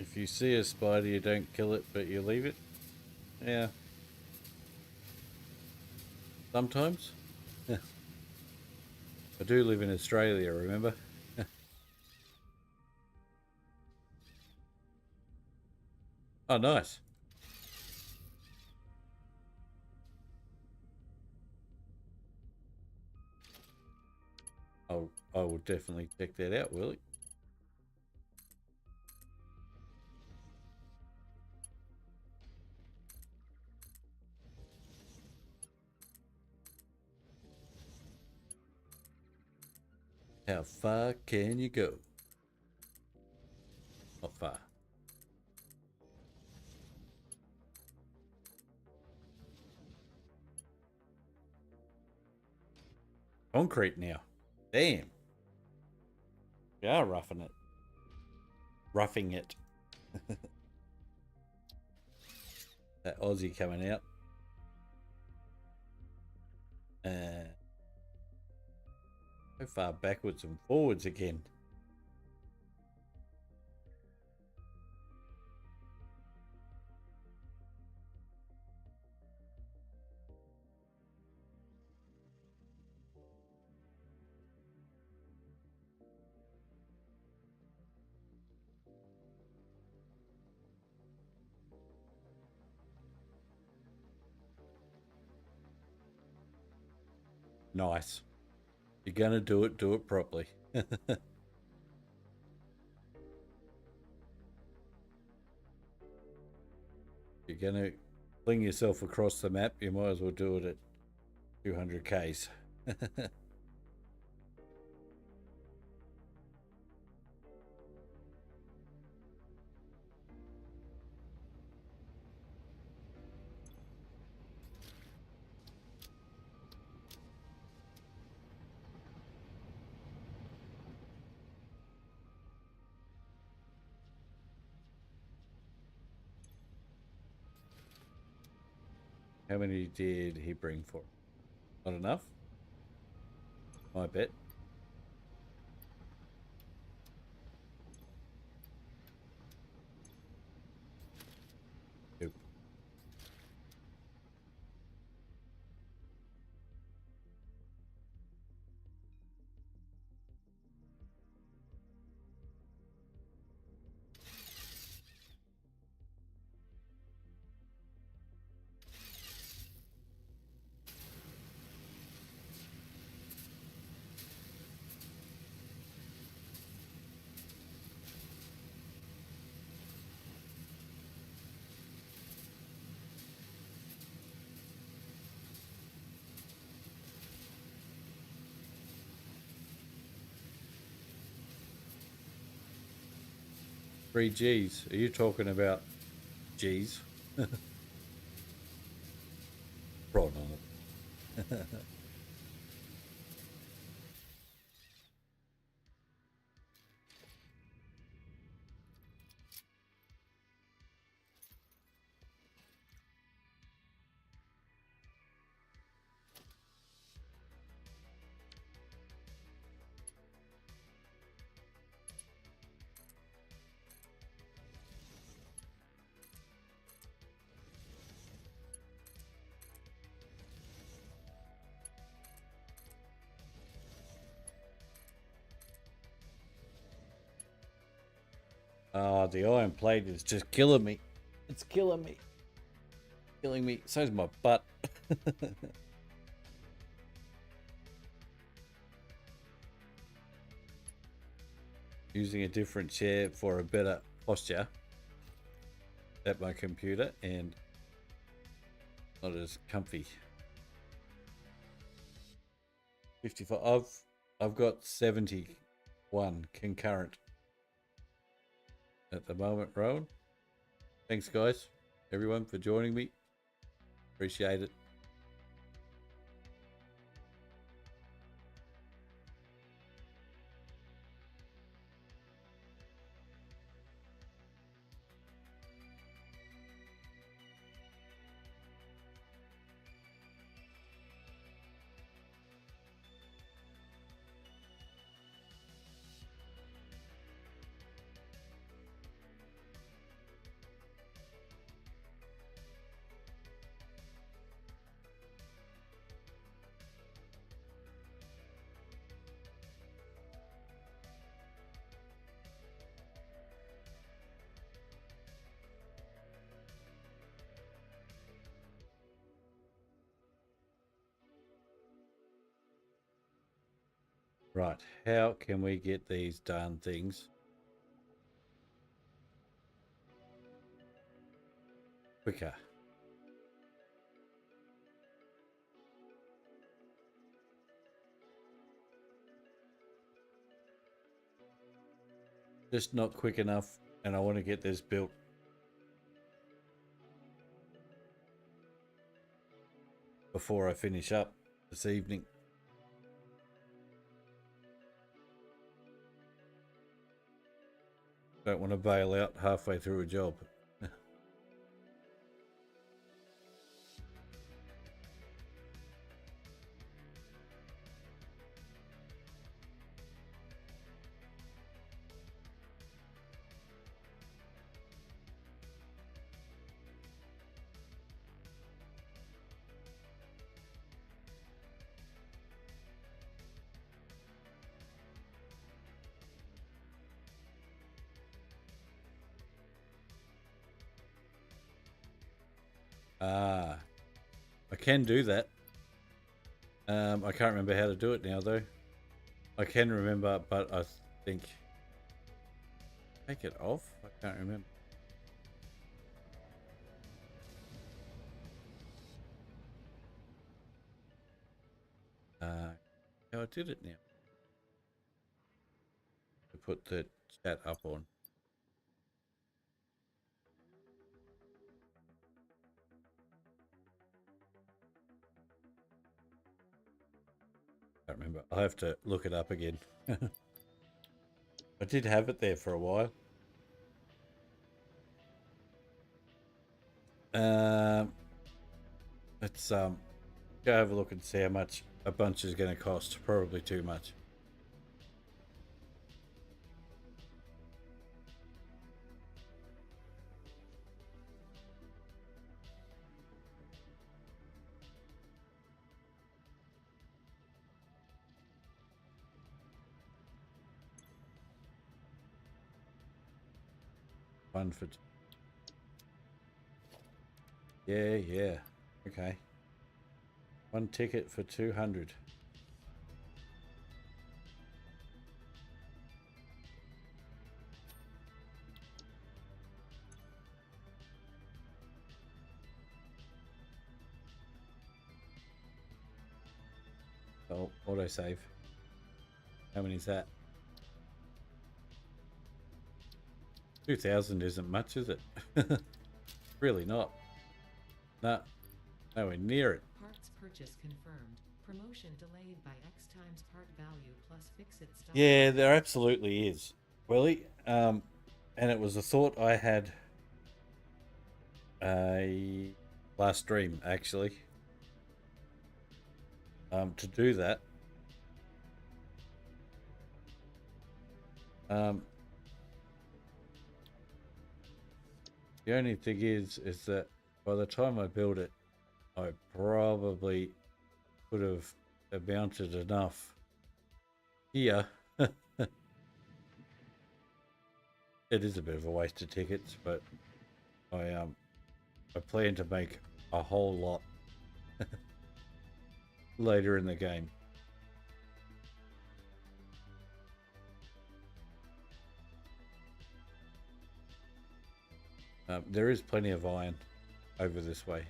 If you see a spider, you don't kill it, but you leave it. Yeah. Sometimes. I do live in Australia, remember? Oh, nice. I will definitely check that out, Willie. How far can you go? Not far. Concrete now. Damn. We are roughing it. Roughing it. That Aussie coming out. So far backwards and forwards again. Nice. You're gonna do it properly. You're gonna fling yourself across the map, you might as well do it at 200 Ks. How many did he bring for? Not enough? I bet. Nope. Three G's. Are you talking about G's? Prawn on it. Oh, the iron plate is just killing me. It's killing me. Killing me. So's my butt. Using a different chair for a better posture at my computer and not as comfy. 55. I've got 71 concurrent at the moment, Rowan. Thanks, guys, everyone, for joining me. Appreciate it. Right, how can we get these darn things quicker? Just not quick enough, and I want to get this built. Before I finish up this evening. Don't want to bail out halfway through a job. I can do that. I can't remember how to do it now, though. I can remember, but I think take it off. I can't remember. How I did it now. To put the chat up on. Can't remember. I'll have to look it up again. I did have it there for a while. Let's go have a look and see how much a bunch is going to cost. Probably too much. One for... Yeah. Okay. One ticket for 200. Oh, autosave. How many is that? 2,000 isn't much, is it? Really not. No, nowhere near it. X purchase confirmed. Promotion delayed by X times part value plus fix-it stock. Yeah, there absolutely is, Willie. And it was a thought I had last stream, actually. To do that. The only thing is that by the time I build it, I probably could have amounted enough here. It is a bit of a waste of tickets, but I plan to make a whole lot later in the game. There is plenty of iron over this way.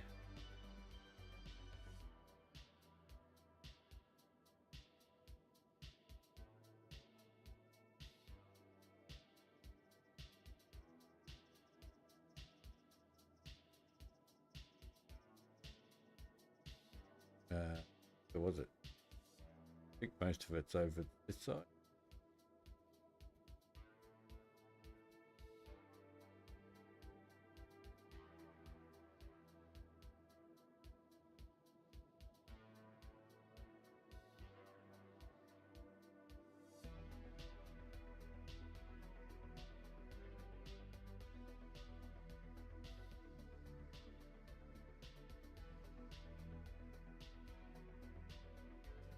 Where was it? I think most of it's over this side.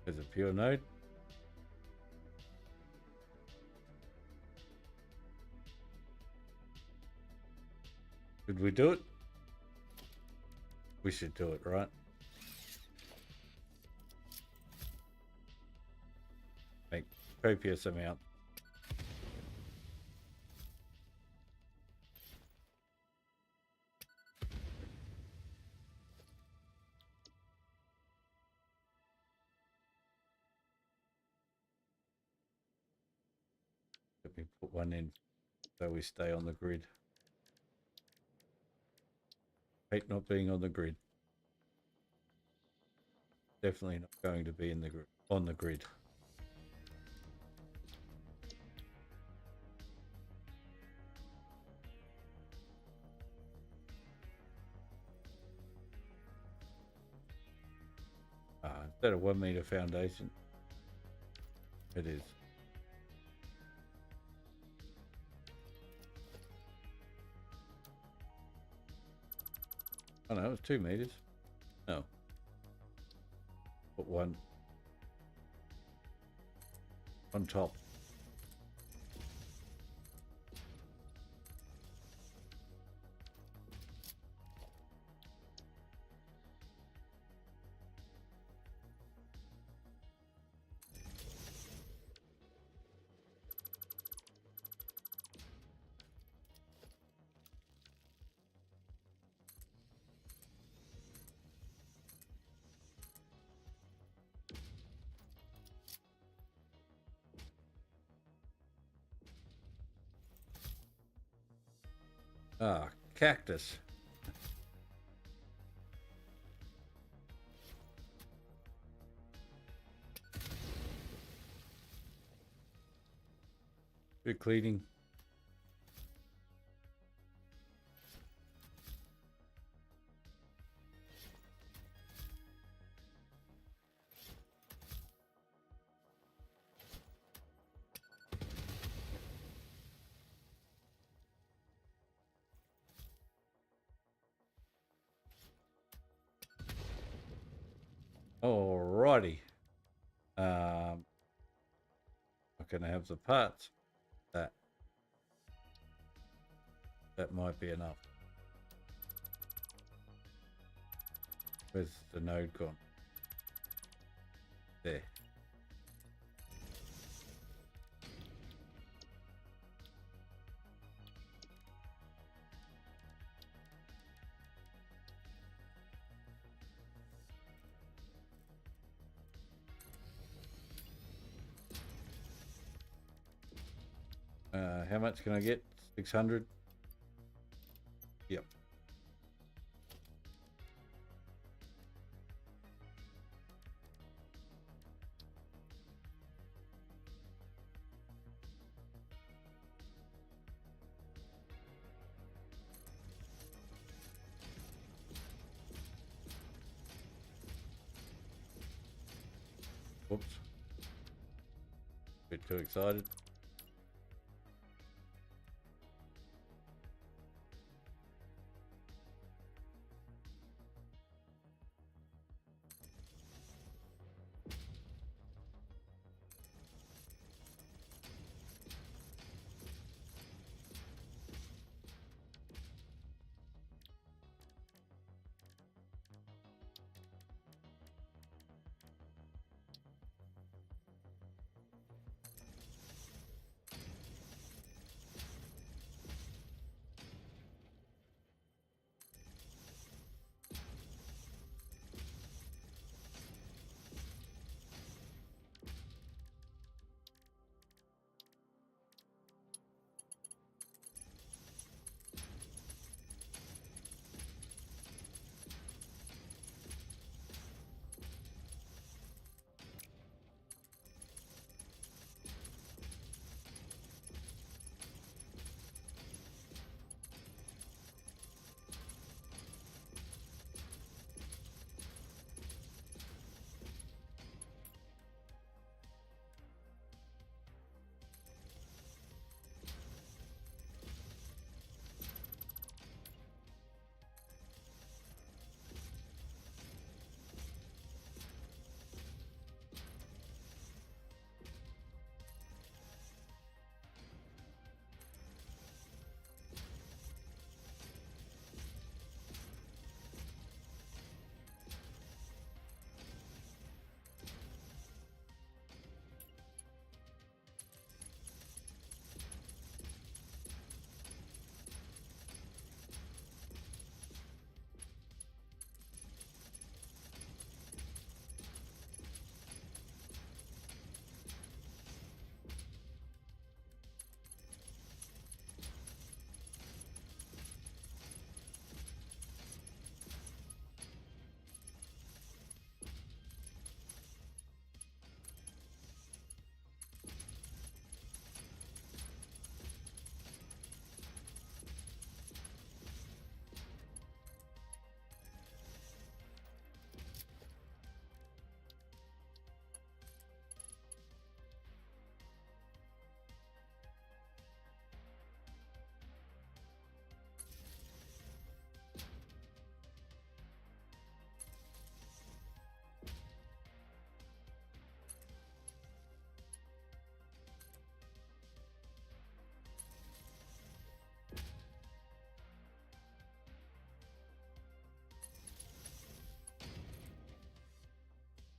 There's a pure node. Should we do it? We should do it, right? Make copious amount. Let me put one in so we stay on the grid. Hate not being on the grid. Definitely not going to be in the on the grid. Is that a 1 meter foundation? It is. Oh no, it was 2 meters. No. Put one on top. Ah, cactus. Good cleaning. Alrighty. I'm gonna have the parts. That might be enough. Where's the node gone? There. How much can I get? 600? Yep. Whoops. Bit too excited.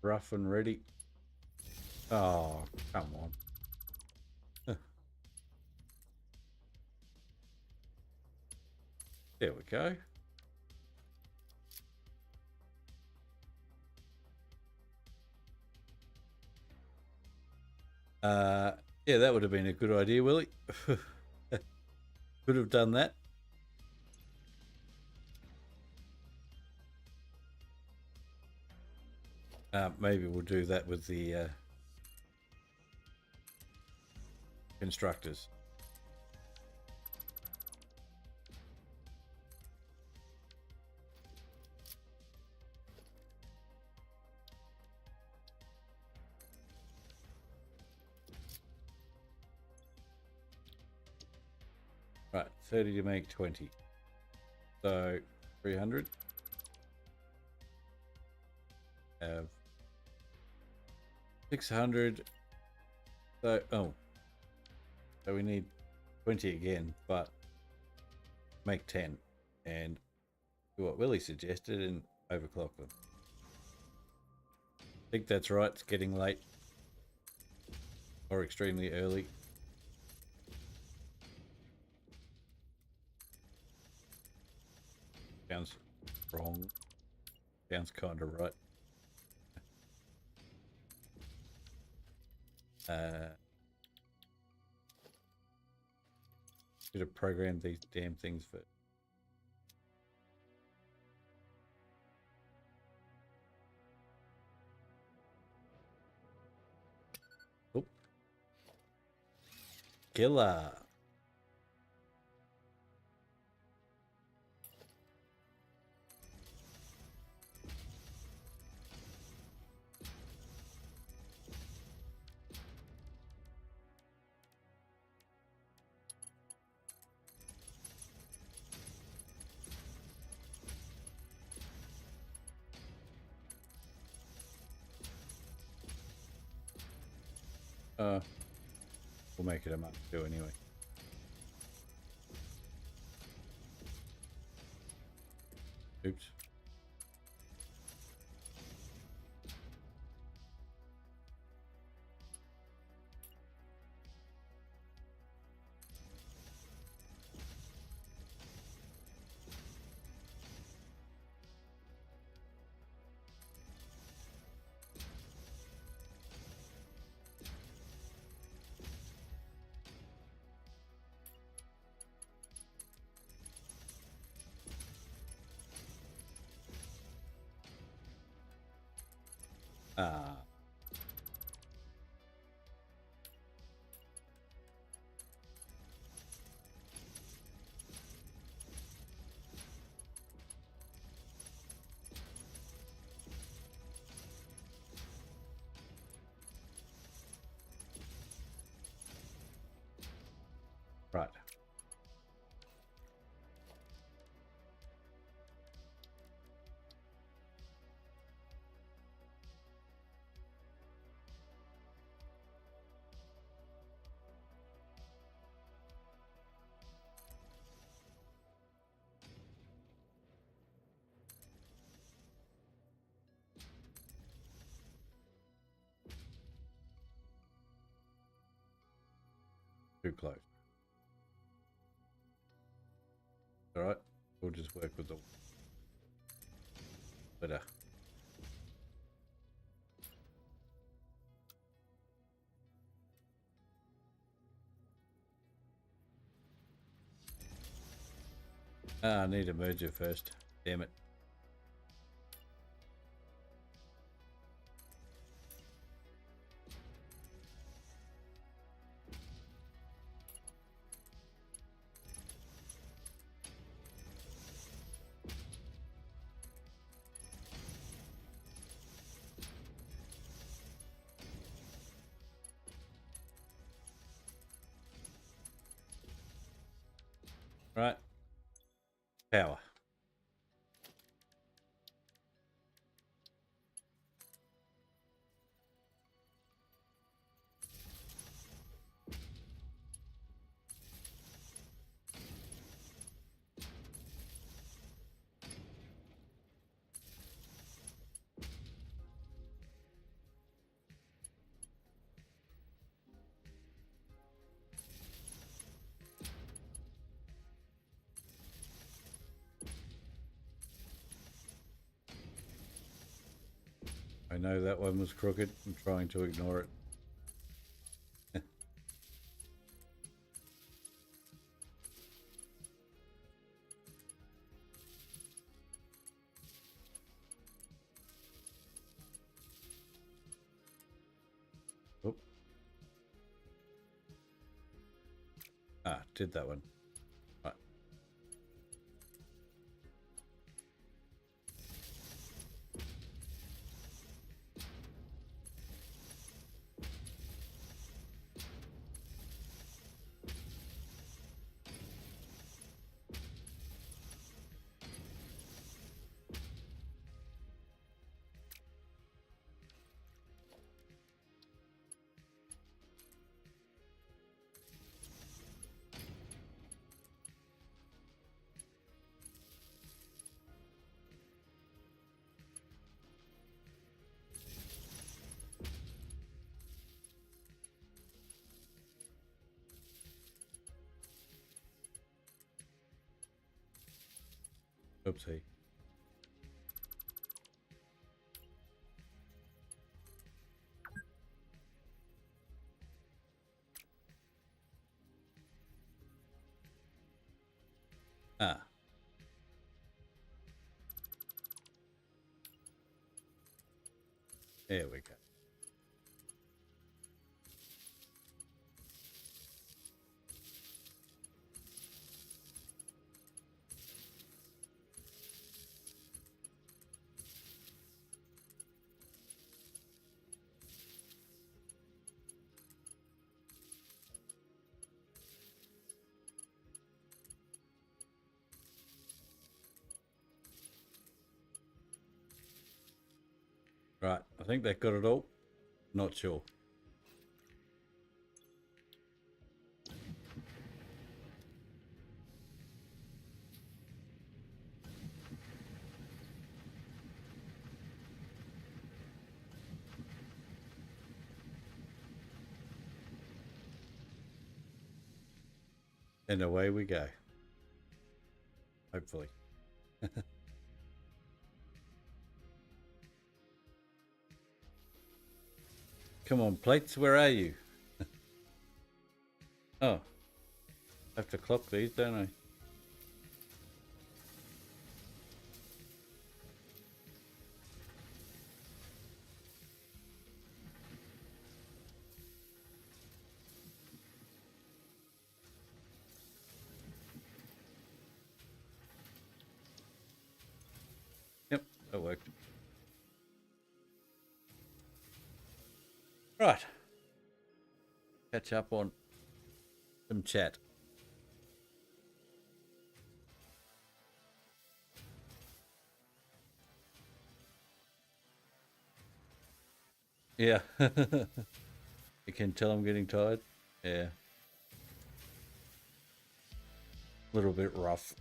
Rough and ready. Oh, come on. There we go. Yeah, that would have been a good idea, Willie. Could have done that. Maybe we'll do that with the constructors. Right, 30 to make 20. So 300. Have 600. So, oh. So we need 20 again, but make 10 and do what Willie suggested and overclock them. I think that's right. It's getting late or extremely early. Sounds wrong. Sounds kind of right. Should have programmed these damn things first. Oh. Killer. We'll make it a Mark 2 anyway. Oops. Ah. Right. Too close. All right. We'll just work with the better. I need a merger first. Damn it. Right. Power. I know that one was crooked. I'm trying to ignore it. Oop. Did that one. Right. Oopsie. Ah. There we go. Right. I think they got it all. Not sure. And away we go. Hopefully. Come on, plates, where are you? Oh, I have to clock these, don't I? Yep, that worked. Right. Catch up on some chat. Yeah. You can tell I'm getting tired. Yeah. A little bit rough.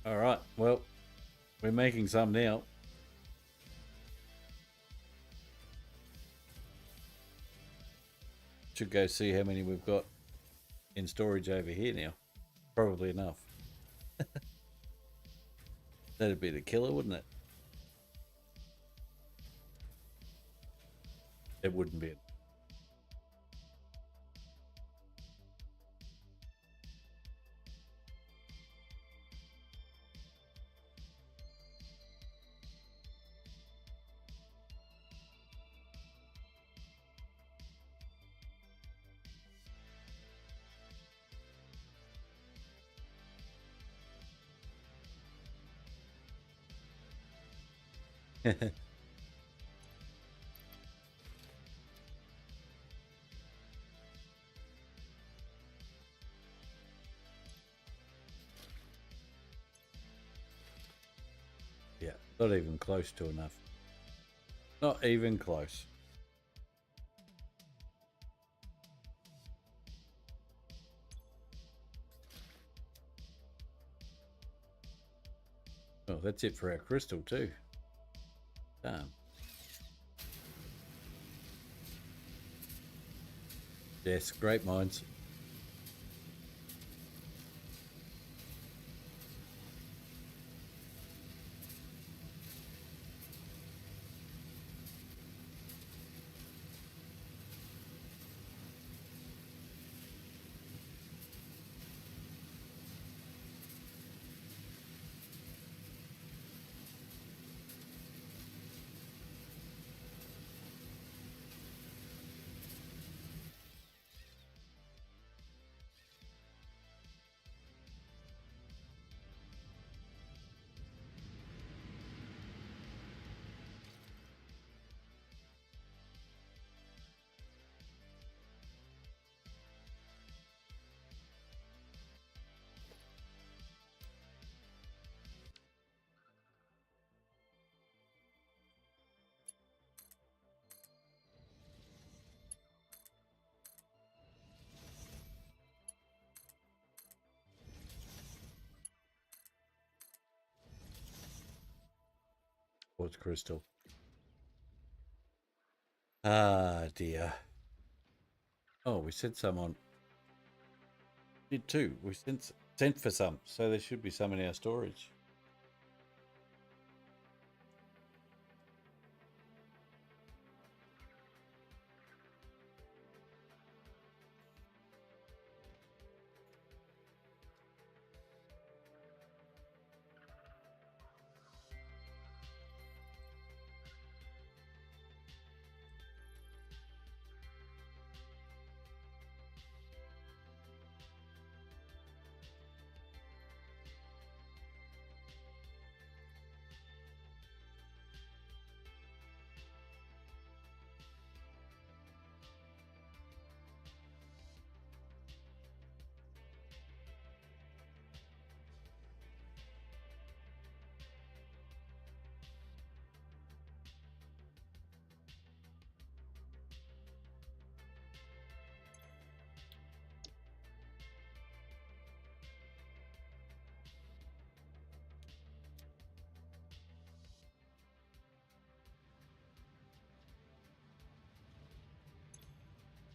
All right. Well, we're making some now. Should go see how many we've got in storage over here now. Probably enough. That'd be the killer, wouldn't it? It wouldn't be. Yeah, not even close to enough. Not even close. Well, that's it for our crystal too. Damn. Yes, great minds. What's crystal? Ah, dear. Oh, we sent some on. Did too. We sent for some, so there should be some in our storage.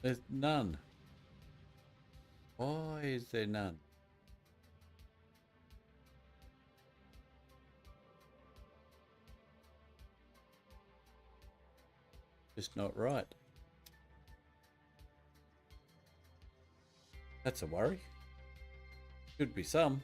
There's none. Why is there none? Just not right. That's a worry. Should be some.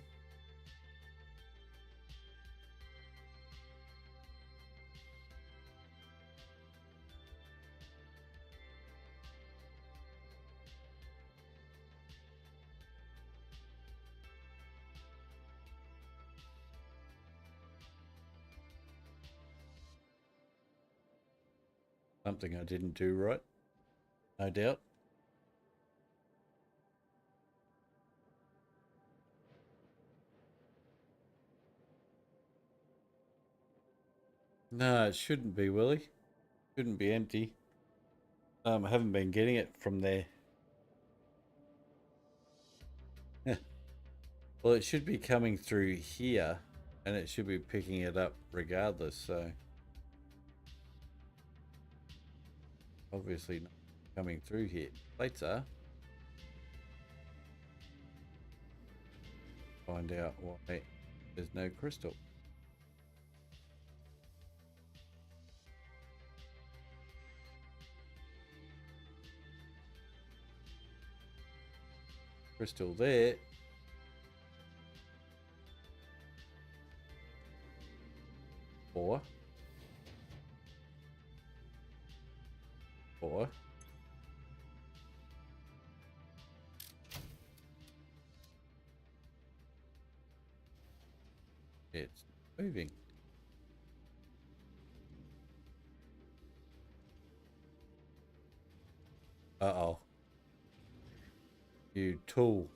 Something I didn't do right, no doubt. No, it shouldn't be, Willie. Shouldn't be empty. I haven't been getting it from there. Well, it should be coming through here, and it should be picking it up regardless, so... Obviously not coming through here. Plates are. Find out why there's no crystal. Crystal there. Or it's moving. Uh-oh. You tool.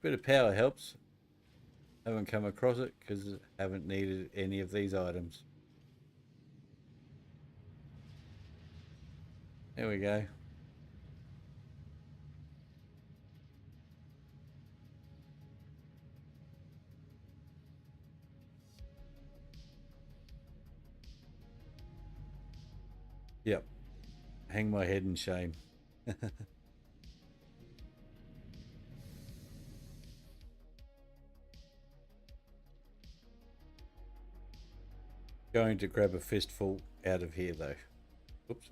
Bit of power helps. Haven't come across it because I haven't needed any of these items. There we go. Yep. Hang my head in shame. Going to grab a fistful out of here though. Oops.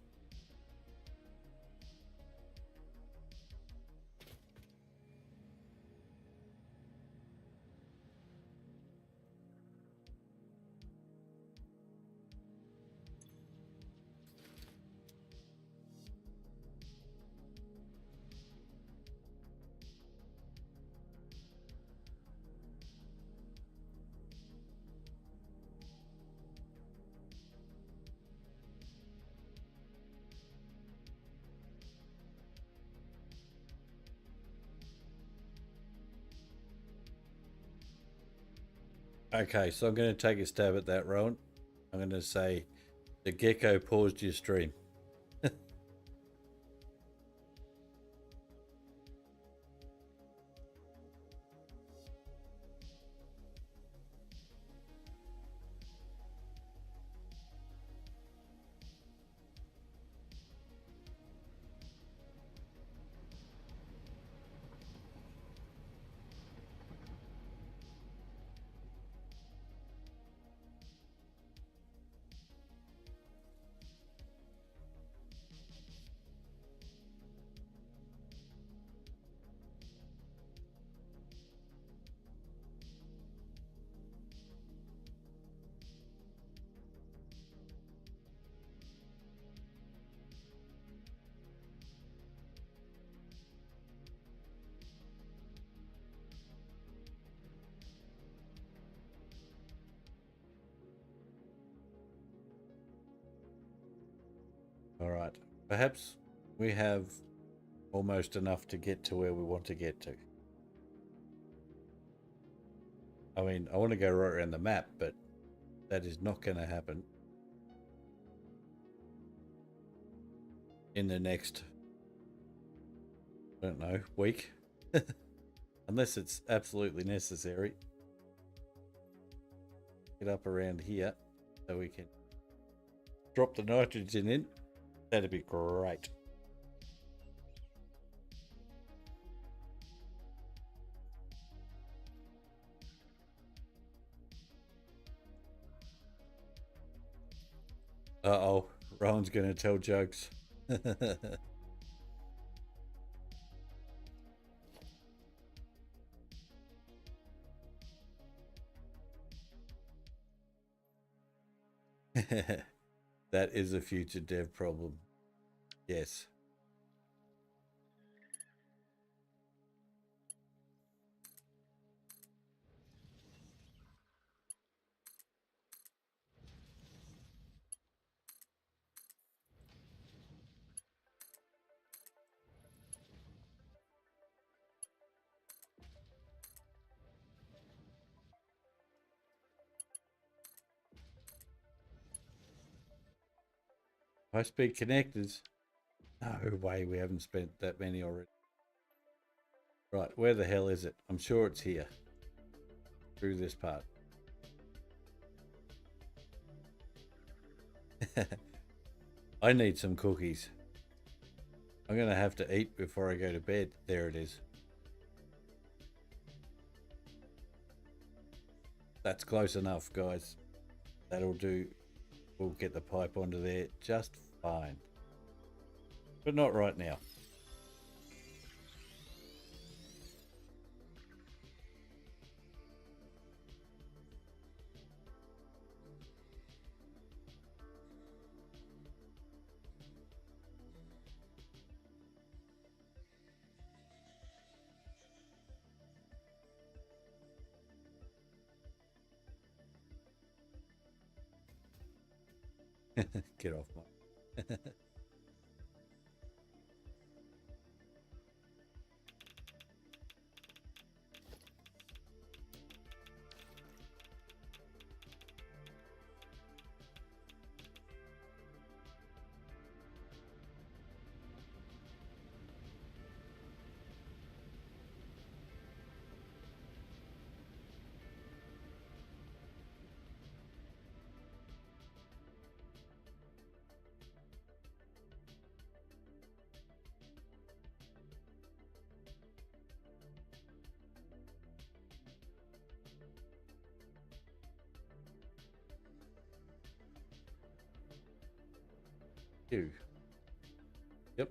Okay, so I'm going to take a stab at that, Rowan. I'm going to say the gecko paused your stream. All right. Perhaps we have almost enough to get to where we want to get to. I mean, I want to go right around the map, but that is not going to happen in the next, I don't know, week. Unless it's absolutely necessary. Get up around here so we can drop the nitrogen in. That'd be great. Uh-oh, Rowan's going to tell jokes. That is a future dev problem. Yes. High-speed connectors. No way, we haven't spent that many already. Right, where the hell is it? I'm sure it's here. Through this part. I need some cookies. I'm going to have to eat before I go to bed. There it is. That's close enough, guys. That'll do. We'll get the pipe onto there just fine. But not right now. Get off my. You. Yep.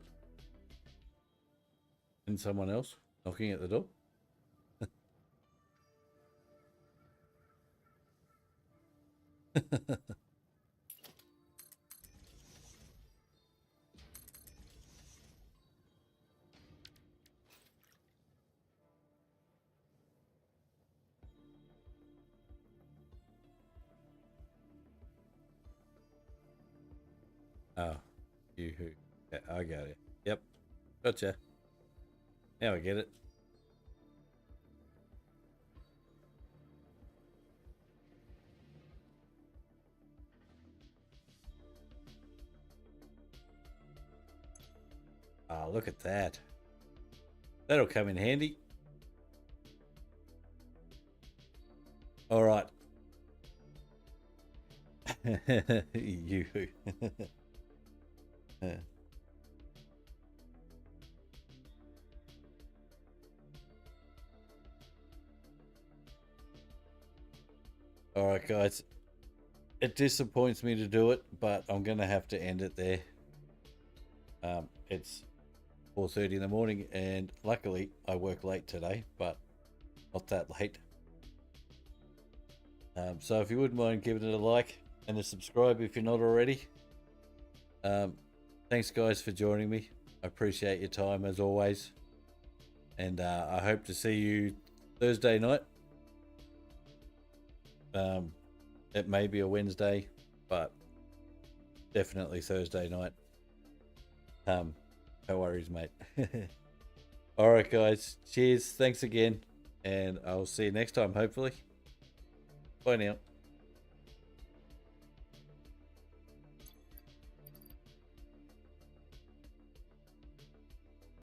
And someone else knocking at the door. Oh, you who? Yeah, I got it. Yep. Gotcha. Now I get it. Oh, look at that. That'll come in handy. All right. You. All right, guys. It disappoints me to do it, but I'm going to have to end it there. It's 4:30 in the morning, and luckily I work late today, but not that late. So if you wouldn't mind giving it a like and a subscribe if you're not already. Thanks, guys, for joining me. I appreciate your time as always, and I hope to see you Thursday night. It may be a Wednesday, but definitely Thursday night. No worries, mate. All right, guys. Cheers. Thanks again, and I'll see you next time, hopefully. Bye now.